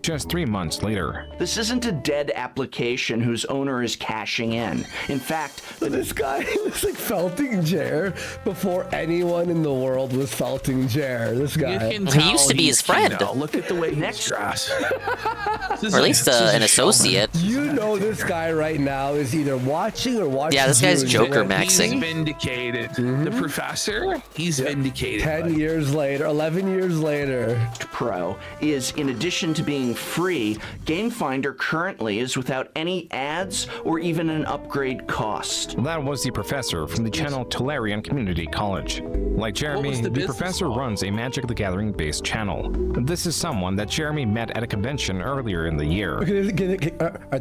Just 3 months later. This isn't a dead application whose owner is cashing in. In fact, this guy looks like Felting Jer before anyone in the world was Felting Jer. This guy. He used to be his friend. Look at the way he's dressed. Or at least an associate. You know this guy right now is either watching or watching. Yeah, this guy's Joker He's maxing. vindicated. The professor, he's vindicated. 10 years later, 11 years later. Pro is, in addition to being free, Game Finder currently is without any ads or even an upgrade cost. That was the professor from the channel Tolarian Community College. Like Jeremy, the professor runs a Magic the Gathering based channel. This is someone that Jeremy met at a convention earlier in the year.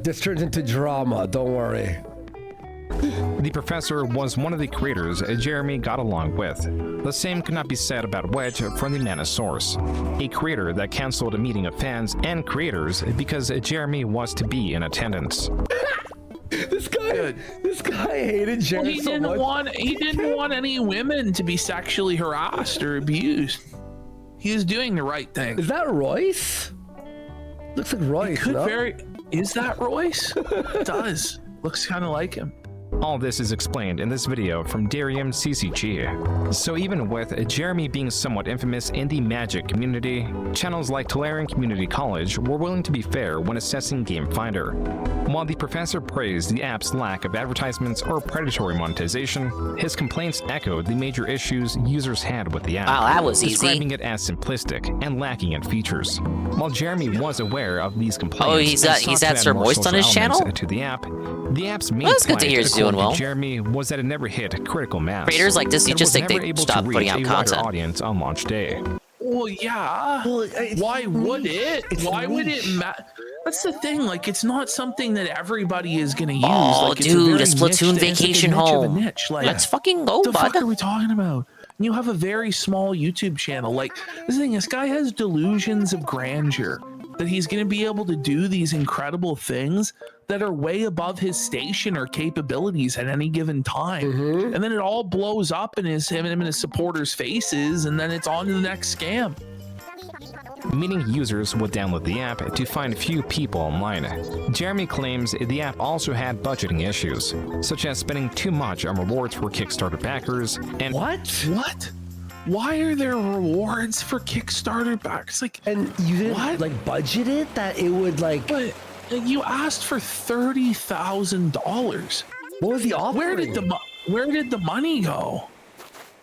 This turns into drama, don't worry. The professor was one of the creators Jeremy got along with. The same could not be said about Wedge from the Manosaurus, a creator that canceled a meeting of fans and creators because Jeremy was to be in attendance. This guy hated Jeremy so much. He didn't want any women to be sexually harassed or abused. He was doing the right thing. Is that Royce? Looks like Royce. Is that Royce? It does. Looks kind of like him. All this is explained in this video from Darium CCG. So even with Jeremy being somewhat infamous in the Magic community, channels like Tolarian Community College were willing to be fair when assessing Game Finder. While the professor praised the app's lack of advertisements or predatory monetization, his complaints echoed the major issues users had with the app. Wow, that was easy. Describing it as simplistic and lacking in features. While Jeremy was aware of these complaints, he's had Sir Moist on his channel? To the app's main That's good to hear he's doing well. Jeremy was that it never hit critical mass. Creators like this, you just think they stop putting out content. Audience on launch day. Well, yeah. Why would it? Why would it matter? That's the thing. Like, it's not something that everybody is going to use. Oh, like, dude, a Splatoon vacation home. Like, let's fucking go, what the bud. fuck are we talking about? You have a very small YouTube channel. Like, this thing, this guy has delusions of grandeur that he's going to be able to do these incredible things that are way above his station or capabilities at any given time. And then it all blows up in him and his supporters' faces, and then it's on to the next scam. Meaning users would download the app to find few people online. Jeremy claims the app also had budgeting issues, such as spending too much on rewards for Kickstarter backers and— What? Why are there rewards for Kickstarter backers? Like, and you didn't like budget it that it would like. But you asked for $30,000. What was the offering? Where did the money go?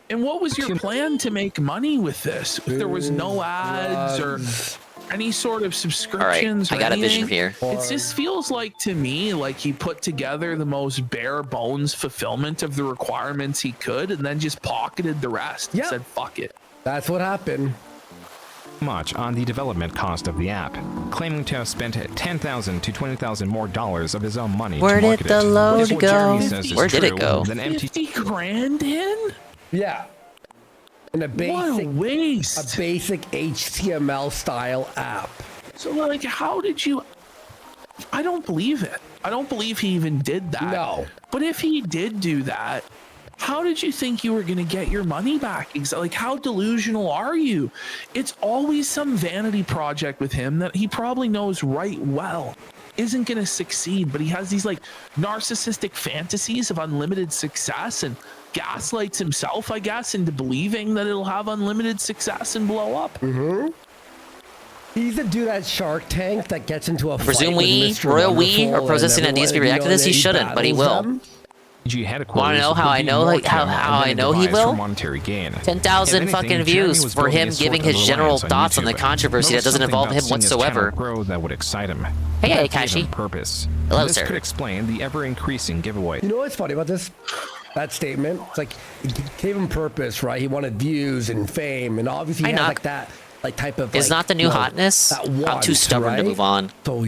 And what was your plan to make money with this? If there was no ads or any sort of subscriptions. All right, I got anything, a vision here. It just feels like to me like he put together the most bare bones fulfillment of the requirements he could, and then just pocketed the rest. Yeah. And said, "Fuck it." That's what happened. Much on the development cost of the app, claiming to have spent $10,000 to $20,000 more of his own money. Where to did the load go? Where did it go? 50 grand in? Yeah. And a basic HTML style app. So like, how did you? I don't believe it. I don't believe he even did that. No. But if he did do that, how did you think you were going to get your money back? Like, how delusional are you? It's always some vanity project with him that he probably knows right well isn't going to succeed, but he has these like narcissistic fantasies of unlimited success and gaslights himself, I guess, into believing that it'll have unlimited success and blow up. He's the dude at Shark Tank that gets into a Presume fight we, with Mr. Royal we, Wonderful are processing and that needs to be reacted to this. He shouldn't, but he will. Want to know how I know? Like how I know he will? 10,000 fucking views for him giving his general thoughts on the controversy that doesn't involve him whatsoever. That would excite him. Hey, Akashi. Purpose. Hello, this sir. could explain the ever-increasing giveaway. You know what's funny about this? That statement. It's like it gave him purpose, right? He wanted views and fame, and obviously he had like that. Like type of is not the new hotness. I'm too stubborn to move on. So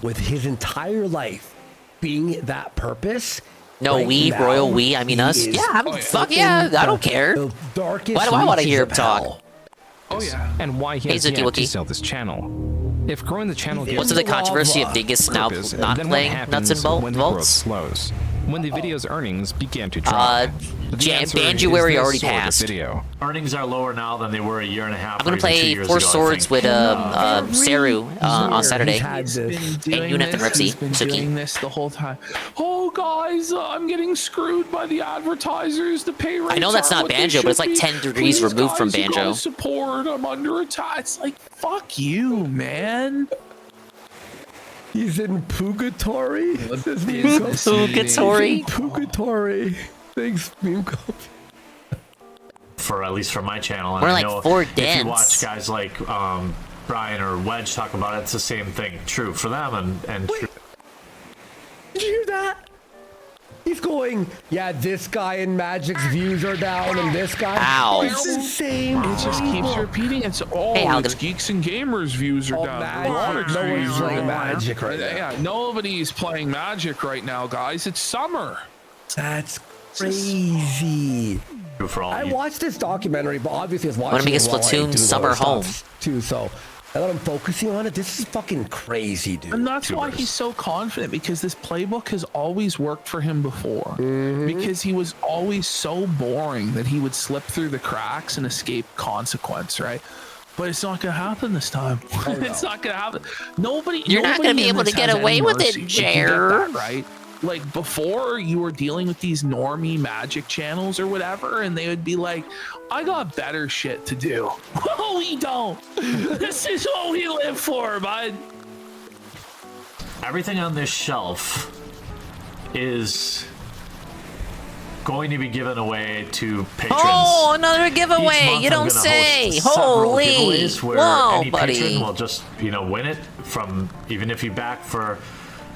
with his entire life being that purpose. No, we, Royal we, I mean us. Yeah, fuck yeah, I don't care. Why do I want to hear him talk? Oh yeah. And why he has yet to sell this channel. If growing the channel gives What's the controversy of Dingus now purpose, not then what playing happens nuts and when the growth bolts? slows? When the video's earnings began to drop? Banjuary already passed. Video. Earnings are lower now than they were a year and a half. I'm gonna play Four Swords with Saru on Saturday. And Unif and He's been Ripsy. doing this the whole time. Oh, guys, I'm getting screwed by the advertisers. The pay rates I know that's aren't not what they Banjo, but it's should like be. 10 degrees Please, removed from guys, you gotta Banjo. Support. I'm under attack. It's like, fuck you, man. He's in purgatory. Purgatory? Purgatory. Thanks, Mimco. For at least for my channel, and We're I like know 4 if dents. you watch guys like Brian or Wedge talk about it, it's the same thing. True for them and true. Did you hear that? He's going, yeah, this guy in Magic's views are down, and this guy. Ow. It's the same. It just keeps repeating. It's it's Geeks and Gamers views are down. Magic. No one's playing Magic right now. Yeah, nobody's playing Magic right now, guys. It's summer. That's crazy. I watched this documentary, but obviously I was watching Wanna make a it while I Splatoon do summer other home. stuff too. So now that I'm focusing on it, this is fucking crazy, dude. And that's why he's so confident, because this playbook has always worked for him before. Because he was always so boring that he would slip through the cracks and escape consequence, right? But it's not going to happen this time. It's not going to happen. You're not going to be able to get away with it, Jer. Right? Like, before, you were dealing with these normie Magic channels or whatever, and they would be like, I got better shit to do. Well, we don't. This is what we live for, bud. Everything on this shelf is going to be given away to patrons. Oh, another Each giveaway! month You I'm don't gonna say! host several Holy! giveaways where Whoa, any buddy! patron will just, win it from, even if you back for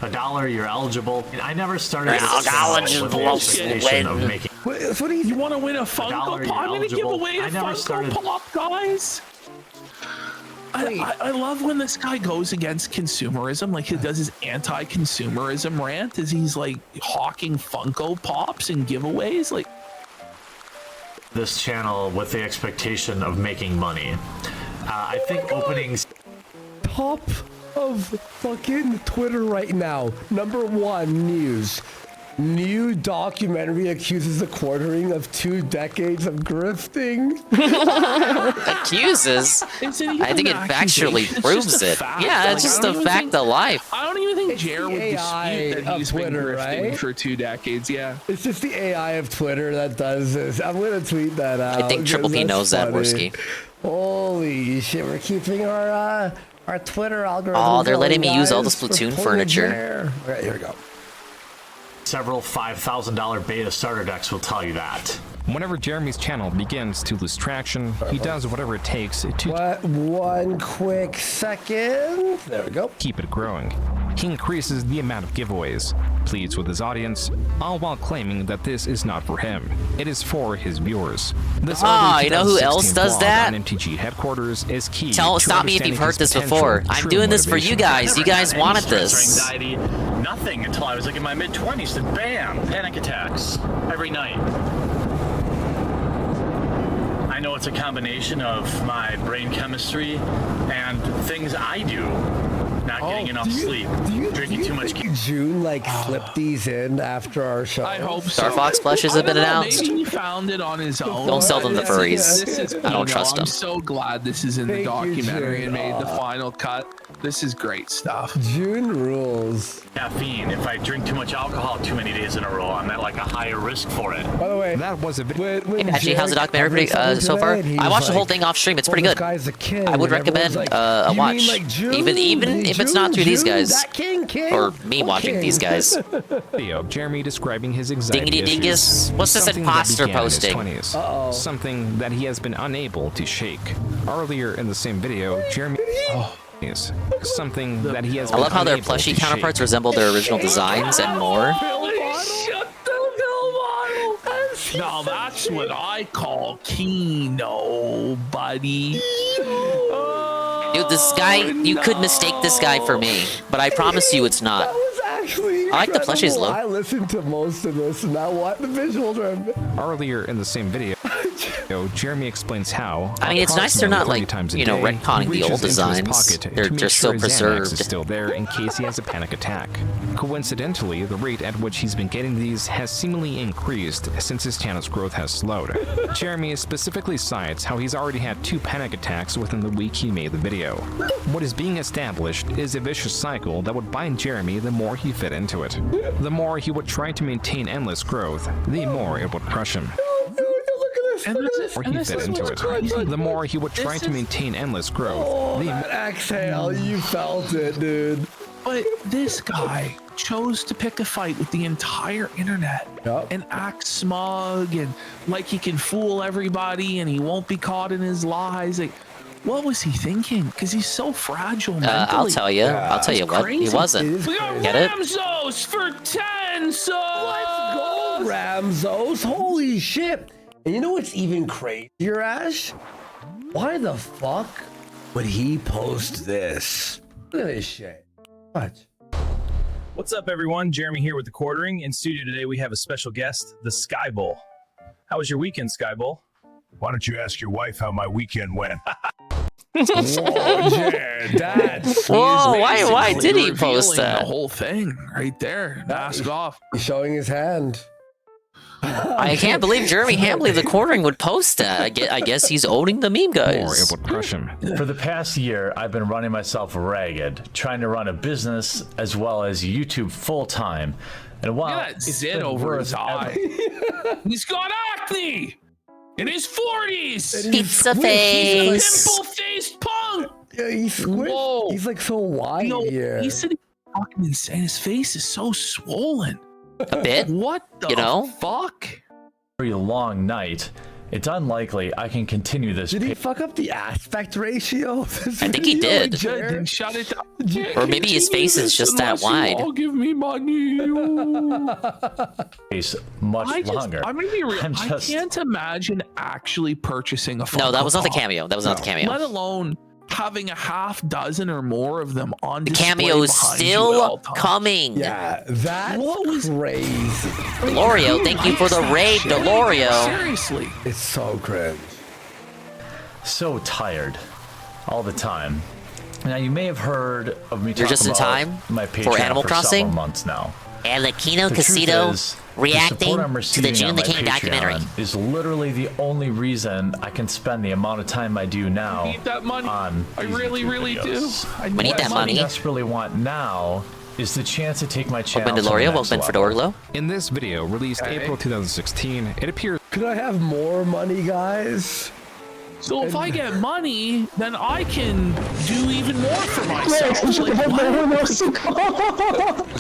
$1, you're eligible. I never started this channel with the expectation of making. What you want to win a Funko Pop? I'm going to give away a Funko Pop, guys. I love when this guy goes against consumerism, like he does his anti-consumerism rant, as he's like hawking Funko Pops and giveaways. Like, this channel with the expectation of making money. I think openings. Top of fucking Twitter right now. #1 news. New documentary accuses the quartering of 2 decades of grifting. Accuses? I think it factually proves it. Yeah, it's just a fact of life. I don't even think Jer would dispute that he's been grifting for 2 decades. Yeah, it's just the AI of Twitter that does this. I'm gonna tweet that out. I think Triple P knows that, Worski. Holy shit, we're keeping our Twitter algorithm. Oh, they're letting me use all the guys. Splatoon We're furniture. Okay, here we go. Several $5,000 beta starter decks will tell you that. Whenever Jeremy's channel begins to lose traction, he does whatever it takes to one quick second. There we go. Keep it growing. He increases the amount of giveaways, pleads with his audience, all while claiming that this is not for him. It is for his viewers. This you know who else does that? On MTG headquarters is key. Stop me if you've heard this before. I'm doing this for you guys. You guys wanted this. Anxiety, nothing until I was like in my mid-20s, then bam, panic attacks every night. I know it's a combination of my brain chemistry and things I do. Not getting enough sleep, drinking too much. June slipped these in after our show. I hope so. Star Fox plushes have been announced. Maybe he found it on his own. Don't sell them to furries. I don't trust them. I'm so glad this is in the documentary and made the final cut. This is great stuff. June rules. Caffeine. If I drink too much alcohol too many days in a row, I'm at like a higher risk for it. By the way, that was a bit. Actually, how's the documentary so far? I watched the whole thing off stream. It's pretty good. I would recommend a watch, even if it's not through these guys or me watching these guys. Video of Jeremy describing his anxiety Dingity dingus. What's this imposter posting? Something that he has been unable to shake. Earlier in the same video, Jeremy. Is something that he has. I love how their plushie counterparts resemble their original designs and more. Now that's what I call Kino, buddy. Dude, this guy, you could mistake this guy for me, but I promise you it's not. Actually, I like the plushies, I look. listened to most of this, and now what the visuals are. Earlier in the same video. Jeremy explains how. I mean, it's nice they're not like, you know, retconning the old designs. They're just still preserved. Is still there in case he has a panic attack. Coincidentally, the rate at which he's been getting these has seemingly increased since his channel's growth has slowed. Jeremy specifically cites how he's already had 2 panic attacks within the week he made the video. What is being established is a vicious cycle that would bind Jeremy the more he fit into it. The more he would try to maintain endless growth, the more it would crush him. The more he would try to maintain endless growth. Exhale, you felt it, dude. But this guy chose to pick a fight with the entire internet and act smug and like he can fool everybody and he won't be caught in his lies. Like, what was he thinking? Because he's so fragile mentally. I'll tell you. I'll tell you what. He wasn't. We got Get it? Ramzos for 10 subs. Let's go, Ramzos. Holy shit. And you know what's even crazier, Ash? Why the fuck would he post this? Look at this shit. Watch. What's up, everyone? Jeremy here with the Quartering. In studio today, we have a special guest, the Sky Bull. How was your weekend, Sky Bull? Why don't you ask your wife how my weekend went? Whoa, Dad. Whoa, why did he post that? The whole thing right there. Mask off. He's showing his hand. I can't believe the Quartering would post that. I guess he's owning the meme guys. Or it would crush him. For the past year, I've been running myself ragged, trying to run a business as well as YouTube full time. And while Look at that zit over his eye. He's got acne in his 40s. Pizza face. He's a pimple-faced punk. Yeah, he's squished. Whoa. He's like so wide here. He's sitting fucking insane. His face is so swollen. A bit. What the fuck? Very long night. It's unlikely I can continue this. Did he fuck up the aspect ratio? I think he did. Then shut it down. Or maybe his face is just that wide. I'll give me money. Face much longer. I'm gonna be real. I can't imagine actually purchasing a phone. No, that was not the cameo. That was not the cameo. Let alone having a half dozen or more of them on the display cameo is behind still you at all times. coming. Yeah, that's crazy. Delorio, thank you for the raid, Delorio. Seriously. It's so cringe. So tired all the time. Now you may have heard of me You're talking just in about time my Patreon for Animal Crossing? several months now. And Aquino The truth Casito is, reacting the support I'm to the receiving June on the my King documentary. Patreon is literally the only reason I can spend the amount of time I do now I need that money. on I these really, YouTube really videos. do. I We need that money. What I desperately want now is the chance to take my channel Welcome to the Delorio, next welcome level. Fedorglow. In this video, released April 2016, it appears. Could I have more money, guys? So if I get money, then I can do even more for myself. Like, what?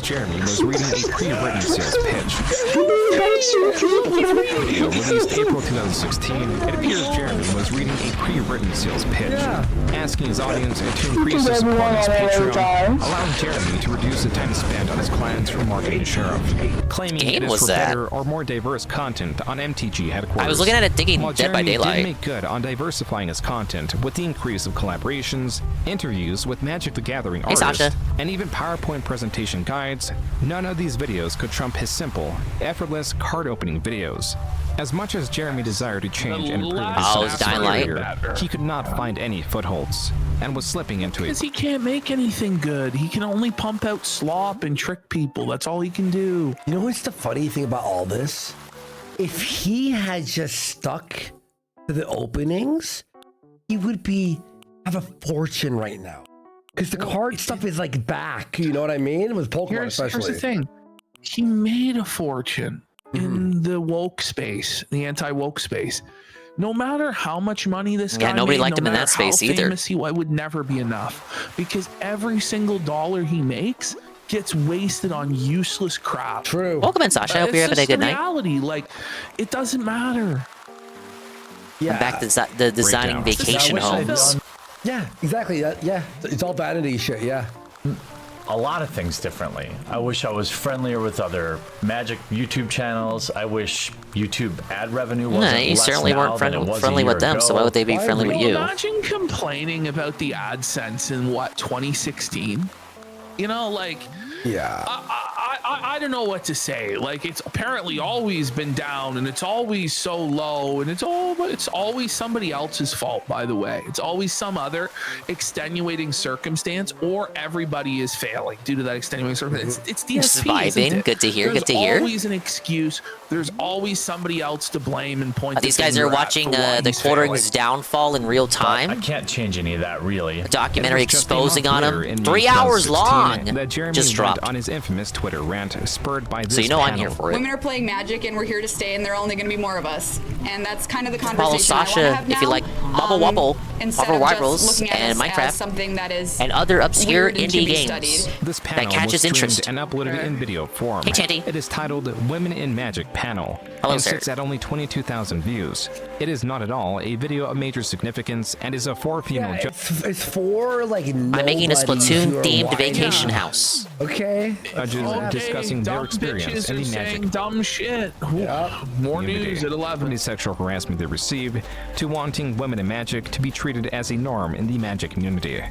Jeremy was reading a pre-written sales pitch. Video released April 2016, it appears Jeremy was reading a pre-written sales pitch, asking his audience to increase his support on his Patreon, allowing Jeremy to reduce the time spent on his clients from marketing sheriff, claiming it is for better or more diverse content on MTG headquarters. I was looking at it digging While Dead by Jeremy Daylight. did make good on diversifying his content with the increase of collaborations, interviews with Magic the Gathering Hey, artists, Sasha. and even PowerPoint presentation guides, none of these videos could trump his simple, effortless card opening videos. As much as Jeremy desired to change and improve his it's Dying Light. career, he could not find any footholds, and was slipping into Because he can't make anything good. He can only pump out slop and trick people. That's all he can do. You know what's the funny thing about all this? If he had just stuck to the openings, he would have a fortune right now. Because the card stuff is like back, you know what I mean? With Pokemon especially. Here's the thing. He made a fortune in the woke space, the anti-woke space. No matter how much money this guy nobody made, liked him in that space either. Famous it would never be enough. Because every single dollar he makes gets wasted on useless crap. True. Welcome in, Sasha. I hope you're having a good night. Reality. Like, it doesn't matter. Yeah. I'm back to the designing vacation homes. Yeah, exactly. Yeah, it's all vanity shit. Yeah. A lot of things differently. I wish I was friendlier with other Magic YouTube channels. I wish YouTube ad revenue wasn't You less certainly now weren't than it was a friendly year with them, ago. so why would they be friendly with you? Imagine complaining about the AdSense in 2016. You know, like, yeah. I don't know what to say. Like, it's apparently always been down, and it's always so low, and it's all it's always somebody else's fault, by the way. It's always some other extenuating circumstance, or everybody is failing due to that extenuating circumstance. It's DSP, isn't it? Good to hear. There's Good to hear. always an excuse. There's always somebody else to blame and point. These guys are watching the Quartering's downfall in real time. I can't change any of that, really. A documentary exposing on him. 3 hours long. That Jeremy just dropped on his infamous Twitter rant, spurred by this So you know panel. I'm here for it. Women are playing Magic, and we're here to stay, and there are only going to be more of us. And that's kind of the Follow conversation I want to Sasha have if you now. like Wobble Wobble, Instead Wobble of just Rivals, looking at and us Minecraft, as something that is and other obscure weird and to indie be games studied. This that panel catches was streamed interest. and uploaded in video form. Hey, Chanty. It is titled "Women in Magic Panel" Hello, and sir. sits at only 22,000 views. It is not at all a video of major significance and is a for female. It's for like. I'm making a nobodies who are Splatoon-themed whining. vacation house. Okay. Discussing their dumb experience bitches in are the saying Magic dumb shit. More news at 11. From the sexual harassment they receive to wanting women in Magic to be treated as a norm in the Magic community.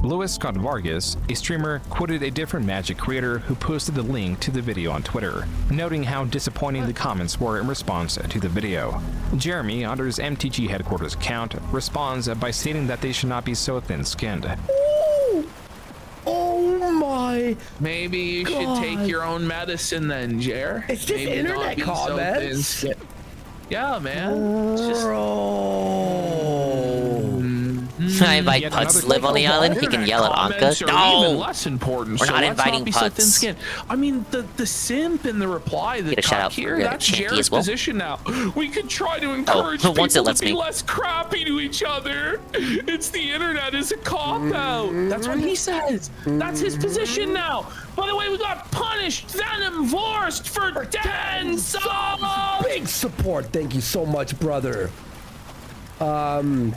Louis Scott Vargas, a streamer, quoted a different Magic creator who posted the link to the video on Twitter, noting how disappointing the comments were in response to the video. Jeremy, under his MTG headquarters account, responds by stating that they should not be so thin-skinned. Oh my! Maybe you should take your own medicine then, Jer. It's just Maybe not internet be so comments. thin-skinned. Yeah, man. It's just... I invite Putz to live on the island. He can yell at Comments Anka. are even No! less important. We're so not let's inviting be so Putz. thin-skinned. I mean, the simp in the reply, the Get a shout out cuck here, for, that's Chanty Jared's as well. position now. We could try to encourage once it people lets to be me. less crappy to each other. It's the internet is a cop-out. That's what he says. That's his position now. By the way, we got punished, then enforced for 10 subs. Big support. Thank you so much, brother. And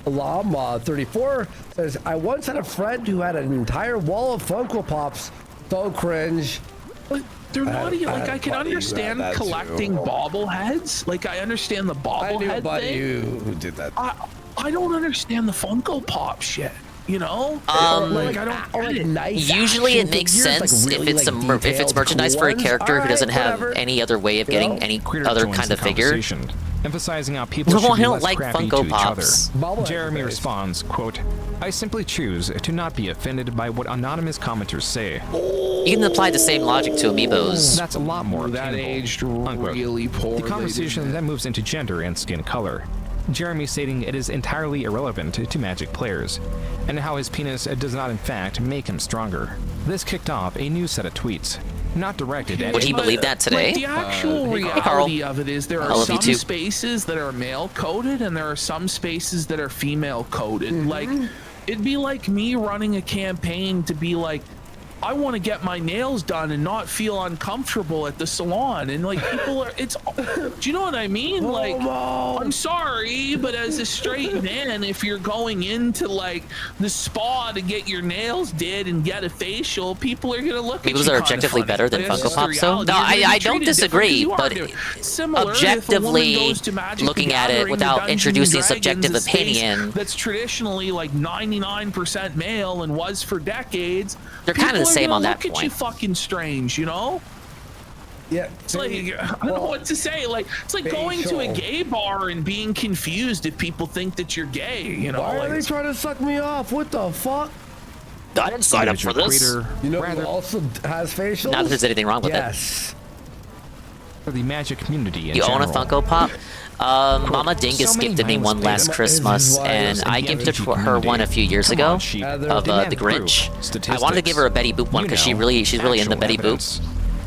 Llama 34 says, I once had a friend who had an entire wall of Funko Pops. So cringe. But they're not even, like, I can understand collecting bobbleheads. Like, I understand the bobblehead thing. who did that. I don't understand the Funko Pop shit. You know, like I don't. Or like nice Usually it action makes figures, sense like really, if it's like, if it's detailed, merchandise cool for a ones. character who doesn't Alright, have whatever. any other way of getting any Creator other joins kind the of figure. conversation, emphasizing how people No, should I be don't less like crappy Funko to each Pops. other. Jeremy responds, quote, I simply choose to not be offended by what anonymous commenters say. You can apply the same logic to amiibos. That's a lot more That attainable, aged unquote. really poorly. The conversation then moves into gender and skin color. Jeremy stating it is entirely irrelevant to Magic players, and how his penis does not in fact make him stronger. This kicked off a new set of tweets, not directed at Would he believe that today? Like, the actual reality of it is there are some spaces that are male coded and there are some spaces that are female coded. Like, it'd be like me running a campaign to be like, I want to get my nails done and not feel uncomfortable at the salon. And like people are, it's, do you know what I mean? Like, I'm sorry, but as a straight man, if you're going into like the spa to get your nails did and get a facial, people are going to look at you. Those are objectively better than Funko Pops, though. No, I don't disagree, but objectively looking at it without introducing subjective opinion, that's traditionally like 99% male and was for decades. They're kind of the same on that Look at you fucking strange, you know? Yeah. It's like, I don't know what to say. Like, it's like going to a gay bar and being confused if people think that you're gay, you know? Why like, are they trying to suck me off? What the fuck? I didn't sign up for this. You know who also has facials? Not that there's anything wrong with yes. For the Magic community in You own a general. Funko Pop? Mama Dingus gifted me one last Christmas, and I gifted her one a few years ago of the Grinch. I wanted to give her a Betty Boop one because she's really into Betty Boop,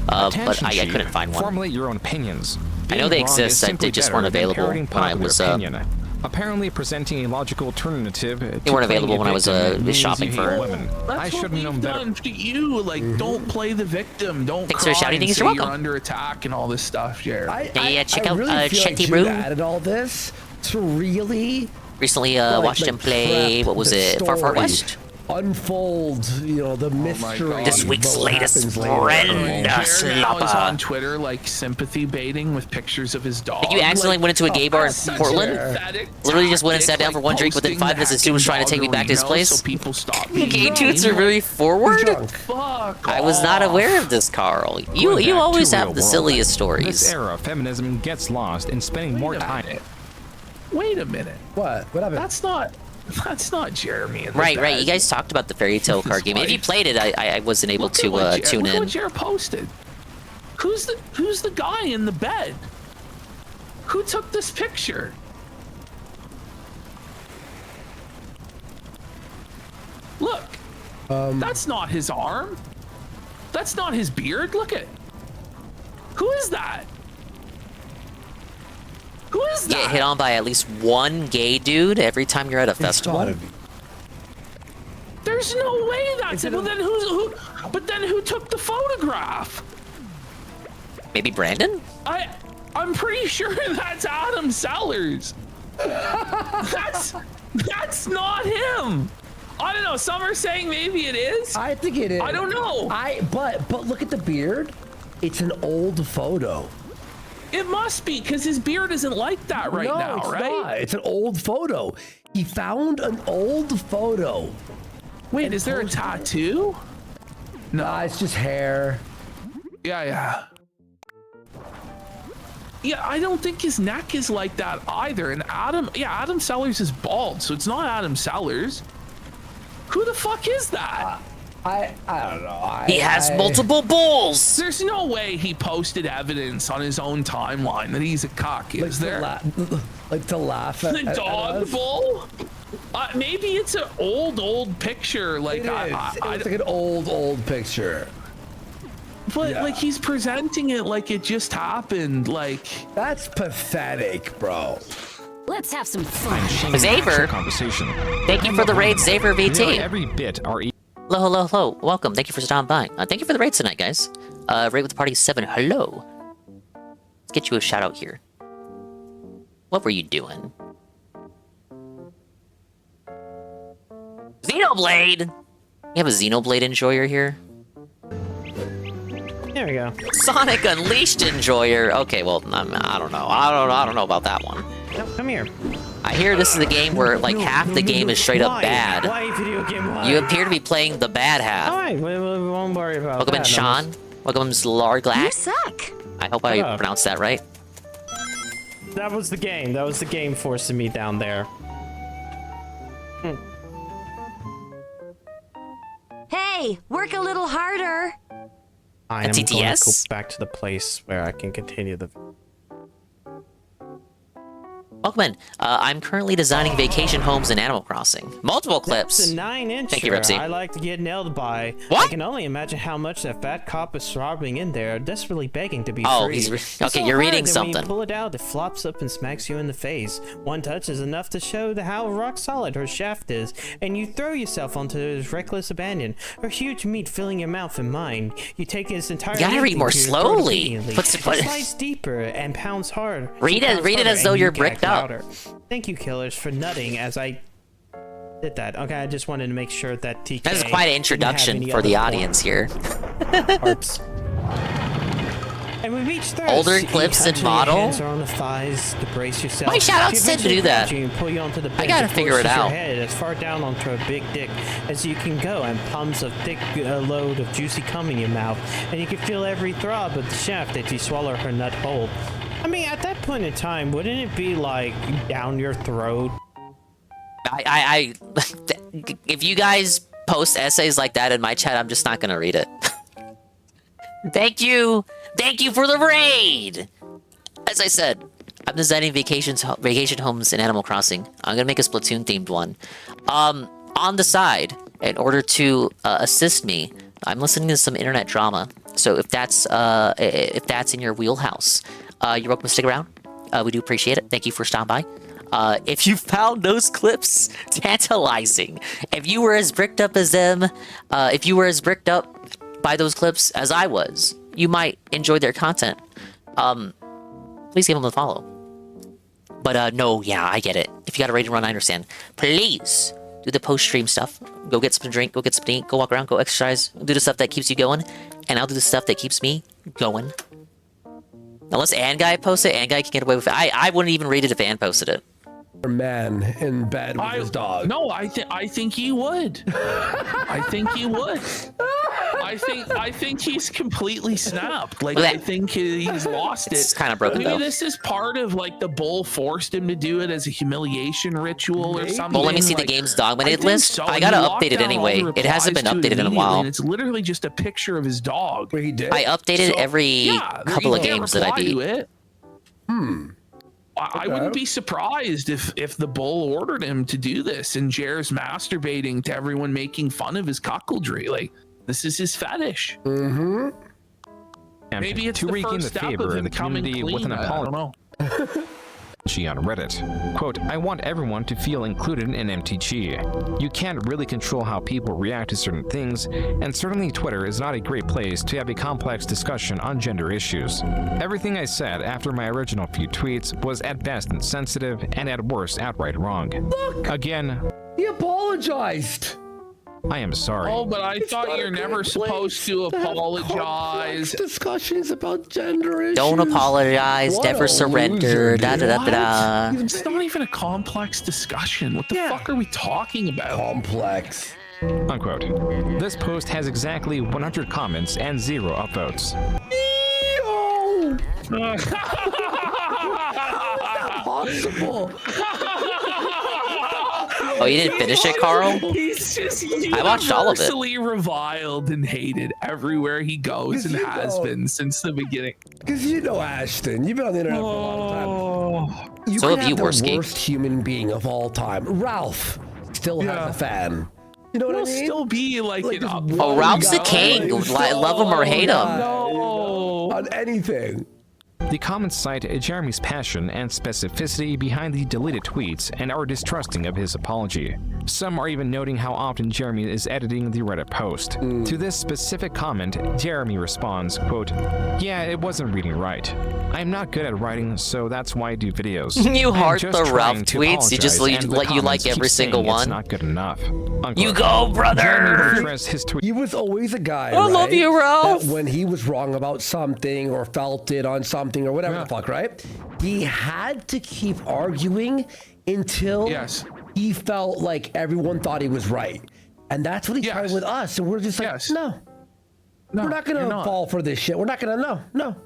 but I couldn't find one. Formulate your own opinions. I know they exist, they just weren't available when I was apparently presenting a logical alternative. They weren't available when I was shopping for women. I That's should what have known we've better. done to you. Like, don't play the victim. Don't Thanks cry for shouting, and Dingus, say you're you're welcome. under attack and all this stuff, Jared. Yeah, check I out really feel like Chetty Jude Brew. added all this to really Recently watched him play, what was it, Far Far West? unfold, the mystery. This week's latest friend, Now is Slapper. on Twitter, like, sympathy baiting with pictures of his dog. Like you accidentally went into a gay bar in Portland? Literally just went and sat down for one drink. Within 5 minutes, this dude was trying to take me back to his place. So people stop Gay dudes are very forward? I was not aware of this, Carl. You always have the silliest stories. This era of feminism gets lost in spending more time. Wait a minute. What happened? That's not Jeremy. And Right. You guys talked about the fairy tale card game. If you played it, I wasn't able to tune Look at in. what Jared posted. Who's the guy in the bed? Who took this picture? Look. That's not his arm. That's not his beard. Look at. Who is that? Who is that? Get hit on by at least one gay dude every time you're at a festival. There's no way that's it. Well, then who? But then who took the photograph? Maybe Brandon? I'm pretty sure that's Adam Sellers. That's not him. I don't know. Some are saying maybe it is. I think it is. I don't know. But look at the beard. It's an old photo. It must be, because his beard isn't like that right now, it's right? Not. It's an old photo. He found an old photo. Wait, is there a tattoo? No, it's just hair. Yeah, I don't think his neck is like that either. And Adam Sellers is bald, so it's not Adam Sellers. Who the fuck is that? I don't know. He has multiple bulls. There's no way he posted evidence on his own timeline that he's a cock, is there? Like to laugh at the dog bull? Maybe it's an old picture. Like it's like an old picture. But like he's presenting it like it just happened. Like that's pathetic, bro. Let's have some fun. Xaver, thank you for the raid, Xaver VT. Every bit are. Hello. Welcome. Thank you for stopping by. Thank you for the raid tonight, guys. Raid with the party 7. Hello. Let's get you a shout out here. What were you doing? Xenoblade! You have a Xenoblade enjoyer here? There we go. Sonic Unleashed enjoyer. Okay, well, I don't know. I don't know about that one. No, come here. I hear this is the game where like half the game is straight up bad. Why video game? Why? You appear to be playing the bad half. All right, we won't worry about Welcome in, that. Sean. Welcome, Larglass. You suck. I hope I pronounced that right. That was the game. That was the game forcing me down there. Hey, work a little harder. I am going to go back to the place where I can continue the. Welcome in. I'm currently designing vacation homes in Animal Crossing. Multiple clips. That's a 9-incher. Thank you, Ripsy. I like to get nailed by. What? I can only imagine how much that fat cop is throbbing in there, desperately begging to be Oh, free. okay, you're reading When something. you pull it out, it flops up and smacks you in the face. One touch is enough to show how rock solid her shaft is, and you throw yourself onto his reckless abandon. Her huge meat filling your mouth and mind. You take his entire. You gotta read more slowly. It slides deeper and pounds hard. Read it as though you're bricked up. Thank you, killers, for nutting as I did that. Okay, I just wanted to make sure that TK. That is quite an introduction for the audience here. And we reach thirst. Older clips and model. Your hands are on the thighs to brace yourself. Why shout out She Sid to do eventually that? grabs you and pull you onto the bench. I gotta and figure it forces your out. head as far down onto a big dick as you can go, and pumps a thick load of juicy cum in your mouth, and you can feel every throb of the shaft as you swallow her nut whole. I mean, at that point in time, wouldn't it be like down your throat? If you guys post essays like that in my chat, I'm just not gonna read it. Thank you for the raid. As I said, I'm designing vacation homes in Animal Crossing. I'm gonna make a Splatoon themed one. On the side, in order to assist me, I'm listening to some internet drama. So if that's in your wheelhouse, you're welcome to stick around. We do appreciate it. Thank you for stopping by. If you found those clips tantalizing, if you were as bricked up as them, if you were as bricked up by those clips as I was, you might enjoy their content. Please give them a follow. But no, yeah, I get it. If you got a raid and run, I understand. Please do the post-stream stuff. Go get something to drink, go get something to eat, go walk around, go exercise, do the stuff that keeps you going, and I'll do the stuff that keeps me going. Unless Ann Guy posts it, Ann Guy can get away with it. I wouldn't even read it if Ann posted it. Man in bed with his dog. No, I think he would. I think he would. I think he's completely snapped. Like, I think he's lost it. It's kind of broken. Maybe though. this is part of like the bull forced him to do it as a humiliation ritual or something. Well, let me see like, the game's dominated list. So. I gotta He update locked it down all anyway. the It hasn't been replies to updated in a while. and it's literally just a picture of his dog. Where he did. I update it every couple of games that I beat. I wouldn't be surprised if the bull ordered him to do this and Jer's masturbating to everyone making fun of his cuckoldry. Like, this is his fetish. Mm-hmm. Maybe it's to the regain first the step favor of of him the coming community clean. with an I don't know. apology on Reddit. Quote, I want everyone to feel included in MTG. You can't really control how people react to certain things, and certainly Twitter is not a great place to have a complex discussion on gender issues. Everything I said after my original few tweets was at best insensitive and at worst outright wrong. Look! Again, he apologized. I am sorry. Oh, but I thought you're never supposed to apologize. Discussions about gender issues. Don't apologize. What Never a surrender. loser, Da da da da. What? It's not even a complex discussion. What the fuck are we talking about? Complex. Unquote. This post has exactly 100 comments and 0 upvotes. How is that possible? Oh, you didn't finish it, Carl? He's just I watched all of it. universally reviled and hated everywhere he goes and has been since the beginning. Because you know Ashton, you've been on the internet for a long time. You So can have you, the Worski. worst human being of all time. Ralph still has a fan. You know what I mean? Still be like an Oh, Ralph's the king. Love him or hate him. On anything. The comments cite Jeremy's passion and specificity behind the deleted tweets and are distrusting of his apology. Some are even noting how often Jeremy is editing the Reddit post. To this specific comment, Jeremy responds, quote, yeah, it wasn't reading right. I'm not good at writing, so that's why I do videos. You I'm heart just the trying Ralph to tweets? You just apologize, and the let you like comments every keep single saying one? It's not good enough. Unquote. You go, brother! Jeremy addressed his tweet. He was always a guy, I love right, you, Ralph. that when he was wrong about something or felt it on something or whatever the fuck, right? He had to keep arguing until he felt like everyone thought he was right. And that's what he tried with us. And we're just like, no, we're not going to fall for this shit. We're not going to, no.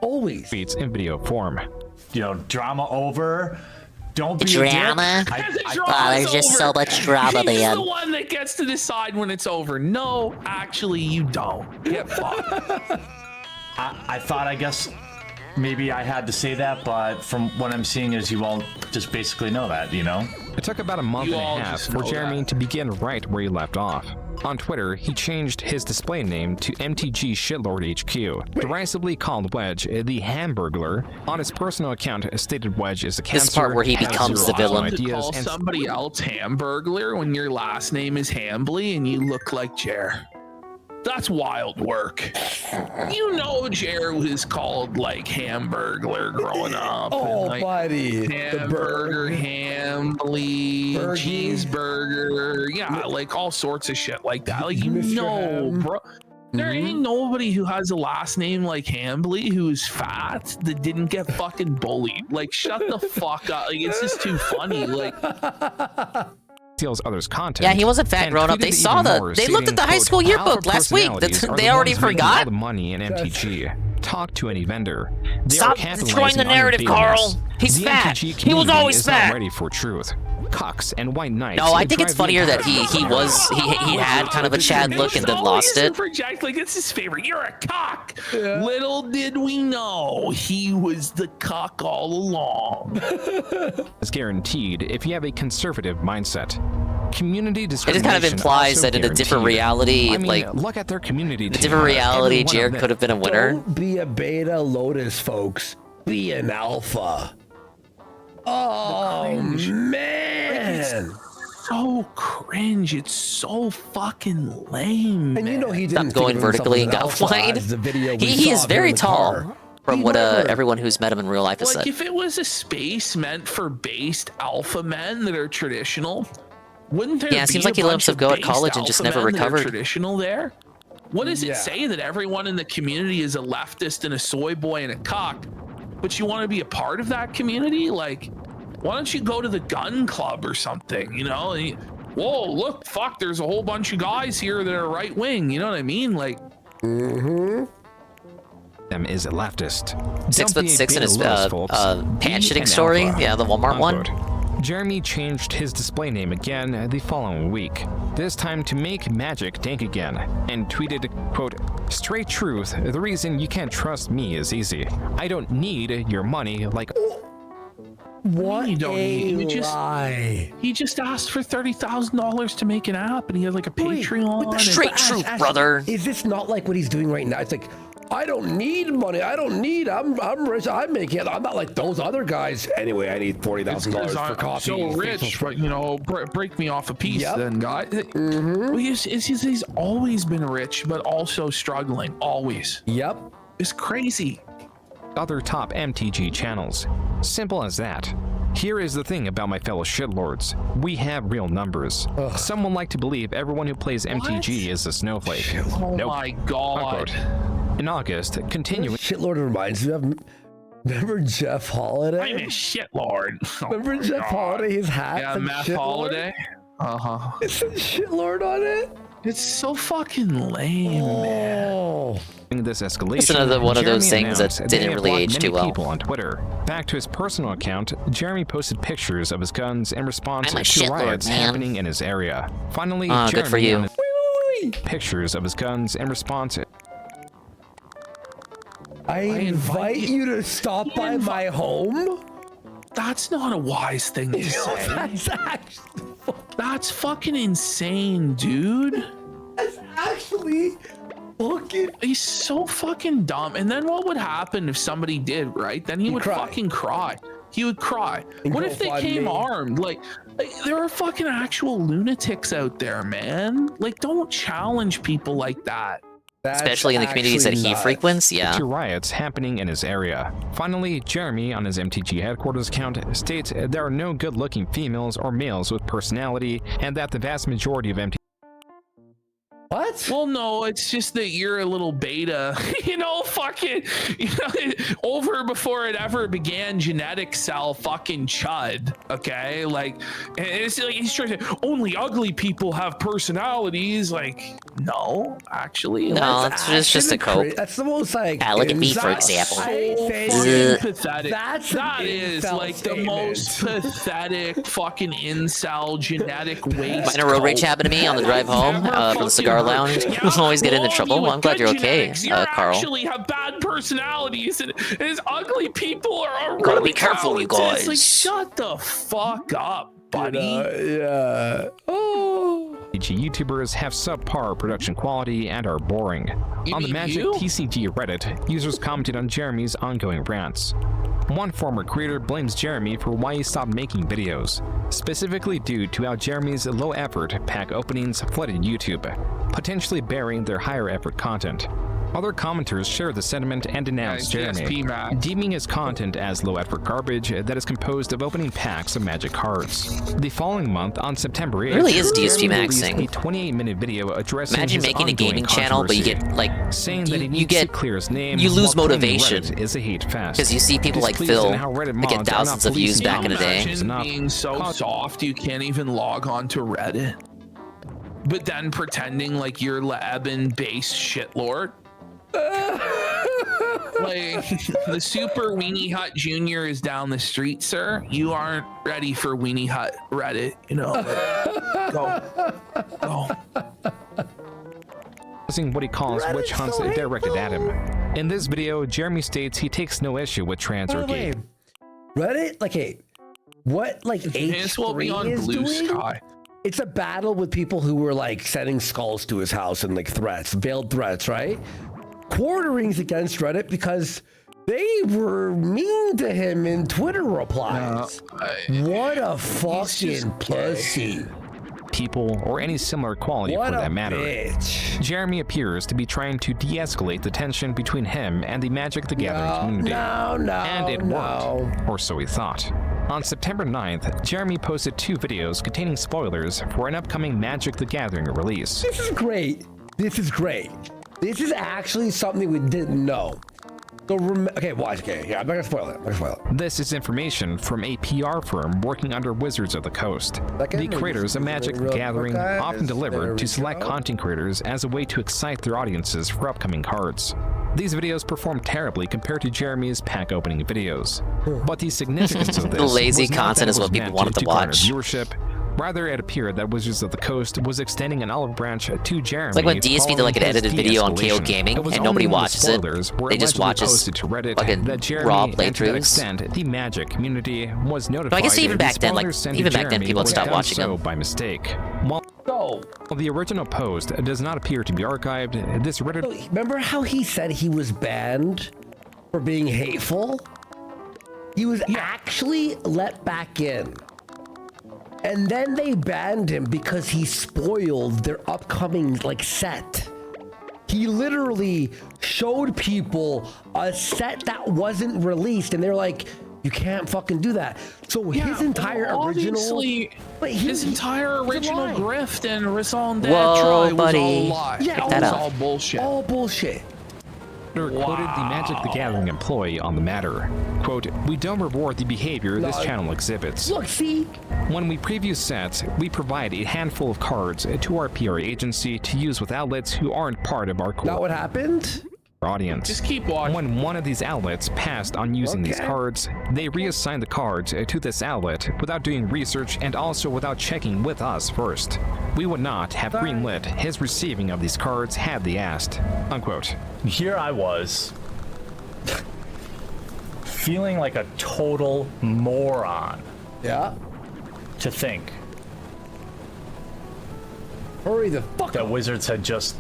Always. Tweets in video form. You know, drama over. Don't be Drama? There's just so much drama, He's man. the one that gets to decide when it's over. No, actually, you don't. Get fucked. I thought, I guess, maybe I had to say that, but from what I'm seeing is you all just basically know that, you know? It took about a month and a half for Jeremy to begin right where he left off. On Twitter, he changed his display name to MTG Shitlord HQ, derisively called Wedge the Hamburglar. On his personal account, stated Wedge is a cancer. This part where he becomes the villain. To call somebody else Hamburglar when your last name is Hambly and you look like Jer. That's wild work. You know Jer was called like Hamburglar growing up. Oh, and, like, buddy. Hamburger, Hambly, cheeseburger. Yeah, like all sorts of shit like that. Like, you Mr. know, Ham. bro. There ain't nobody who has a last name like Hambly who's fat that didn't get fucking bullied. Like, shut the fuck up. Like, it's just too funny. Like, steals others' content. Yeah, he wasn't fat and growing up. tweeted They even saw the. more, They looked at the stating, high school quote, yearbook "Our last week. personalities are They the already ones making forgot. all the money in MTG. Talk to any vendor. They Stop are capitalizing destroying the on your narrative, failings. Carl. He's the fat. MTG He was community always is fat. Not ready for truth. Cucks and white knights. No, I think it's drive the funnier that entire he had kind of a Chad look and then lost it. Project, like, it's his favorite. You're a cock. Little did we know he was the cock all along. is guaranteed if you have a conservative mindset. Community It just discrimination kind of implies also that in a different guaranteed. reality, I mean, like look at their community. a different reality, Every one of Jared them- could have been a winner. Don't be a beta Lotus, folks. Be an alpha. Oh, man. So cringe. It's so fucking lame. And you know he Stop didn't going think of himself vertically as and an got alpha wide. as the video we He saw is of him very in the tall car. from He what never- everyone who's met him in real life has Like, said. if it was a space meant for based alpha men that are traditional, Wouldn't there Yeah, it be seems a like he let bunch himself of go at based college and just alpha never men that recovered. are recovered. traditional there? What does it say that everyone in the community is a leftist and a soy boy and a cock, but you want to be a part of that community? Like, why don't you go to the gun club or something, you know? And whoa, look, fuck, there's a whole bunch of guys here that are right wing, you know what I mean? Like, them is a leftist. 6'6" in his pants shitting story. Yeah, the Walmart one. Jeremy changed his display name again the following week, this time to make magic dank again, and tweeted, quote, "Straight truth, the reason you can't trust me is easy. I don't need your money like..." What you don't need. He just asked for $30,000 to make an app, and he had like a Patreon. Straight truth, brother. Is this not like what he's doing right now? It's like, I don't need money. I'm rich. I'm making it. I'm not like those other guys. Anyway, I need $40,000 for coffee. So rich, but you know, break me off a piece, then, guy. Well, he's always been rich, but also struggling. Always. Yep. It's crazy. Other top MTG channels. Simple as that. Here is the thing about my fellow shitlords. We have real numbers. Some would like to believe everyone who plays MTG is a snowflake. Oh my god. Unquote. In August, continuing... Shitlord reminds me of... Remember Jeff Holiday? I'm a shitlord. Remember Jeff Holiday, his hat? Yeah, Matt Holiday. Uh-huh. It says shitlord on it? It's so fucking lame, man. This escalation, It's another one of those Jeremy things that announced didn't they really had age blocked too many well. people on Twitter. Back to his personal account, Jeremy posted pictures of his guns in response I'm a to shitlord, riots man. happening in his area. Finally, Ah, Jeremy good for you. Pictures of his guns in response. I invite you to stop by my home? That's not a wise thing to say. That's fucking insane, dude. That's actually fucking... He's so fucking dumb. And then what would happen if somebody did, right? Then he would fucking cry. He would cry. What if they came armed? Like, there are fucking actual lunatics out there, man. Like, don't challenge people like that. Especially in the communities that he frequents, yeah. To riots happening in his area. Finally, Jeremy, on his MTG headquarters account, states there are no good-looking females or males with personality, and that the vast majority of MTG... What? Well, no, it's just that you're a little beta, you know, fucking, you know, over before it ever began, genetic cell fucking chud, okay? Like, and it's like he's trying to say, only ugly people have personalities. Like, no, actually. No, it's just a cope. That's the most like... look at me, for example. Fucking pathetic. That is incel like the most pathetic fucking incel genetic waste. Minor road rage happened to me on the drive home from the cigar lounge. Always get into trouble. Well, I'm glad you're okay, Carl. Actually have bad personalities, and his ugly people are Gotta really be careful, you talented. guys. It's like, shut the fuck up, buddy. Yeah. Oh. YouTubers have subpar production quality and are boring. On the Magic TCG Reddit, users commented on Jeremy's ongoing rants. One former creator blames Jeremy for why he stopped making videos, specifically due to how Jeremy's low-effort pack openings flooded YouTube, potentially burying their higher-effort content. Other commenters shared the sentiment and denounced Jeremy, deeming his content as low-effort garbage that is composed of opening packs of Magic cards. The following month, on September 8th, It really is DSP Jeremy maxing. released a 28-minute video addressing Imagine his making a ongoing gaming channel, but you get controversy, like saying that he needs you get to clear his name you lose while claiming motivation Reddit is a hate fest. because you see people like Displeased Phil in how Reddit that mods get are thousands not of views policing back in the day. Imagine being so soft you can't even log on to Reddit, but then pretending like you're Lebanon-based shitlord. Like, the Super Weenie Hut Jr. is down the street, sir. You aren't ready for Weenie Hut Reddit, you know. Go. What he calls witch hunts directed at him. In this video, Jeremy states he takes no issue with trans or gay. Reddit, like, hey, what like H3 is Blue doing? Sky. It's a battle with people who were like sending skulls to his house and like threats, veiled threats, right? Quartering's against Reddit because they were mean to him in Twitter replies. What a fucking pussy. People or any similar quality What for a that matter. bitch. Jeremy appears to be trying to de-escalate the tension between him and the Magic the Gathering community. No, and it worked, or so he thought. On September 9th, Jeremy posted 2 videos containing spoilers for an upcoming Magic the Gathering release. This is great. This is great. This is actually something we didn't know. So okay, watch. Okay, yeah, I'm not gonna spoil it. This is information from a PR firm working under Wizards of the Coast. The creators of Magic the Gathering often deliver to select content creators as a way to excite their audiences for upcoming cards. These videos perform terribly compared to Jeremy's pack opening videos. But the significance of this The lazy was not content that is it what was people meant wanted to garner watch. viewership. Rather, it appeared that Wizards of the Coast was extending an olive branch to Jeremy. It's like when DSP did like an edited video on KO Gaming and nobody watches it. They just watch his fucking raw playthroughs. Extent, the Magic community was notified. No, I guess even back then, like spoilers sent to even back then, Jeremy people would was stop done watching so them. by mistake. While the original post does not appear to be archived, this Reddit. Remember how he said he was banned for being hateful? He was actually let back in. And then they banned him because he spoiled their upcoming set. He literally showed people a set that wasn't released, and they're like, "You can't fucking do that." So his entire obviously, his entire original grift and Raison Whoa, Try was buddy. all a lie. Yeah, it was all bullshit. All bullshit. Quoted the Magic the Gathering employee on the matter. Quote, "We don't reward the behavior this channel exhibits. Look, see? When we preview sets, we provide a handful of cards to our PR agency to use with outlets who aren't part of our core Not what happened? audience. Just keep watching. When one of these outlets passed on using these cards, they reassigned the cards to this outlet without doing research and also without checking with us first. We would not have greenlit his receiving of these cards had they asked." Unquote. Here I was, feeling like a total moron. Yeah. To think. Hurry the fuck that Wizards had just.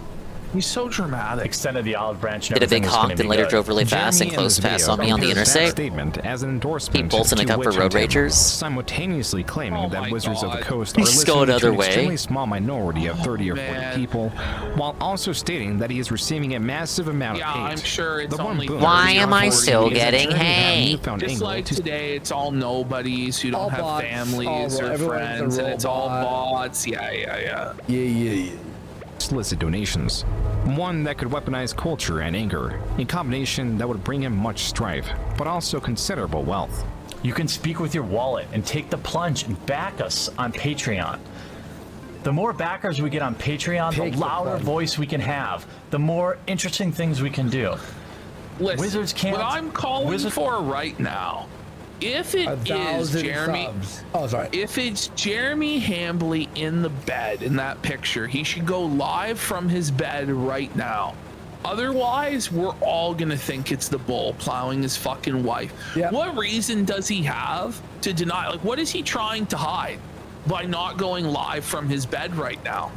He's so dramatic. Extended the olive branch. And Did a big everything was gonna honk be and later good. drove really fast and Jeremy closed in this past video on me on the compares that interstate. statement as an endorsement He bolts in a to cup for Witch road Hunt, ragers. simultaneously claiming that Wizards of the Coast are He's listening going the to other an way. extremely small minority of 30 or 40 people, while also stating that he is receiving a massive amount of hate. I'm sure it's The one only. boon Why of am I this still is that getting Jeremy had a hate? newfound Just angle like to today, it's all nobodies who don't All have bots, families or everyone's a friends, and it's all robot. bots. Yeah. Yeah. solicit donations. One that could weaponize culture and anger, a combination that would bring him much strife, but also considerable wealth. You can speak with your wallet and take the plunge and back us on Patreon. The more backers we get on Patreon, the louder voice we can have, the more interesting things we can do. Listen, Wizards can't. What I'm calling for right now, if it is Jeremy, if it's Jeremy Hambley in the bed in that picture, he should go live from his bed right now. Otherwise, we're all gonna think it's the bull plowing his fucking wife. What reason does he have to deny? Like, what is he trying to hide by not going live from his bed right now?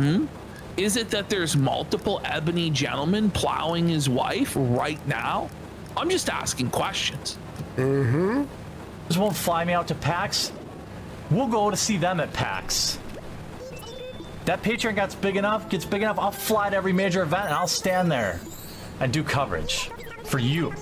Is it that there's multiple ebony gentlemen plowing his wife right now? I'm just asking questions. Just won't fly me out to PAX. We'll go to see them at PAX. That Patreon gets big enough, I'll fly to every major event and I'll stand there and do coverage for you.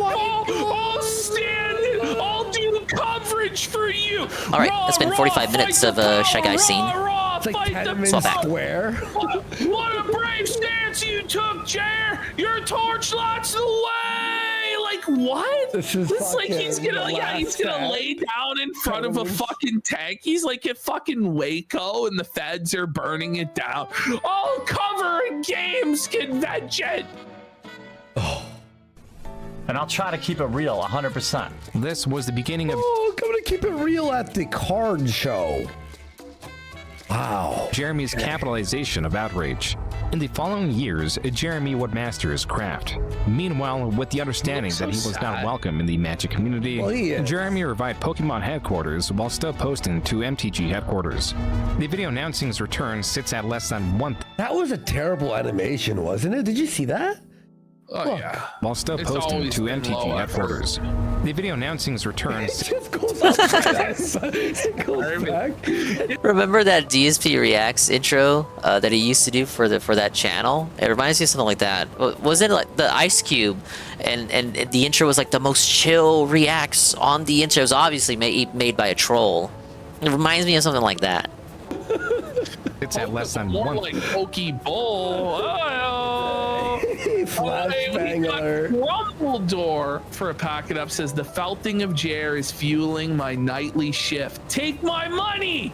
I'll stand it. I'll do coverage for you. All right, that's been 45 minutes of Shy Guy scene. It's like 10 minutes Swap back. square. What a brave stance you took, Jer. Your torchlight's the way. Like what? This is like he's gonna, he's gonna lay down in front of a fucking tank. He's like at fucking Waco, and the feds are burning it down. All cover and games convention. And I'll try to keep it real 100%. This was the beginning of I'm gonna keep it real at the card show. Wow. Jeremy's capitalization of outrage. In the following years, Jeremy would master his craft. Meanwhile, with the understanding that he was not welcome in the Magic community, Jeremy revived Pokemon headquarters while still posting to MTG headquarters. The video announcing his return sits at less than 1. That was a terrible animation, wasn't it? Did you see that? Oh, yeah. While still It's posting always to been MTG low headquarters, the video announcing his return. It goes up. It goes back. Remember that DSP Reacts intro that he used to do for that channel? It reminds me of something like that. Was it like the Ice Cube? And the intro was like the most chill reacts on the intro. It was obviously made by a troll. It reminds me of something like that. It's at less than More one. like Pokey Bull. Oh, Flashbang alert. Rumbledore for a packet up says the felting of Jer is fueling my nightly shift. Take my money.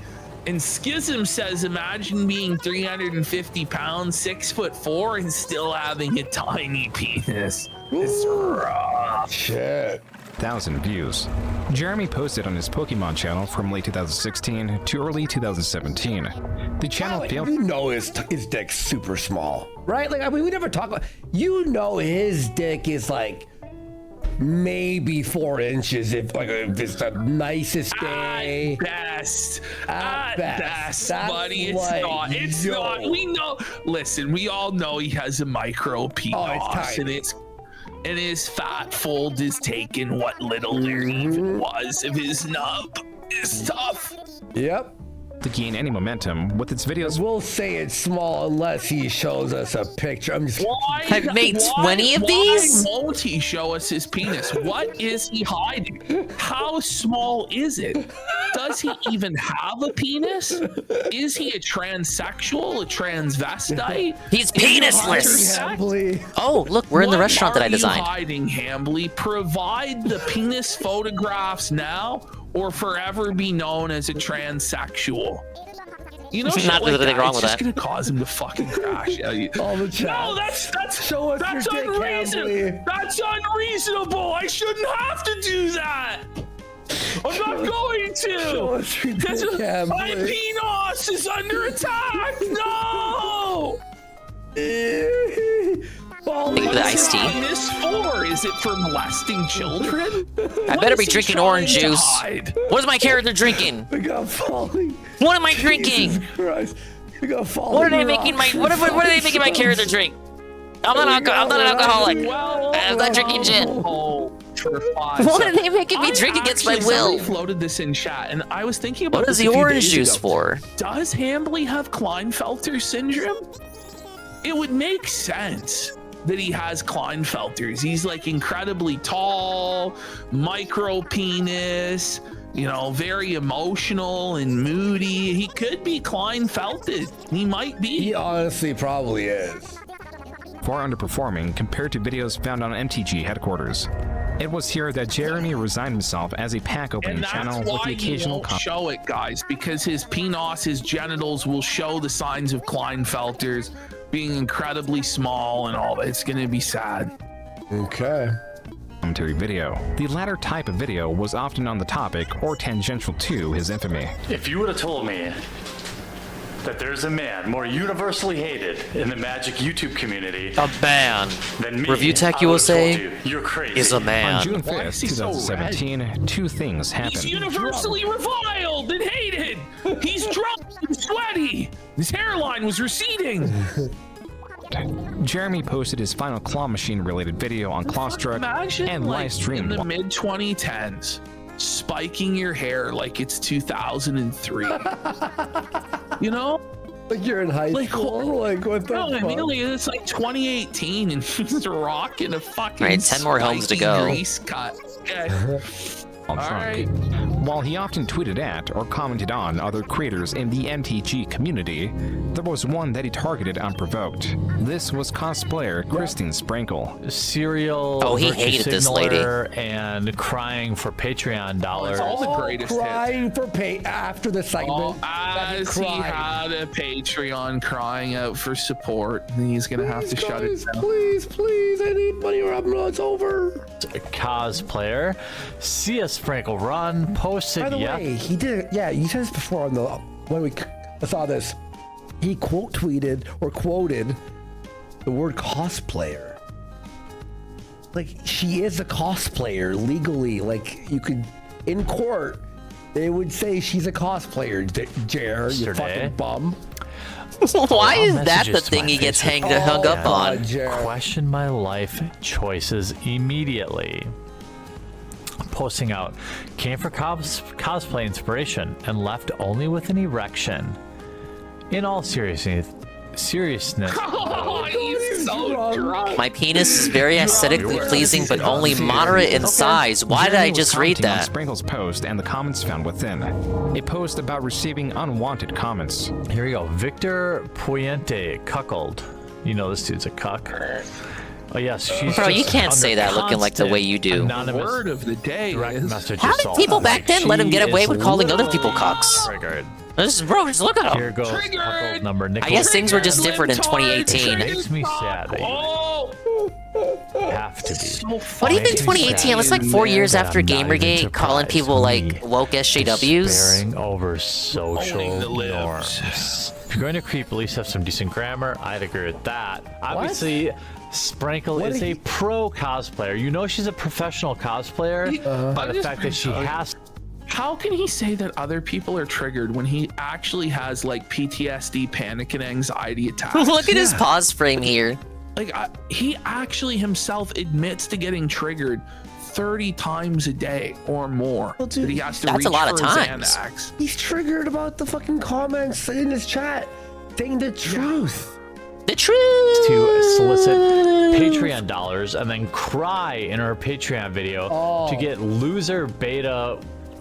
And Schism says, imagine being 350 pounds, 6'4", and still having a tiny penis. It's rough. Shit. 1,000 views. Jeremy posted on his Pokemon channel from late 2016 to early 2017. The channel failed. You know his dick's super small, right? Like, I mean, we never talk about. You know his dick is like maybe 4 inches if it's the nicest day. At best, That's buddy. like, It's not. We know. Listen, we all know he has a micro penis, and his fat fold is taking what little there even was of his nub. It's tough. Yep. To gain any momentum with its videos. We'll say it's small unless he shows us a picture. I'm just. I've made 20 of these. Why won't he show us his penis? What is he hiding? How small is it? Does he even have a penis? Is he a transsexual, a transvestite? He's penisless. Oh, look, we're in the restaurant that I designed. What are you hiding, Hambly? Provide the penis photographs now, or forever be known as a transsexual. You know, Not shit like anything wrong it's with just that. gonna cause him to fucking crash. All the chat. No, that's Show us that's your dick, unreasonable. Hambly. That's unreasonable. I shouldn't have to do that. I'm not going to. Show us your dick, Hambly. My penis is under attack. No. Think of the iced tea. This for? Is it for molesting children? I better be drinking orange juice. What is my character drinking? We got falling. What am I drinking? Jesus Christ. We got falling. What are they making my what are they making my character drink? I'm not an alcoholic. I'm not drinking gin. What are they making me drink against my will? Somebody floated this in chat, and I was thinking about What is this the a few orange days juice ago. for? Does Hambly have Klinefelter syndrome? It would make sense that he has Klinefelters. He's like incredibly tall, micro penis, you know, very emotional and moody. He could be Klinefelted. He might be. He honestly probably is. Far underperforming compared to videos found on MTG headquarters. It was here that Jeremy resigned himself as a pack opening And that's channel with why the he occasional won't show it, guys, because his penis, his genitals will show the signs of Klinefelters being incredibly small and all that. It's going to be sad. Okay. commentary video. The latter type of video was often on the topic or tangential to his infamy. If you would have told me that there's a man more universally hated in the Magic YouTube community than me, Review Tech, I you will would have told say, you, you're crazy. is a man. On June 5th, 2017, two things happened. He's universally reviled and hated. He's drunk and sweaty. His hairline was receding. Jeremy posted his final claw machine related video on Clawstruck Imagine and like live streamed. in the mid 2010s, spiking your hair like it's 2003. You know? Like you're in high school? Like what the No, fuck? Amelia, it's like 2018 and he's rocking a fucking All right, 10 more homes to spiky go. grease cut. Okay. All right. While he often tweeted at or commented on other creators in the MTG community, there was one that he targeted unprovoked. This was cosplayer Christine Sprankle. Serial. Oh, he Virtue hated this lady. Signaler and crying for Patreon dollars. all the greatest hits. Crying for pay after the segment. As he had a Patreon crying out for support, he's gonna have to shut it down. Please, I need money or it's over. Cosplayer. CS Sprinkle Run posted. By the yep. way, he did it. Yeah, you said this before on the when we saw this. He tweeted or quoted the word cosplayer. Like she is a cosplayer legally. Like you could in court, they would say she's a cosplayer. Jer, you Yesterday. fucking bum. Why is that the Messages to thing my he gets Facebook hung up on? Question my life choices immediately. Posting out, came for cosplay inspiration and left only with an erection. In all seriousness. Oh, he's so drunk. My penis is very aesthetically pleasing, but only moderate in size. Why did I just read Commenting on that? Sprinkle's post and the comments found within. A post about receiving unwanted comments. Here we go. Victor Puente, cuckold. You know this dude's a cuck. Oh yes, she's Bro, you just can't under say that looking like the way you do. anonymous Word of the day direct is... message How did assault. people back then let him get She away is with calling other people literally cocks? triggered. Bro, just look at Here him. goes cuckold number. I guess things were just different in 2018. Makes me sad that you have to be. What even 2018? That's like 4 years after Gamergate, calling people like woke SJWs. Despairing over social norms. If you're going to creep, at least have some decent grammar. I'd agree with that. Obviously, Sprinkle is a pro cosplayer. You know she's a professional cosplayer by the fact that she has. How can he say that other people are triggered when he actually has like PTSD, panic, and anxiety attacks? Look at his pause frame here. Like he actually himself admits to getting triggered 30 times a day or more. Well, dude, that he has to that's reach a lot of for his times. Xanax. He's triggered about the fucking comments in his chat saying the truth. The truth. To solicit Patreon dollars and then cry in her Patreon video to get loser beta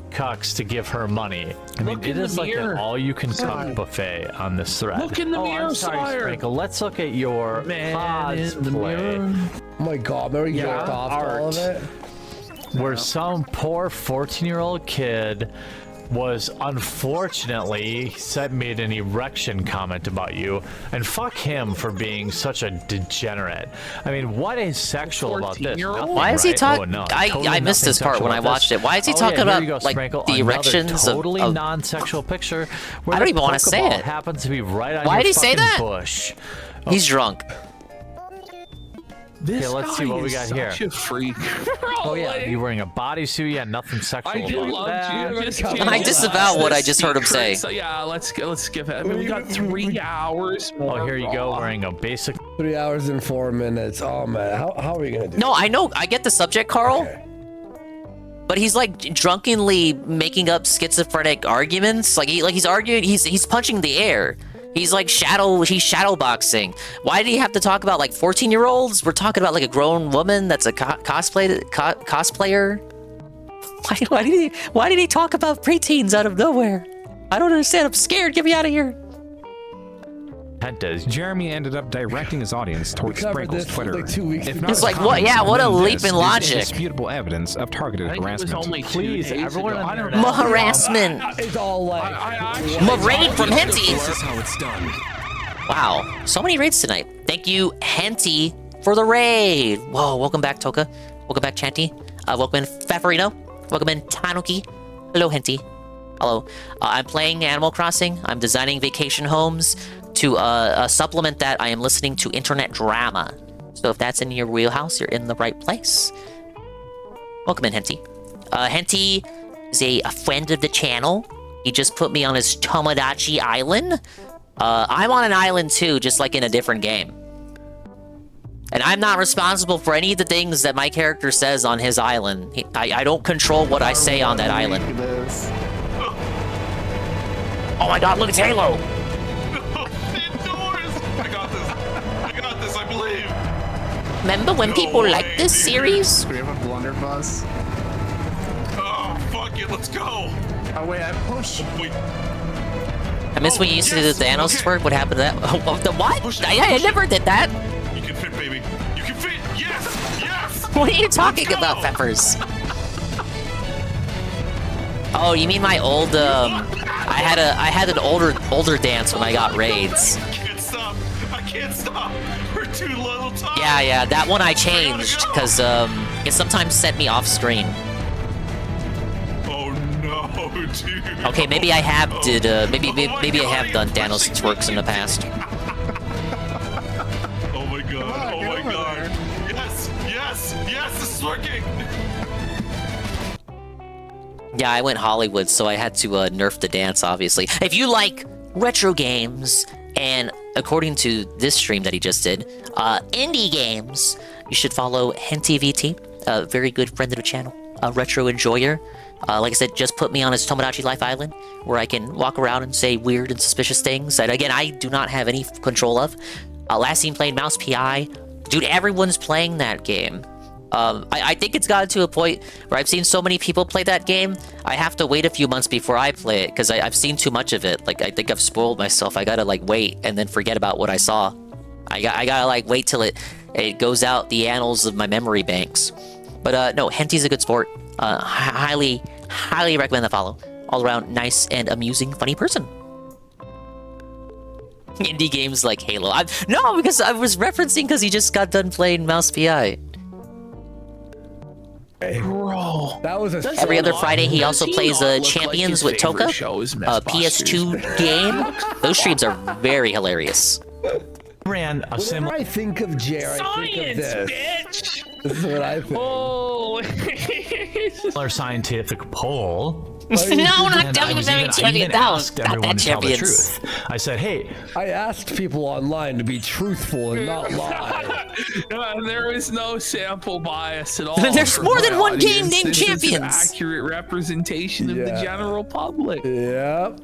cucks to give her money. I mean, Look it in the is like an mirror. all-you-can-cuck buffet on this thread. Look in the mirror, I'm sorry, sire. Sprinkle. Let's look at your Man in the cosplay. Oh my god, Mary jerked off to all of it. Where some poor 14-year-old kid was unfortunately made an erection comment about you, and fuck him for being such a degenerate. I mean, what is sexual about this? Nothing, Why is he right? talking? Oh, no, I totally missed this nothing part sexual when I about watched this. it. Why is he Oh, talking yeah, here about you go, like Sprinkle. the Another erections totally of non-sexual picture where I don't the even wanna say Pokeball it. happens to be right on Why your did he say fucking that? bush. He's drunk. This Okay, let's see guy what we is got here. such a freak. Oh yeah, you're wearing a bodysuit. Yeah, nothing sexual I do about love that. you. I disavow what I just heard him say. So yeah, let's skip it. I mean, we got 3 hours more. Oh, here you go, wearing a basic. 3 hours and 4 minutes. Oh man, how are we gonna do? No, I know. I get the subject, Carl. But he's like drunkenly making up schizophrenic arguments. Like he's arguing. He's punching the air. He's like he's shadow boxing. Why did he have to talk about like 14-year-olds? We're talking about like a grown woman that's a cosplayer. Why did he talk about preteens out of nowhere? I don't understand. I'm scared. Get me out of here. Jeremy ended up directing his audience towards Sprinkle's Twitter. Like 2 weeks If ago. not It's the like, what- comments yeah, what a within leap this in is logic. indisputable evidence of targeted I think it was harassment. only 2 Please, days everyone ago. on I the don't internet- know. Harassment. It's all like Raid from Henty. This is how it's done. Wow, so many raids tonight. Thank you, Henty, for the raid. Whoa, welcome back, Toka. Welcome back, Chanty. Welcome in, Fafarino. Welcome in, Tanuki. Hello, Henty. Hello. I'm playing Animal Crossing. I'm designing vacation homes. To supplement that, I am listening to internet drama. So if that's in your wheelhouse, you're in the right place. Welcome in, Henty. Henty is a friend of the channel. He just put me on his Tomodachi island. I'm on an island too, just like in a different game. And I'm not responsible for any of the things that my character says on his island. I don't control what I say on that island. Oh my god, look, it's Halo! I got this, I believe. Remember when people liked this series? We have a blunderbuss. Oh, fuck it, let's go. Oh, wait, I push. Wait. I miss when you used to do the Thanos twerk. What happened to that? The what? I never did that. You can fit, baby. You can fit. Yes! Yes! What are you talking about, Peppers? Oh, you mean my old I had an older dance when I got raids. I can't stop. I can't stop. We're too little time. Yeah, that one I changed because it sometimes sent me off screen. Oh no, dude. Okay, maybe I have maybe I have done Thanos twerks in the past. Oh my god. Oh my god. Yes! Yes! Yes! This is working! Yeah, I went Hollywood, so I had to nerf the dance, obviously. If you like retro games And according to this stream that he just did, indie games, you should follow HentiVT, a very good friend of the channel, a retro enjoyer. Like I said, just put me on his Tomodachi Life Island, where I can walk around and say weird and suspicious things that, again, I do not have any control of. Last seen playing Mouse PI. Dude, everyone's playing that game. I think it's gotten to a point where I've seen so many people play that game, I have to wait a few months before I play it, because I've seen too much of it. Like, I think I've spoiled myself. I gotta, like, wait and then forget about what I saw. I gotta, like, wait till it goes out the annals of my memory banks. But, no, Henti's a good sport. Highly recommend the follow. All around nice and amusing, funny person. Indie games like Halo. No, because I was referencing because he just got done playing Mouse PI. Hey, bro, that was every other Friday. He also plays Champions with Toka, PS2 game. Those streams are very hilarious. Ran a similar. Whenever I think of Jerry, I think of this. Bitch. This is what I think. Oh, similar scientific poll. No, not WWE. Asked Not everyone that to tell the Champions. truth. I said, hey. I asked people online to be truthful and not lie. There is no sample bias at all. There's more than one game named This is an Champions. accurate representation of the general public. Yep.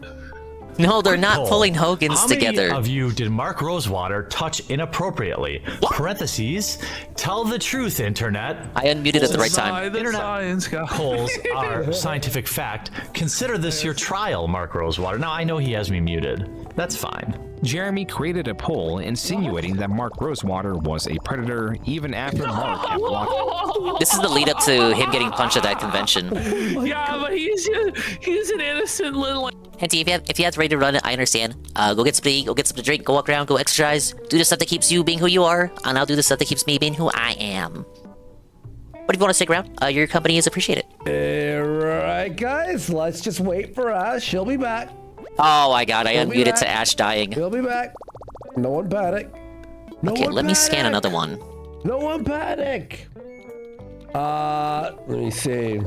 No, they're Quick not poll. pulling Hogan's How together. many of you did Mark Rosewater touch inappropriately? Parentheses. Tell the truth, internet. I unmuted at the right time. Internet polls are scientific fact. Consider this your trial, Mark Rosewater. Now, I know he has me muted. That's fine. Jeremy created a poll insinuating that Mark Rosewater was a predator even after Mark had blocked. This is the lead up to him getting punched at that convention. Yeah, but he's an innocent little. Henty, if you have ready to run it, I understand. Go get something to eat, go get something to drink, go walk around, go exercise, do the stuff that keeps you being who you are, and I'll do the stuff that keeps me being who I am. But if you want to stick around, your company is appreciated. Alright, guys, let's just wait for Ash. She'll be back. Oh my god, I unmuted to Ash dying. She'll be back. No one panic. Okay, let me scan another one. No one panic. Let me see.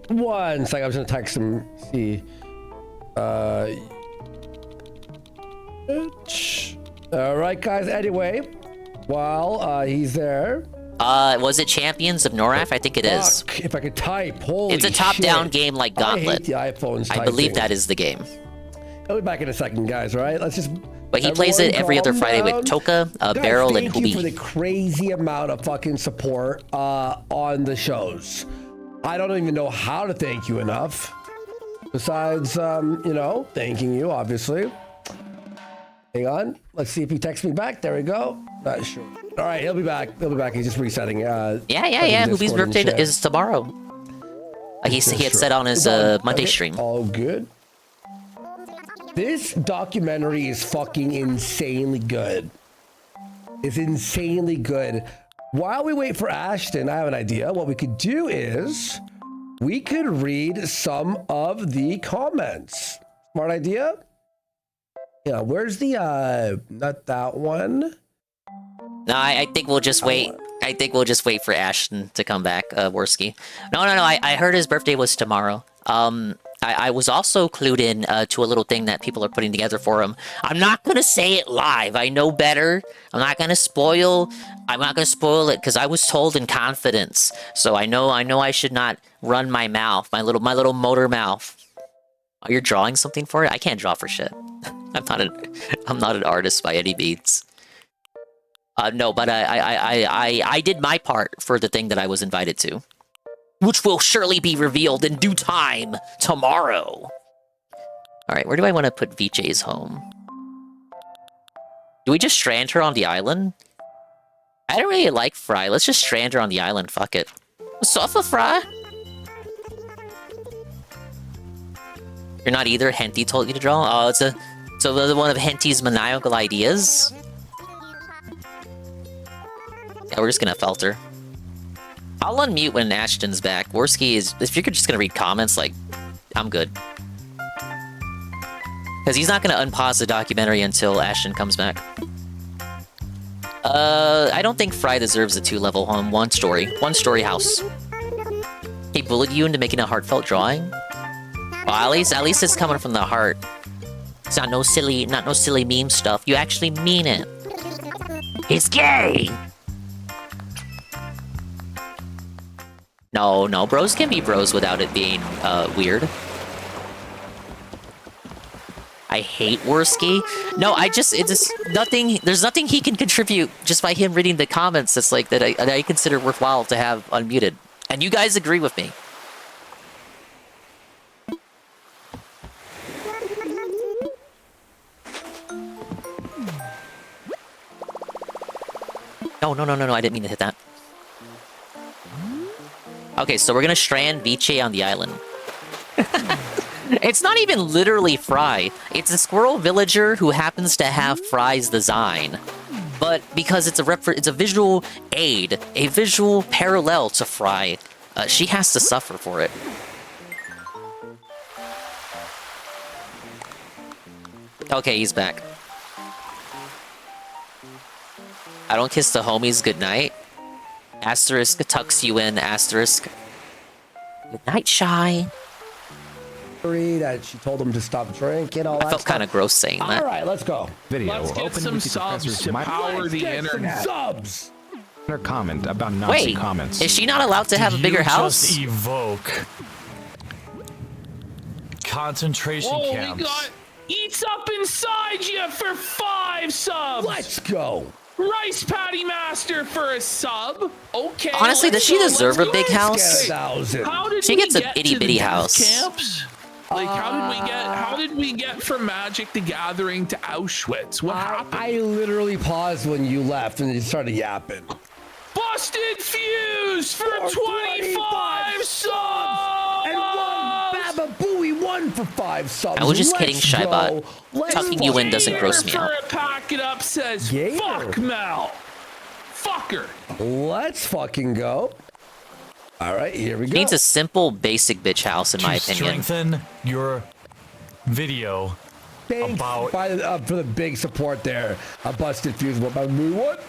One second, I was gonna text him. See. Alright, guys, anyway, while he's there. Was it Champions of Noraf? I think it is. If I could type, holy It's a top-down shit. game like Gauntlet. I hate the iPhones I believe typing. that is the game. I'll be back in a second, guys, alright? Let's just... But he plays it every other calm Friday down. with Toka, Guys, Beryl, and thank you for Hubi. the crazy amount of fucking support on the shows. I don't even know how to thank you enough. Besides, you know, thanking you, obviously. Hang on. Let's see if he texts me back. There we go. Not sure. All right, he'll be back. He'll be back. He's just resetting. Yeah. Hubi's birthday is tomorrow. He had said on his Monday stream. All good. This documentary is fucking insanely good. It's insanely good. While we wait for Ashton, I have an idea. What we could do is we could read some of the comments. Smart idea? Yeah, where's the not that one? No, I think we'll just wait. I think we'll just wait for Ashton to come back, Worski. No. I heard his birthday was tomorrow. I was also clued in to a little thing that people are putting together for him. I'm not gonna say it live. I know better. I'm not gonna spoil it because I was told in confidence. So I know I should not run my mouth, my little motor mouth. Oh, you're drawing something for it? I can't draw for shit. I'm not an artist by any means. No, but I did my part for the thing that I was invited to, which will surely be revealed in due time tomorrow. All right, where do I want to put VJ's home? Do we just strand her on the island? I don't really like Fry. Let's just strand her on the island. Fuck it. Sofa Fry. You're not either. Henty told you to draw. Oh, it's one of Henty's maniacal ideas. Yeah, we're just gonna filter. I'll unmute when Ashton's back. Worski is... If you're just gonna read comments, like... I'm good. Because he's not gonna unpause the documentary until Ashton comes back. I don't think Fry deserves a 2-level home. One story house. He bullied you into making a heartfelt drawing? Well, at least it's coming from the heart. It's not no silly meme stuff. You actually mean it. It's gay! No, bros can be bros without it being weird. I hate Worski. No, it's just nothing. There's nothing he can contribute just by him reading the comments. That's like that I consider worthwhile to have unmuted. And you guys agree with me. No, I didn't mean to hit that. Okay, so we're gonna strand Vici on the island. It's not even literally Fry. It's a squirrel villager who happens to have Fry's design. But because it's a visual aid, a visual parallel to Fry, she has to suffer for it. Okay, he's back. I don't kiss the homies goodnight. Asterisk tucks you in, asterisk. Good night, Shy. That she told him to stop drinking, all that I felt kind of gross saying that. All right, let's go. Video. Let's get some subs to power the internet. Subs! Their comment about Nazi Wait, comments. is she not allowed to have a bigger house? Just evoke concentration camps. We got Eats Up Inside you for 5 subs. Let's go. Rice Patty Master for a sub. Okay. Honestly, does she deserve a big house? How did She gets we an get itty to bitty the death house. Camps? Like, how did we get from Magic the Gathering to Auschwitz? What happened? I literally paused when you left and you started yapping. Busted Fuse for 25 subs! And one Baba Booey won for 5 subs. I was just Let's kidding, Shybot. go. Tucking you in doesn't gross me out. For a pack it up says, Gator. fuck Mel. Fucker. Let's fucking go. All right, here we go. Needs a simple, basic bitch house, in my opinion. Strengthen your video Thanks about for the big support there. A Busted Fuse. What about me? What?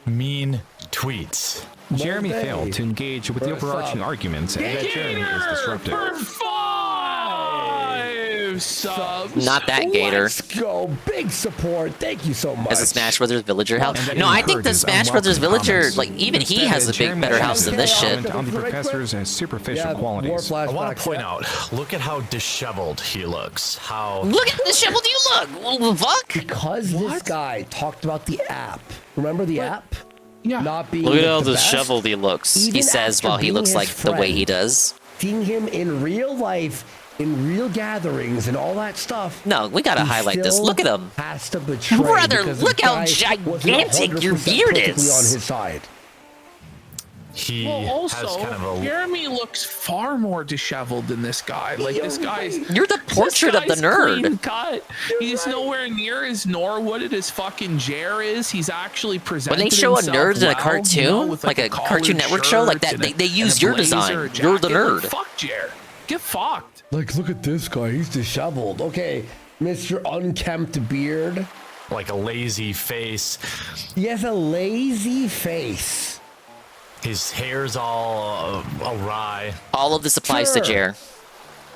mean tweets. Jeremy failed to engage with the overarching arguments that Jeremy is disruptive. For 5 subs. Not that Gator. Let's go. Big support. Thank you so much. As a Smash Brothers Villager house. No, I think the Smash Brothers Villager, like, even he has a better house than this shit. On the professor's superficial qualities. I want to point out, look at how disheveled he looks. Look at how disheveled you look. What the fuck? Because this guy talked about the app. Remember the app? Yeah. Not being Look at how the best? disheveled he looks. He Even says after while he being looks his like the way he friend, does. Seeing him in real life, in real gatherings, and all that stuff. No, we gotta he highlight this. still Look at him. Has to betray Brother, because look this how guy gigantic wasn't your 100% beard perfectly is. on his side. He Well, also, has kind of a... Jeremy looks far more disheveled than this guy. Like, this guy's... You're the portrait of the nerd. Clean cut. He's nowhere near as Norwooded as fucking Jer is. He's actually presented When they show a himself nerd in a well, cartoon, you know, with, like a collared Cartoon Network show like that, shirt and they use and a your blazer, design. a You're the jacket. nerd. Like, fuck Jer. Get fucked. Like, look at this guy. He's disheveled. Okay, Mr. Unkempt Beard. like a lazy face. He has a lazy face. His hair's all awry. All of this applies to Jer.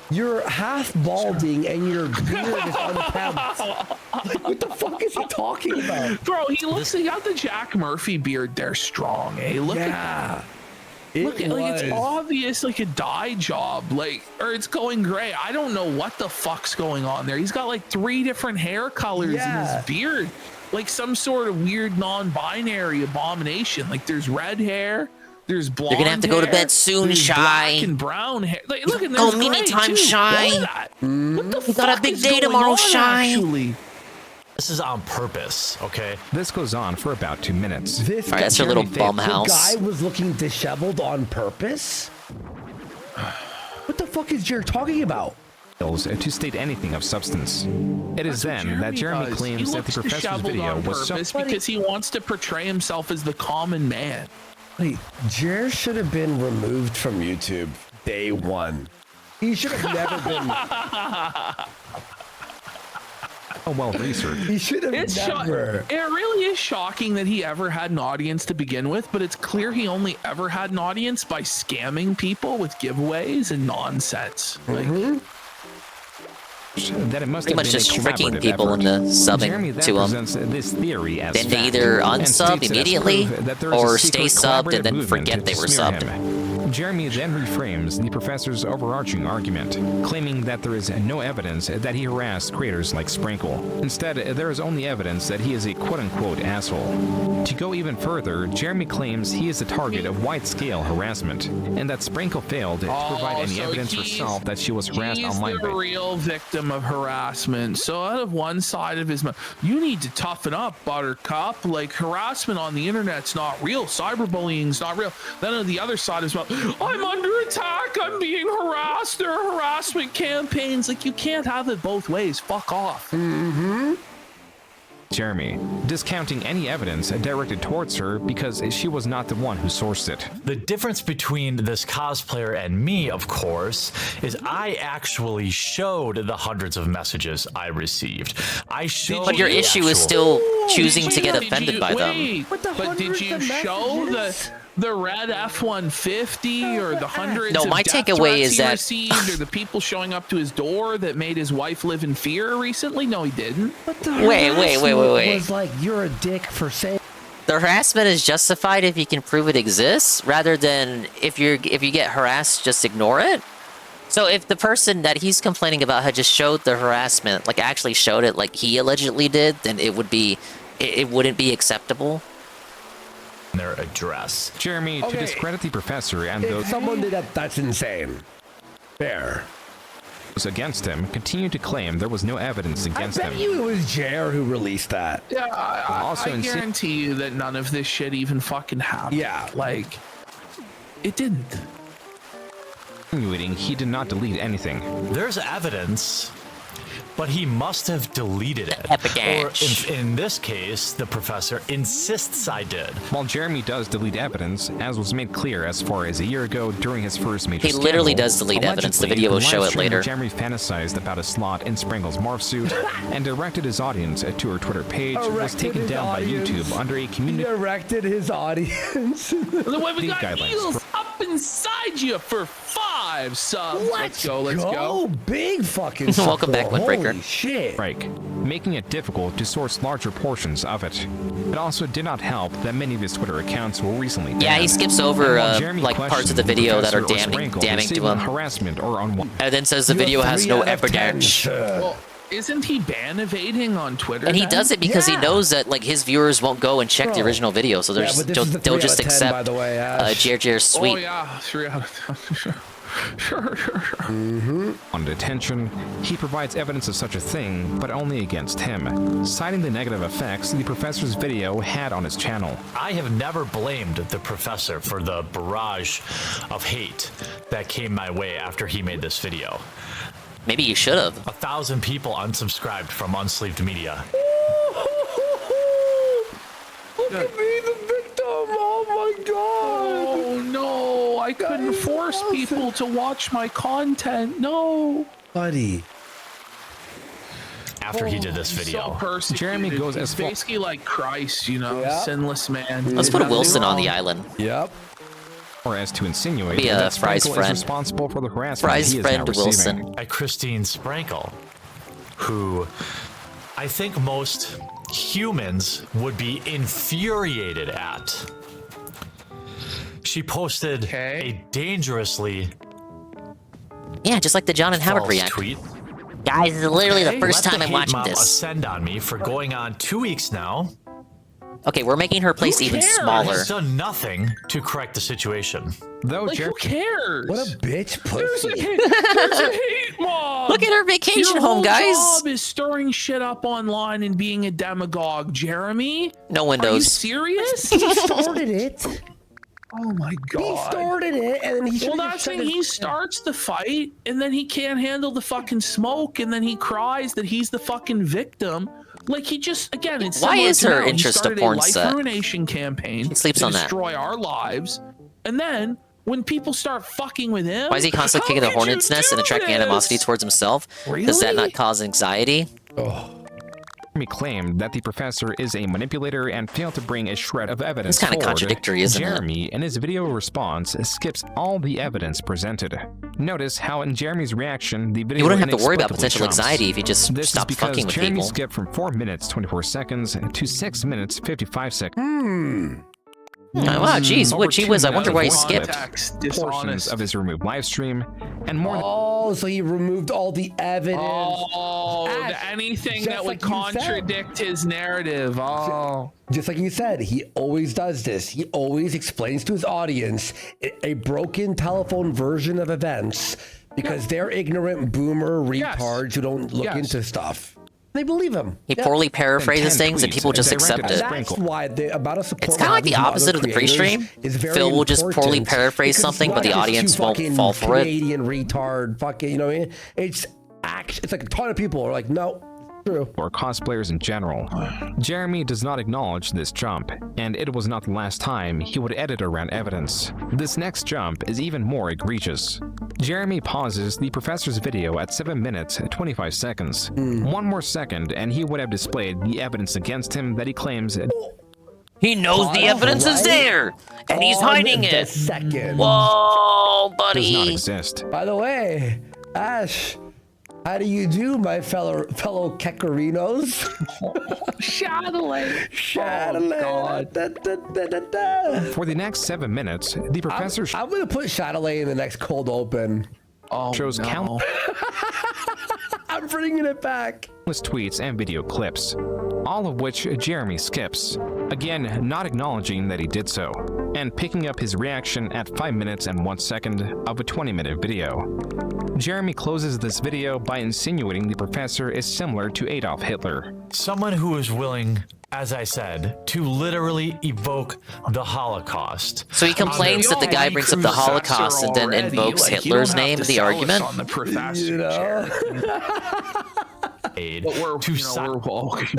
You're half balding and your beard is unkempt. Like, what the fuck is he talking about? Bro, he got the Jack Murphy beard there strong, eh? Look Yeah. Look at, like, it's obvious, like a dye job, like, or it's going gray. I don't know what the fuck's going on there. He's got like 3 different hair colors in his beard, like some sort of weird non-binary abomination. Like, there's red hair, there's blonde. You're gonna have to go to bed soon, there's Shy. black and brown hair. Like, look at this. Go mini time, Shy. What the You got a fuck big is day going tomorrow, on, Shy. actually? This is on purpose, okay? This goes on for about 2 minutes. This All right, that's your little Jeremy bum failed. house. The guy was looking disheveled on purpose? What the fuck is Jerry talking about? To state anything of substance. It is then that Jeremy does. claims He that the looks professor's disheveled video on was so purpose because he wants to portray himself as the common man. Wait, Jer should have been removed from YouTube day 1. He should have never been. Oh, well researched. He should have never. It really is shocking that he ever had an audience to begin with, but it's clear he only ever had an audience by scamming people with giveaways and nonsense. Like, that it must Pretty have much been just a tricking collaborative people effort. into subbing Jeremy then to 'em. presents this theory as Then they fact, either and unsub states it as immediately proof that there is a or secret stay subbed and collaborative then movement forget they to were smear subbed. him. Jeremy then reframes the professor's overarching argument, claiming that there is no evidence that he harassed creators like Sprinkle. Instead, there is only evidence that he is a quote-unquote asshole. To go even further, Jeremy claims he is the target of wide-scale harassment, and that Sprinkle failed to provide any so evidence herself that she was harassed online He's by. the real victim of harassment. So out of one side of his mouth, you need to toughen up, Buttercup. Like, harassment on the internet's not real. Cyberbullying's not real. Then on the other side of his mouth, I'm under attack. I'm being harassed. There are harassment campaigns. Like, you can't have it both ways. Fuck off. Jeremy, discounting any evidence directed towards her because she was not the one who sourced it. The difference between this cosplayer and me, of course, is I actually showed the hundreds of messages I received. I showed. But your the issue is actual- still choosing to get offended by them. Wait, but did you show the red F-150 or the hundreds No, of my death takeaway threats is he that- received, or the people showing up to his door that made his wife live in fear recently? No, he didn't. Wait. Was like, you're a dick for saying. The harassment is justified if you can prove it exists, rather than if you get harassed, just ignore it. So if the person that he's complaining about had just showed the harassment, like actually showed it like he allegedly did, then it wouldn't be acceptable. Their address. Jeremy, to discredit the professor and If those someone did that, that's insane. Fair. against him continue to claim there was no evidence against I bet him. you it was JR who released that. Yeah, Also I guarantee you that none of this shit even fucking happened. Yeah. Like, it didn't. Insinuating he did not delete anything. There's evidence, but he must have deleted it. Or in this case, the professor insists I did. While Jeremy does delete evidence, as was made clear as far as a year ago during his first major He literally scandal, does delete evidence. The allegedly, video will live show it stream later. Jeremy fantasized about a slot in Sprinkle's morph suit and directed his audience to her Twitter page, was taken down by YouTube under a community. Directed his audience. The way we got guidelines. eels up inside you for 5 subs. Let's go. Big fucking Welcome back, support. Windbreaker. Holy shit. Making it difficult to source larger portions of it. It also did not help that many of his Twitter accounts were recently banned. Yeah, he skips over And while Jeremy like parts of the questioned video that are Professor or Sprinkle damning to receiving him, harassment or and then says the video has no evidence. Well, isn't he ban evading on Twitter? And he then? does it because he knows that like his viewers won't go and check the Bro. original video, so Yeah, but this is a they'll 3 just out of 10, by accept the way, Ash. JR's sweet. Oh yeah, 3 out of 10. Sure. On detention, he provides evidence of such a thing, but only against him, citing the negative effects the professor's video had on his channel. I have never blamed the professor for the barrage of hate that came my way after he made this video. Maybe you should have. 1,000 people unsubscribed from Unsleeved Media. Look at me, the victim. Oh my god. Oh no, I couldn't force people to watch my content. No. Buddy. After he did this video. So Jeremy goes as far. basically like Christ, you know, sinless man. Let's put Wilson on the island. Yep. Or as to insinuate Be that Fry's Sprinkle friend. is responsible for the harassment Fry's he is friend now receiving. Wilson. By Christine Sprankle, who I think most humans would be infuriated at. She posted a dangerously Yeah, just like the John and Howard false react. tweet. Guys, this is literally the first Let time I'm hate watching mob this. Ascend on me for going on 2 weeks now. Okay, we're making her place even smaller. He's done nothing to correct the situation. Though Like, who cares? What a bitch There's pussy. a hate mob. Look at her vacation Your home, whole guys. job is stirring shit up online and being a demagogue, Jeremy. No Are you windows. serious? He started it. Oh my god. He started it, and then he Well, that's when he starts the fight, and then he can't handle the fucking smoke, and then he cries that he's the fucking victim. Like, he just, again, it's Why similar is to her now. interest He a started porn a life set? ruination campaign sleeps to on that. destroy our lives, and then when people start fucking with him, Why is he constantly kicking the hornet's nest and attracting animosity towards himself? Does that not cause anxiety? Jeremy claimed that the professor is a manipulator and failed to bring a shred of evidence It's kind of forward. contradictory, isn't it? Jeremy, in his video response, skips all the evidence presented. Notice how in Jeremy's reaction, the video You wouldn't have to worry about inexplicably potential jumps. anxiety if you just This stopped is because fucking with Jeremy people. skipped from 4 minutes 24 seconds to 6 minutes 55 seconds. Wow, geez, Over gee 2 whiz, I wonder why he minutes of skipped. context, portions of his removed live stream, and more. Oh, so he removed all the evidence. Oh, anything just that would like you said. contradict his narrative. Oh. Just like you said, he always does this. He always explains to his audience a broken telephone version of events because they're ignorant boomer retards who don't look into stuff. They believe him. He poorly paraphrases things and people just accept it. That's why the amount of support. It's kind of like the opposite of the pre-stream. Phil will just poorly paraphrase something, but the audience won't fall for it. Canadian retard, fucking, you know what I mean? It's like a ton of people are like, no. True. Or cosplayers in general. Jeremy does not acknowledge this jump, and it was not the last time he would edit around evidence. This next jump is even more egregious. Jeremy pauses the professor's video at 7 minutes 25 seconds. 1 more second and he would have displayed the evidence against him that he claims he knows the evidence is there, and he's hiding it. Second. Whoa, buddy. does not exist. By the way, Ash, how do you do, my fellow Kekarinos? Chatelet. Chatelet. For the next 7 minutes, the professor I'm gonna put Chatelet in the next cold open. shows countless I'm bringing it back. tweets and video clips, all of which Jeremy skips, again not acknowledging that he did so, and picking up his reaction at 5 minutes and 1 second of a 20-minute video. Jeremy closes this video by insinuating the professor is similar to Adolf Hitler. Someone who is willing, as I said, to literally evoke the Holocaust. So he complains that the guy brings up the Holocaust and then invokes Hitler's name in the argument. On the professor You know?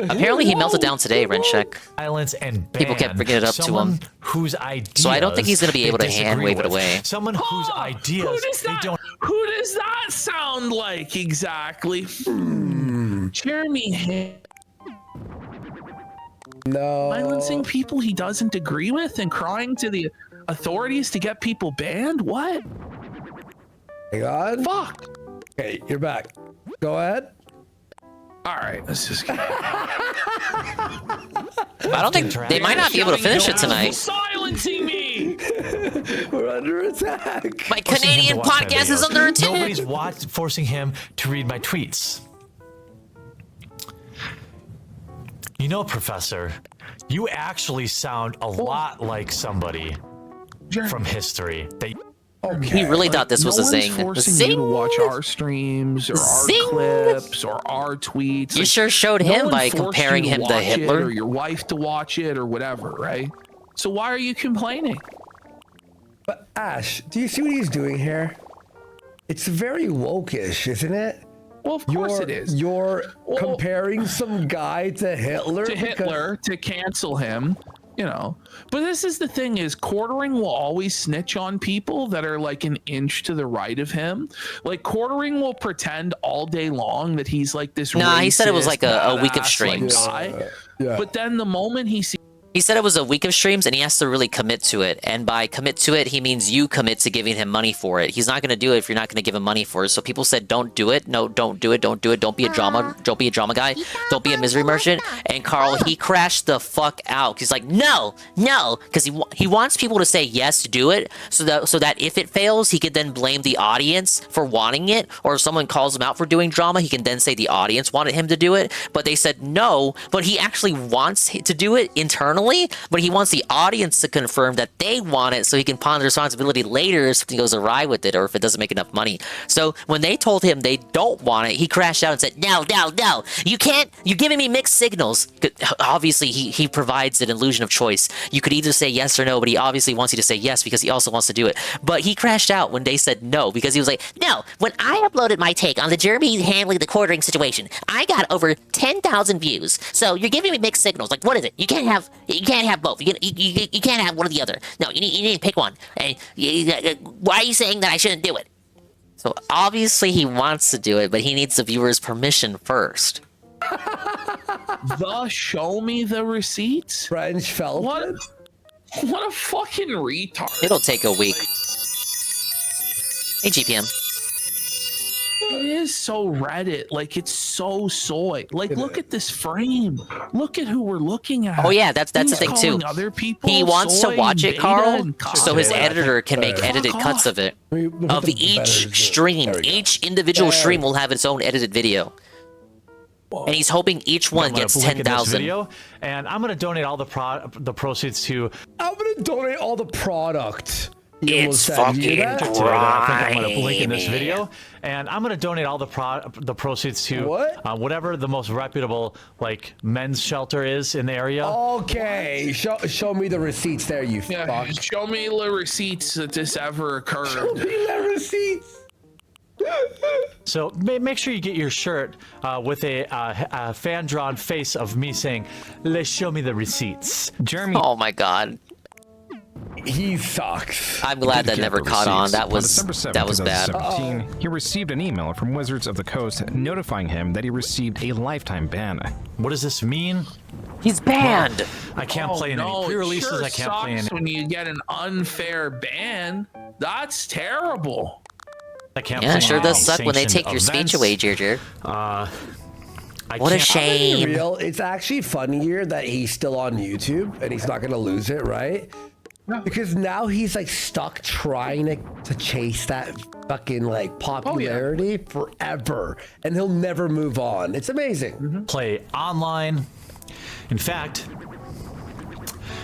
Apparently he melted down today, Renchek. Violence and People kept bringing it up to him. Whose ideas So I don't think he's going to be able to hand wave it away. Someone whose ideas Who does that sound like exactly? Jeremy No. silencing people he doesn't agree with and crying to the authorities to get people banned? What? Hang on. Fuck. Okay, you're back. Go ahead. All right, let's just. I don't think they might not be able to finish it tonight. Silencing me. We're under attack. My Canadian podcast is under attack. Nobody's forcing him to read my tweets. You know, Professor, you actually sound a lot like somebody from history. He really thought this was a zing. Forcing you to watch our streams or our clips or our tweets. You sure showed him by comparing him to Hitler. Or your wife to watch it or whatever, right? So why are you complaining? But Ash, do you see what he's doing here? It's very woke-ish, isn't it? Well, of course it is. You're comparing some guy to Hitler. To cancel him, you know. But this is the thing: is Quartering will always snitch on people that are like an inch to the right of him. Like Quartering will pretend all day long that he's like this. Nah, he said it was like a week of badass, streams. guy. But then the moment he sees. He said it was a week of streams and he has to really commit to it. And by commit to it, he means you commit to giving him money for it. He's not going to do it if you're not going to give him money for it. So people said, don't do it. No, don't do it. Don't do it. Don't be a drama. Don't be a drama guy. Don't be a misery merchant. And Carl, he crashed the fuck out. He's like, no. Because he wants people to say yes to do it. So that if it fails, he could then blame the audience for wanting it. Or if someone calls him out for doing drama, he can then say the audience wanted him to do it. But they said no. But he actually wants to do it internally. But he wants the audience to confirm that they want it so he can pawn the responsibility later if something goes awry with it or if it doesn't make enough money. So when they told him they don't want it, he crashed out and said, no, you can't, you're giving me mixed signals. Obviously, he provides an illusion of choice. You could either say yes or no, but he obviously wants you to say yes because he also wants to do it. But he crashed out when they said no because he was like, no, when I uploaded my take on the Jeremy handling the quartering situation, I got over 10,000 views. So you're giving me mixed signals. Like, what is it? You can't have both. You can't have one or the other. No, you need to pick one. And why are you saying that I shouldn't do it? So obviously he wants to do it, but he needs the viewer's permission first. Show me the receipts? French felt. What a fucking retard. It'll take a week. Hey, GPM. It is so Reddit. Like, it's so soy. Like, look at this frame. Look at who we're looking at. Oh yeah, that's the thing too. Other people He wants to watch it, Carl, so his Yeah, editor can make edited cuts of it. Of each stream. Each individual stream will have its own edited video. And he's hoping each one gets 10,000. And I'm gonna donate all the proceeds to. I'm gonna donate all the product. It's fucking I think I'm gonna link in this video, and I'm gonna donate all the proceeds to whatever the most reputable like men's shelter is in the area. Okay, show me the receipts there, you fuck. Show me the receipts that this ever occurred. Show me the receipts. So make sure you get your shirt with a fan-drawn face of me saying, "Let's show me the receipts." Jeremy. Oh my god. He sucks. I'm glad that never caught on. That was December 7th, bad. 2017, he received an email from Wizards of the Coast notifying him that he received a lifetime ban. What does this mean? He's banned. I can't play in any pre-releases. Sure I can't play in. when you get an unfair ban. That's terrible. I can't. Yeah, play sure in does any suck when they sanctioned take your speech events. away, Jer. What a I'm shame. being real. It's actually funnier that he's still on YouTube and he's not gonna lose it, right? Because now he's like stuck trying to chase that fucking like popularity forever, and he'll never move on. It's amazing. Play online. In fact,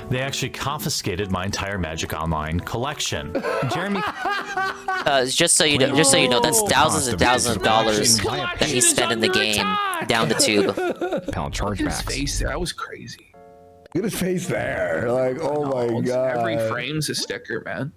they actually confiscated my entire Magic Online collection. Jeremy, just so you know, that's thousands and thousands of dollars that he spent in the game down the tube. Pal chargebacks. Face there, that was crazy. Look at his face there. Like, oh my god. Every frame's a sticker, man.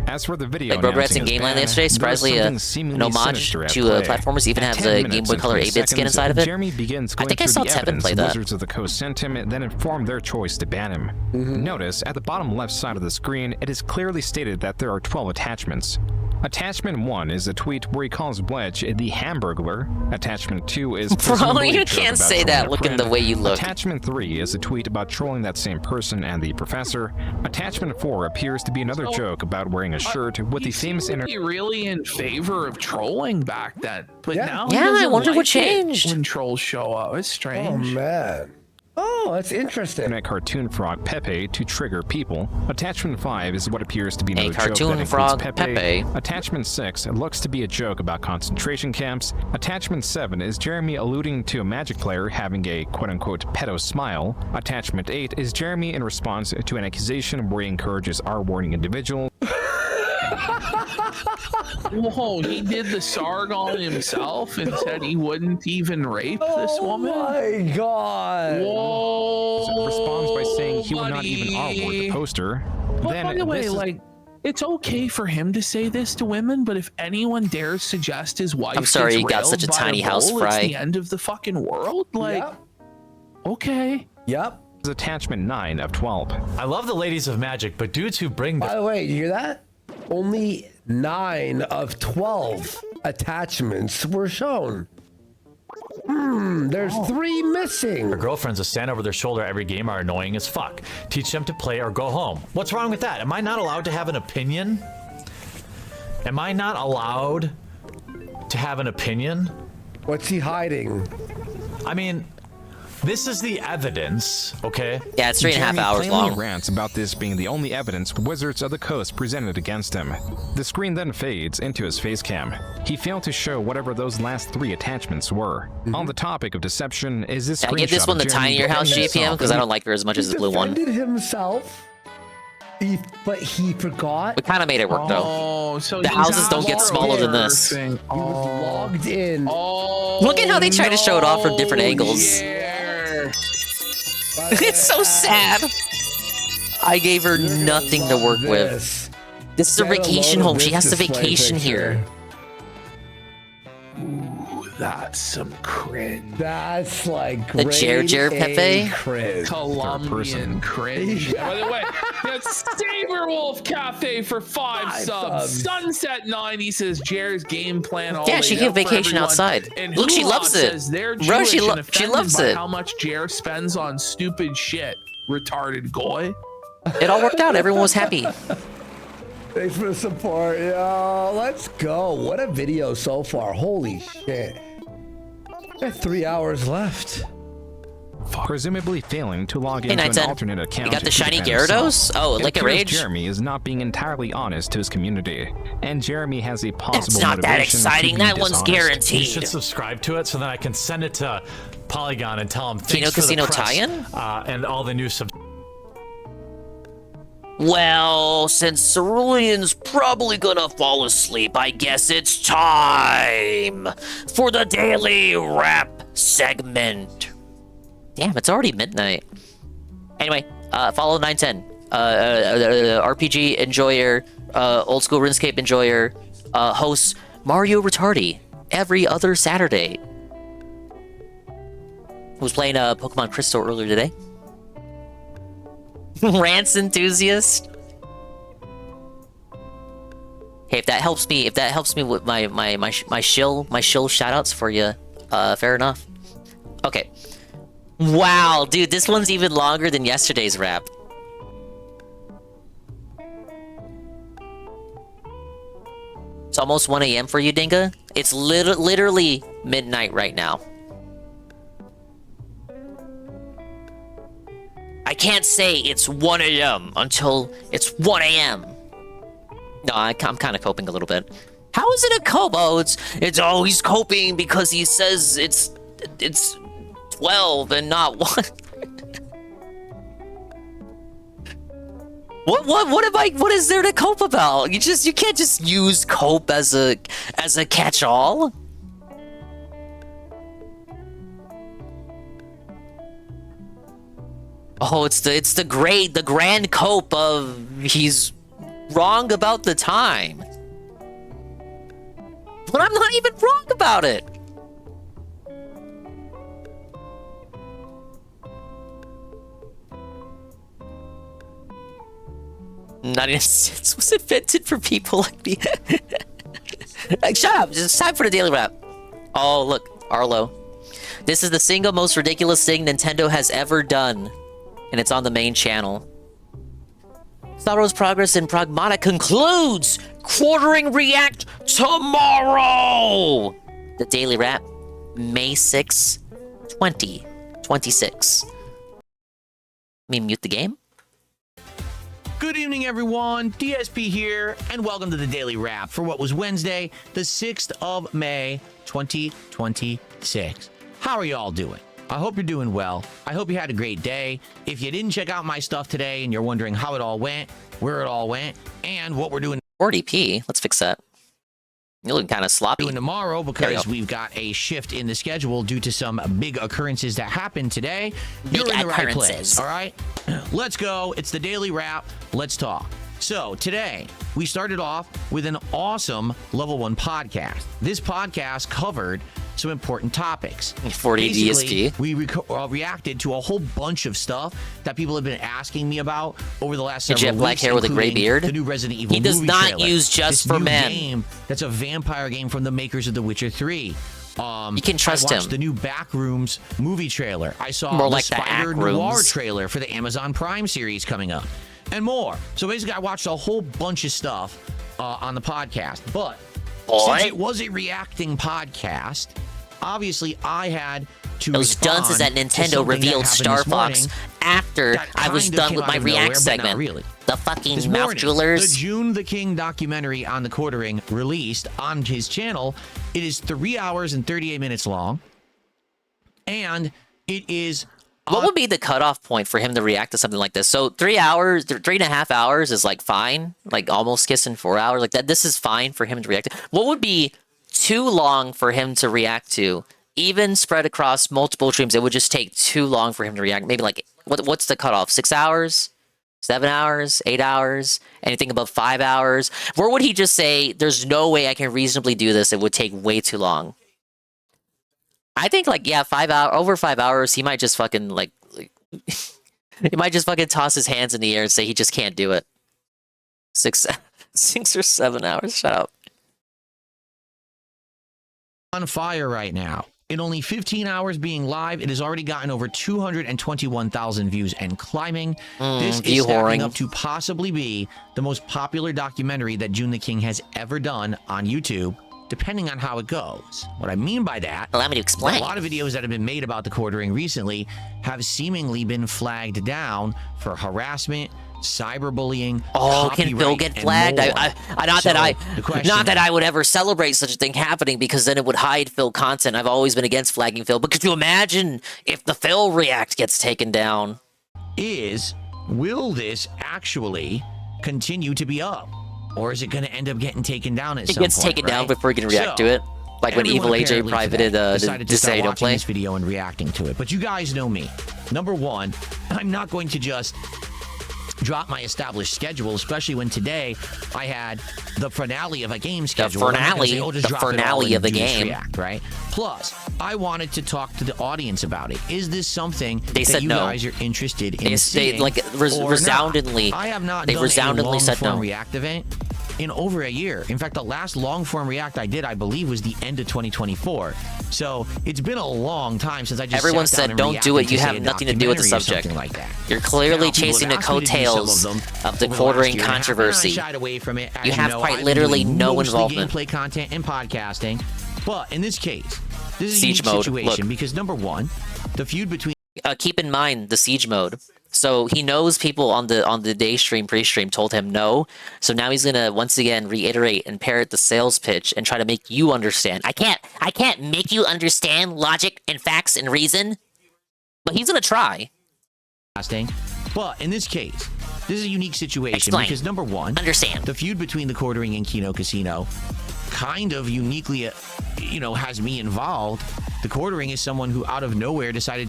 As for the video, Like Rugrats and Game Land yesterday, surprisingly an homage to platformers, even has a Game Boy Color 8-bit skin inside of it. Jeremy begins I think I saw Tevin play that. Wizards of the Coast sent him, then informed their choice to ban him. Notice, at the bottom left side of the screen, it is clearly stated that there are 12 attachments. Attachment 1 is a tweet where he calls Wedge the Hamburglar. Attachment 2 is Bro, you can't say that looking the way you look. Attachment 3 is a tweet about trolling that same person and the professor. Attachment 4 appears to be another joke about wearing a shirt with the famous He really in favor of trolling back then, but now Yeah, I wonder what like it changed. when trolls show up. It's strange. Oh man. Oh, that's interesting. A cartoon frog Pepe to trigger people. Attachment 5 is what appears to be another cartoon joke that frog includes Pepe. Attachment 6 looks to be a joke about concentration camps. Attachment 7 is Jeremy alluding to a Magic player having a quote-unquote pedo smile. Attachment 8 is Jeremy in response to an accusation where he encourages R-wording individuals. Whoa, he did the Sargon himself and said he wouldn't even rape this woman? Oh my god. Whoa. Responds by saying he would not even R-word the poster. Well, Then by the way, this is- like, it's okay for him to say this to women, but if anyone dares suggest his wife I'm sorry gets you got railed such a by tiny a house, bull, Fry. It's the end of the fucking world? Like, okay. Yep. is attachment 9 of 12. I love the ladies of Magic, but dudes who bring. By the way, you hear that? Only 9 of 12 attachments were shown. There's 3 missing. Their girlfriends that stand over their shoulder every game are annoying as fuck. Teach them to play or go home. What's wrong with that? Am I not allowed to have an opinion? Am I not allowed to have an opinion? What's he hiding? I mean, this is the evidence, okay? Yeah, it's 3.5 Jeremy hours plainly long. rants about this being the only evidence Wizards of the Coast presented against him. The screen then fades into his face cam. He failed to show whatever those last 3 attachments were. On the topic of deception, is this I give this screenshot one the of Jeremy tinier house defending GPM himself because I don't like her as much as the blue one. Defended himself, but he forgot. We kind of made it work though. Oh, so The he's houses don't get out smaller than there this. thing. He was logged in. Look at how they try to show it off from different angles. It's so sad. I gave her nothing to work with. This is a Get a vacation load of home. She this has to display vacation picture. here. that's some cringe. That's like The grade Jer A Pepe? cringe. Colombian cringe. By the way, that's Saberwolf Cafe for 5 subs. Sunset 90 says Jer's game plan all Yeah, she laid can out for vacation everyone. outside. And Look, she Hula loves it. says they're Bro, Jewish and she loves offended by it. how much Jer spends on stupid shit. Retarded goy. It all worked out. Everyone was happy. Thanks for the support, yo. Let's go. What a video so far. Holy shit. Got 3 hours left. Presumably failing to log Hey, into an 910. alternate account. You got the to shiny defend himself. Gyarados? Oh, It like a appears rage? Jeremy is not being entirely honest to his community, and Jeremy has a possible not that motivation to exciting. be That one's dishonest. guaranteed. You should subscribe to it so then I can send it to Polygon and tell them Kino thanks for Casino the press, tie-in? and all the new sub. Well, since Cerulean's probably gonna fall asleep, I guess it's time for the daily rap segment. Damn, it's already midnight. Anyway, follow 910. RPG enjoyer, old school RuneScape enjoyer, hosts Mario Retardi every other Saturday. Was playing Pokemon Crystal earlier today. Rants enthusiast. Hey, if that helps me with my shill shoutouts for you, fair enough. Okay. Wow, dude, this one's even longer than yesterday's rap. It's almost 1 a.m. for you, Dinga. It's literally midnight right now. I can't say it's 1 a.m. until it's 1 a.m. No, I'm kind of coping a little bit. How is it a cope? Oh, it's always coping because he says it's 12 and not 1. What is there to cope about? You can't just use cope as a catch-all. Oh, it's the grand cope of he's wrong about the time. But I'm not even wrong about it. Not even sense was invented for people like me. Like, shut up! It's time for the daily wrap. Oh, look, Arlo. This is the single most ridiculous thing Nintendo has ever done, and it's on the main channel. Starrow's progress in Pragmata concludes. Quartering React tomorrow. The daily wrap, May 6, 2026. Let me mute the game. Good evening, everyone. DSP here, and welcome to the Daily Wrap for what was Wednesday, the 6th of May, 2026. How are you all doing? I hope you're doing well. I hope you had a great day. If you didn't check out my stuff today and you're wondering how it all went, where it all went, and what we're doing 40p. Let's fix that. You're looking kind of sloppy. Doing tomorrow because we've got a shift in the schedule due to some big occurrences that happened today. You're in the right place, all right? Let's go. It's the Daily Wrap. Let's talk. So today, we started off with an awesome Level 1 podcast. This podcast covered some important topics. 40 Basically, DSP. we reacted to a whole bunch of stuff that people have been asking me about over the last several Did you have black weeks, hair with a gray including beard? The new Resident Evil He does movie not trailer. use Just This for new Men. game that's a vampire game from the makers of The Witcher 3. You can trust I watched him. the new Backrooms movie trailer. I saw More the like the Spider Ackrooms. Noir trailer for the Amazon Prime series coming up, and more. So basically, I watched a whole bunch of stuff on the podcast. But since it was a reacting podcast, obviously I had to Those respond dunces at to Nintendo something revealed that happened Star this Fox morning after that I was kind of done came with out my of React nowhere, but not segment. really. The fucking This mouth morning, jewelers. the June the King documentary on the Quartering released on his channel. It is 3 hours and 38 minutes long, and it is. What would be the cutoff point for him to react to something like this? So 3 hours, 3.5 hours is like fine, like almost kissing 4 hours, like that. This is fine for him to react to. What would be too long for him to react to? Even spread across multiple streams, it would just take too long for him to react. Maybe like, what's the cutoff? 6 hours? 7 hours? 8 hours? Anything above 5 hours? Where would he just say, there's no way I can reasonably do this, it would take way too long? I think like yeah, over 5 hours, he might just fucking like he might just fucking toss his hands in the air and say he just can't do it. 6 or 7 hours. Shut up. On fire right now. In only 15 hours being live, it has already gotten over 221,000 views and climbing. This is stacking up to possibly be the most popular documentary that June the King has ever done on YouTube, depending on how it goes. What I mean by that, allow me to explain. A lot of videos that have been made about the quartering recently have seemingly been flagged down for harassment, cyberbullying. Oh, can Phil get flagged? Not that I would ever celebrate such a thing happening, because then it would hide Phil content. I've always been against flagging Phil, but could you imagine if the Phil React gets taken down? Will this actually continue to be up? Or is it going to end up getting taken down at some point? It gets taken down before we can react to it. Like when Evil AJ privated decided to start watching play this video and reacting to it. But you guys know me. Number one, I'm not going to just drop my established schedule, especially when today I had the finale of a game schedule. The finale of the game. React, right? Plus, I wanted to talk to the audience about it. Is this something they said you no. guys are interested in seeing? They like resoundingly. I have not they done resoundingly a said no. React event in over a year. In fact, the last long form React I did, I believe, was the end of 2024. So it's been a long time since I just Everyone sat down said and don't do it. You have reacted nothing to to do with the a documentary or subject. something like that. You're clearly Now, people chasing have the asked me to do coattails some of the over last quartering year and a half, and I controversy. shied away from it. As You have know, quite I'm literally doing no mostly involvement. gameplay content and podcasting. But in this case, this is a Siege unique mode. situation Look. because number one, the feud between keep in mind the siege mode. So he knows people on the day stream, pre-stream told him no. So now he's gonna once again reiterate and parrot the sales pitch and try to make you understand. I can't make you understand logic and facts and reason, but he's gonna try. But in this case, this is a unique situation. Explain. Because number one, understand the feud between the quartering and Kino Casino kind of uniquely, has me involved. The quartering is someone who out of nowhere decided.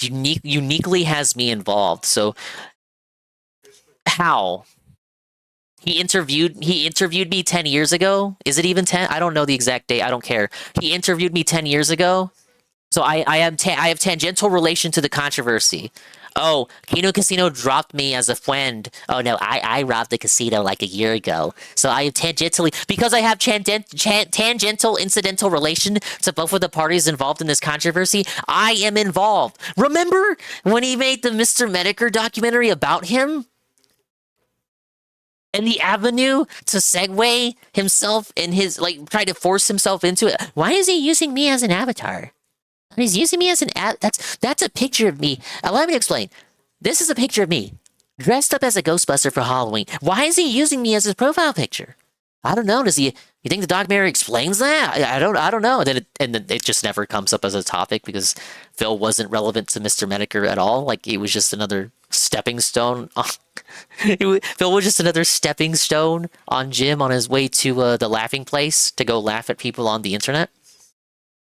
Uniquely has me involved. So how? He interviewed me 10 years ago. Is it even 10? I don't know the exact date. I don't care. He interviewed me 10 years ago. So I have tangential relation to the controversy. Oh, Kino Casino dropped me as a friend. Oh no, I robbed the casino like a year ago. So I have because I have tangential incidental relation to both of the parties involved in this controversy, I am involved. Remember when he made the Mr. Medicare documentary about him? And the avenue to segue himself in his, try to force himself into it. Why is he using me as an avatar? He's using me as an that's a picture of me. Allow me to explain. This is a picture of me dressed up as a Ghostbuster for Halloween. Why is he using me as his profile picture? I don't know. You think the documentary explains that? I don't know. And then it just never comes up as a topic because Phil wasn't relevant to Mr. Medicare at all. Like it was just another stepping stone. Phil was just another stepping stone on Jim on his way to the laughing place to go laugh at people on the internet.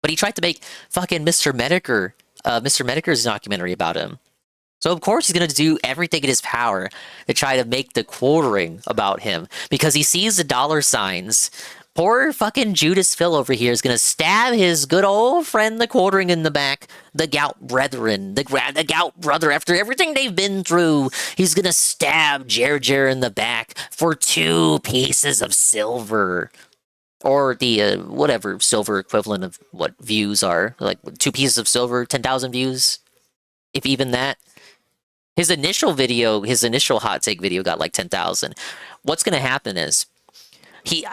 But he tried to make fucking Mr. Medicare's documentary about him. So of course he's going to do everything in his power to try to make the quartering about him. Because he sees the dollar signs. Poor fucking Judas Phil over here is going to stab his good old friend the quartering in the back. The gout brethren. The gout brother. After everything they've been through, he's going to stab Jer in the back for 2 pieces of silver. Or the whatever silver equivalent of what views are. Like 2 pieces of silver, 10,000 views. If even that. His initial hot take video got like 10,000. What's going to happen is he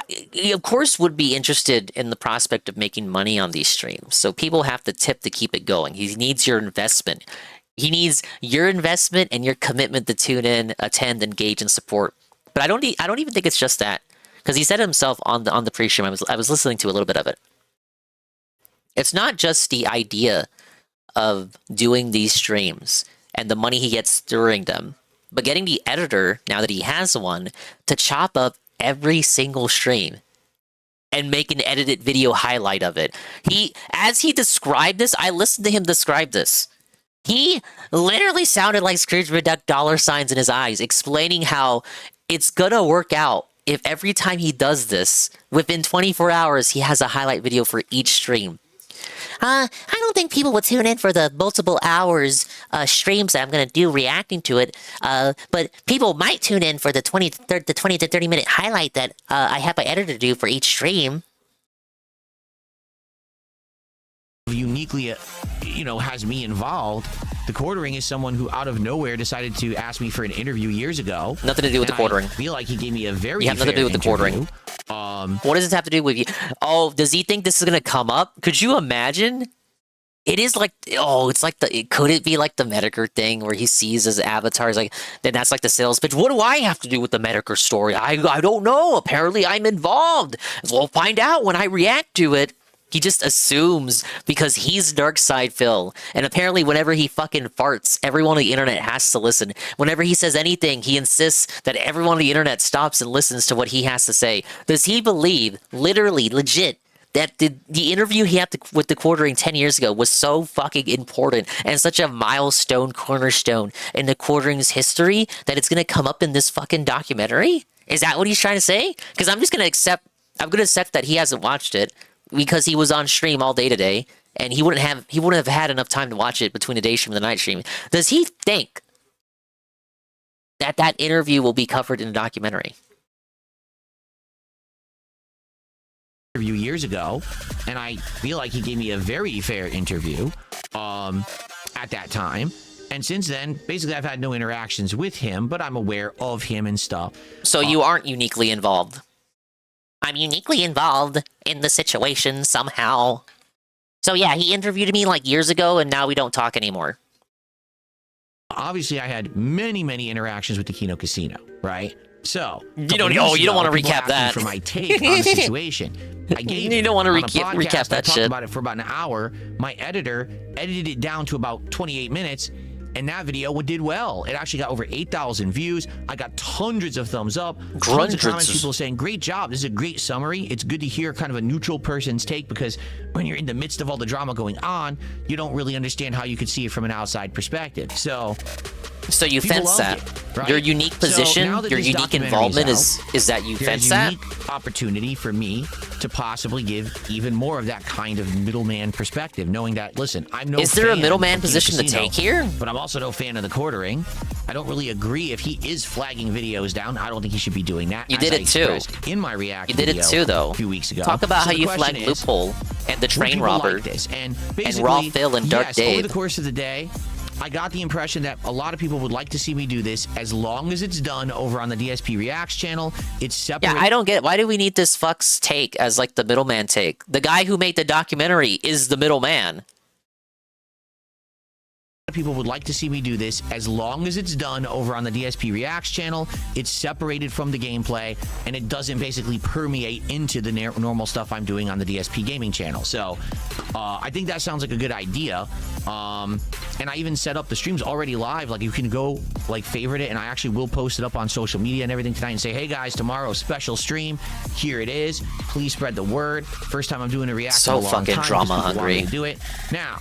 of course would be interested in the prospect of making money on these streams. So people have to tip to keep it going. He needs your investment. He needs your investment and your commitment to tune in, attend, engage, and support. But I don't even think it's just that. Because he said himself on the pre-stream, I was listening to a little bit of it. It's not just the idea of doing these streams and the money he gets during them, but getting the editor, now that he has one, to chop up every single stream and make an edited video highlight of it. As he described this, I listened to him describe this. He literally sounded like Scrooge McDuck dollar signs in his eyes, explaining how it's gonna work out. If every time he does this, within 24 hours, he has a highlight video for each stream. I don't think people would tune in for the multiple hours streams that I'm going to do reacting to it. But people might tune in for the 20 to 30 minute highlight that I have my editor do for each stream. Uniquely, has me involved. The Quartering is someone who out of nowhere decided to ask me for an interview years ago. Nothing to do with the Quartering. I feel like he gave me a very You have nothing to do with the Quartering. What does this have to do with you? Oh, does he think this is going to come up? Could you imagine? It is like, it's like could it be like the Medicare thing where he sees his avatar? He's like, then that's like the sales pitch. What do I have to do with the Medicare story? I don't know. Apparently I'm involved. We'll find out when I react to it. He just assumes because he's Darkside Phil. And apparently whenever he fucking farts, everyone on the internet has to listen. Whenever he says anything, he insists that everyone on the internet stops and listens to what he has to say. Does he believe, literally, legit, that the interview he had with the Quartering 10 years ago was so fucking important and such a milestone cornerstone in the Quartering's history that it's going to come up in this fucking documentary? Is that what he's trying to say? Because I'm just going to accept that he hasn't watched it, because he was on stream all day today, and he wouldn't have had enough time to watch it between the day stream and the night stream. Does he think that interview will be covered in a documentary? Interview years ago, and I feel like he gave me a very fair interview at that time. And since then, basically, I've had no interactions with him, but I'm aware of him and stuff. So you aren't uniquely involved. I'm uniquely involved in the situation somehow. So yeah, he interviewed me like years ago, and now we don't talk anymore. Obviously, I had many, many interactions with the Kino Casino, right? So you don't want to recap that. For my take on the situation, I gave you don't want to recap that shit. I talked about it for about an hour. My editor edited it down to about 28 minutes. And that video did well. It actually got over 8,000 views. I got hundreds of thumbs up. Tons of comments, people saying, great job. This is a great summary. It's good to hear kind of a neutral person's take, because when you're in the midst of all the drama going on, you don't really understand how you could see it from an outside perspective. So you fence that. Right? Your unique position, your unique involvement is that you fence that? Opportunity for me to possibly give even more of that kind of middleman perspective, knowing that, listen, I'm no Is there a fan middleman of position to Casino, take here? But I'm also no fan of the Quartering. I don't really agree if he is flagging videos down. I don't think he should be doing that. You did it too. In my react You did it too, though. A few weeks ago. Talk about how you flagged Loophole and the Train Robber and Raw Phil and Dark Dave. Over the course of the day, I got the impression that a lot of people would like to see me do this, as long as it's done over on the DSP Reacts channel. It's separate. Yeah, I don't get it. Why do we need this fuck's take as like the middleman take? The guy who made the documentary is the middleman. People would like to see me do this, as long as it's done over on the DSP Reacts channel. It's separated from the gameplay, and it doesn't basically permeate into the normal stuff I'm doing on the DSP gaming channel. So I think that sounds like a good idea. And I even set up the streams already live. Like, you can go like favorite it, and I actually will post it up on social media and everything tonight and say, hey guys, tomorrow special stream, here it is, please spread the word. First time I'm doing a reaction so in a long fucking time. drama hungry. Do it now.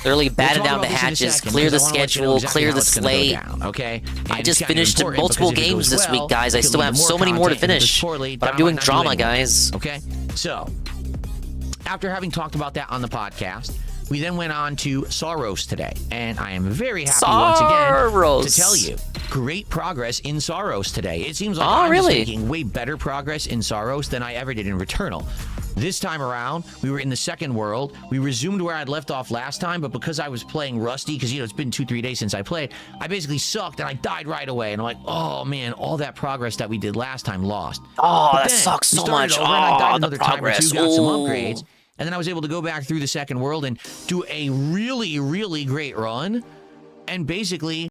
Literally batten down the hatches, clear the schedule, clear the slate. Okay. I just finished multiple games this week, guys. I still have so many more to finish. But I'm doing drama, guys. Okay. So, after having talked about that on the podcast, we then went on to Soros today. And I am very happy once again to tell you, great progress in Soros today. It seems like I'm just making way better progress in Soros than I ever did in Returnal. This time around, we were in the second world. We resumed where I'd left off last time, but because I was playing rusty, because, it's been 2-3 days since I played, I basically sucked and I died right away. And I'm like, oh man, all that progress that we did last time lost. Oh, that sucks so much. And I died another time or two, got some upgrades. And then I was able to go back through the second world and do a really, really great run and basically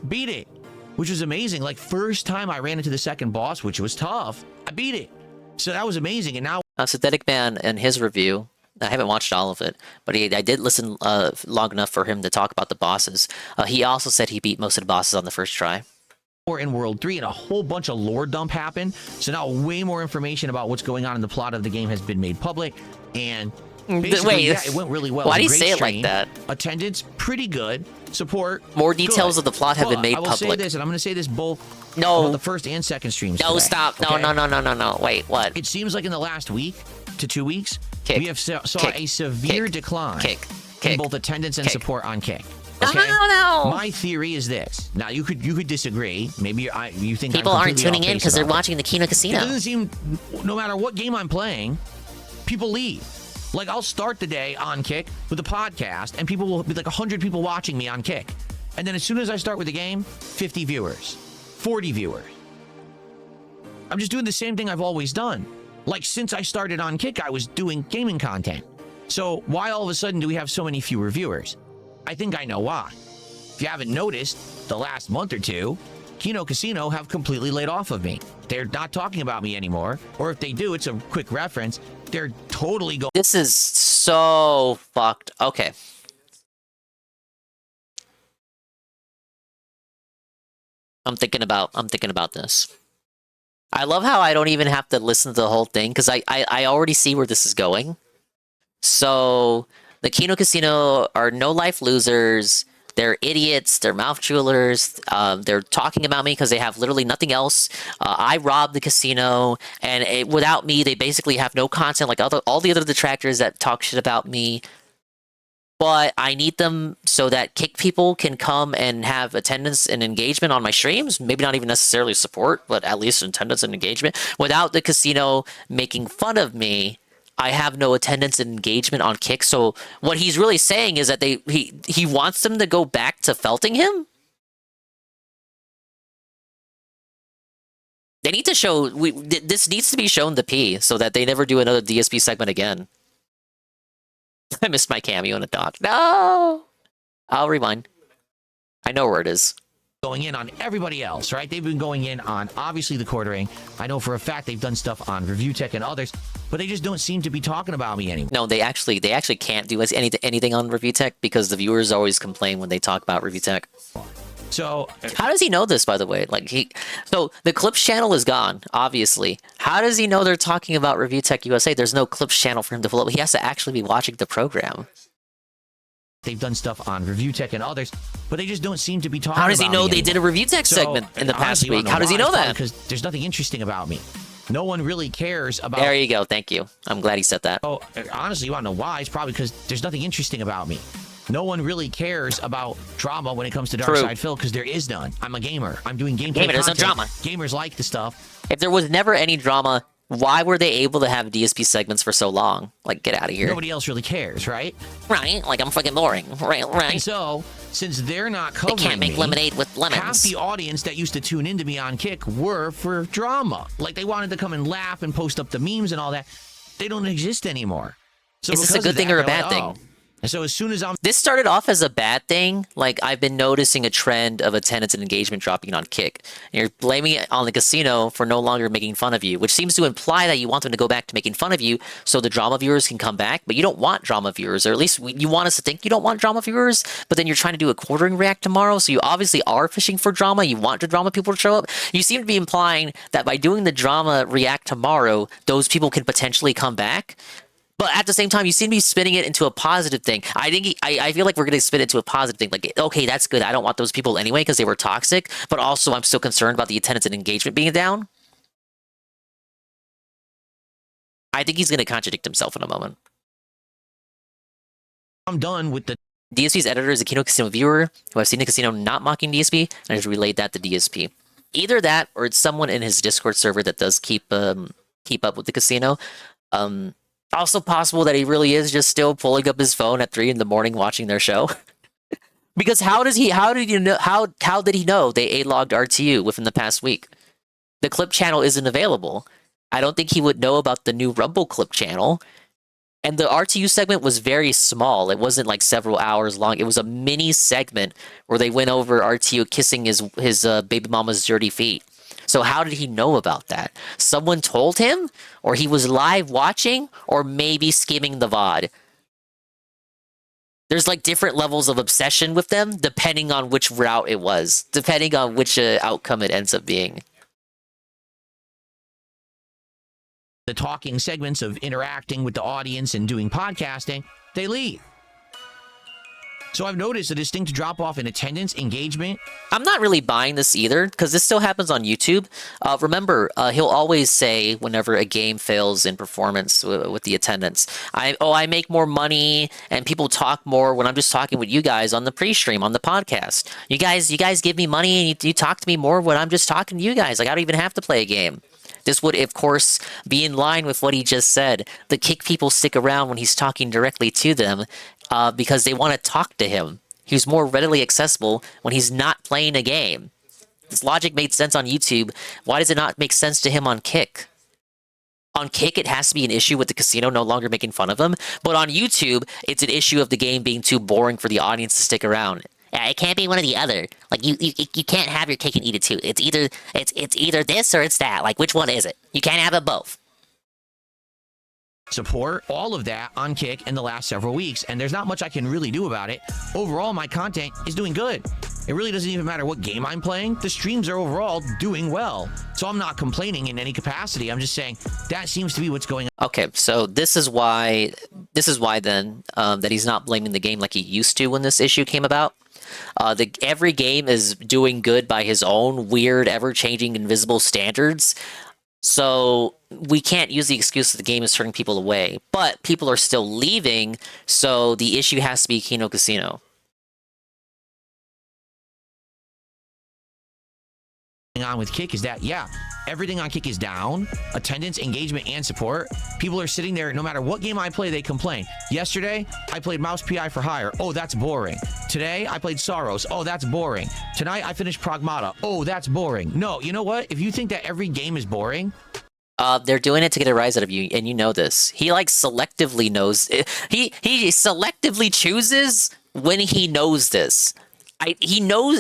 beat it, which was amazing. Like, first time I ran into the second boss, which was tough, I beat it. So that was amazing. And now Synthetic Man and his review, I haven't watched all of it, but I did listen long enough for him to talk about the bosses. He also said he beat most of the bosses on the first try. Or in World 3, and a whole bunch of lore dump happened. So now way more information about what's going on in the plot of the game has been made public. And basically, it went really well. Why do you say it like that? Attendance, pretty good. Support, more details of the plot have been made public. I will say this, and I'm going to say this both on the first and second streams. No, today, stop. okay? No. Wait, what? It seems like in the last week to 2 weeks, We have saw a severe decline in both attendance and support on Kick. Okay? No. My theory is this. Now you could disagree. Maybe you think people I'm aren't completely tuning in off base because they're about watching the Kino Casino. It doesn't seem, no matter what game I'm playing, people leave. Like I'll start the day on Kick with a podcast, and people will be like 100 people watching me on Kick, and then as soon as I start with the game, 50 viewers, 40 viewers. I'm just doing the same thing I've always done. Like since I started on Kick, I was doing gaming content. So why all of a sudden do we have so many fewer viewers? I think I know why. If you haven't noticed, the last month or two, Kino Casino have completely laid off of me. They're not talking about me anymore. Or if they do, it's a quick reference. They're totally going. This is so fucked. Okay. I'm thinking about this. I love how I don't even have to listen to the whole thing because I already see where this is going. So the Kino Casino are no life losers. They're idiots. They're mouth jewelers. They're talking about me because they have literally nothing else. I robbed the casino, and without me, they basically have no content like all the other detractors that talk shit about me. But I need them so that Kick people can come and have attendance and engagement on my streams. Maybe not even necessarily support, but at least attendance and engagement. Without the casino making fun of me, I have no attendance and engagement on Kick. So what he's really saying is that he wants them to go back to felting him. They need to show this needs to be shown to P so that they never do another DSP segment again. I missed my cameo in a dodge. No, I'll rewind. I know where it is. Going in on everybody else, right? They've been going in on obviously the quartering. I know for a fact they've done stuff on Review Tech and others, but they just don't seem to be talking about me anymore. No, they actually can't do anything on Review Tech because the viewers always complain when they talk about Review Tech. So how does he know this, by the way? So the Clips channel is gone, obviously. How does he know they're talking about Review Tech USA? There's no Clips channel for him to follow. He has to actually be watching the program. They've done stuff on Review Tech and others, but they just don't seem to be talking about me. How does he know they did a Review Tech segment in the past week? How does he know that? Because there's nothing interesting about me. No one really cares about... There you go. Thank you. I'm glad he said that. Oh, honestly, you want to know why? It's probably because there's nothing interesting about me. No one really cares about drama when it comes to Dark Side Phil because there is none. I'm a gamer. I'm doing gameplay There's no drama. Gamers like the stuff. If there was never any drama, why were they able to have DSP segments for so long? Like, get out of here. Nobody else really cares, right? Right? Like, I'm fucking boring. Right? And so, since they're not covering they can't make lemonade with lemons. Half the audience that used to tune into me on Kick were for drama. Like, they wanted to come and laugh and post up the memes and all that. They don't exist anymore. So is this a good thing or a bad thing? And so as soon as This started off as a bad thing. Like, I've been noticing a trend of attendance and engagement dropping on Kick. And you're blaming it on the casino for no longer making fun of you, which seems to imply that you want them to go back to making fun of you so the drama viewers can come back. But you don't want drama viewers, or at least you want us to think you don't want drama viewers, but then you're trying to do a quartering react tomorrow, so you obviously are fishing for drama. You want the drama people to show up. You seem to be implying that by doing the drama react tomorrow, those people can potentially come back. But at the same time, you seem to be spinning it into a positive thing. I feel like we're going to spin it into a positive thing. Like, okay, that's good. I don't want those people anyway because they were toxic. But also, I'm still concerned about the attendance and engagement being down. I think he's going to contradict himself in a moment. I'm done with the... DSP's editor is a Kino Casino viewer who has seen the casino not mocking DSP and has relayed that to DSP. Either that or it's someone in his Discord server that does keep up with the casino. Also possible that he really is just still pulling up his phone at 3 in the morning watching their show. Because how did he know they A-logged RTU within the past week? The clip channel isn't available. I don't think he would know about the new Rumble clip channel. And the RTU segment was very small. It wasn't like several hours long. It was a mini segment where they went over RTU kissing his baby mama's dirty feet. So how did he know about that? Someone told him? Or he was live watching? Or maybe skimming the VOD? There's like different levels of obsession with them depending on which route it was. Depending on which outcome it ends up being. The talking segments of interacting with the audience and doing podcasting, they leave. So I've noticed a distinct drop-off in attendance, engagement. I'm not really buying this either, because this still happens on YouTube. Remember, he'll always say whenever a game fails in performance with the attendance, I make more money and people talk more when I'm just talking with you guys on the pre-stream, on the podcast. You guys give me money and you talk to me more when I'm just talking to you guys. Like, I don't even have to play a game. This would, of course, be in line with what he just said. The kick people stick around when he's talking directly to them because they want to talk to him. He's more readily accessible when he's not playing a game. This logic made sense on YouTube. Why does it not make sense to him on Kick? On Kick, it has to be an issue with the casino no longer making fun of him. But on YouTube, it's an issue of the game being too boring for the audience to stick around. Yeah, it can't be one or the other. Like you can't have your cake and eat it too. It's either this or it's that. Like, which one is it? You can't have it both. Support, all of that on Kick in the last several weeks, and there's not much I can really do about it. Overall, my content is doing good. It really doesn't even matter what game I'm playing. The streams are overall doing well. So I'm not complaining in any capacity. I'm just saying that seems to be what's going on. Okay, so this is why then that he's not blaming the game like he used to when this issue came about. Every game is doing good by his own weird, ever-changing, invisible standards. So we can't use the excuse that the game is turning people away. But people are still leaving, so the issue has to be Kino Casino. On with Kick is that, yeah, everything on Kick is down. Attendance, engagement, and support. People are sitting there, no matter what game I play, they complain. Yesterday, I played Mouse PI for Hire. Oh, that's boring. Today, I played Sorrows. Oh, that's boring. Tonight, I finished Pragmata. Oh, that's boring. No, you know what? If you think that every game is boring... They're doing it to get a rise out of you, and you know this. He, like, selectively knows... He selectively chooses when he knows this. He knows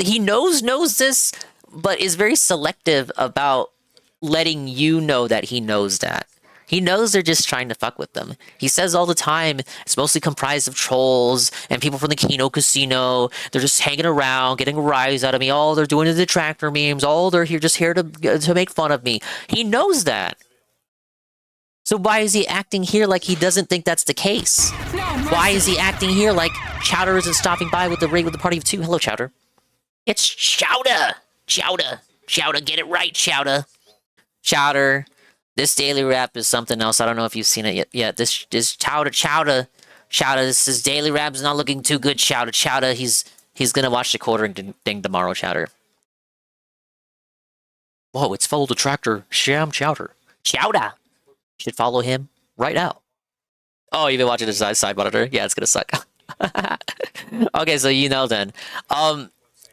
this... but is very selective about letting you know that he knows that. He knows they're just trying to fuck with them. He says all the time, it's mostly comprised of trolls and people from the Kino Casino. They're just hanging around, getting a rise out of me. All they're doing is detractor memes. All they're here to make fun of me. He knows that. So why is he acting here like he doesn't think that's the case? Why is he acting here like Chowder isn't stopping by with the rig with the party of two? Hello, Chowder. It's Chowder. Chowder, get it right, Chowder. Chowder, this daily rap is something else. I don't know if you've seen it yet. This Chowder, this is daily rap's not looking too good, Chowder, he's gonna watch the quartering thing tomorrow, Chowder. Whoa, it's follow the tractor, Sham Chowder. Chowder! You should follow him right now. Oh, you've been watching the side monitor? Yeah, it's gonna suck. Okay, so you know then.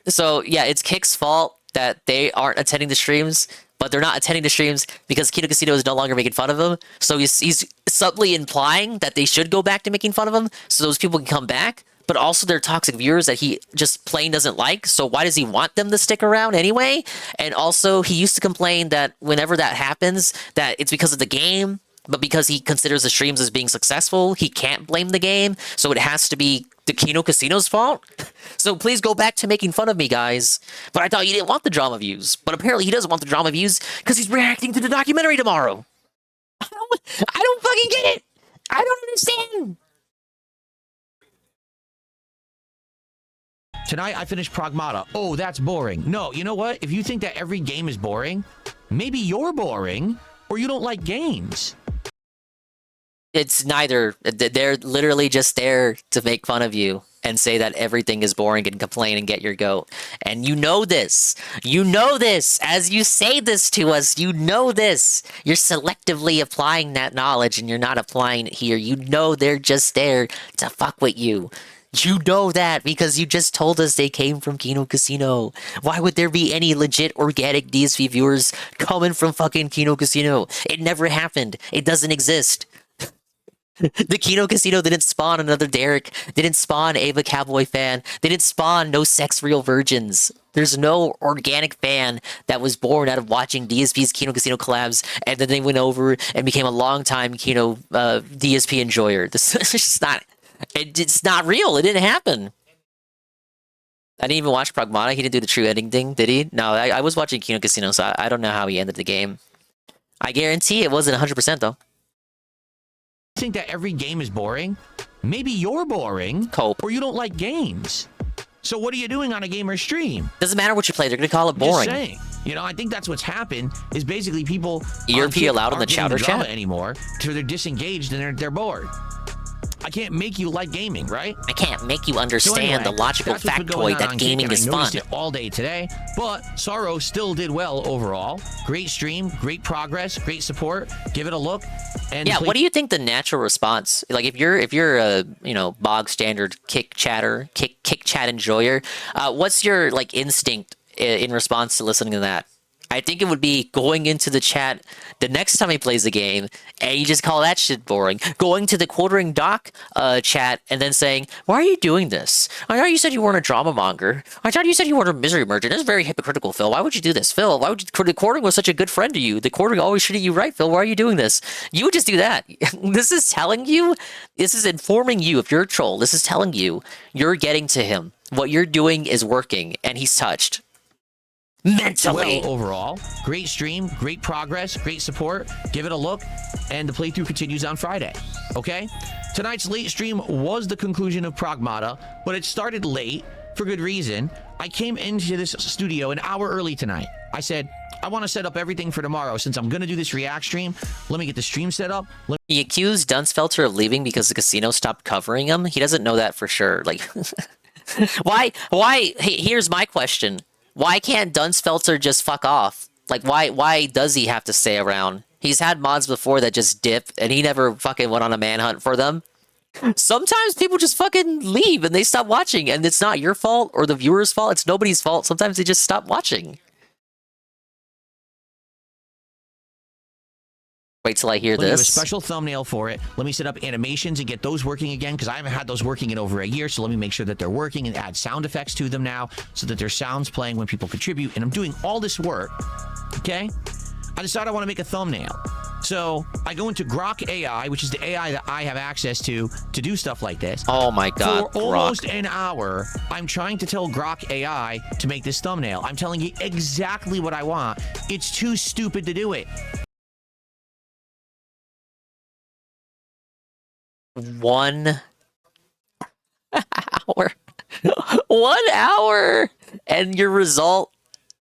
So yeah, it's Kick's fault that they aren't attending the streams, but they're not attending the streams because Kino Casino is no longer making fun of them. So he's subtly implying that they should go back to making fun of him so those people can come back, but also they're toxic viewers that he just plain doesn't like. So why does he want them to stick around anyway? And also he used to complain that whenever that happens, that it's because of the game, but because he considers the streams as being successful, he can't blame the game. So it has to be the Kino Casino's fault. So please go back to making fun of me, guys. But I thought you didn't want the drama views. But apparently he doesn't want the drama views because he's reacting to the documentary tomorrow. I don't fucking get it. I don't understand. Tonight, I finished Pragmata. Oh, that's boring. No, you know what? If you think that every game is boring, maybe you're boring or you don't like games. It's neither. They're literally just there to make fun of you and say that everything is boring and complain and get your goat. And you know this. You know this. As you say this to us, you know this. You're selectively applying that knowledge and you're not applying it here. You know they're just there to fuck with you. You know that because you just told us they came from Kino Casino. Why would there be any legit organic DSV viewers coming from fucking Kino Casino? It never happened. It doesn't exist. The Kino Casino didn't spawn another Derek, didn't spawn Ava Cowboy fan, they didn't spawn no sex real virgins. There's no organic fan that was born out of watching DSP's Kino Casino collabs, and then they went over and became a long-time Kino DSP enjoyer. This is just not, it's not real. It didn't happen. I didn't even watch Pragmata. He didn't do the true ending thing, did he? No, I was watching Kino Casino, so I don't know how he ended the game. I guarantee it wasn't 100% though. Think that every game is boring, Maybe you're boring. Cope. Or you don't like games. So what are you doing on a gamer stream? Doesn't matter what you play. They're going to call it boring. Just saying. You know, I think that's what's happened is basically people ERP allowed in the aren't getting chowder drama chat anymore, so they're disengaged and they're bored. I can't make you like gaming, right? I can't make you understand the logical that's what's been going factoid on that on gaming Kick, and is I fun. noticed it all day today, but Sorrow still did well overall. Great stream, great progress, great support. Give it a look. And Yeah, what do you think the natural response? Like, if you're a bog standard kick chat enjoyer, what's your like instinct in response to listening to that? I think it would be going into the chat the next time he plays the game, and you just call that shit boring. Going to the Quartering Doc chat and then saying, "Why are you doing this? I thought you said you weren't a drama monger. I thought you said you weren't a misery merchant. That's very hypocritical, Phil. Why would you do this, Phil? Why would you? The Quartering was such a good friend to you. The Quartering always treated you right, Phil. Why are you doing this? You would just do that. This is telling you. This is informing you. If you're a troll, this is telling you you're getting to him. What you're doing is working, and he's touched." Mentally. Well, overall, great stream, great progress, great support. Give it a look, and the playthrough continues on Friday. Okay? Tonight's late stream was the conclusion of Pragmata, but it started late for good reason. I came into this studio an hour early tonight. I said, I want to set up everything for tomorrow. Since I'm going to do this React stream, let me get the stream set up. He accused Dunsfelter of leaving because the casino stopped covering him. He doesn't know that for sure. Like, why? Here's my question. Why can't Dunsfelter just fuck off? Like, why does he have to stay around? He's had mods before that just dip, and he never fucking went on a manhunt for them. Sometimes people just fucking leave, and they stop watching, and it's not your fault or the viewer's fault. It's nobody's fault. Sometimes they just stop watching. Wait till I hear Let me this. have a special thumbnail for it. Let me set up animations and get those working again, because I haven't had those working in over a year. So let me make sure that they're working and add sound effects to them now so that there's sounds playing when people contribute. And I'm doing all this work. Okay? I decide I want to make a thumbnail. So I go into Grok AI, which is the AI that I have access to do stuff like this. Oh my God, For almost an hour, I'm trying to tell Grok AI to make this thumbnail. I'm telling you exactly what I want. It's too stupid to do it. 1 hour. 1 hour! And your result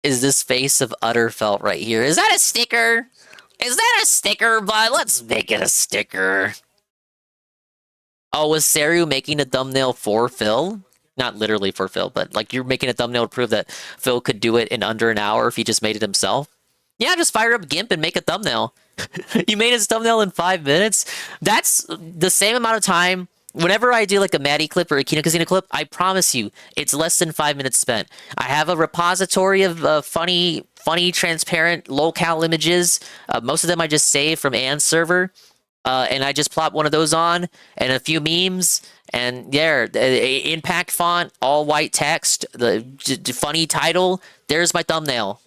is this face of Utterfelt right here. Is that a sticker? Is that a sticker, bud? Let's make it a sticker. Oh, was Seru making a thumbnail for Phil? Not literally for Phil, but like you're making a thumbnail to prove that Phil could do it in under an hour if he just made it himself? Yeah, just fire up GIMP and make a thumbnail. You made his thumbnail in 5 minutes? That's the same amount of time. Whenever I do like a Maddie clip or a Kino Casino clip, I promise you, it's less than 5 minutes spent. I have a repository of funny, transparent, locale images. Most of them I just save from Anne's server. And I just plop one of those on, and a few memes, and there, impact font, all white text, the funny title. There's my thumbnail.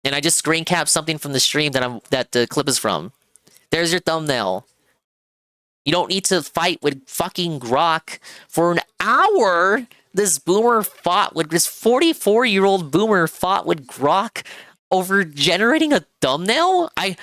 And I just screen cap something from the stream that the clip is from. There's your thumbnail. You don't need to fight with fucking Grok for an hour. This 44-year-old boomer fought with Grok over generating a thumbnail? I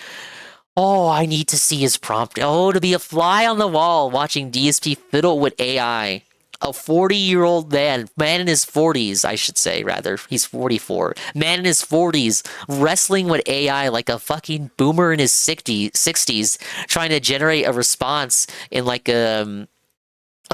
need to see his prompt. Oh, to be a fly on the wall watching DSP fiddle with AI. A 40-year-old man in his 40s, I should say, rather. He's 44. Man in his 40s, wrestling with AI like a fucking boomer in his 60s, trying to generate a response in like a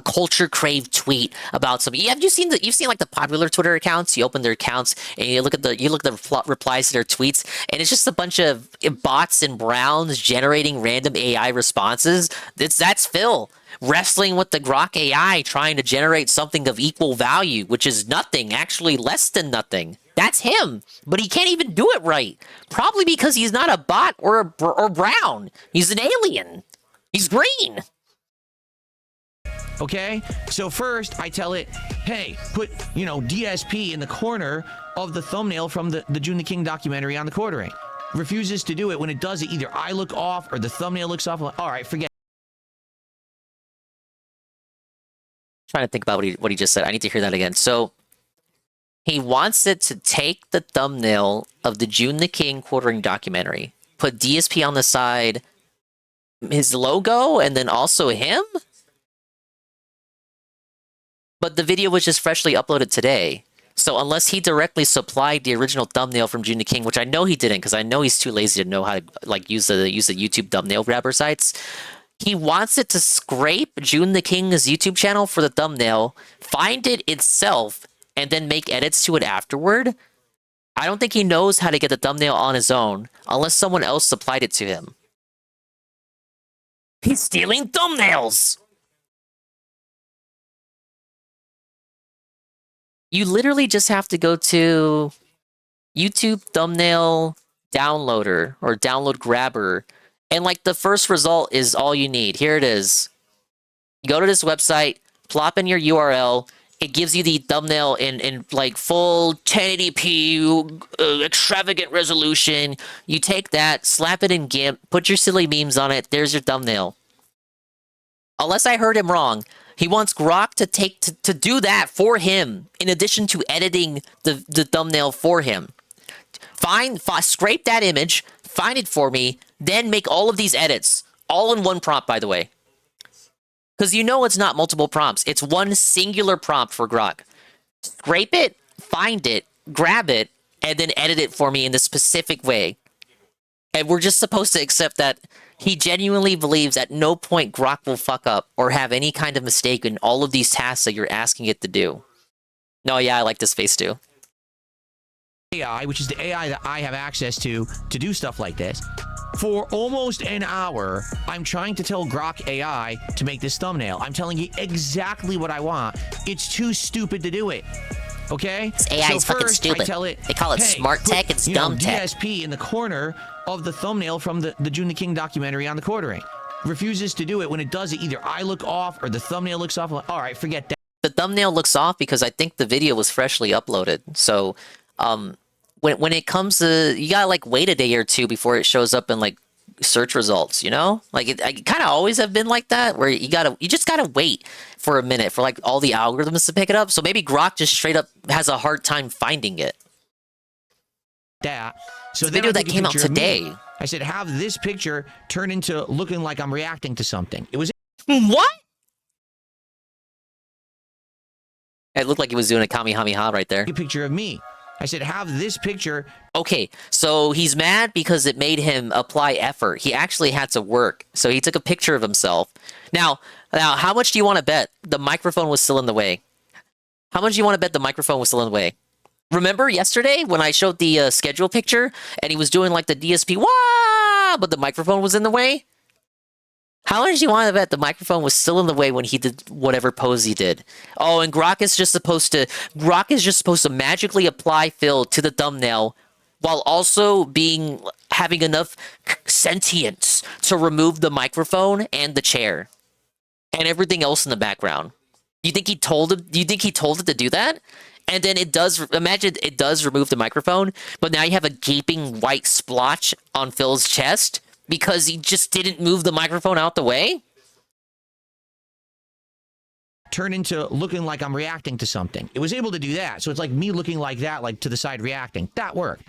culture crave tweet about something. Have you seen you've seen like the popular Twitter accounts? You open their accounts and you look at the replies to their tweets, and it's just a bunch of bots and browns generating random AI responses. That's Phil wrestling with the Grok AI, trying to generate something of equal value, which is nothing, actually less than nothing. That's him, but he can't even do it right. Probably because he's not a bot or brown. He's an alien. He's green. Okay, so first I tell it, hey, put, DSP in the corner of the thumbnail from the June the King documentary on the Quartering. Refuses to do it. When it does it, either I look off or the thumbnail looks off. All right, forget. Trying to think about what he just said. I need to hear that again. So he wants it to take the thumbnail of the June the King Quartering documentary, put DSP on the side, his logo, and then also him? but the video was just freshly uploaded today. So unless he directly supplied the original thumbnail from June the King, which I know he didn't, because I know he's too lazy to know how to like use the YouTube thumbnail grabber sites. He wants it to scrape June the King's YouTube channel for the thumbnail, find it itself, and then make edits to it afterward. I don't think he knows how to get the thumbnail on his own, unless someone else supplied it to him. He's stealing thumbnails! You literally just have to go to YouTube thumbnail downloader or download grabber, and like the first result is all you need. Here it is. You go to this website, plop in your URL. It gives you the thumbnail in like full 1080p extravagant resolution. You take that, slap it in GIMP, put your silly memes on it. There's your thumbnail. Unless I heard him wrong, he wants Grok to do that for him, in addition to editing the thumbnail for him. Scrape that image, find it for me, then make all of these edits, all in one prompt, by the way. Because you know it's not multiple prompts. It's one singular prompt for Grok. Scrape it, find it, grab it, and then edit it for me in the specific way. And we're just supposed to accept that he genuinely believes at no point Grok will fuck up or have any kind of mistake in all of these tasks that you're asking it to do. No, yeah, I like this face too. AI, which is the AI that I have access to do stuff like this. For almost an hour, I'm trying to tell Grok AI to make this thumbnail. I'm telling you exactly what I want. It's too stupid to do it. Okay? This AI is fucking stupid. I tell it, they call it hey, smart tech, it's dumb tech. DSP in the corner of the thumbnail from the June the King documentary on the quartering. Refuses to do it. When it does it, either I look off or the thumbnail looks off. Like, all right, forget that. The thumbnail looks off because I think the video was freshly uploaded. So, when it comes to, you gotta like wait a day or two before it shows up in like search results, you know? Like it kind of always have been like that, where you just gotta wait for a minute for like all the algorithms to pick it up. So maybe Grok just straight up has a hard time finding it. That. So the video that came out today. I said, have this picture turn into looking like I'm reacting to something. It was what? It looked like he was doing a Kamehameha right there. A picture of me. I said, have this picture. Okay, so he's mad because it made him apply effort. He actually had to work. So he took a picture of himself. Now, how much do you want to bet the microphone was still in the way? How much do you want to bet the microphone was still in the way? Remember yesterday when I showed the schedule picture and he was doing like the DSP, wah, but the microphone was in the way? How much do you want to bet the microphone was still in the way when he did whatever pose he did? Oh, and Grok is just supposed to magically apply fill to the thumbnail while also having enough sentience to remove the microphone and the chair and everything else in the background. Do you think he told it to do that? And then it does remove the microphone, but now you have a gaping white splotch on Phil's chest because he just didn't move the microphone out the way? Turn into looking like I'm reacting to something. It was able to do that. So it's like me looking like that, like to the side reacting. That worked.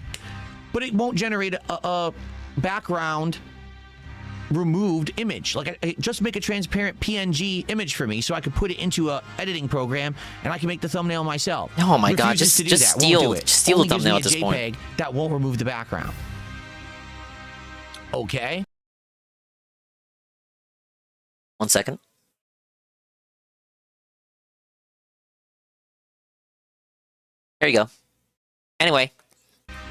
But it won't generate a background removed image. Like I just make a transparent PNG image for me so I could put it into a editing program and I can make the thumbnail myself. Oh my god, just steal the thumbnail at this point. That won't remove the background. Okay. 1 second. There you go. Anyway.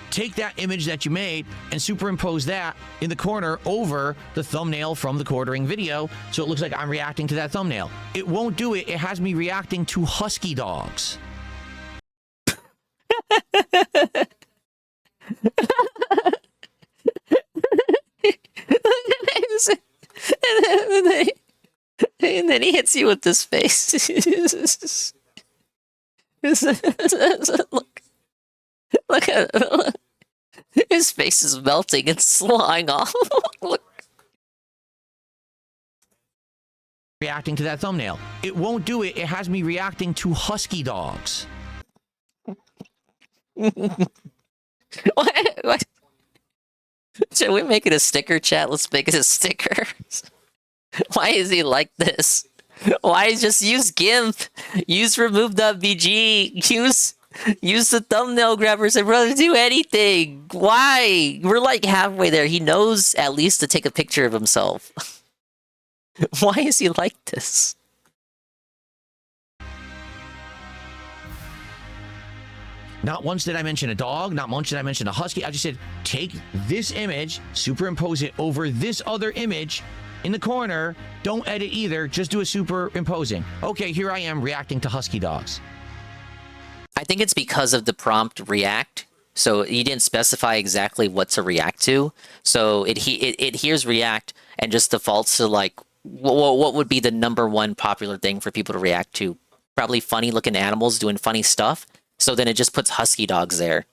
Take that image that you made and superimpose that in the corner over the thumbnail from the quartering video so it looks like I'm reacting to that thumbnail. It won't do it. It has me reacting to husky dogs. And then he hits you with this face. Look at it. His face is melting and sliding off. Look. Reacting to that thumbnail. It won't do it. It has me reacting to husky dogs. What? Should we make it a sticker, chat? Let's make it a sticker. Why is he like this? Why just use GIMP? Use remove.bg. Use the thumbnail grabbers and brother do anything. Why? We're like halfway there. He knows at least to take a picture of himself. Why is he like this? Not once did I mention a dog. Not once did I mention a husky. I just said, take this image, superimpose it over this other image in the corner. Don't edit either. Just do a superimposing. Okay, here I am reacting to husky dogs. I think it's because of the prompt react. So he didn't specify exactly what to react to. So it hears react and just defaults to like, what would be the #1 popular thing for people to react to? Probably funny looking animals doing funny stuff. So then it just puts husky dogs there.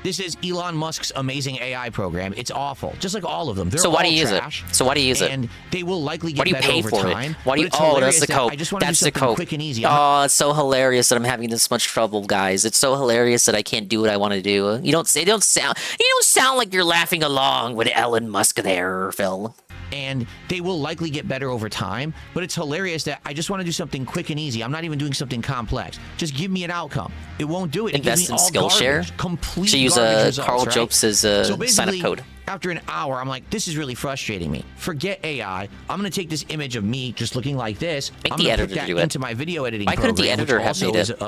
This is Elon Musk's amazing AI program. It's awful, just like all of them. They're so why all do you use trash, it? So why do you use it? And they will likely get why do you better pay over for time. it? Why do you? Oh, that's the code. I just want to do that's the something code. quick and easy. Oh, it's so hilarious that I'm having this much trouble, guys. It's so hilarious that I can't do what I want to do. You don't sound like you're laughing along with Elon Musk there, Phil. And they will likely get better over time, but it's hilarious that I just want to do something quick and easy. I'm not even doing something complex. Just give me an outcome. It won't do it. Invest in Skillshare. Complete to use Carl Jopes' sign-up code. After an hour, I'm like, this is really frustrating me. Forget AI. I'm going to take this image of me just looking like this. Make I'm the going to editor put that do it. into my video editing Why couldn't the program, editor which have also made is, it?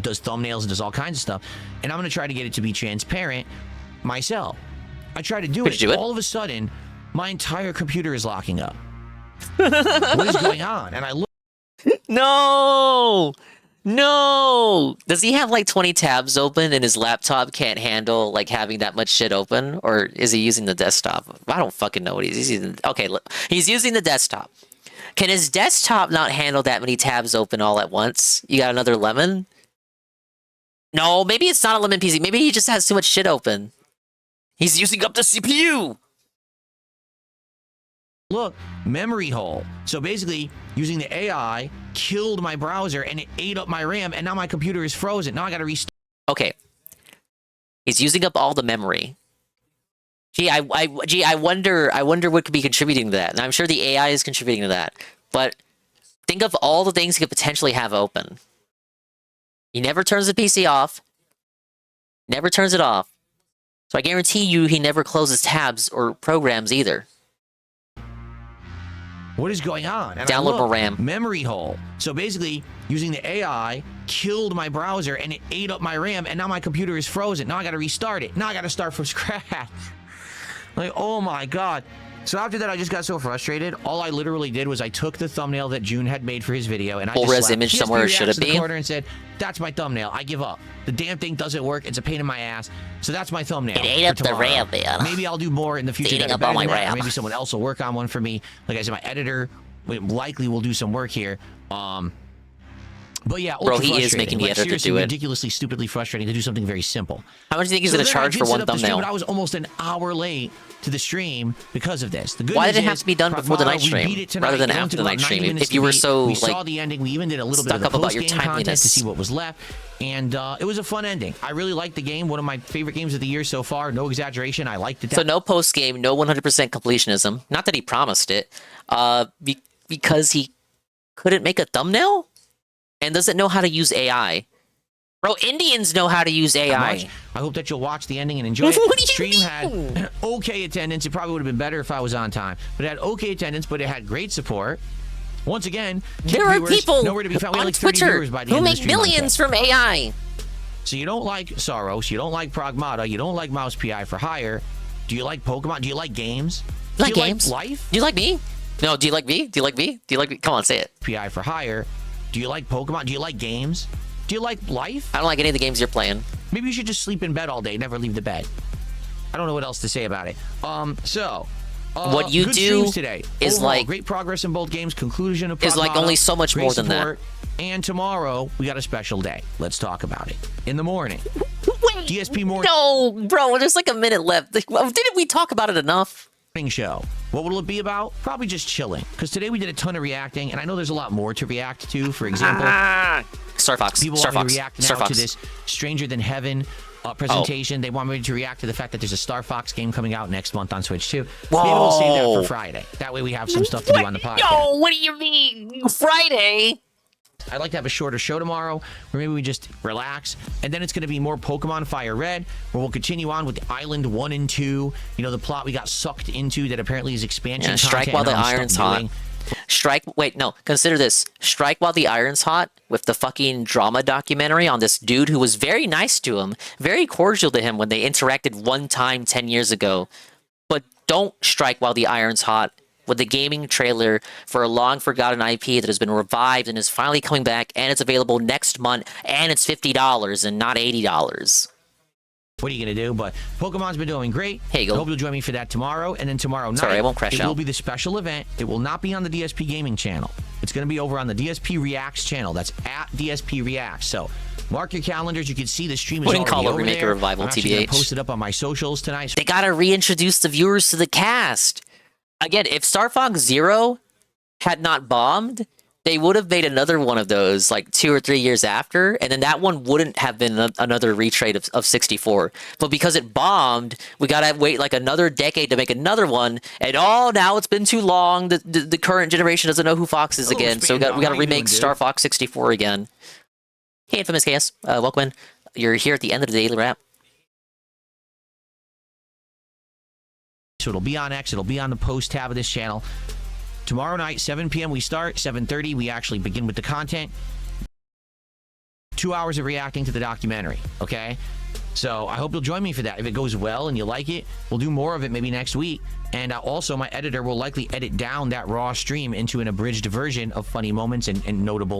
does thumbnails and does all kinds of stuff. And I'm going to try to get it to be transparent myself. I try to do it. All of a sudden, my entire computer is locking up. What is going on? And I look. No! Does he have like 20 tabs open and his laptop can't handle like having that much shit open? Or is he using the desktop? I don't fucking know what he's using. Okay, look. He's using the desktop. Can his desktop not handle that many tabs open all at once? You got another lemon? No, maybe it's not a lemon PC. Maybe he just has too much shit open. He's using up the CPU! Look, memory hole. So basically, using the AI killed my browser and it ate up my RAM, and now my computer is frozen. Now I gotta restart. Okay. He's using up all the memory. Gee, I wonder what could be contributing to that. And I'm sure the AI is contributing to that. But think of all the things he could potentially have open. He never turns the PC off. Never turns it off. So I guarantee you he never closes tabs or programs either. What is going on? And download more RAM. Memory hole. So basically, using the AI killed my browser and it ate up my RAM, and now my computer is frozen. Now I gotta restart it. Now I gotta start from scratch. Like, oh my god. So after that, I just got so frustrated. All I literally did was I took the thumbnail that June had made for his video, and I just slapped image somewhere should it be? the corner and said, "That's my thumbnail. I give up. The damn thing doesn't work. It's a pain in my ass. So that's my thumbnail." It ate up the RAM, man. Maybe I'll do more in the future. Eating up all my RAM. Maybe someone else will work on one for me. Like I said, my editor likely will do some work here. But yeah, bro, he is making the editor do it. Ridiculously, stupidly frustrating to do something very simple. How much do you think he's going to charge for one thumbnail? But I was almost an hour late to the stream because of this. The good Why news did it have to be done before the night stream rather than after the night stream? If you were so we saw the ending, we even did a little bit of the post-game content to see what was left, and it was a fun ending. I really liked the game. One of my favorite games of the year so far. No exaggeration. I liked it. So no post game, no 100% completionism. Not that he promised it, because he couldn't make a thumbnail and doesn't know how to use AI. Bro, Indians know how to use AI. I hope that you'll watch the ending and enjoy it. What do you Stream mean? had okay attendance. It probably would have been better if I was on time. But it had okay attendance, but it had great support. Once again, there are people nowhere to be found. We on had like 30 Twitter viewers by the who end of make the stream millions from AI. So you don't like Soros, you don't like Pragmata, you don't like Mouse PI for hire. Do you like Pokemon? Do you like games? Do you like games? Like life? Do you like me? No, do you like me? Do you like me? Do you like me? Come on, say it. PI for hire. Do you like Pokemon? Do you like games? Do you like life? I don't like any of the games you're playing. Maybe you should just sleep in bed all day, never leave the bed. I don't know what else to say about it. What you good do today is overall, like great progress in both games. Conclusion of is like only so much more than that. And tomorrow we got a special day. Let's talk about it in the morning. DSP morning. No, bro, there's like a minute left. Didn't we talk about it enough? Show. What will it be about? Probably just chilling. Because today we did a ton of reacting, and I know there's a lot more to react to. For example, Star Fox. People Star want me Fox. to react Star now Fox. to this Stranger Than Heaven presentation. They want me to react to the fact that there's a Star Fox game coming out next month on Switch too. Whoa. Maybe we'll save that for Friday. That way we have some stuff to do on the podcast. No, what do you mean? Friday? I'd like to have a shorter show tomorrow where maybe we just relax. And then it's going to be more Pokemon Fire Red, where we'll continue on with the Island 1 and 2. You know, the plot we got sucked into that apparently is expansion content. Strike while the iron's hot. Consider this. Strike while the iron's hot with the fucking drama documentary on this dude who was very nice to him, very cordial to him when they interacted one time 10 years ago. But don't strike while the iron's hot with the gaming trailer for a long-forgotten IP that has been revived and is finally coming back, and it's available next month, and it's $50 and not $80. What are you going to do? But Pokemon's been doing great. Hey, go. I hope you'll join me for that tomorrow. And then tomorrow night, I won't crash it out. will be the special event. It will not be on the DSP Gaming channel. It's going to be over on the DSP Reacts channel. That's at DSP Reacts. So mark your calendars. You can see the stream is already over there. Wouldn't call it Remake a Revival, I'm actually gonna TBH. post it up on my socials tonight. They gotta reintroduce the viewers to the cast. Again, if Star Fox Zero had not bombed, they would have made another one of those like 2 or 3 years after, and then that one wouldn't have been another retrade of 64. But because it bombed, we gotta wait like another decade to make another one, and now it's been too long. The current generation doesn't know who Fox is again, so we gotta remake Star Fox 64 again. Hey, Infamous KS, welcome in. You're here at the end of the daily wrap. So it'll be on X. It'll be on the post tab of this channel. Tomorrow night, 7 p.m. we start. 7:30 we actually begin with the content. 2 hours of reacting to the documentary, okay? So I hope you'll join me for that. If it goes well and you like it, we'll do more of it maybe next week. And also my editor will likely edit down that raw stream into an abridged version of funny moments and notable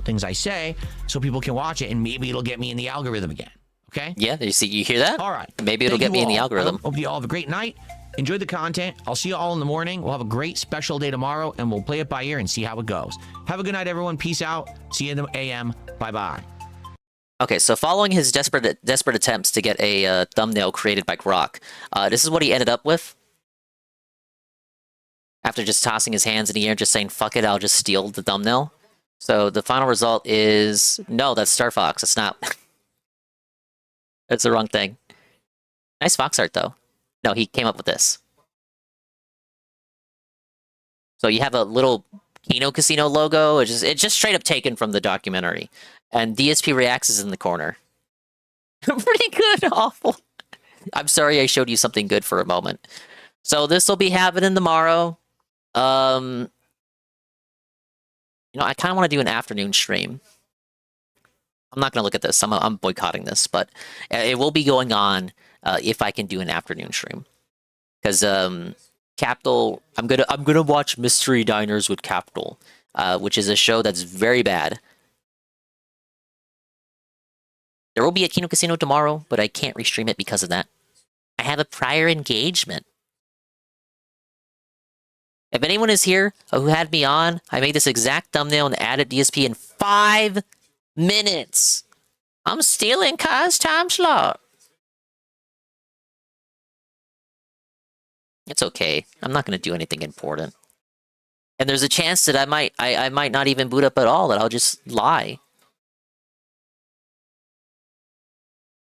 things I say so people can watch it, and maybe it'll get me in the algorithm again, okay? Yeah, you hear that? All right. Maybe it'll get me in the algorithm. Hope you all have a great night. Enjoy the content. I'll see you all in the morning. We'll have a great special day tomorrow, and we'll play it by ear and see how it goes. Have a good night, everyone. Peace out. See you in the AM. Bye-bye. Okay, so following his desperate attempts to get a thumbnail created by Grok, this is what he ended up with. After just tossing his hands in the air and just saying, fuck it, I'll just steal the thumbnail. So the final result is, no, that's Star Fox. It's not. That's the wrong thing. Nice Fox art, though. No, he came up with this. So you have a little Kino Casino logo. It's just straight up taken from the documentary. And DSP Reacts is in the corner. Pretty good, awful. I'm sorry I showed you something good for a moment. So this will be happening tomorrow. You know, I kind of want to do an afternoon stream. I'm not going to look at this. I'm boycotting this, but it will be going on if I can do an afternoon stream. Because Capital, I'm gonna watch Mystery Diners with Capital, which is a show that's very bad. There will be a Kino Casino tomorrow, but I can't restream it because of that. I have a prior engagement. If anyone is here who had me on, I made this exact thumbnail and added DSP in 5 minutes. I'm stealing Kai's time slot. It's okay. I'm not going to do anything important. And there's a chance that I might not even boot up at all, that I'll just lie.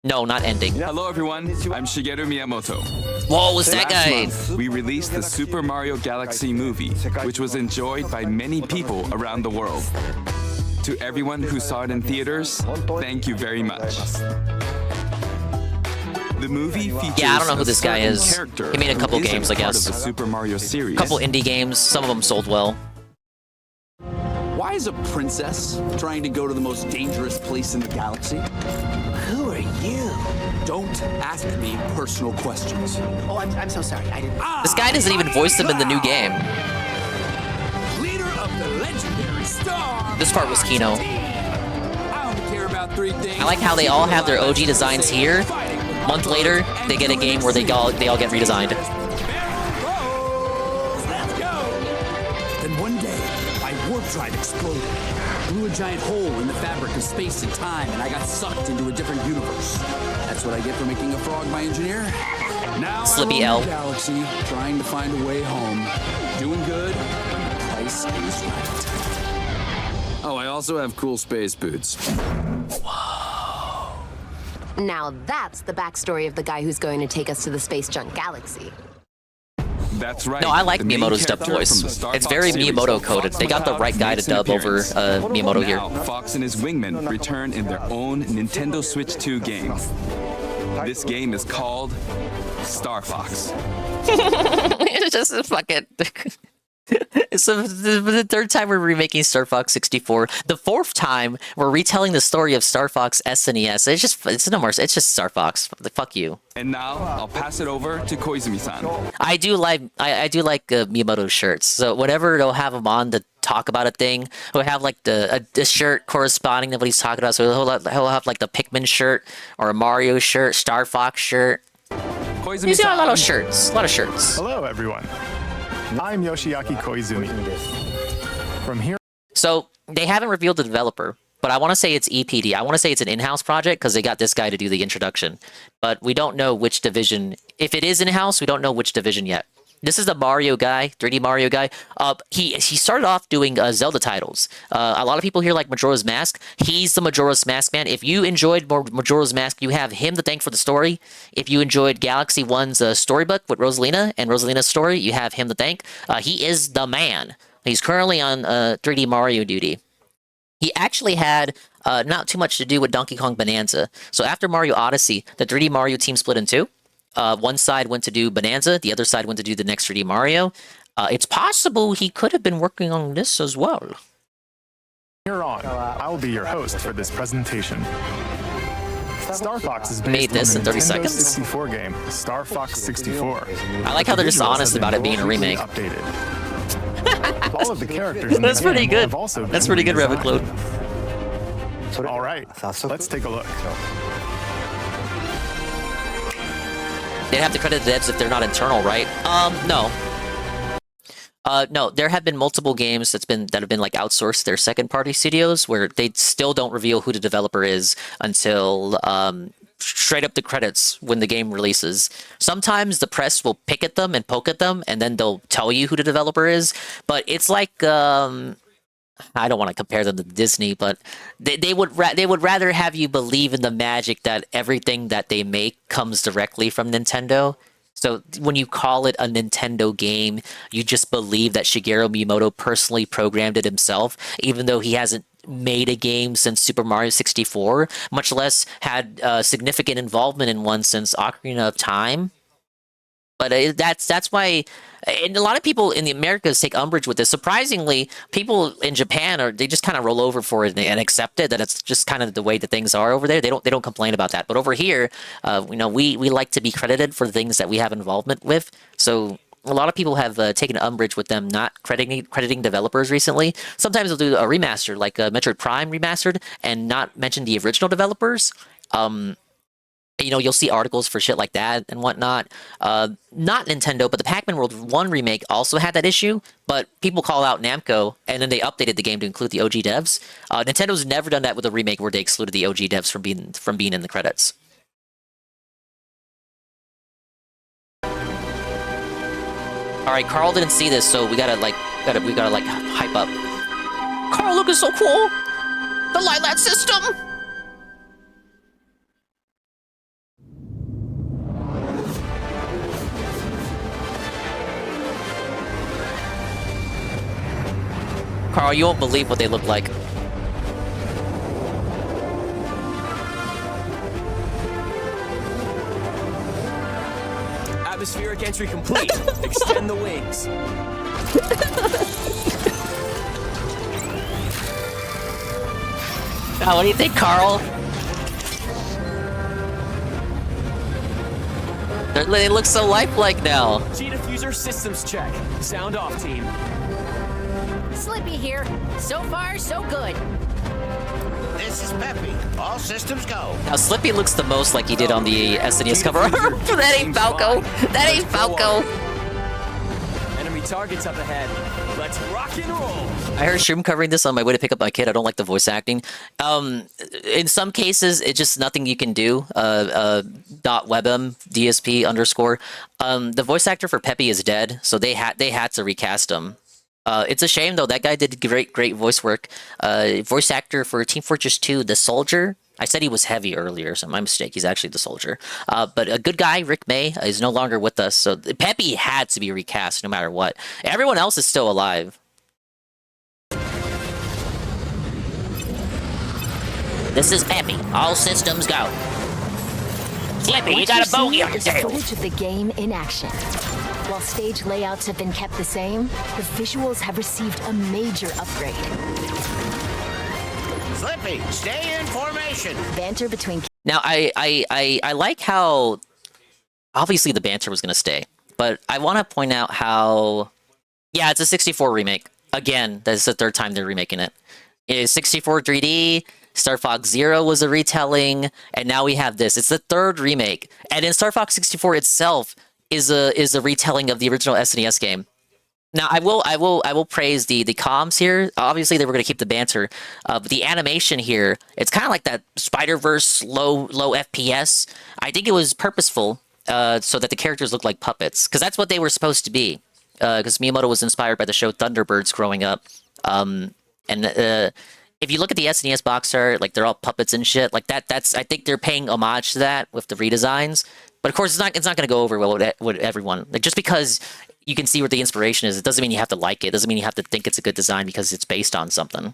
No, not ending. Hello everyone, I'm Shigeru Miyamoto. Whoa, was that guy? Last month, we released the Super Mario Galaxy movie, which was enjoyed by many people around the world. To everyone who saw it in theaters, thank you very much. The movie features I don't know who this guy is. He made a couple games, I guess. Part of the Super Mario series. A couple indie games. Some of them sold well. Why is a princess trying to go to the most dangerous place in the galaxy? Who are you? Don't ask me personal questions. Oh, I'm so sorry. I didn't. This guy doesn't even voice them in the new game. Leader of the legendary star. This part was Kino. I only care about 3 things. I like how they all have their OG designs here. A month later, they get a game where they all get redesigned. Then one day, my warp drive exploded. Blew a giant hole in the fabric of space and time, and I got sucked into a different universe. That's what I get for making a frog my engineer. Now Slippy I roam L. the galaxy, trying to find a way home. Doing good when the price is right. Oh, I also have cool space boots. Now that's the backstory of the guy who's going to take us to the space junk galaxy. That's right. No, I like the main Miyamoto's dub character voice. from the Star It's Fox very series, Miyamoto coded. Fox They got the McCloud, right guy to makes an dub over appearance. Miyamoto here. Now, Fox and his wingmen return in their own Nintendo Switch 2 game. This game is called Star Fox. It's just a fucking... It's the third time we're remaking Star Fox 64. The fourth time we're retelling the story of Star Fox SNES. It's no more. It's just Star Fox. Fuck you. And now I'll pass it over to Koizumi-san. I do like Miyamoto shirts. So whenever they'll have him on to talk about a thing, he'll have like the shirt corresponding to what he's talking about. So he'll have like the Pikmin shirt or a Mario shirt, Star Fox shirt. He's got a lot of shirts. A lot of shirts. Hello, everyone. I'm Yoshiaki Koizumi. From here. So they haven't revealed the developer, but I want to say it's EPD. I want to say it's an in-house project because they got this guy to do the introduction. But we don't know which division. If it is in-house, we don't know which division yet. This is the Mario guy, 3D Mario guy. He started off doing Zelda titles. A lot of people here like Majora's Mask. He's the Majora's Mask man. If you enjoyed Majora's Mask, you have him to thank for the story. If you enjoyed Galaxy 1's storybook with Rosalina and Rosalina's story, you have him to thank. He is the man. He's currently on 3D Mario duty. He actually had not too much to do with Donkey Kong Bonanza. So after Mario Odyssey, the 3D Mario team split in two. One side went to do Bonanza, the other side went to do the next 3D Mario. It's possible he could have been working on this as well. Here on, I will be your host for this presentation. Star Fox is based Made this on the in 30 Nintendo seconds. 64 game, Star Fox 64. I like how they're just The visuals honest have about been it being a remake. Updated. All of the characters in That's the pretty game good. have also That's been pretty good, redesigned. Revoclude. All right, let's take a look. They'd have to credit the devs if they're not internal, right? No. No, there have been multiple games that have been like outsourced to their second-party studios where they still don't reveal who the developer is until straight up the credits when the game releases. Sometimes the press will pick at them and poke at them, and then they'll tell you who the developer is. But it's like I don't want to compare them to Disney, but they would rather have you believe in the magic that everything that they make comes directly from Nintendo. So when you call it a Nintendo game, you just believe that Shigeru Miyamoto personally programmed it himself, even though he hasn't made a game since Super Mario 64, much less had significant involvement in one since Ocarina of Time. But that's why, and a lot of people in the Americas take umbrage with this. Surprisingly, people in Japan they just kind of roll over for it and accept it, that it's just kind of the way that things are over there. They don't complain about that. But over here, we like to be credited for the things that we have involvement with. So a lot of people have taken umbrage with them not crediting developers recently. Sometimes they'll do a remaster, like Metroid Prime remastered, and not mention the original developers. You'll see articles for shit like that and whatnot. Not Nintendo, but the Pac-Man World 1 remake also had that issue, but people call out Namco, and then they updated the game to include the OG devs. Nintendo's never done that with a remake where they excluded the OG devs from being in the credits. All right, Carl didn't see this, so we gotta hype up. Carl looking so cool. The Lilat system. Carl, you won't believe what they look like. Atmospheric entry complete. Extend the wings. What do you think, Carl? They look so lifelike now. G diffuser systems check. Sound off, team. Slippy here. So far, so good. This is Peppy. All systems go. Now, Slippy looks the most like he did on the SNES cover. That ain't Falco. That ain't Falco. Enemy targets up ahead. Let's rock and roll. I heard Shroom covering this on my way to pick up my kid. I don't like the voice acting. In some cases, it's just nothing you can do. .webm DSP _ the voice actor for Peppy is dead, so they had to recast him. It's a shame though. That guy did great voice work. Voice actor for Team Fortress 2, the soldier, I said he was heavy earlier, so my mistake. He's actually the soldier. But a good guy, Rick May, is no longer with us. So Peppy had to be recast no matter what. Everyone else is still alive. This is Peppy. All systems go. Slippy, you got a bogey on your tail. Footage of the game in action. While stage layouts have been kept the same, the visuals have received a major upgrade. Slippy, stay in formation. Banter between... Now, I like how... Obviously, the banter was going to stay. But I want to point out how... Yeah, it's a 64 remake. Again, that's the third time they're remaking it. It is 64 3D... Star Fox Zero was a retelling, and now we have this. It's the third remake, and in Star Fox 64 itself is a retelling of the original SNES game. Now, I will praise the comms here. Obviously, they were going to keep the banter, but the animation here, it's kind of like that Spider-Verse low FPS. I think it was purposeful so that the characters look like puppets, because that's what they were supposed to be. Because Miyamoto was inspired by the show Thunderbirds growing up, if you look at the SNES box art, like they're all puppets and shit, like that's I think they're paying homage to that with the redesigns. But of course, it's not going to go over well with everyone. Like just because you can see where the inspiration is, it doesn't mean you have to like it. It doesn't mean you have to think it's a good design because it's based on something.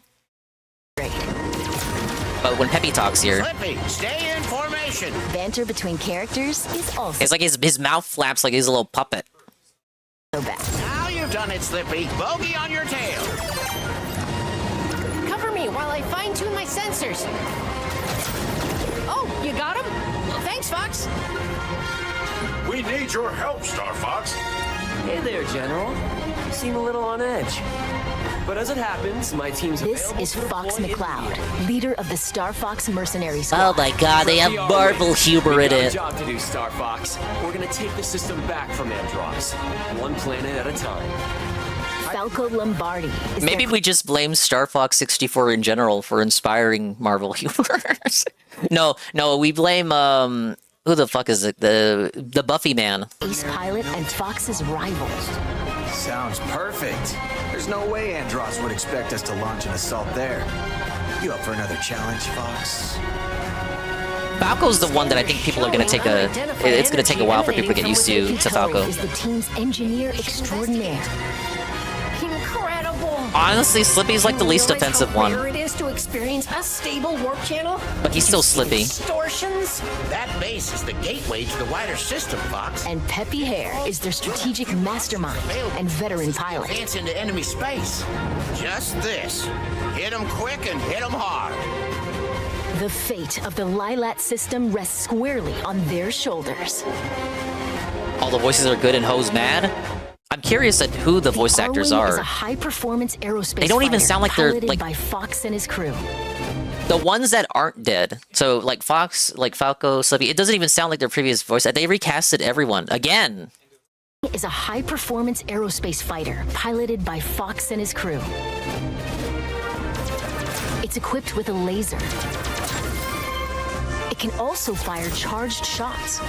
But when Peppy talks here, Slippy, stay in formation. Banter between characters is also... It's like his mouth flaps like he's a little puppet. Now you've done it, Slippy. Bogey on your tail. Cover me while I fine-tune my sensors. Oh, you got him? Thanks, Fox. We need your help, Star Fox. Hey there, General. You seem a little on edge. But as it happens, my team's This is Fox McCloud, leader of the Star Fox Mercenary Squad. Oh my god, they have Marvel humor in it. We've got a job to do, Star Fox. We're gonna take the system back from Andross, one planet at a time. Falco Lombardi. Maybe we just blame Star Fox 64 in general for inspiring Marvel humor. No, we blame who the fuck is it? The Buffy man. Ace Pilot and Fox's rivals. Sounds perfect. There's no way Andross would expect us to launch an assault there. You up for another challenge, Fox? Falco's the one that I think people are going to take it's going to take a while for people to get used to Falco. Is the team's engineer extraordinaire. Incredible. Honestly, Slippy's like the least offensive one. It is to experience a stable warp channel. But he's still Slippy. Distortions. That base is the gateway to the wider system, Fox. And Peppy Hare is their strategic mastermind and veteran pilot. Advance into enemy space. Just this. Hit them quick and hit them hard. The fate of the Lilat system rests squarely on their shoulders. All the voices are good and Ho's mad? I'm curious at who the voice actors R-Wing is are. a high-performance aerospace They don't even fighter sound like they're piloted like by Fox and his crew. the ones that aren't dead. So like Fox, like Falco, Slippy, it doesn't even sound like their previous voice. They recasted everyone again. Is a high-performance aerospace fighter piloted by Fox and his crew. It's equipped with a laser. It can also fire charged shots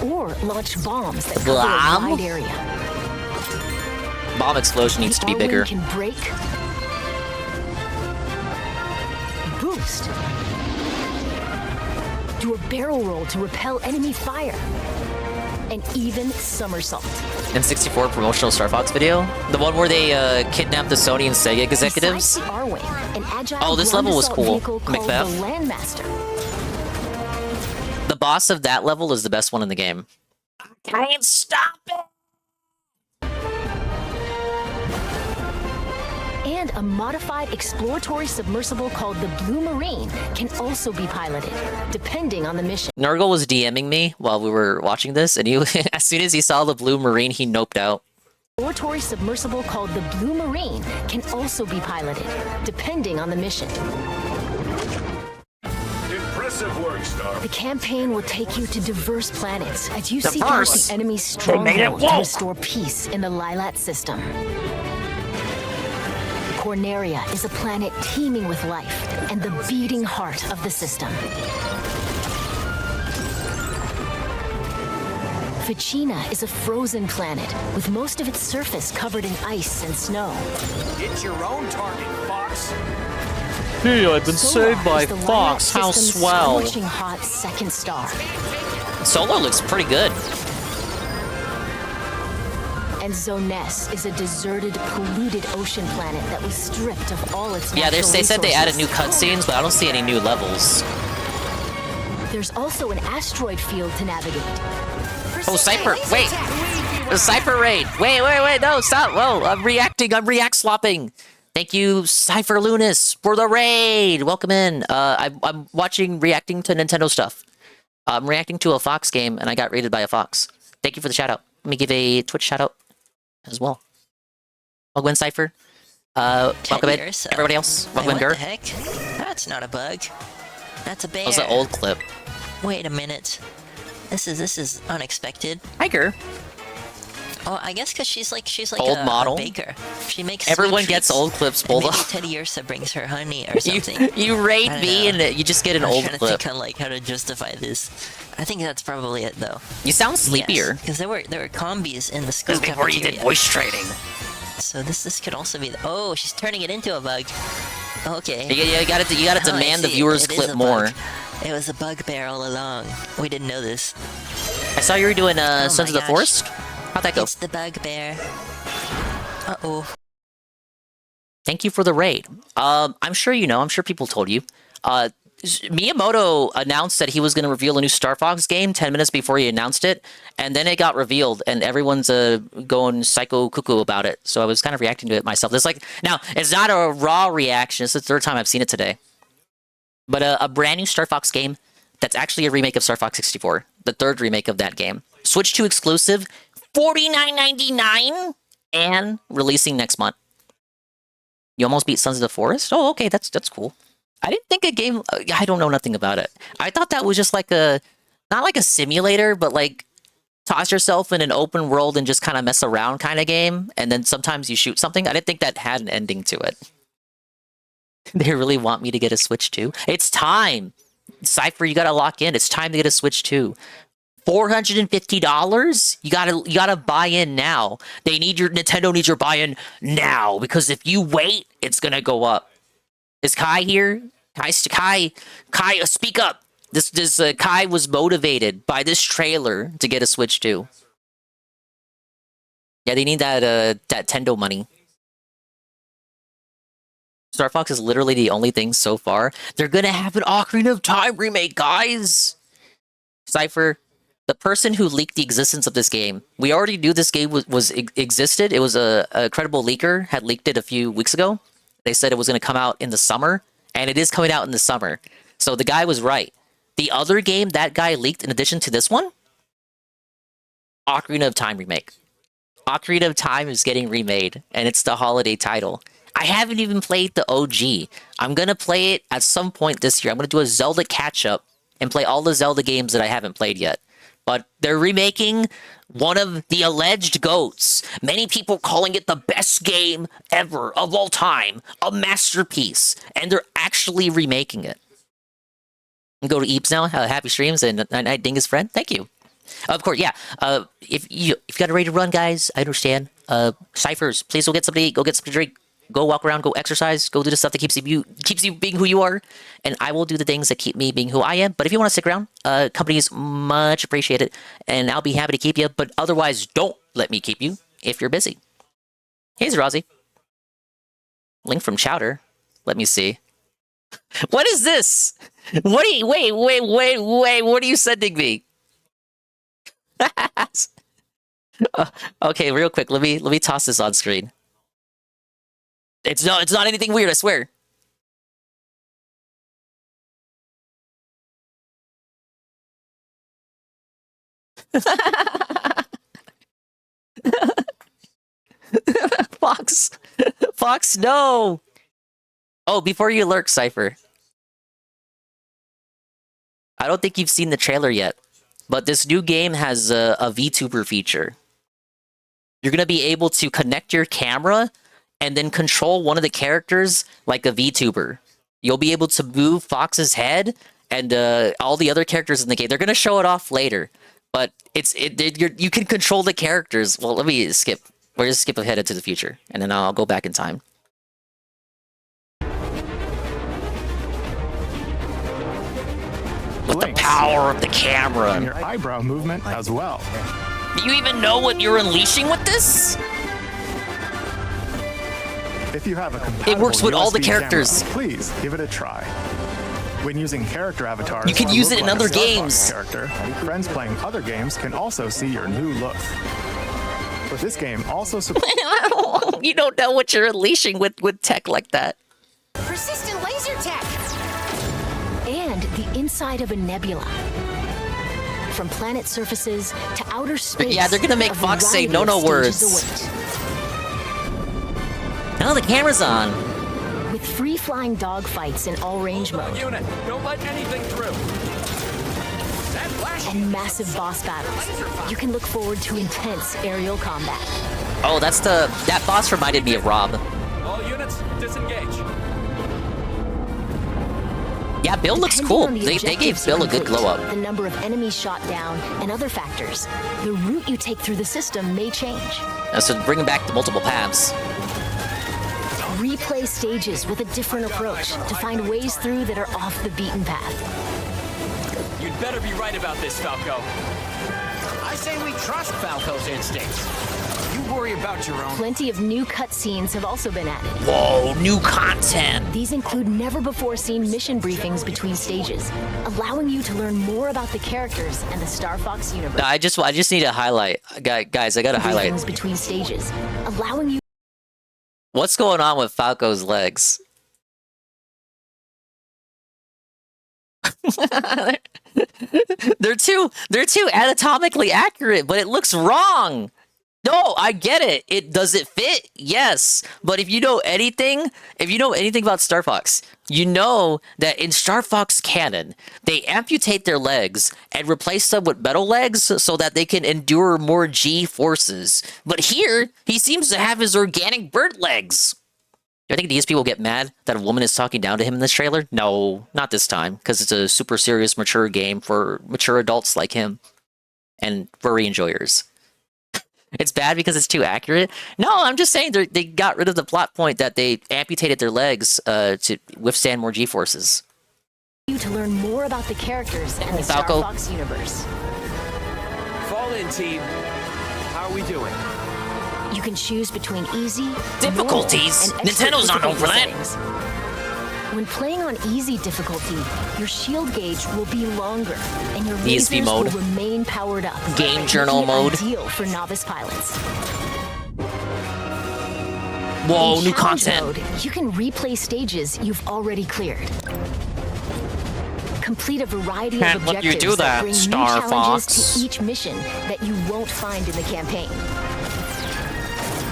or launch bombs that cover a wide area. Bomb explosion needs to be bigger. Can break, boost, do a barrel roll to repel enemy fire, and even somersault. N64 promotional Star Fox video? The one where they kidnapped the Sony and Sega executives? Besides the R-Wing, an agile Oh, this level was ground cool. assault vehicle called Macbeth. the Landmaster. The boss of that level is the best one in the game. Can't stop it! And a modified exploratory submersible called the Blue Marine can also be piloted, depending on the mission. Nurgle was DMing me while we were watching this, and he, as soon as he saw the Blue Marine, he noped out. Exploratory submersible called the Blue Marine can also be piloted, depending on the mission. Impressive work, Star. The campaign will take you to diverse planets as you Diverse? seek out the enemy's They made it stronghold to woke. restore peace in the Lilat system. Corneria is a planet teeming with life and the beating heart of the system. Ficina is a frozen planet with most of its surface covered in ice and snow. It's your own target, Fox. Hey, I've been Solar saved by is the Fox. lineup How system's swell. scorching hot second star. Solar looks pretty good. And Zoness is a deserted, polluted ocean planet that was stripped of all its Yeah, they natural said they added new resources. cutscenes, but I don't see any new levels. There's also an asteroid field to navigate. Oh, Cypher, wait! The Cypher raid! Wait, no, stop! Whoa, I'm react slopping! Thank you, Cypher Lunas, for the raid! Welcome in. I'm reacting to Nintendo stuff. I'm reacting to a Fox game, and I got raided by a Fox. Thank you for the shout-out. Let me give a Twitch shout-out as well. Welcome in, Cypher. Welcome in, everybody else. Welcome in, What Gur. the heck? That's not a bug. That's a bear. That was an old clip. Wait a minute. This is unexpected. Hi, Gur. Oh, I guess because she's like Old a model. baker. She makes Everyone sweet gets treats. old clips, And Bulldog. maybe Teddy Ursa brings her honey or something. You raid I don't me know. and you just get an I'm old trying clip. to think on like how to justify this. I think that's probably it though. You sound sleepier. Because there were combis in the school This is before you did cafeteria. voice training. So this could also be. Oh, she's turning it into a bug. Okay. You got to Oh, I demand the see. viewers It is clip a more. bug. It was a bugbear all along. We didn't know this. I saw you were doing Oh Sons of my the gosh. Forest. How'd that go? It's the bugbear. Uh-oh. Thank you for the raid. I'm sure you know. I'm sure people told you. Miyamoto announced that he was going to reveal a new Star Fox game 10 minutes before he announced it, and then it got revealed, and everyone's going psycho cuckoo about it. So I was kind of reacting to it myself. Now it's not a raw reaction. It's the third time I've seen it today. But a brand new Star Fox game that's actually a remake of Star Fox 64, the third remake of that game. Switch 2 exclusive, $49.99, and releasing next month. You almost beat Sons of the Forest? Oh, okay, that's cool. I didn't think a game. I don't know nothing about it. I thought that was just like not like a simulator, but like toss yourself in an open world and just kind of mess around kind of game, and then sometimes you shoot something. I didn't think that had an ending to it. They really want me to get a Switch 2? It's time! Cypher, you gotta lock in. It's time to get a Switch 2. $450? You gotta buy in now. Nintendo needs your buy-in now, because if you wait, it's gonna go up. Is Kai here? Kai, speak up! This Kai was motivated by this trailer to get a Switch 2. Yeah, they need that Tendo money. Star Fox is literally the only thing so far. They're gonna have an Ocarina of Time remake, guys! Cypher, the person who leaked the existence of this game, we already knew this game existed. It was a credible leaker had leaked it a few weeks ago. They said it was gonna come out in the summer, and it is coming out in the summer. So the guy was right. The other game that guy leaked in addition to this one, Ocarina of Time remake. Ocarina of Time is getting remade, and it's the holiday title. I haven't even played the OG. I'm gonna play it at some point this year. I'm gonna do a Zelda catch-up and play all the Zelda games that I haven't played yet. But they're remaking one of the alleged GOATs. Many people calling it the best game ever of all time, a masterpiece, and they're actually remaking it. And go to Eeps now. Happy streams and Night Dingus friend. Thank you. Of course, yeah. If you got a ready to run, guys, I understand. Cyphers, please go get something to eat. Go get something to drink. Go walk around, go exercise, go do the stuff that keeps you being who you are, and I will do the things that keep me being who I am. But if you want to stick around, company is much appreciated, and I'll be happy to keep you. But otherwise, don't let me keep you if you're busy. Hey, Zerazi. Link from Chowder. Let me see. What is this? What are you? Wait. What are you sending me? Okay, real quick. Let me toss this on screen. It's not anything weird, I swear. Fox, no! Oh, before you lurk, Cypher. I don't think you've seen the trailer yet, but this new game has a VTuber feature. You're gonna be able to connect your camera and then control one of the characters like a VTuber. You'll be able to move Fox's head and all the other characters in the game. They're gonna show it off later, but you can control the characters. Well, let me skip. We're just skip ahead into the future, and then I'll go back in time. power of the camera. And your eyebrow movement as well. Do you even know what you're unleashing with this? If you have a compatible It works with all the USB characters. camera, please give it a try. When using character avatars, You can or use look it in like a other Star Fox games. Character, friends playing other games can also see your new look. But this game also supports. You don't know what you're unleashing with tech like that. Persistent laser tech. And the inside of a nebula. From planet surfaces to outer space. Yeah, they're gonna make a Fox say variety no of words. stages await. Oh, the camera's on. With free-flying dogfights in all-range mode. Unit, don't let anything through. And massive boss battles. You can look forward to intense aerial combat. Oh, that boss reminded me of Rob. All units, disengage. Yeah, Bill looks Depending cool. on the They gave objectives Bill you a good complete, glow up. The number of enemies shot down, and other factors. The route you take through the system may change. So bringing back the multiple paths. Replay stages with a different approach to find ways through that are off the beaten path. You'd better be right about this, Falco. I say we trust Falco's instincts. You worry about your own. Plenty of new cutscenes have also been added. Whoa, new content! These include never-before-seen mission briefings between stages, allowing you to learn more about the characters and the Star Fox universe. I just need to highlight, guys. I gotta highlight. Briefings between stages, allowing you. What's going on with Falco's legs? they're too anatomically accurate, but it looks wrong. No, I get it. Does it fit? Yes. But if you know anything about Star Fox, you know that in Star Fox canon, they amputate their legs and replace them with metal legs so that they can endure more G forces. But here, he seems to have his organic bird legs. Do I think these people get mad that a woman is talking down to him in this trailer? No, not this time, because it's a super serious, mature game for mature adults like him and furry enjoyers. It's bad because it's too accurate? No, I'm just saying they got rid of the plot point that they amputated their legs to withstand more G-forces. You to learn more about the characters and the Falco. Star Fox universe. Fall in, team. How are we doing? You can choose between easy, Difficulties? normal, and Nintendo's not known for that. settings. When playing on easy difficulty, your shield gauge will be longer, and your ESP lasers mode. will remain powered up. Game journal making it mode. Ideal for novice pilots. Whoa, In new challenge content. Mode, you can replay stages you've already cleared. Complete a variety of Can't let you objectives do that, bring Star new challenges Fox. to each mission that you won't find in the campaign.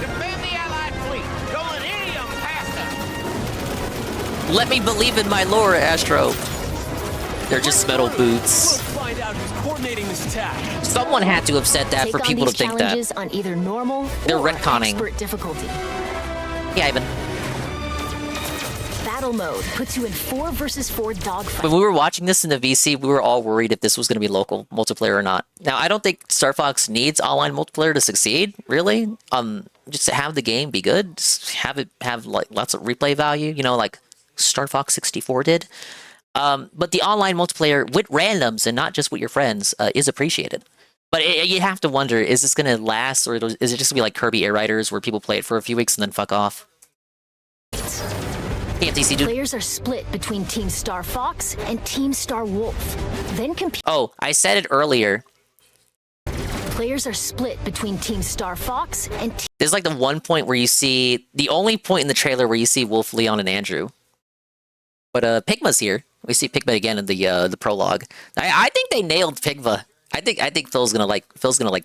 Defend the Allied fleet. Don't let any of them pass us. Let me believe in my lore, Astro. They're just metal boots. We'll find out who's coordinating this attack. Someone had to have said that Take for on people to these think that. challenges on either normal They're or retconning. expert difficulty. Yeah, Ivan. Battle mode puts you in 4 versus 4 dogfight. When we were watching this in the VC, we were all worried if this was going to be local multiplayer or not. Now, I don't think Star Fox needs online multiplayer to succeed, really. Just to have the game be good, just have it have like lots of replay value, you know, like Star Fox 64 did. But the online multiplayer with randoms and not just with your friends is appreciated. But you have to wonder, is this going to last, or is it just going to be like Kirby Air Riders, where people play it for a few weeks and then fuck off? TMTC, dude. Players are split between Team Star Fox and Team Star Wolf. Then compete. Oh, I said it earlier. Players are split between Team Star Fox and There's like the one point where you see, the only point in the trailer where you see Wolf, Leon, and Andrew. But Pigma's here. We see Pigma again in the prologue. I think they nailed Pigma. I think Phil's gonna like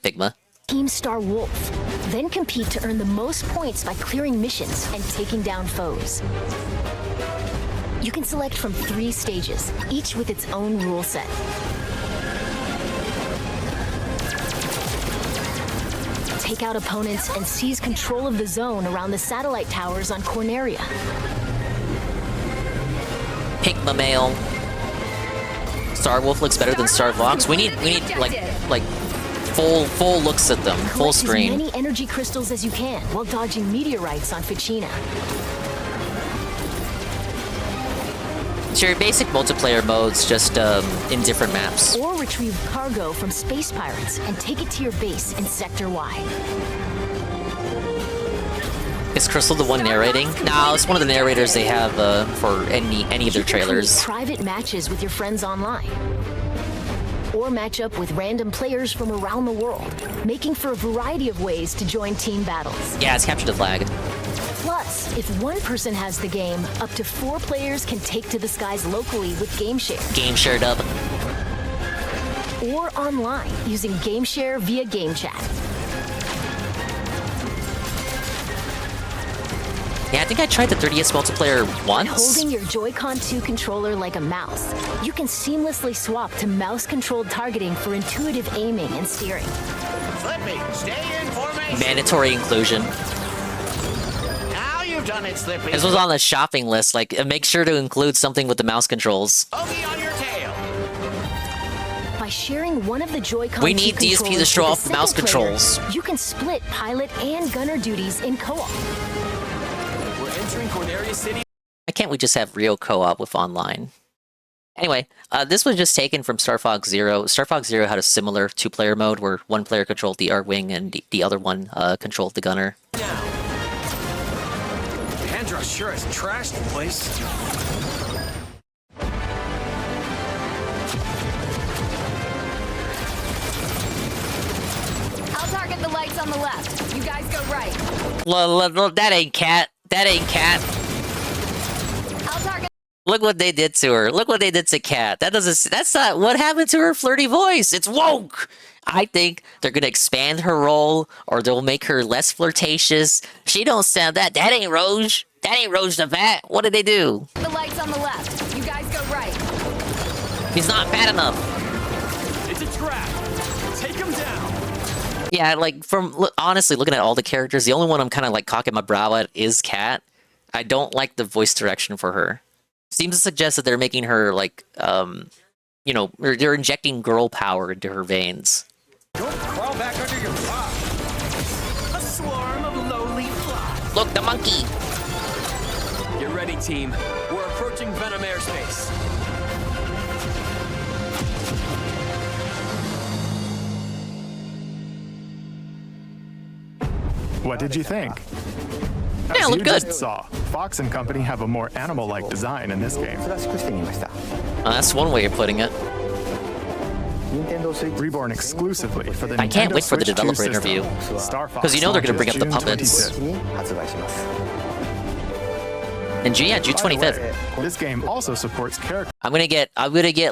Pigma. Team Star Wolf. Then compete to earn the most points by clearing missions and taking down foes. You can select from 3 stages, each with its own rule set. Take out opponents and seize control of the zone around the satellite towers on Corneria. Pigma male. Star Wolf looks better than Star Fox. We need like full looks at them, full Collect screen. as many energy crystals as you can while dodging meteorites on Ficina. So your basic multiplayer modes, just in different maps. Or retrieve cargo from space pirates and take it to your base in Sector Y. Is Crystal the one narrating? No, it's one of the narrators they have for any of their trailers. Private matches with your friends online. Or match up with random players from around the world, making for a variety of ways to join team battles. Yeah, it's capture the flag. Plus, if one person has the game, up to 4 players can take to the skies locally with GameShare. GameShare dub. Or online, using GameShare via GameChat. Yeah, I think I tried the 3DS multiplayer once. Holding your Joy-Con 2 controller like a mouse, you can seamlessly swap to mouse-controlled targeting for intuitive aiming and steering. Slippy, stay in formation. Mandatory inclusion. Now you've done it, Slippy. This was on the shopping list. Like, make sure to include something with the mouse controls. Bogey on your tail. By sharing one of the Joy-Con we need DSP to show off the mouse controls. You can split pilot and gunner duties in co-op. Entering Corneria City. Why can't we just have real co-op with online? Anyway, this was just taken from Star Fox Zero. Star Fox Zero had a similar 2-player mode where one player controlled the Arc-Wing and the other one controlled the gunner. Andros sure has trashed the place. I'll target the lights on the left. You guys go right. That ain't Cat. That ain't Cat. I'll target. Look what they did to her. Look what they did to Cat. That's not what happened to her flirty voice. It's woke. I think they're gonna expand her role, or they'll make her less flirtatious. She don't sound that. That ain't Roge. That ain't Roge the Fat. What did they do? The lights on the left. You guys go right. He's not fat enough. It's a trap. Take him down. Yeah, like, honestly, looking at all the characters, the only one I'm kind of, like, cocking my brow at is Kat. I don't like the voice direction for her. Seems to suggest that they're making her, like, you know, they're injecting girl power into her veins. Don't crawl back under your rock. A swarm of lowly flies. Look, the monkey! Get ready, team. We're approaching Venom airspace. What did you think? Yeah, As look you good. just saw, Fox and Company have a more animal-like design in this game. That's one way of putting it. Reborn exclusively for the I can't Nintendo wait for the Switch 2 developer system. interview. Star Fox Because you know they're going to bring up the launches puppets. June 25th. And June By the 25th. way, this game also supports character. I'm gonna get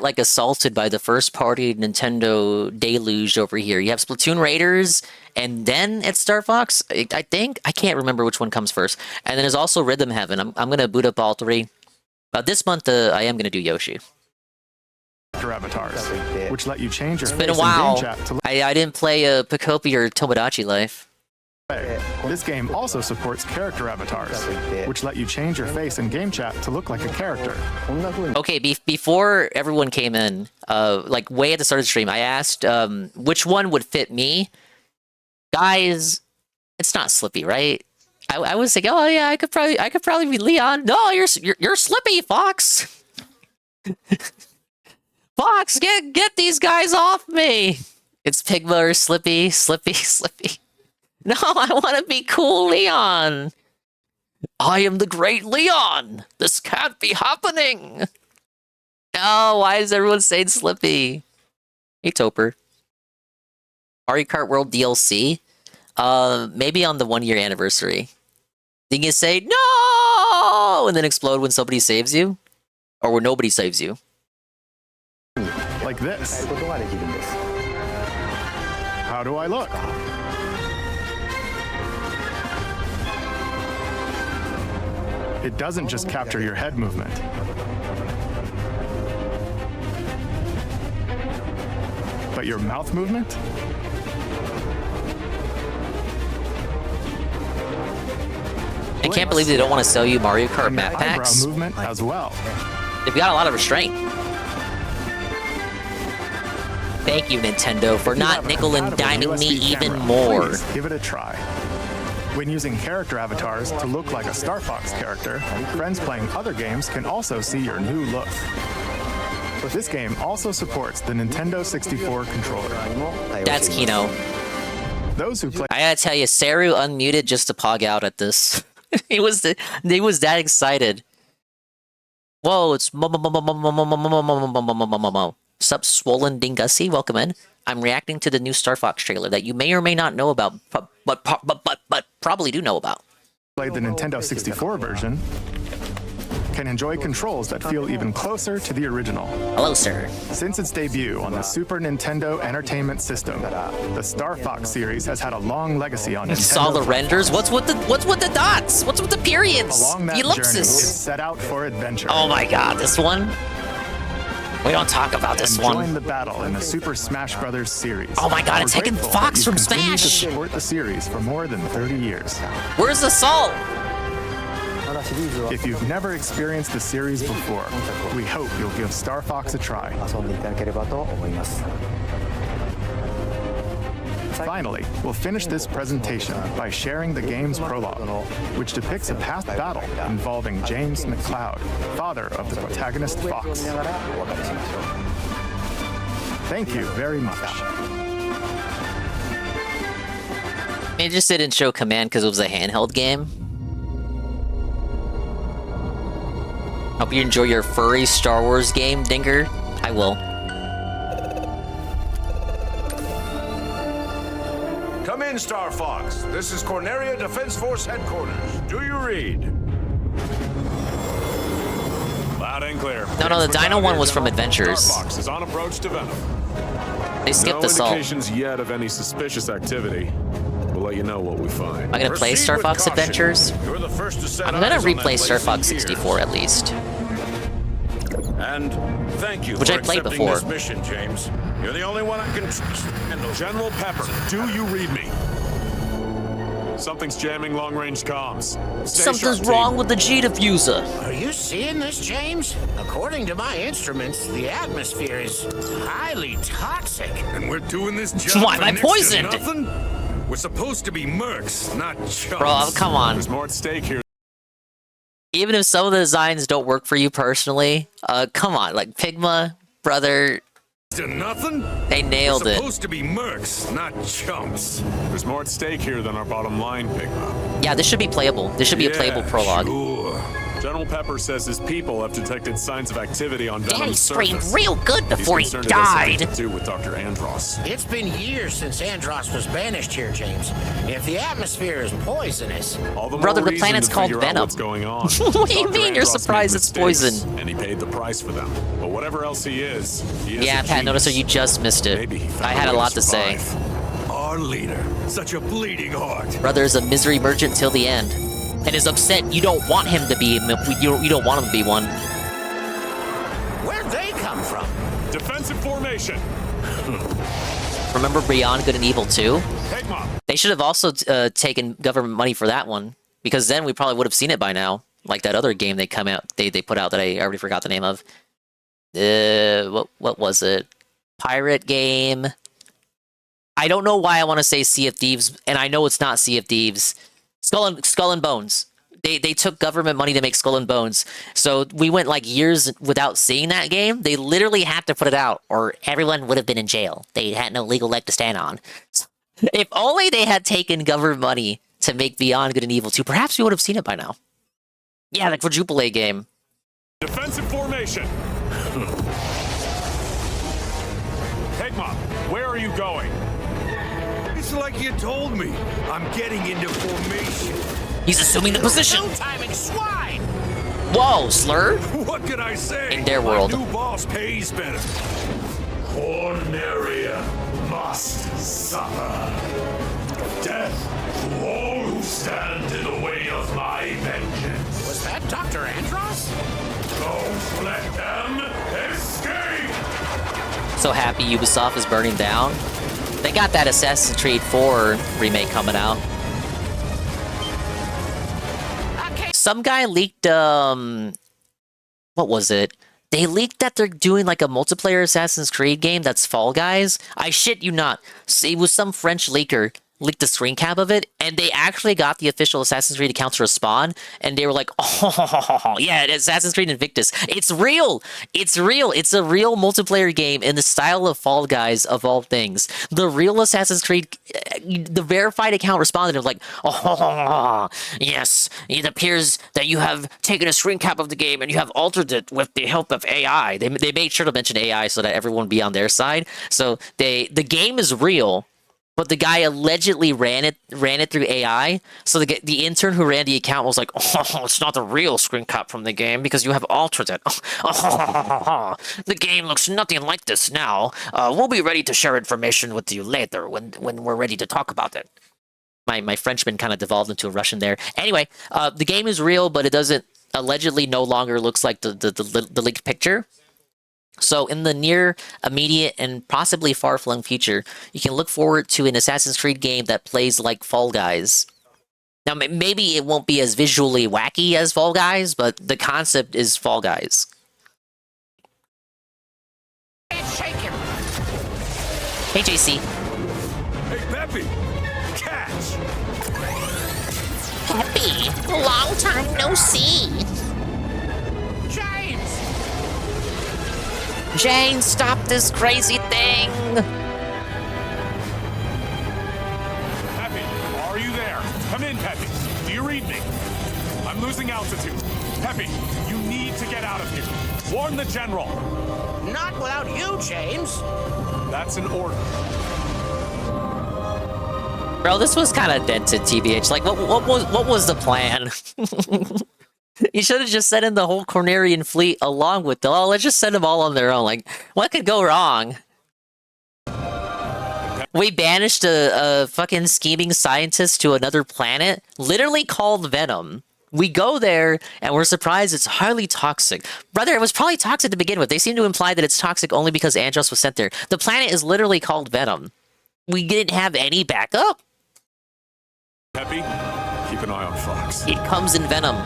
like assaulted by the first party Nintendo deluge over here. You have Splatoon Raiders, and then it's Star Fox. I think I can't remember which one comes first. And then there's also Rhythm Heaven. I'm gonna boot up all 3. This month I am gonna do Yoshi. Avatars, which let you change your It's face been a while. in game chat to I didn't play Pokopia or Tomodachi Life. This game also supports character avatars, which let you change your face in game chat to look like a character. Okay, before everyone came in, like way at the start of the stream, I asked which one would fit me. Guys, it's not Slippy, right? I was like, oh yeah, I could probably be Leon. No, you're Slippy, Fox. Fox, get these guys off me. It's Pigma or Slippy. No, I want to be cool Leon. I am the great Leon. This can't be happening. No, why is everyone saying Slippy? Hey, Topper. Mario Kart World DLC? Maybe on the 1-year anniversary. Then you say, no! And then explode when somebody saves you? Or when nobody saves you? Like this. How do I look? It doesn't just capture your head movement. But your mouth movement? I can't believe they don't want to sell you Mario Kart And map your eyebrow packs. movement as well. They've got a lot of restraint. Thank you, Nintendo, for not nickel and diming me even more. Please give it a try. When using character avatars to look like a Star Fox character, friends playing other games can also see your new look. This game also supports the Nintendo 64 controller. That's Kino. Those who play I gotta tell you, Saru unmuted just to pog out at this. he was that excited. Whoa, it's Sup, Swollen Dingussy, welcome in. I'm reacting to the new Star Fox trailer that you may or may not know about, but probably do know about. Played the Nintendo 64 version can enjoy controls that feel even closer to the original. Hello, sir. Since its debut on the Super Nintendo Entertainment System, the Star Fox series has had a long legacy on Nintendo. Saw the renders? What's with the dots? What's with the periods? Along that journey, it's set out for adventure. Oh my god, this one? We don't talk about this one. Join the battle in the Super Smash Bros. Series. Oh my god, it's taking Fox from Smash! To support the series for more than 30 years. Where's Assault? If you've never experienced the series before, we hope you'll give Star Fox a try. Finally, we'll finish this presentation by sharing the game's prologue, which depicts a past battle involving James McCloud, father of the protagonist Fox. Thank you very much. They just didn't show command because it was a handheld game. Hope you enjoy your furry Star Wars game, Dinger. I will. Come in, Star Fox. This is Corneria Defense Force Headquarters. Do you read? Loud and clear. No, the Dino one was from Adventures. Star Fox is on approach to Venom. They skipped Assault. No indications yet of any suspicious activity. We'll let you know what we find. Am I gonna play Star Fox Adventures? You're the first to set I'm gonna eyes on replay that Star place Fox in 64 at least. And thank you Which for I played accepting before. this mission, James. You're the only one I can trust. General Pepper, do you read me? Something's jamming long-range comms. Stay Something's sharp, wrong team. with the G diffuser. Are you seeing this, James? According to my instruments, the atmosphere is highly toxic. And we're doing this job Why for am I next to poisoned? nothing? We're supposed to be mercs, not chumps. Bro, come on. There's more at stake here. Even if some of the designs don't work for you personally, come on, like Pigma, brother, To nothing? they nailed We're it. supposed to be mercs, not chumps. There's more at stake here than our bottom line, Pigma. Yeah, this should be playable. This should be a playable prologue. Sure. General Pepper says his people have detected signs of activity on Danny Venom's screamed surface. real good before he He's concerned it has something died. to do with Dr. Andros. It's been years since Andros was banished here, James. If the atmosphere is poisonous... All the more Brother, the reason planet's to called figure out Venom. What's going on. What do you Dr. mean you're Andros surprised made it's mistakes, poison? And he paid the price for them. But whatever else he is Yeah, a Pat, notice that genius. you just missed it. Maybe he found I had a a way lot to to say. survive. Our leader, such a bleeding heart. Brother's a misery merchant till the end. And is upset you don't want him to be, you don't want him to be one. Where'd they come from? Defensive formation. Remember Beyond Good and Evil 2? Pigma. They should have also taken government money for that one, because then we probably would have seen it by now. Like that other game they put out that I already forgot the name of. What was it? Pirate game. I don't know why I want to say Sea of Thieves, and I know it's not Sea of Thieves. Skull and Bones. They took government money to make Skull and Bones, so we went like years without seeing that game. They literally had to put it out, or everyone would have been in jail. They had no legal leg to stand on. If only they had taken government money to make Beyond Good and Evil 2, perhaps we would have seen it by now. Yeah, the quadruple A game. Defensive formation. Pigma, where are you going? It's like you told me. I'm getting into formation. He's assuming the position. No-timing swine! Whoa, slur? What can I say? In their world. My new boss pays better. Corneria must suffer. Death to all who stand in the way of my vengeance. Was that Dr. Andros? Don't let them escape! So happy Ubisoft is burning down. They got that Assassin's Creed 4 remake coming out. Some guy leaked, what was it? They leaked that they're doing like a multiplayer Assassin's Creed game that's Fall Guys. I shit you not. It was some French leaker leaked a screen cap of it, and they actually got the official Assassin's Creed accounts to respond, and they were like, "Oh, yeah, it's Assassin's Creed Invictus. It's real. It's real. It's a real multiplayer game in the style of Fall Guys of all things." The real Assassin's Creed, the verified account responded of like, "Oh, yes, it appears that you have taken a screen cap of the game and you have altered it with the help of AI." They made sure to mention AI so that everyone would be on their side. So the game is real. But the guy allegedly ran it through AI. So the intern who ran the account was like, "Oh, it's not the real screen cap from the game because you have altered it. The game looks nothing like this now. We'll be ready to share information with you later when we're ready to talk about it." My Frenchman kind of devolved into a Russian there. Anyway, the game is real, but it doesn't allegedly no longer looks like the leaked picture. So in the near, immediate, and possibly far-flung future, you can look forward to an Assassin's Creed game that plays like Fall Guys. Now, maybe it won't be as visually wacky as Fall Guys, but the concept is Fall Guys. Shake him. Hey, JC. Hey, Peppy! Catch! Peppy, long time no see. Jane, stop this crazy thing! Peppy, are you there? Come in, Peppy. Do you read me? I'm losing altitude. Peppy, you need to get out of here. Warn the general. Not without you, James. That's an order. Bro, this was kind of dented, TBH. Like, what was the plan? You should have just sent in the whole Cornerian fleet along with them. Oh, let's just send them all on their own. Like, what could go wrong? We banished a fucking scheming scientist to another planet, literally called Venom. We go there, and we're surprised it's highly toxic. Brother, it was probably toxic to begin with. They seem to imply that it's toxic only because Andros was sent there. The planet is literally called Venom. We didn't have any backup? Peppy, keep an eye on Fox. It comes in Venom.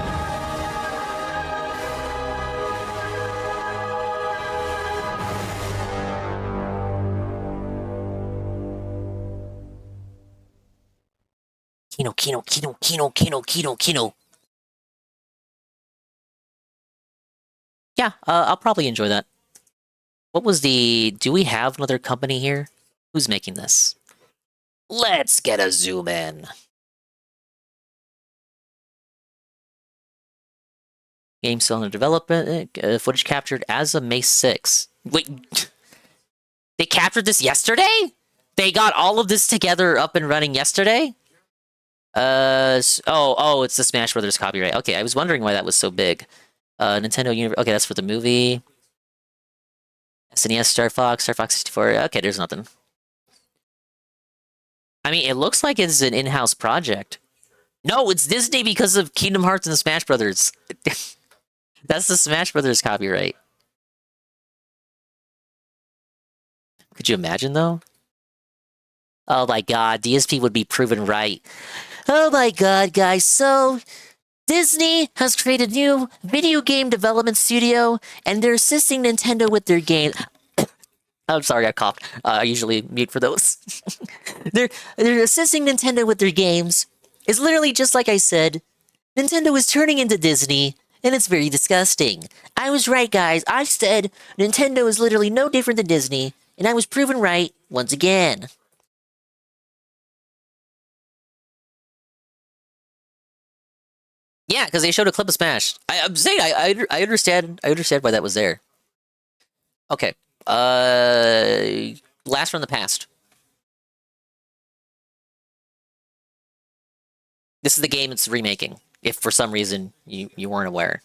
Kino. Yeah, I'll probably enjoy that. What was the... Do we have another company here? Who's making this? Let's get a zoom in. Game still under development. Footage captured as of May 6th. Wait, they captured this yesterday? They got all of this together up and running yesterday? It's the Smash Brothers copyright. Okay, I was wondering why that was so big. Nintendo Universe. Okay, that's for the movie. SNES, Star Fox 64. Okay, there's nothing. I mean, it looks like it's an in-house project. No, it's Disney because of Kingdom Hearts and the Smash Brothers. That's the Smash Brothers copyright. Could you imagine, though? Oh my god, DSP would be proven right. Oh my god, guys, so... Disney has created a new video game development studio, and they're assisting Nintendo with their game... I'm sorry, I coughed. I usually mute for those. They're assisting Nintendo with their games. It's literally just like I said. Nintendo is turning into Disney, and it's very disgusting. I was right, guys. I said Nintendo is literally no different than Disney, and I was proven right once again. Yeah, because they showed a clip of Smash. I'm saying I understand why that was there. Okay. Blast from the Past. This is the game it's remaking, if for some reason you weren't aware.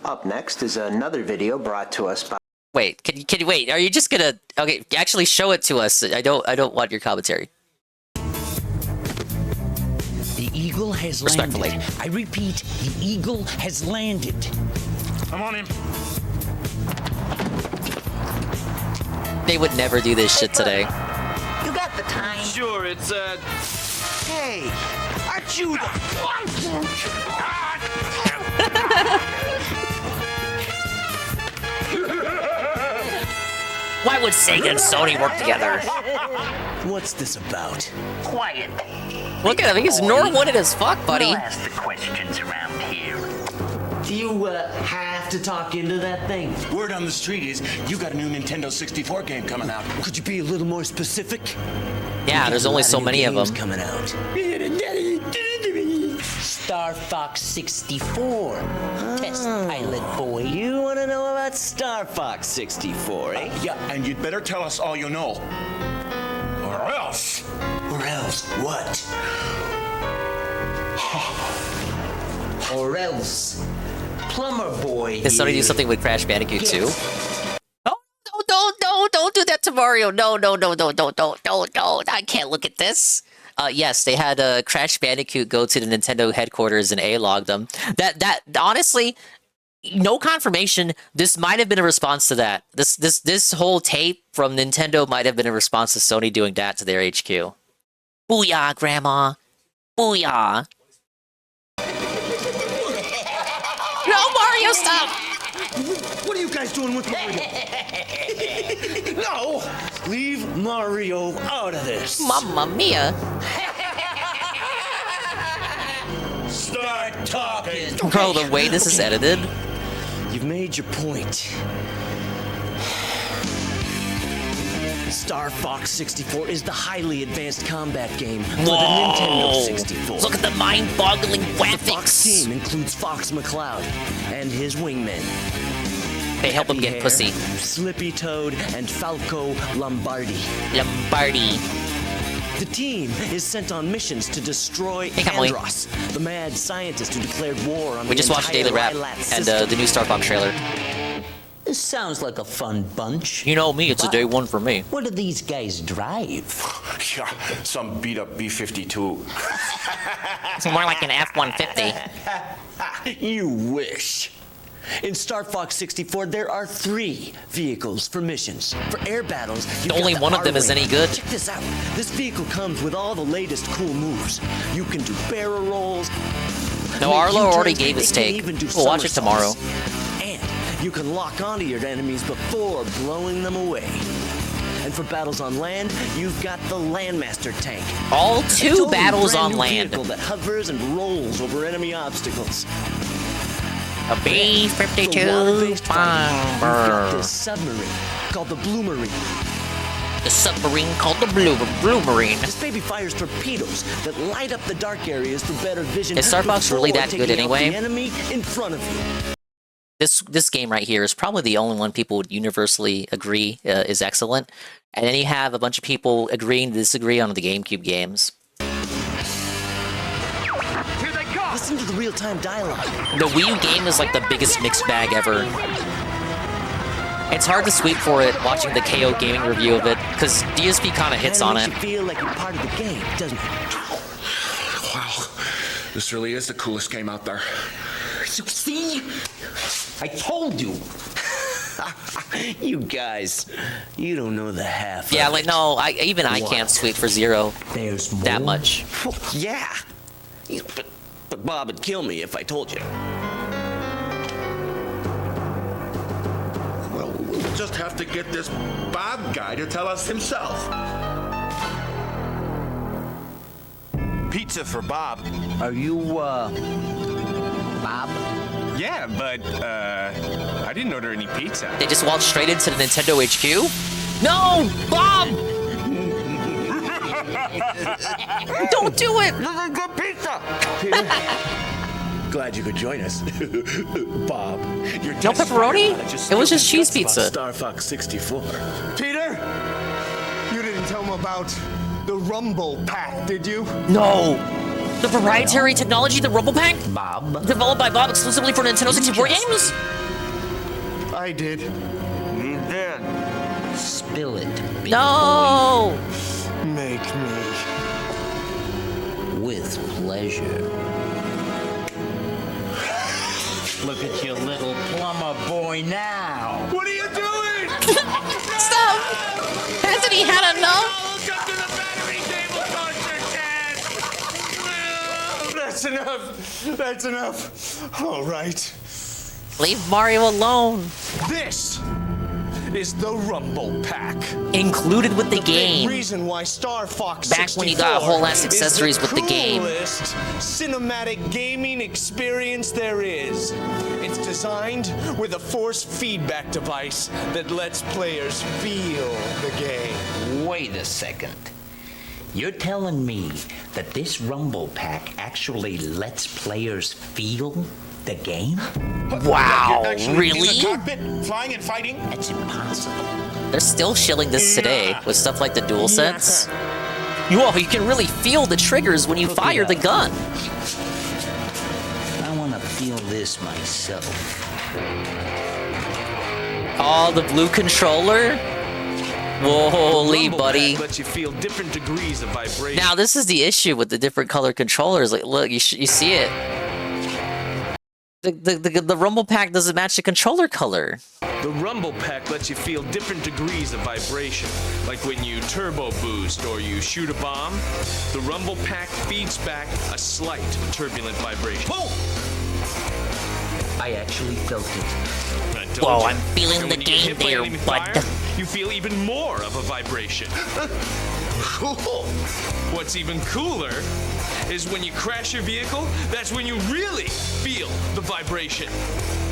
Up next is another video brought to us by... Wait, can you wait? Are you just gonna... Okay, actually show it to us. I don't want your commentary. The eagle has landed. I repeat, the eagle has landed. I'm on him. They would never do this shit today. You got the time. Sure, it's Hey, aren't you the... Why would Sega and Sony work together? What's this about? Quiet. Look at him, he's Norwooded as fuck, buddy. We'll ask the questions around here. Do you have to talk into that thing? Word on the street is you got a new Nintendo 64 game coming out. Could you be a little more specific? Yeah, there's only so many of them. Coming out. Star Fox 64. Test pilot boy. You want to know about Star Fox 64, eh? Yeah, and you'd better tell us all you know. Or else. Or else what? Or else. Plumber boy. Did Sony do something with Crash Bandicoot 2? Don't do that to Mario. No, don't. I can't look at this. Yes, they had Crash Bandicoot go to the Nintendo headquarters and A-log them. That honestly, no confirmation. This might have been a response to that. This whole tape from Nintendo might have been a response to Sony doing that to their HQ. Booyah, Grandma. Booyah. No, Mario, stop! What are you guys doing with Mario? No! Leave Mario out of this. Mamma mia. Start talking. Bro, the way this is edited. You've made your point. Star Fox 64 is the highly advanced combat game for the Nintendo 64. Look at the mind-boggling graphics. The Fox team includes Fox McCloud and his wingmen. They help him get Hair, pussy. Slippy Toad, and Falco Lombardi. The team is sent on missions to destroy Andros, the mad scientist who declared war on We just watched Daily Rap and the new Star Fox trailer. This sounds like a fun bunch. You know me, it's a day one for me. What do these guys drive? Yeah, some beat-up B-52. It's more like an F-150. You wish. In Star Fox 64, there are 3 vehicles for missions. For air battles, only one of them is any good. Check this out. This vehicle comes with all the latest cool moves. You can do barrel rolls. No, Arlo already gave his take. We'll watch it tomorrow. And you can lock onto your enemies before blowing them away. And for battles on land, you've got the Landmaster tank. All 2 battles on land. Vehicle that hovers and rolls over enemy obstacles. A B-52 bomber. This submarine called the Blue Marine. The submarine called the Blue Marine. This baby fires torpedoes that light up the dark areas for better vision. Is Star Fox really that good anyway? The enemy in front of you. This game right here is probably the only one people would universally agree is excellent. And then you have a bunch of people agreeing to disagree on the GameCube games. Listen to the real-time dialogue. The Wii U game is like the biggest mixed bag ever. It's hard to sweep for it watching the KO gaming review of it, because DSP kind of hits on it. You feel like you're part of the game, doesn't it? Wow, this really is the coolest game out there. You see? I told you. You guys, you don't know the half. Yeah, of like it. no, I can't sweep for Zero. There's more. That much. Yeah, but Bob would kill me if I told you. Well, we'll just have to get this Bob guy to tell us himself. Pizza for Bob. Are you, Bob? Yeah, but, I didn't order any pizza. They just walked straight into the Nintendo HQ? No! Bob! Don't do it! This is good pizza! Glad you could join us. Bob. No pepperoni? It was just cheese pizza. Star Fox 64. Peter? You didn't tell him about the Rumble Pack, did you? No! The proprietary technology, the Rumble Pack? Bob? Developed by Bob exclusively for Nintendo 64 games? I did. You did. Spill it. No! Make me. With pleasure. Look at your little plumber boy now. What are you doing? Stop! Hasn't he had enough? That's enough. That's enough. All right. Leave Mario alone. This is the Rumble Pack. Included with the game. Reason why Star Fox Back when you got whole ass accessories with the game. Coolest cinematic gaming experience there is. It's designed with a force feedback device that lets players feel the game. Wait a second. You're telling me that this Rumble Pack actually lets players feel the game? Wow, really? In the cockpit, flying and fighting? That's impossible. They're still shilling this today with stuff like the DualSense. Whoa, you can really feel the triggers when you fire the gun. I want to feel this myself. Oh, the blue controller? Whoa, holy buddy. Lets you feel different degrees of vibration. Now, this is the issue with the different color controllers. Like, look, you see it. The Rumble Pack doesn't match the controller color. The Rumble Pack lets you feel different degrees of vibration. Like when you turbo boost or you shoot a bomb, the Rumble Pack feeds back a slight turbulent vibration. Boom! I actually felt it. Whoa, I'm feeling the game there, bud. You feel even more of a vibration. Cool. What's even cooler is when you crash your vehicle, that's when you really feel the vibration.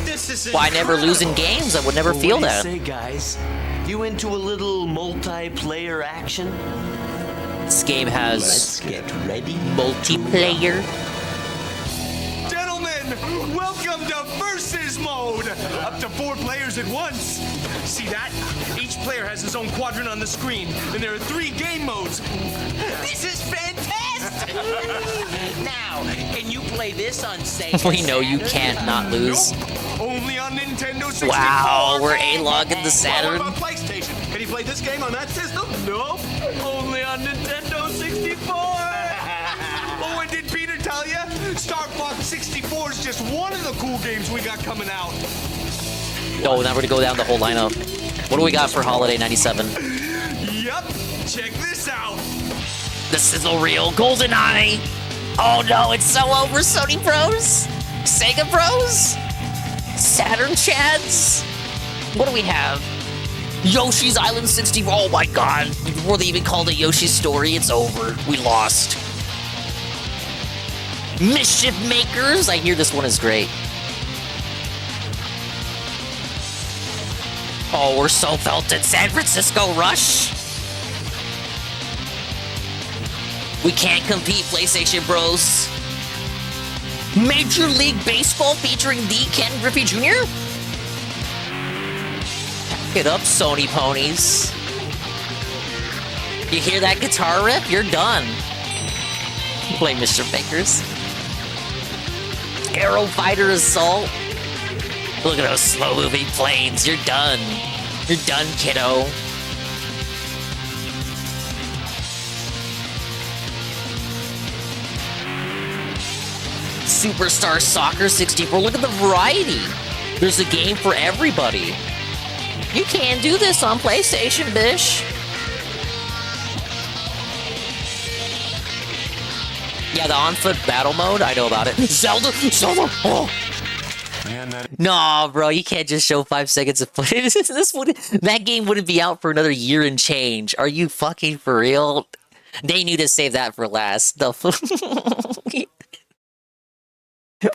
This is Why never lose in games? I would never feel that. What do you say, guys? You into a little multiplayer action? This game has Let's get ready. multiplayer. Gentlemen, welcome to Versus Mode! Up to 4 players at once. See that? Each player has his own quadrant on the screen, and there are 3 game modes. This is fantastic! Now, can you play this on Sega? We know you can't not lose. Nope. Only on Nintendo 64. Wow, we're A-logging the Saturn. What about PlayStation? Can you play this game on that system? Nope. Only on Nintendo 64. Oh, and did Peter tell you? Star Fox 64 is just one of the cool games we got coming out. Oh, now we're gonna go down the whole lineup. What do we got for Holiday 97? Yup. Check this out. The sizzle reel, GoldenEye. Oh no, it's so over. Sony Bros, Sega Bros, Saturn Chads. What do we have? Yoshi's Island 64. Oh my god. Before they even called it Yoshi's Story, it's over. We lost. Mischief Makers. I hear this one is great. Oh, we're so felt in San Francisco Rush. We can't compete, PlayStation Bros. Major League Baseball featuring the Ken Griffey Jr.? Get up, Sony ponies. You hear that guitar riff? You're done. Play Mr. Makers. Aero Fighter Assault. Look at those slow-moving planes. You're done. You're done, kiddo. Superstar Soccer 64. Look at the variety. There's a game for everybody. You can do this on PlayStation, bish. Yeah, the on-foot battle mode, I know about it. Zelda! Oh! Nah, bro, you can't just show 5 seconds of footage. That game wouldn't be out for another year and change. Are you fucking for real? They knew to save that for last.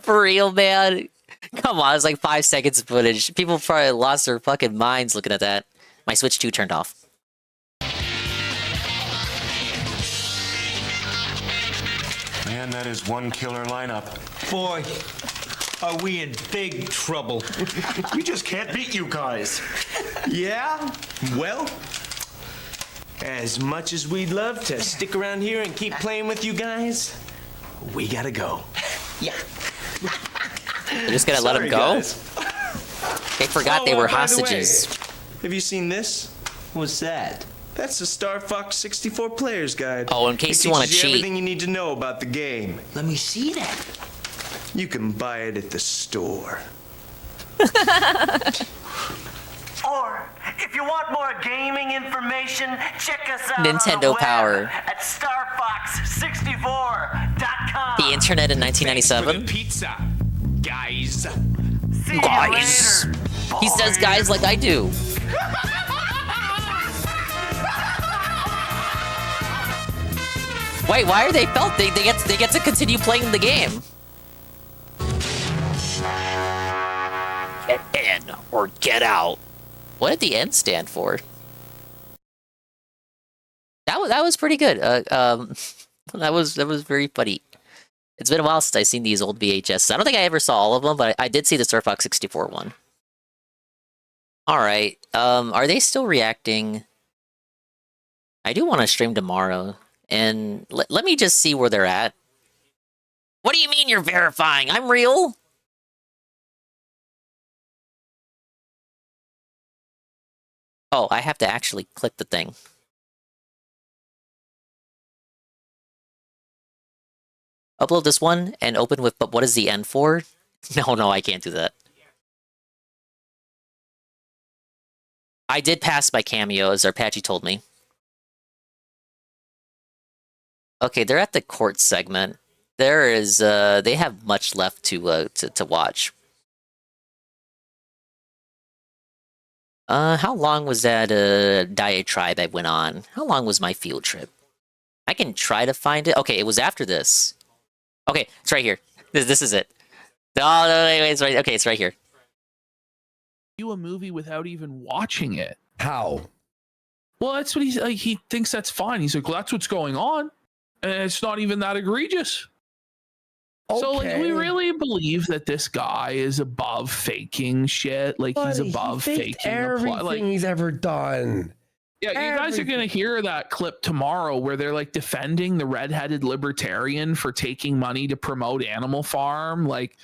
For real, man? Come on, it's like 5 seconds of footage. People probably lost their fucking minds looking at that. My Switch 2 turned off. Man, that is one killer lineup. Boy, are we in big trouble. We just can't beat you guys. Yeah? Well, as much as we'd love to stick around here and keep playing with you guys, we gotta go. Yeah. You just gotta let them go? They forgot they were hostages. Have you seen this? What's that? That's the Star Fox 64 Player's Guide. Oh, in case you want to cheat. Everything you need to know about the game. Let me see that. You can buy it at the store. Or, if you want more gaming information, check us out Nintendo on the Power. web at starfox64.com. The internet in 1997. Pizza, guys. See you Guys. later, He says guys like I do. Wait, why are they felt? They get to continue playing the game. Get in or get out. What did the N stand for? That was pretty good. That was very funny. It's been a while since I've seen these old VHS. I don't think I ever saw all of them, but I did see the Star Fox 64 one. All right. Are they still reacting? I do want to stream tomorrow, and let me just see where they're at. What do you mean you're verifying? I'm real. Oh, I have to actually click the thing. Upload this one and open with, but what is the N for? No, I can't do that. I did pass my cameo, as Arpachi told me. Okay, they're at the court segment. There is, they have much left to watch. How long was that, diatribe I went on? How long was my field trip? I can try to find it. Okay, it was after this. Okay, it's right here. This is it. No, wait, it's right. Okay, it's right here. Do a movie without even watching it. How? Well, that's what he's like. He thinks that's fine. He's like, well, that's what's going on, and it's not even that egregious. Okay. So, like, we really believe that this guy is above faking shit. Like, he's above faking everything he's ever done. Yeah, you guys are gonna hear that clip tomorrow where they're like defending the redheaded libertarian for taking money to promote Animal Farm, like,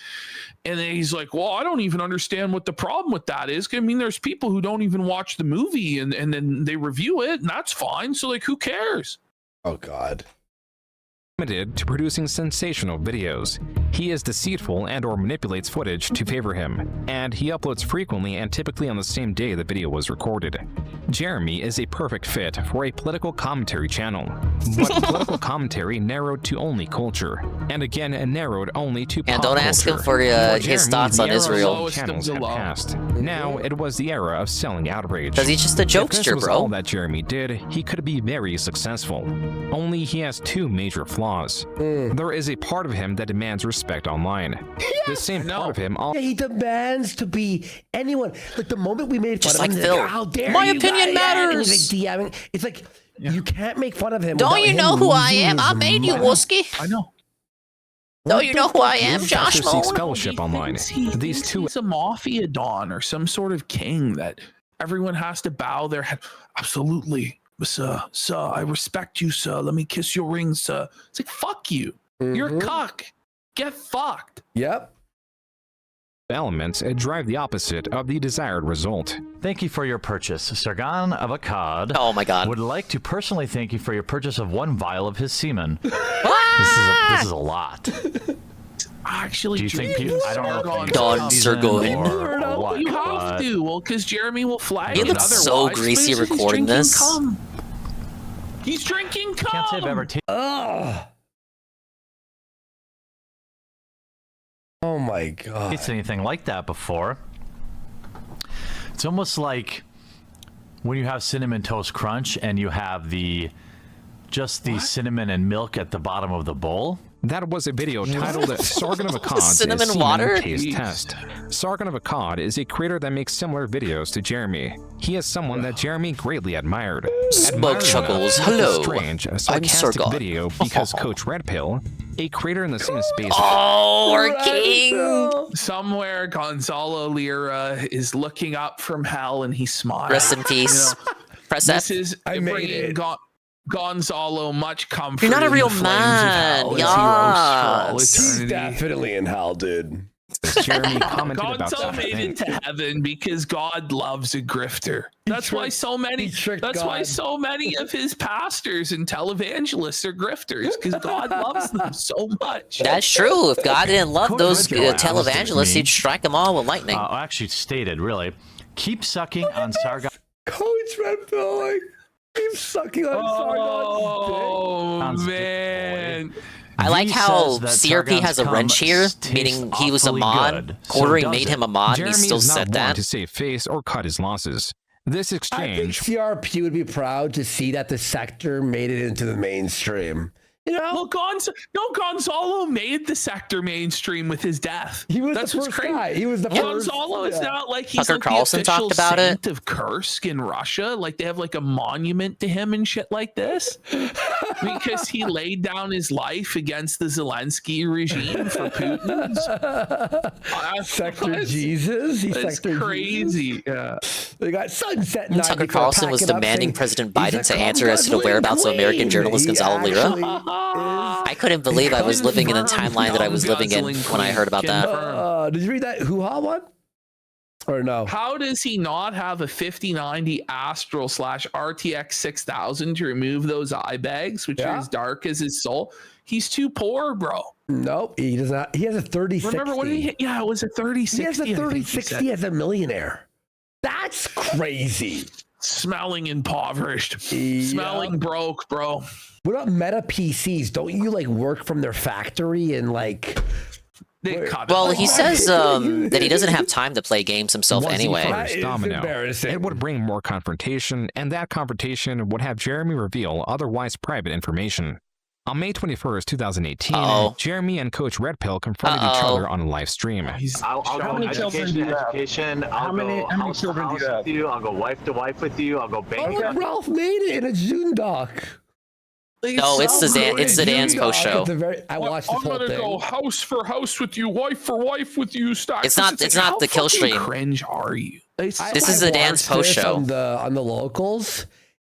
and then he's like, "Well, I don't even understand what the problem with that is. I mean, there's people who don't even watch the movie and then they review it, and that's fine. So, like, who cares?" Oh God. Limited to producing sensational videos. He is deceitful and or manipulates footage to favor him, and he uploads frequently and typically on the same day the video was recorded. Jeremy is a perfect fit for a political commentary channel, but political commentary narrowed to only culture, and again narrowed only to pop and don't ask him for his thoughts on Israel. Channels had passed. Now it was the era of selling outrage. Because he's just a jokester, if this was bro. all that Jeremy did, he could be very successful. Only he has two major flaws. There is a part of him that demands respect online. The same part of him he demands to be anyone. Like the moment we made fun just of him, like Phil. like, how dare My you opinion guys? matters. And he's like DMing. It's like you can't make fun of him. Don't you know who I am? I made you, Wooski. I know. Don't you know who I am, Josh seeks Moore? fellowship online. These two He's a mafia don or some sort of king that everyone has to bow their head. Absolutely. Sir, I respect you, sir. Let me kiss your ring, sir. It's like, fuck you. You're a cuck. Get fucked. Yep. elements drive the opposite of the desired result. Thank you for your purchase. Sargon of Akkad. Oh my God. Would like to personally thank you for your purchase of 1 vial of his semen. This is a lot. Actually, do you think people? I don't know. Don Sargon. Well, you have to. Well, because Jeremy will flag he it looks otherwise. so greasy recording this. Cum. He's drinking cum. Can't say I've ever tasted. Oh my God. It's anything like that before. It's almost like when you have Cinnamon Toast Crunch and you have just the cinnamon and milk at the bottom of the bowl. That was a video titled Sargon of Akkad's Cinnamon Semen water? Taste Test. Sargon of Akkad is a creator that makes similar videos to Jeremy. He is someone that Jeremy greatly admired. Smoke chuckles. Hello. Strange, I'm sarcastic Sargon. video because Coach Red Pill, a creator in the same space. Oh, our king! Somewhere Gonzalo Lira is looking up from hell and he smiles. Rest in peace. Press F. This is bringing Gonzalo much comfort. You're not a in real the flames man. of hell as he roasts for all He's eternity. definitely in hell, dude. Jeremy commented about Gonzalo such a made thing. it to heaven because God loves a grifter. That's why so many. That's why so many of his pastors and televangelists are grifters because God loves them so much. That's true. If God didn't love those Red Pill asked televangelists, me- he'd strike them all with lightning. Actually stated, really. Keep sucking on Sargon. Coach Red Pill, like, keep sucking on Sargon's dick. Man. I like He how says that CRP has a Sargon's wrench here, cum meaning tastes he was a awfully mod. good, so Quartering does made it. him a mod, and Jeremy he still is not said one that. to save face or cut his losses. This I think exchange CRP would be proud to see that the sector made it into the mainstream. You know, Gonzalo made the sector mainstream with his death. He was That's the what's first crazy. guy. He was the first. Gonzalo is not like he's Tucker like Carlson the official talked about saint it. of Kursk in Russia. Like they have like a monument to him and shit like this because he laid down his life against the Zelensky regime for Putin's Sector Jesus. He's That's Sector crazy. Jesus. Yeah. They got Sunset. And Tucker Carlson was demanding President Biden to answer as to the whereabouts of American journalist Gonzalo Lira. I couldn't believe I was living in a timeline that I was living in when I heard about that. Did you read that hoo-ha one? Or no? How does he not have a 5090 Astral / RTX 6000 to remove those eye bags, which are as dark as his soul? He's too poor, bro. Nope, he does not. He has a 3060. Remember what did he hit? Yeah, it was a 3060. He has a 3060 as a millionaire. That's crazy. Smelling impoverished. Smelling broke, bro. What about Meta PCs? Don't you like work from their factory and like... Well, he says that he doesn't have time to play games himself anyway. Domino. It would bring more confrontation, and that confrontation would have Jeremy reveal otherwise private information. On May 21st, 2018, Jeremy and Coach Red Pill confronted each other on a live stream. I'll go education. How many children do you have? I'll go wife to wife with you. I'll go bank. Oh, Ralph made it in a June doc. No, it's Zidane's post show. I watched the whole thing. I'm gonna go house for house with you, wife for wife with you. Stack. It's not the kill stream. Cringe are you? This is Zidane's post show on the locals.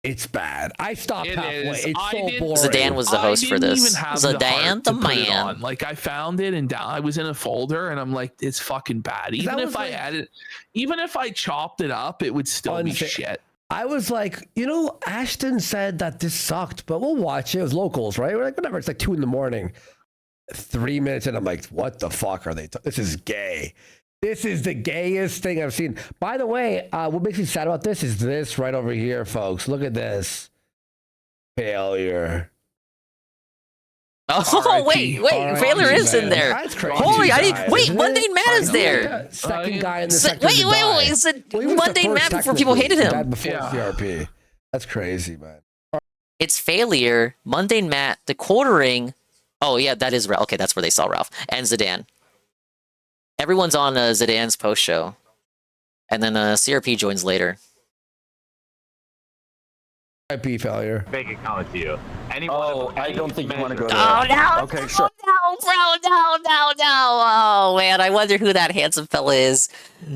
It's bad. I stopped halfway. It's so boring. Zidane was the host for this. Zidane the man. Like I found it and I was in a folder and I'm like, it's fucking bad. Even if I added, even if I chopped it up, it would still be shit. I was like, Ashton said that this sucked, but we'll watch it. It was locals, right? We're like, whatever. It's like 2 a.m. 3 minutes in, I'm like, what the fuck are they? This is gay. This is the gayest thing I've seen. By the way, what makes me sad about this is this right over here, folks. Look at this. Failure. Oh, wait. Failure is in there. That's crazy. Holy, wait, Mundane Matt is there. Second guy in the sector. Wait. It's Mundane Matt before people hated him. Before CRP. That's crazy, man. It's Failure, Mundane Matt, the quartering. Oh, yeah, that is Ralph. Okay, that's where they saw Ralph. And Zidane. Everyone's on Zidane's post show. And then CRP joins later. IP Failure. Bank account to you. I don't think you want to go there. Oh, no. Okay, sure. No. Oh, man, I wonder who that handsome fella is.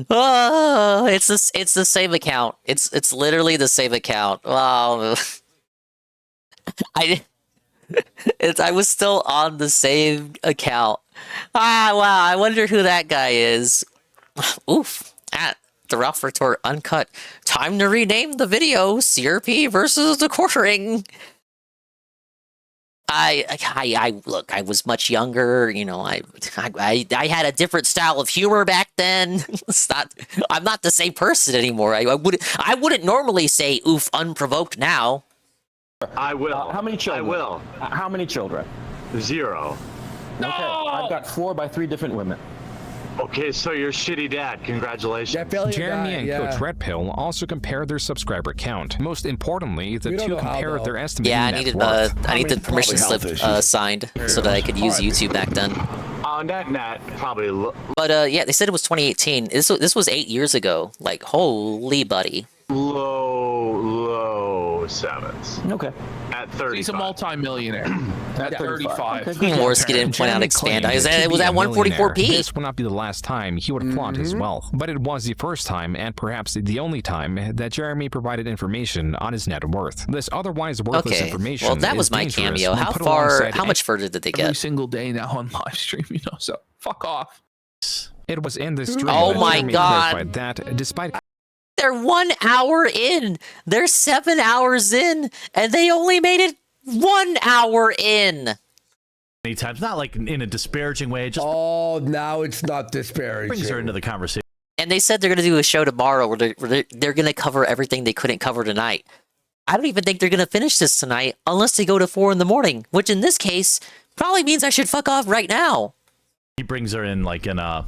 Oh, it's the same account. It's literally the same account. Wow. I was still on the same account. Wow, I wonder who that guy is. Oof. At the Ralph Retort Uncut. Time to rename the video CRP versus the quartering. Look, I was much younger, I had a different style of humor back then. I'm not the same person anymore. I wouldn't normally say oof unprovoked now. I will. How many children? I will. How many children? 0. Okay, I've got 4 by 3 different women. Okay, so you're a shitty dad. Congratulations. Jeremy and Coach Red Pill also compared their subscriber count. Most importantly, the two compared their estimated net worth. I need the permission slip signed so that I could use YouTube back then. On net, probably. But yeah, they said it was 2018. This was 8 years ago. Like, holy buddy. Low 7s. Okay. At 35. He's a multi-millionaire. At 35. Morski didn't point out expand. It was at 144p. This will not be the last time he would flaunt his wealth, but it was the first time and perhaps the only time that Jeremy provided information on his net worth. This otherwise worthless information. Well, that was my cameo. How much further did they get? Every single day now on live stream, so fuck off. It was in the stream. Oh my god. That despite. They're 1 hour in. They're 7 hours in, and they only made it 1 hour in. Many times, not like in a disparaging way. Just now it's not disparaging. Brings her into the conversation. And they said they're going to do a show tomorrow where they're going to cover everything they couldn't cover tonight. I don't even think they're going to finish this tonight unless they go to 4 a.m, which in this case probably means I should fuck off right now. He brings her in like in a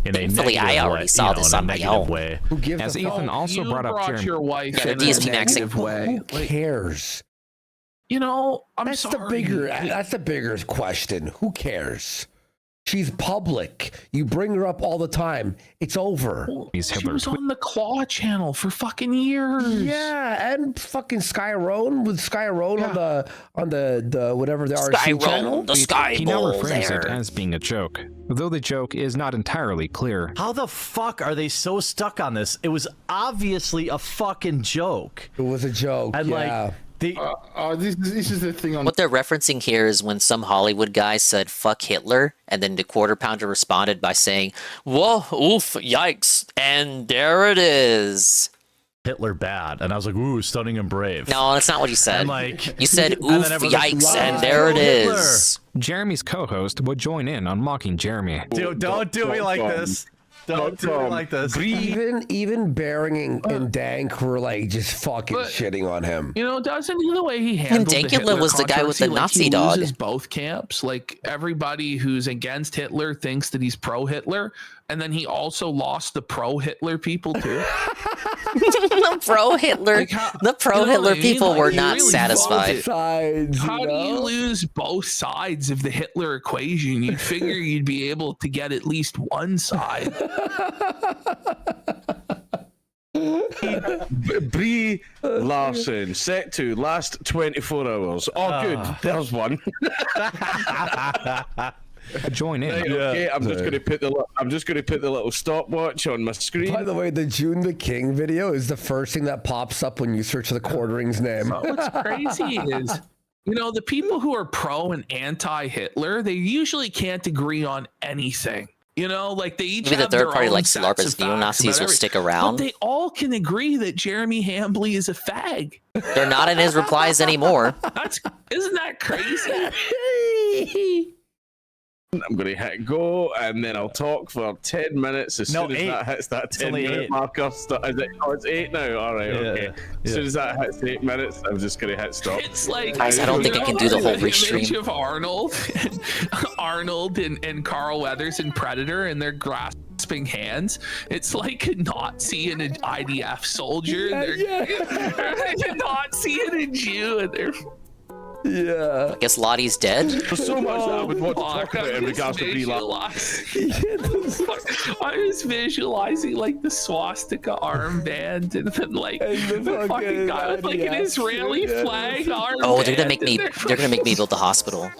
Thankfully, I already saw this on my own. Way. Who gives As a Ethan fuck? also brought up Jeremy. Your wife Yeah, in DSP a negative way. Who cares? You know, That's the bigger question. Who cares? She's public. You bring her up all the time. It's over. She was on the Claw channel for fucking years. Yeah, and fucking Skyrone with Skyrone on the whatever the RC channel. He now reframes it as being a joke, though the joke is not entirely clear. How the fuck are they so stuck on this? It was obviously a fucking joke. It was a joke. And yeah. This is the thing on what they're referencing here is when some Hollywood guy said "fuck Hitler," and then the Quarter Pounder responded by saying, "Whoa, oof, yikes, and there it is." Hitler bad, and I was like, "Ooh, stunning and brave." No, that's not what you said. And like, you said, "Oof, yikes, and there it is." Jeremy's co-host would join in on mocking Jeremy. Dude, don't do me like this. Don't do me like this. Even Bering and Dank were like just fucking shitting on him. You know, doesn't the way he handled Dank the Hitler was the guy with the controversy, Nazi he dog. loses both camps. Like everybody who's against Hitler thinks that he's pro-Hitler, and then he also lost the pro-Hitler people too. The pro-Hitler, people were not satisfied. How do you lose both sides of the Hitler equation? You'd figure you'd be able to get at least one side. Brie Larson, set to last 24 hours. Oh, good. There's one. Join in. Right, okay, I'm just going to put the little stopwatch on my screen. By the way, the June the King video is the first thing that pops up when you search the Quartering's name. What's crazy is, you know, the people who are pro and anti-Hitler, they usually can't agree on anything. You know, like they each maybe have the third their party own like sets LARPers of facts neo-Nazis about will stick but around. they all can agree that Jeremy Hambley is a fag. They're not in his replies anymore. Isn't that crazy? I'm going to hit go, and then I'll talk for 10 minutes. As soon as that hits that 10-minute marker, it's 8 now. All right, okay. As soon as that hits 8 minutes, I'm just going to hit stop. It's like Guys, I don't think I can do the whole image restream. of Arnold and Carl Weathers in Predator, and they're grasping hands. It's like a Nazi and an IDF soldier. They're a Nazi and a Jew, and they're. Yeah. I guess Lottie's dead. There's so much that I would want to talk about in regards to Brie Larson. I was visualizing like the swastika armband and then like the fucking guy with like an Israeli flag armband. Oh, they're gonna make me build the hospital.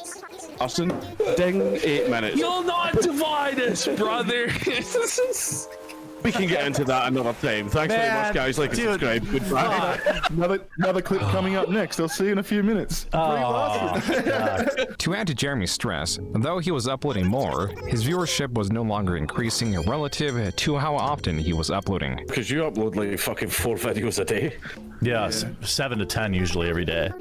Austin, ding, 8 minutes. You'll not divide us, brother. We can get into that another time. Thanks very much, guys. Like and subscribe. Goodbye. Another clip coming up next. I'll see you in a few minutes. To add to Jeremy's stress, though he was uploading more, his viewership was no longer increasing relative to how often he was uploading. Because you upload like fucking 4 videos a day. Yeah, 7 to 10 usually every day.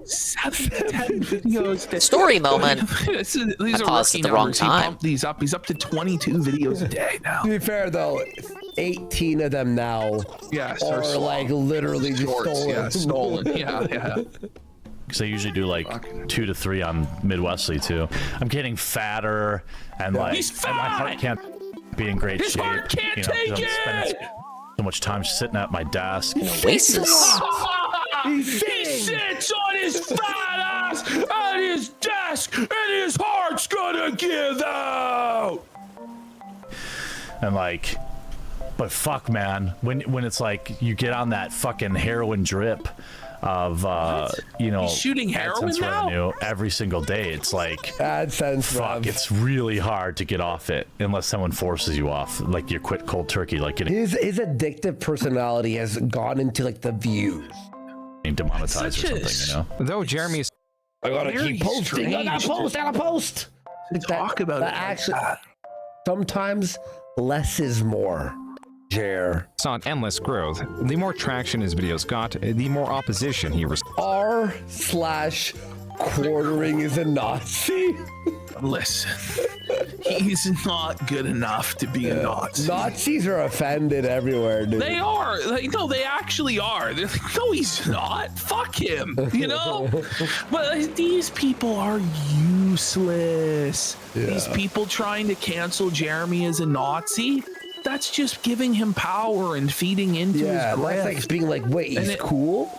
7 to 10 videos. Story moment. These I are paused rookie at the wrong numbers. time. He bumped these up. He's up to 22 videos a day now. To be fair though, 18 of them now are like literally just stolen. Yeah, stolen. Yeah. Because I usually do like 2 to 3 on Midwestly too. I'm getting fatter and like and my heart can't be in great shape. Heart can't you know, take 'cause I'm spending it. so much time sitting at my desk. Oasis. He sits on his fat ass at his desk, and his heart's gonna give out. And like, but fuck, man, when it's like you get on that fucking heroin drip of you know, He's shooting heroin AdSense now? revenue every single day, it's like AdSense. Fuck, it's really hard to get off it unless someone forces you off. Like you quit cold turkey, like getting His addictive personality has gone into like the views. demonetized or something, you know. Though Jeremy's I gotta keep posting. I gotta post. Talk about it. Actually, sometimes less is more. Jer. saw endless growth. The more traction his videos got, the more opposition he received. r/quartering is a Nazi. Listen, he's not good enough to be a Nazi. Nazis are offended everywhere, dude. They are. Like, no, they actually are. They're like, no, he's not. Fuck him. You know? But these people are useless. Yeah. These people trying to cancel Jeremy as a Nazi, that's just giving him power and feeding into his Yeah, grift. that's like being like, wait, he's cool?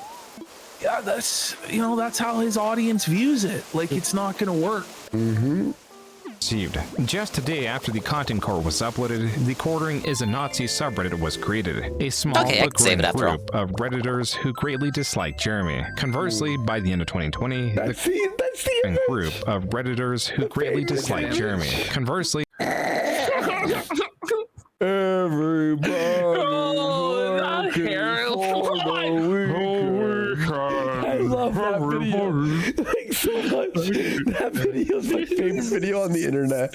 yeah, that's that's how his audience views it. Like it's not gonna work. Received. Just today after the content core was uploaded, the Quartering is a Nazi subreddit was created. A small but growing group of Redditors who greatly dislike Jeremy. Conversely, by the end of 2020, the group of Redditors who greatly dislike Jeremy. Conversely, Everybody I love that video. Like so much. That video is my favorite video on the internet.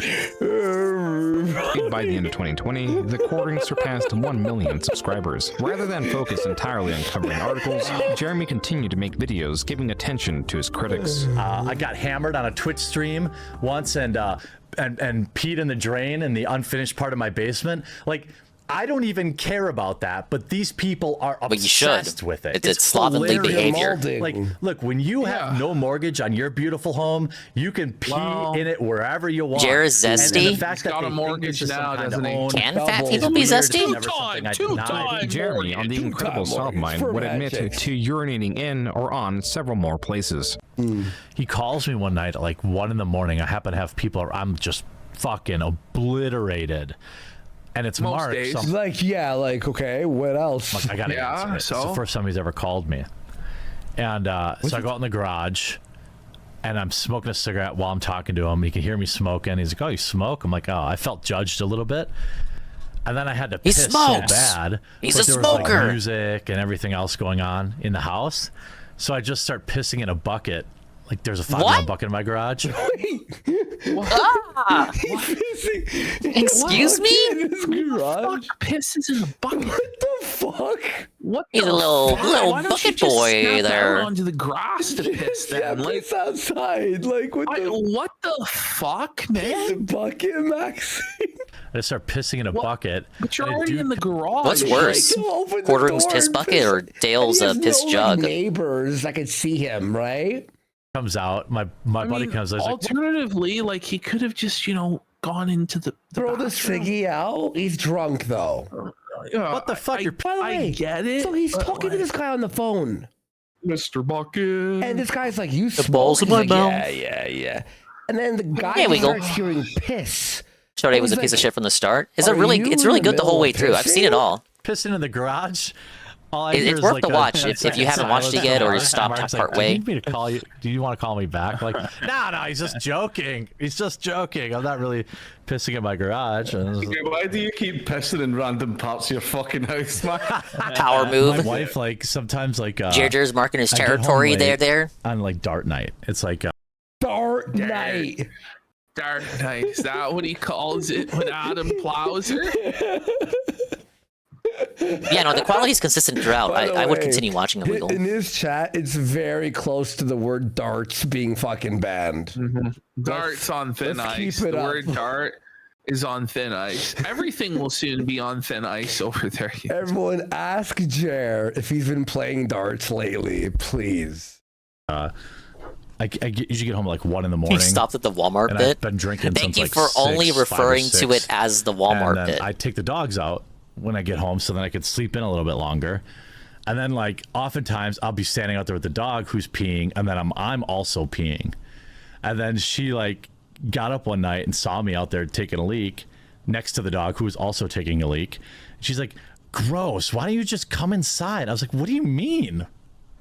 by the end of 2020, the Quartering surpassed 1 million subscribers. Rather than focus entirely on covering articles, Jeremy continued to make videos giving attention to his critics. I got hammered on a Twitch stream once and peed in the drain in the unfinished part of my basement. Like, I don't even care about that, but these people are obsessed with it. It's slovenly behavior. Like, look, when you have no mortgage on your beautiful home, you can pee in it wherever you want. Jared's zesty. And the fact that got a mortgage now, doesn't he? Can fat people be zesty? Two-time Jeremy on the Incredible Solve Mine would admit to urinating in or on several more places. He calls me one night at like 1 in the morning. I happen to have people, I'm just fucking obliterated. And it's Most Mark. days. So I'm Like, yeah, like, okay, what else? like, I gotta answer it. It's the first time he's ever called me. And so I go out in the garage and I'm smoking a cigarette while I'm talking to him. He can hear me smoking. He's like, oh, you smoke? I'm like, oh, I felt judged a little bit. And then I had to piss so bad. He's but a there smoker. was like music and everything else going on in the house. So I just start pissing in a bucket. Like there's a 5-gallon bucket in my garage. Ah! Excuse me? Fuck pisses in the bucket. What the fuck? What? He's a little bucket boy there. Onto the grass to piss. Then, like piss outside. Like what the fuck, man? The bucket, Max. I just start pissing in a bucket. But you're already in the garage. What's worse, Quartering's piss bucket or Dale's piss jug? Neighbors, I could see him, right? Comes out, my buddy comes. Alternatively, like he could have just gone into the throw the ciggy out. He's drunk though. What the fuck? By the way, I get it. So he's talking to this guy on the phone, Mr. Bucket, and this guy's like, "You the smoke?" balls in my mouth. Yeah. And then the guy There we go. starts hearing piss. Shode was a piece of shit from the start. It's really good the whole way through. I've seen it all. Pissing in the garage. It's worth to watch if you haven't watched it yet or you stopped part way. Do you need me to call you? Do you want to call me back? Like, no, he's just joking. He's just joking. I'm not really pissing in my garage. Why do you keep pissing in random parts of your fucking house, man? Power move. My wife, like, sometimes, like, Jer's marking his territory there. On, like, dart night. It's like, dart night. Dart night. Is that what he calls it when Adam plows her? Yeah, no, the quality is consistent throughout. I would continue watching Illegal. In his chat, it's very close to the word darts being fucking banned. Darts on thin ice. The word dart is on thin ice. Everything will soon be on thin ice over there. Everyone ask Jer if he's been playing darts lately, please. I usually get home at like 1 in the morning. He stopped at the Walmart bit. I've been drinking Thank since you like for 6, only 5 or referring 6. to it as the Walmart and then bit. I take the dogs out when I get home so then I could sleep in a little bit longer. And then like oftentimes I'll be standing out there with the dog who's peeing and then I'm also peeing. And then she like got up one night and saw me out there taking a leak next to the dog who was also taking a leak. She's like, gross, why don't you just come inside? I was like, what do you mean?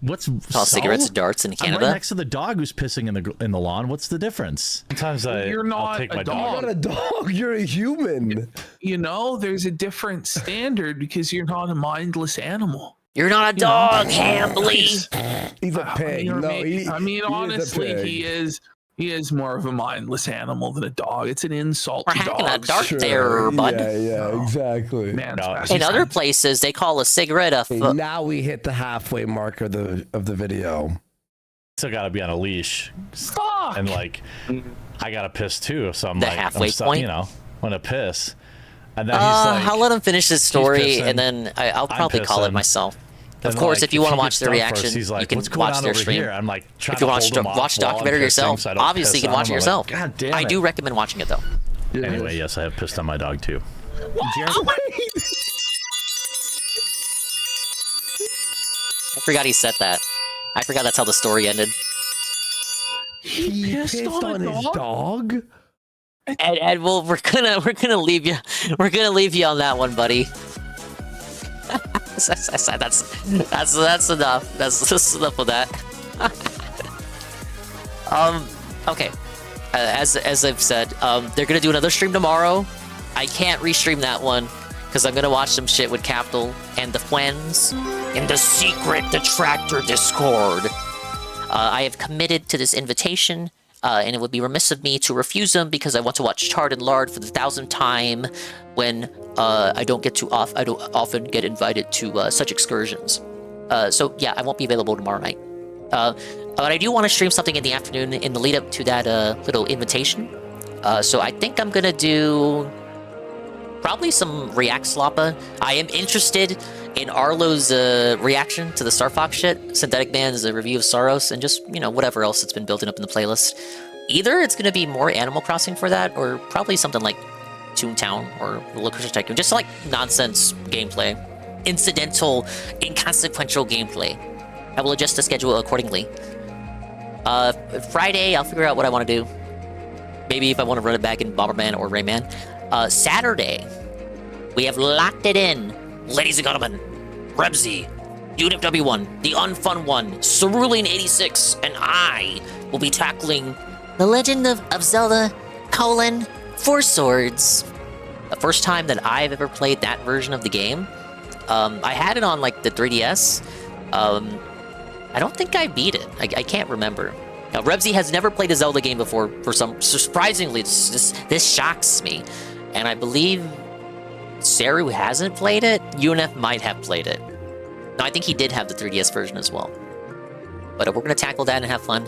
What's cigarettes and darts in Canada? I'm right next to the dog who's pissing in the lawn. What's the difference? Sometimes You're not I'll take my a dog. You're not a dog. You're a human. There's a different standard because you're not a mindless animal. You're not a dog, Hambly. He's a pig. Honestly, he is more of a mindless animal than a dog. It's an insult We're to hacking dogs. a dart there, bud. Yeah, exactly. In other places, they call a cigarette a. Now we hit the halfway mark of the video. Still got to be on a leash. Fuck. And like, I got to piss too. So I'm The like, halfway point? I'm gonna piss. And then he's like, I'll let him finish his story, pissing, and then I'll probably call it pissing. myself. And Of course, like, if you want to he watch gets the done reaction, first, he's like, you can "What's going watch on their over stream. here?" I'm like, trying if you to want hold to him off watch the while I'm documentary pissing yourself, so I don't obviously piss you can on watch it him. I'm yourself. like, God damn I it. do recommend watching it though. Anyway, yes, I have pissed on my dog too. I forgot he said that. I forgot that's how the story ended. He pissed on his dog? And well, we're gonna leave you on that one, buddy. that's enough. That's enough of that. Okay. As I've said, they're gonna do another stream tomorrow. I can't restream that one because I'm gonna watch some shit with Capital and the friends in the secret detractor Discord. I have committed to this invitation, and it would be remiss of me to refuse them because I want to watch Chard and Lard for the 1,000th time when I don't often get invited to such excursions. So yeah, I won't be available tomorrow night. But I do want to stream something in the afternoon in the lead up to that little invitation. So I think I'm gonna do probably some React Sloppa. I am interested in Arlo's reaction to the Star Fox shit, Synthetic Man's review of Saros, and just, you know, whatever else that's been building up in the playlist. Either it's gonna be more Animal Crossing for that, or probably something like Toontown or Roller Coaster Tycoon. Just like nonsense gameplay. Incidental, inconsequential gameplay. I will adjust the schedule accordingly. Friday, I'll figure out what I want to do. Maybe if I want to run it back in Bomberman or Rayman. Saturday, we have locked it in. Ladies and gentlemen, Rebsy, UNFW1, the unfun one, Cerulean86, and I will be tackling The Legend of Zelda, Four Swords. The first time that I've ever played that version of the game. I had it on, like, the 3DS. I don't think I beat it. I can't remember. Now, Rebsy has never played a Zelda game before. Surprisingly, this shocks me. And I believe Saru hasn't played it. UNF might have played it. No, I think he did have the 3DS version as well. But we're gonna tackle that and have fun.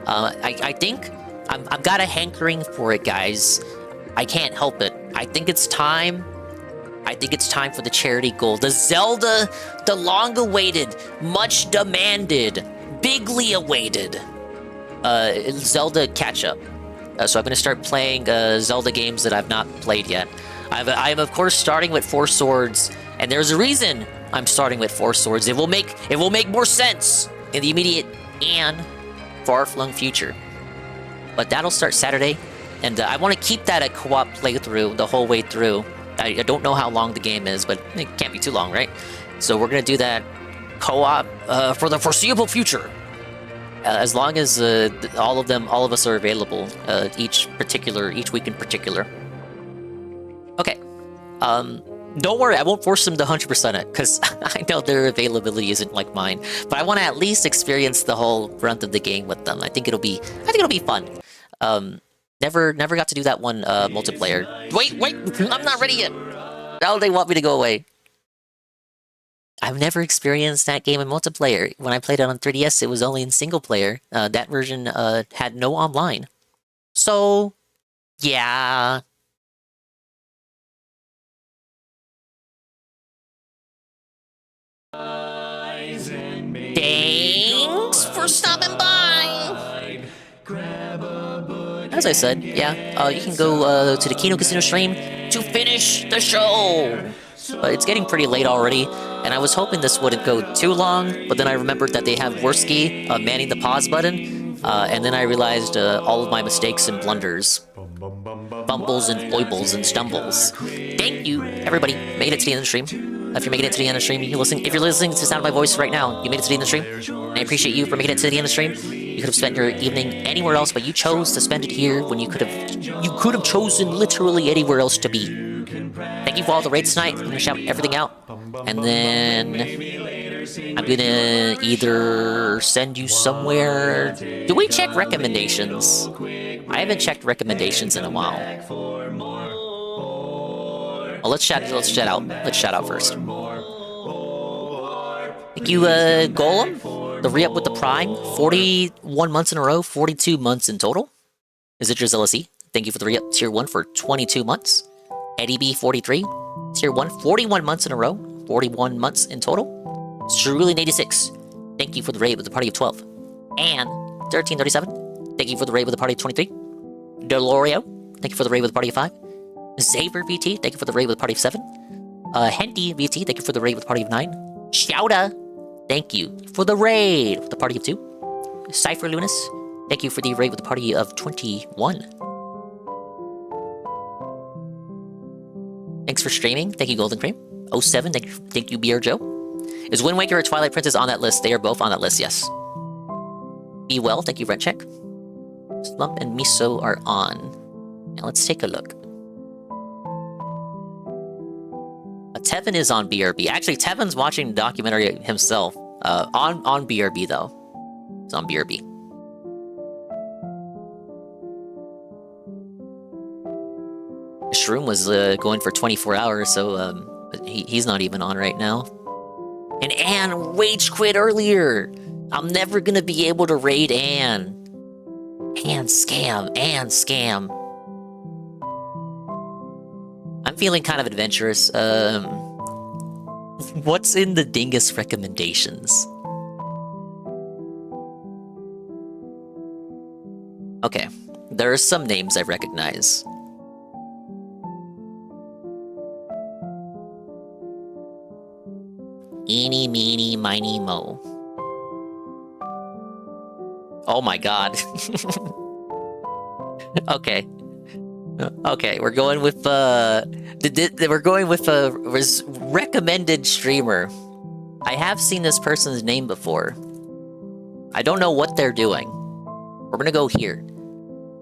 I think I've got a hankering for it, guys. I can't help it. I think it's time. I think it's time for the charity goal. The Zelda, the long-awaited, much-demanded, bigly awaited Zelda catch-up. So I'm going to start playing Zelda games that I've not played yet. I'm of course starting with Four Swords, and there's a reason I'm starting with Four Swords. It will make more sense in the immediate and far-flung future. But that'll start Saturday, and I want to keep that a co-op playthrough the whole way through. I don't know how long the game is, but it can't be too long, right? So we're gonna do that co-op for the foreseeable future, as long as all of us are available each week in particular. Okay, don't worry, I won't force them to 100% it because I know their availability isn't like mine. But I want to at least experience the whole brunt of the game with them. I think it'll be fun. Never got to do that one multiplayer. Wait, I'm not ready yet. Now they want me to go away. I've never experienced that game in multiplayer. When I played it on 3DS, it was only in single player. That version had no online. So, yeah. Thanks for stopping by. As I said, yeah, you can go to the Kino Casino stream to finish the show. But it's getting pretty late already, and I was hoping this wouldn't go too long, but then I remembered that they have Worski manning the pause button, and then I realized all of my mistakes and blunders. Bumbles and foibles and stumbles. Thank you, everybody. Made it to the end of the stream. If you're making it to the end of the stream, if you're listening to the sound of my voice right now, you made it to the end of the stream. I appreciate you for making it to the end of the stream. You could have spent your evening anywhere else, but you chose to spend it here when you could have chosen literally anywhere else to be. Thank you for all the raids tonight. I'm gonna shout everything out, and then I'm gonna either send you somewhere. Do we check recommendations? I haven't checked recommendations in a while. Well, let's shout out. Let's shout out first. Thank you, Golem. The re-up with the Prime. 41 months in a row. 42 months in total. Is it your LSE? Thank you for the re-up. Tier 1 for 22 months. Eddie B 43. Tier 1. 41 months in a row. 41 months in total. Cerulean 86. Thank you for the raid with the party of 12. And 1337. Thank you for the raid with the party of 23. Delorio. Thank you for the raid with the party of 5. Xaver VT, thank you for the raid with a party of 7. Henty VT, thank you for the raid with a party of 9. Shouta, thank you for the raid with the party of 2. Cypher Lunas, thank you for the raid with the party of 21. Thanks for streaming. Thank you, Golden Cream. 07, thank you, BR Joe. Is Wind Waker or Twilight Princess on that list? They are both on that list, yes. Be well, thank you, Rent Check. Slump and Miso are on. Now let's take a look. Tevin is on BRB. Actually, Tevin's watching the documentary himself. On BRB, though. It's on BRB. Shroom was going for 24 hours, so he's not even on right now. And Anne rage quit earlier. I'm never gonna be able to raid Anne. Anne scam. Anne scam. I'm feeling kind of adventurous. What's in the Dingus recommendations? Okay, there are some names I recognize. Eeny, meeny, miny, mo. Oh my god. Okay. Okay, we're going with a recommended streamer. I have seen this person's name before. I don't know what they're doing. We're gonna go here.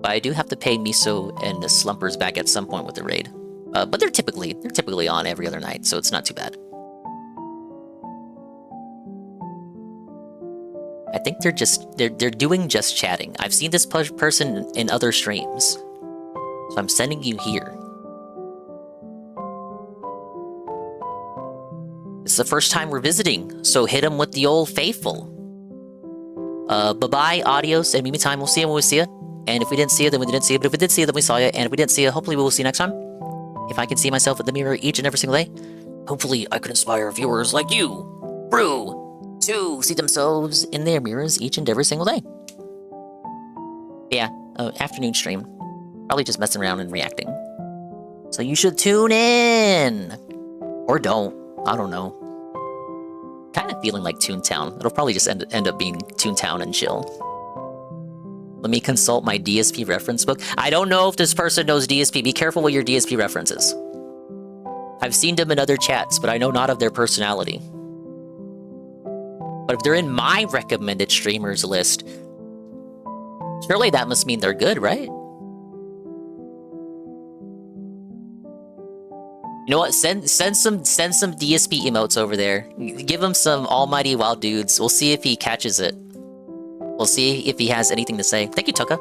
But I do have to pay Miso and the Slumpers back at some point with the raid. But they're typically on every other night, so it's not too bad. I think they're doing just chatting. I've seen this person in other streams. So I'm sending you here. It's the first time we're visiting, so hit them with the old faithful. Bye-bye, adios, and meantime, we'll see you when we see you. And if we didn't see you, then we didn't see you. But if we did see you, then we saw you. And if we didn't see you, hopefully we will see you next time. If I can see myself in the mirror each and every single day, hopefully I could inspire viewers like you, Brew, to see themselves in their mirrors each and every single day. Yeah, afternoon stream. Probably just messing around and reacting. So you should tune in! Or don't. I don't know. Kind of feeling like Toontown. It'll probably just end up being Toontown and chill. Let me consult my DSP reference book. I don't know if this person knows DSP. Be careful with your DSP references. I've seen them in other chats, but I know not of their personality. But if they're in my recommended streamers list, surely that must mean they're good, right? You know what? Send some DSP emotes over there. Give him some almighty wild dudes. We'll see if he catches it. We'll see if he has anything to say. Thank you, Toka.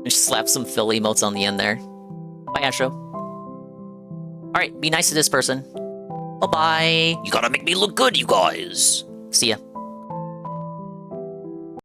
Just slap some fill emotes on the end there. Bye, Astro. Alright, be nice to this person. Bye-bye. You gotta make me look good, you guys. See ya.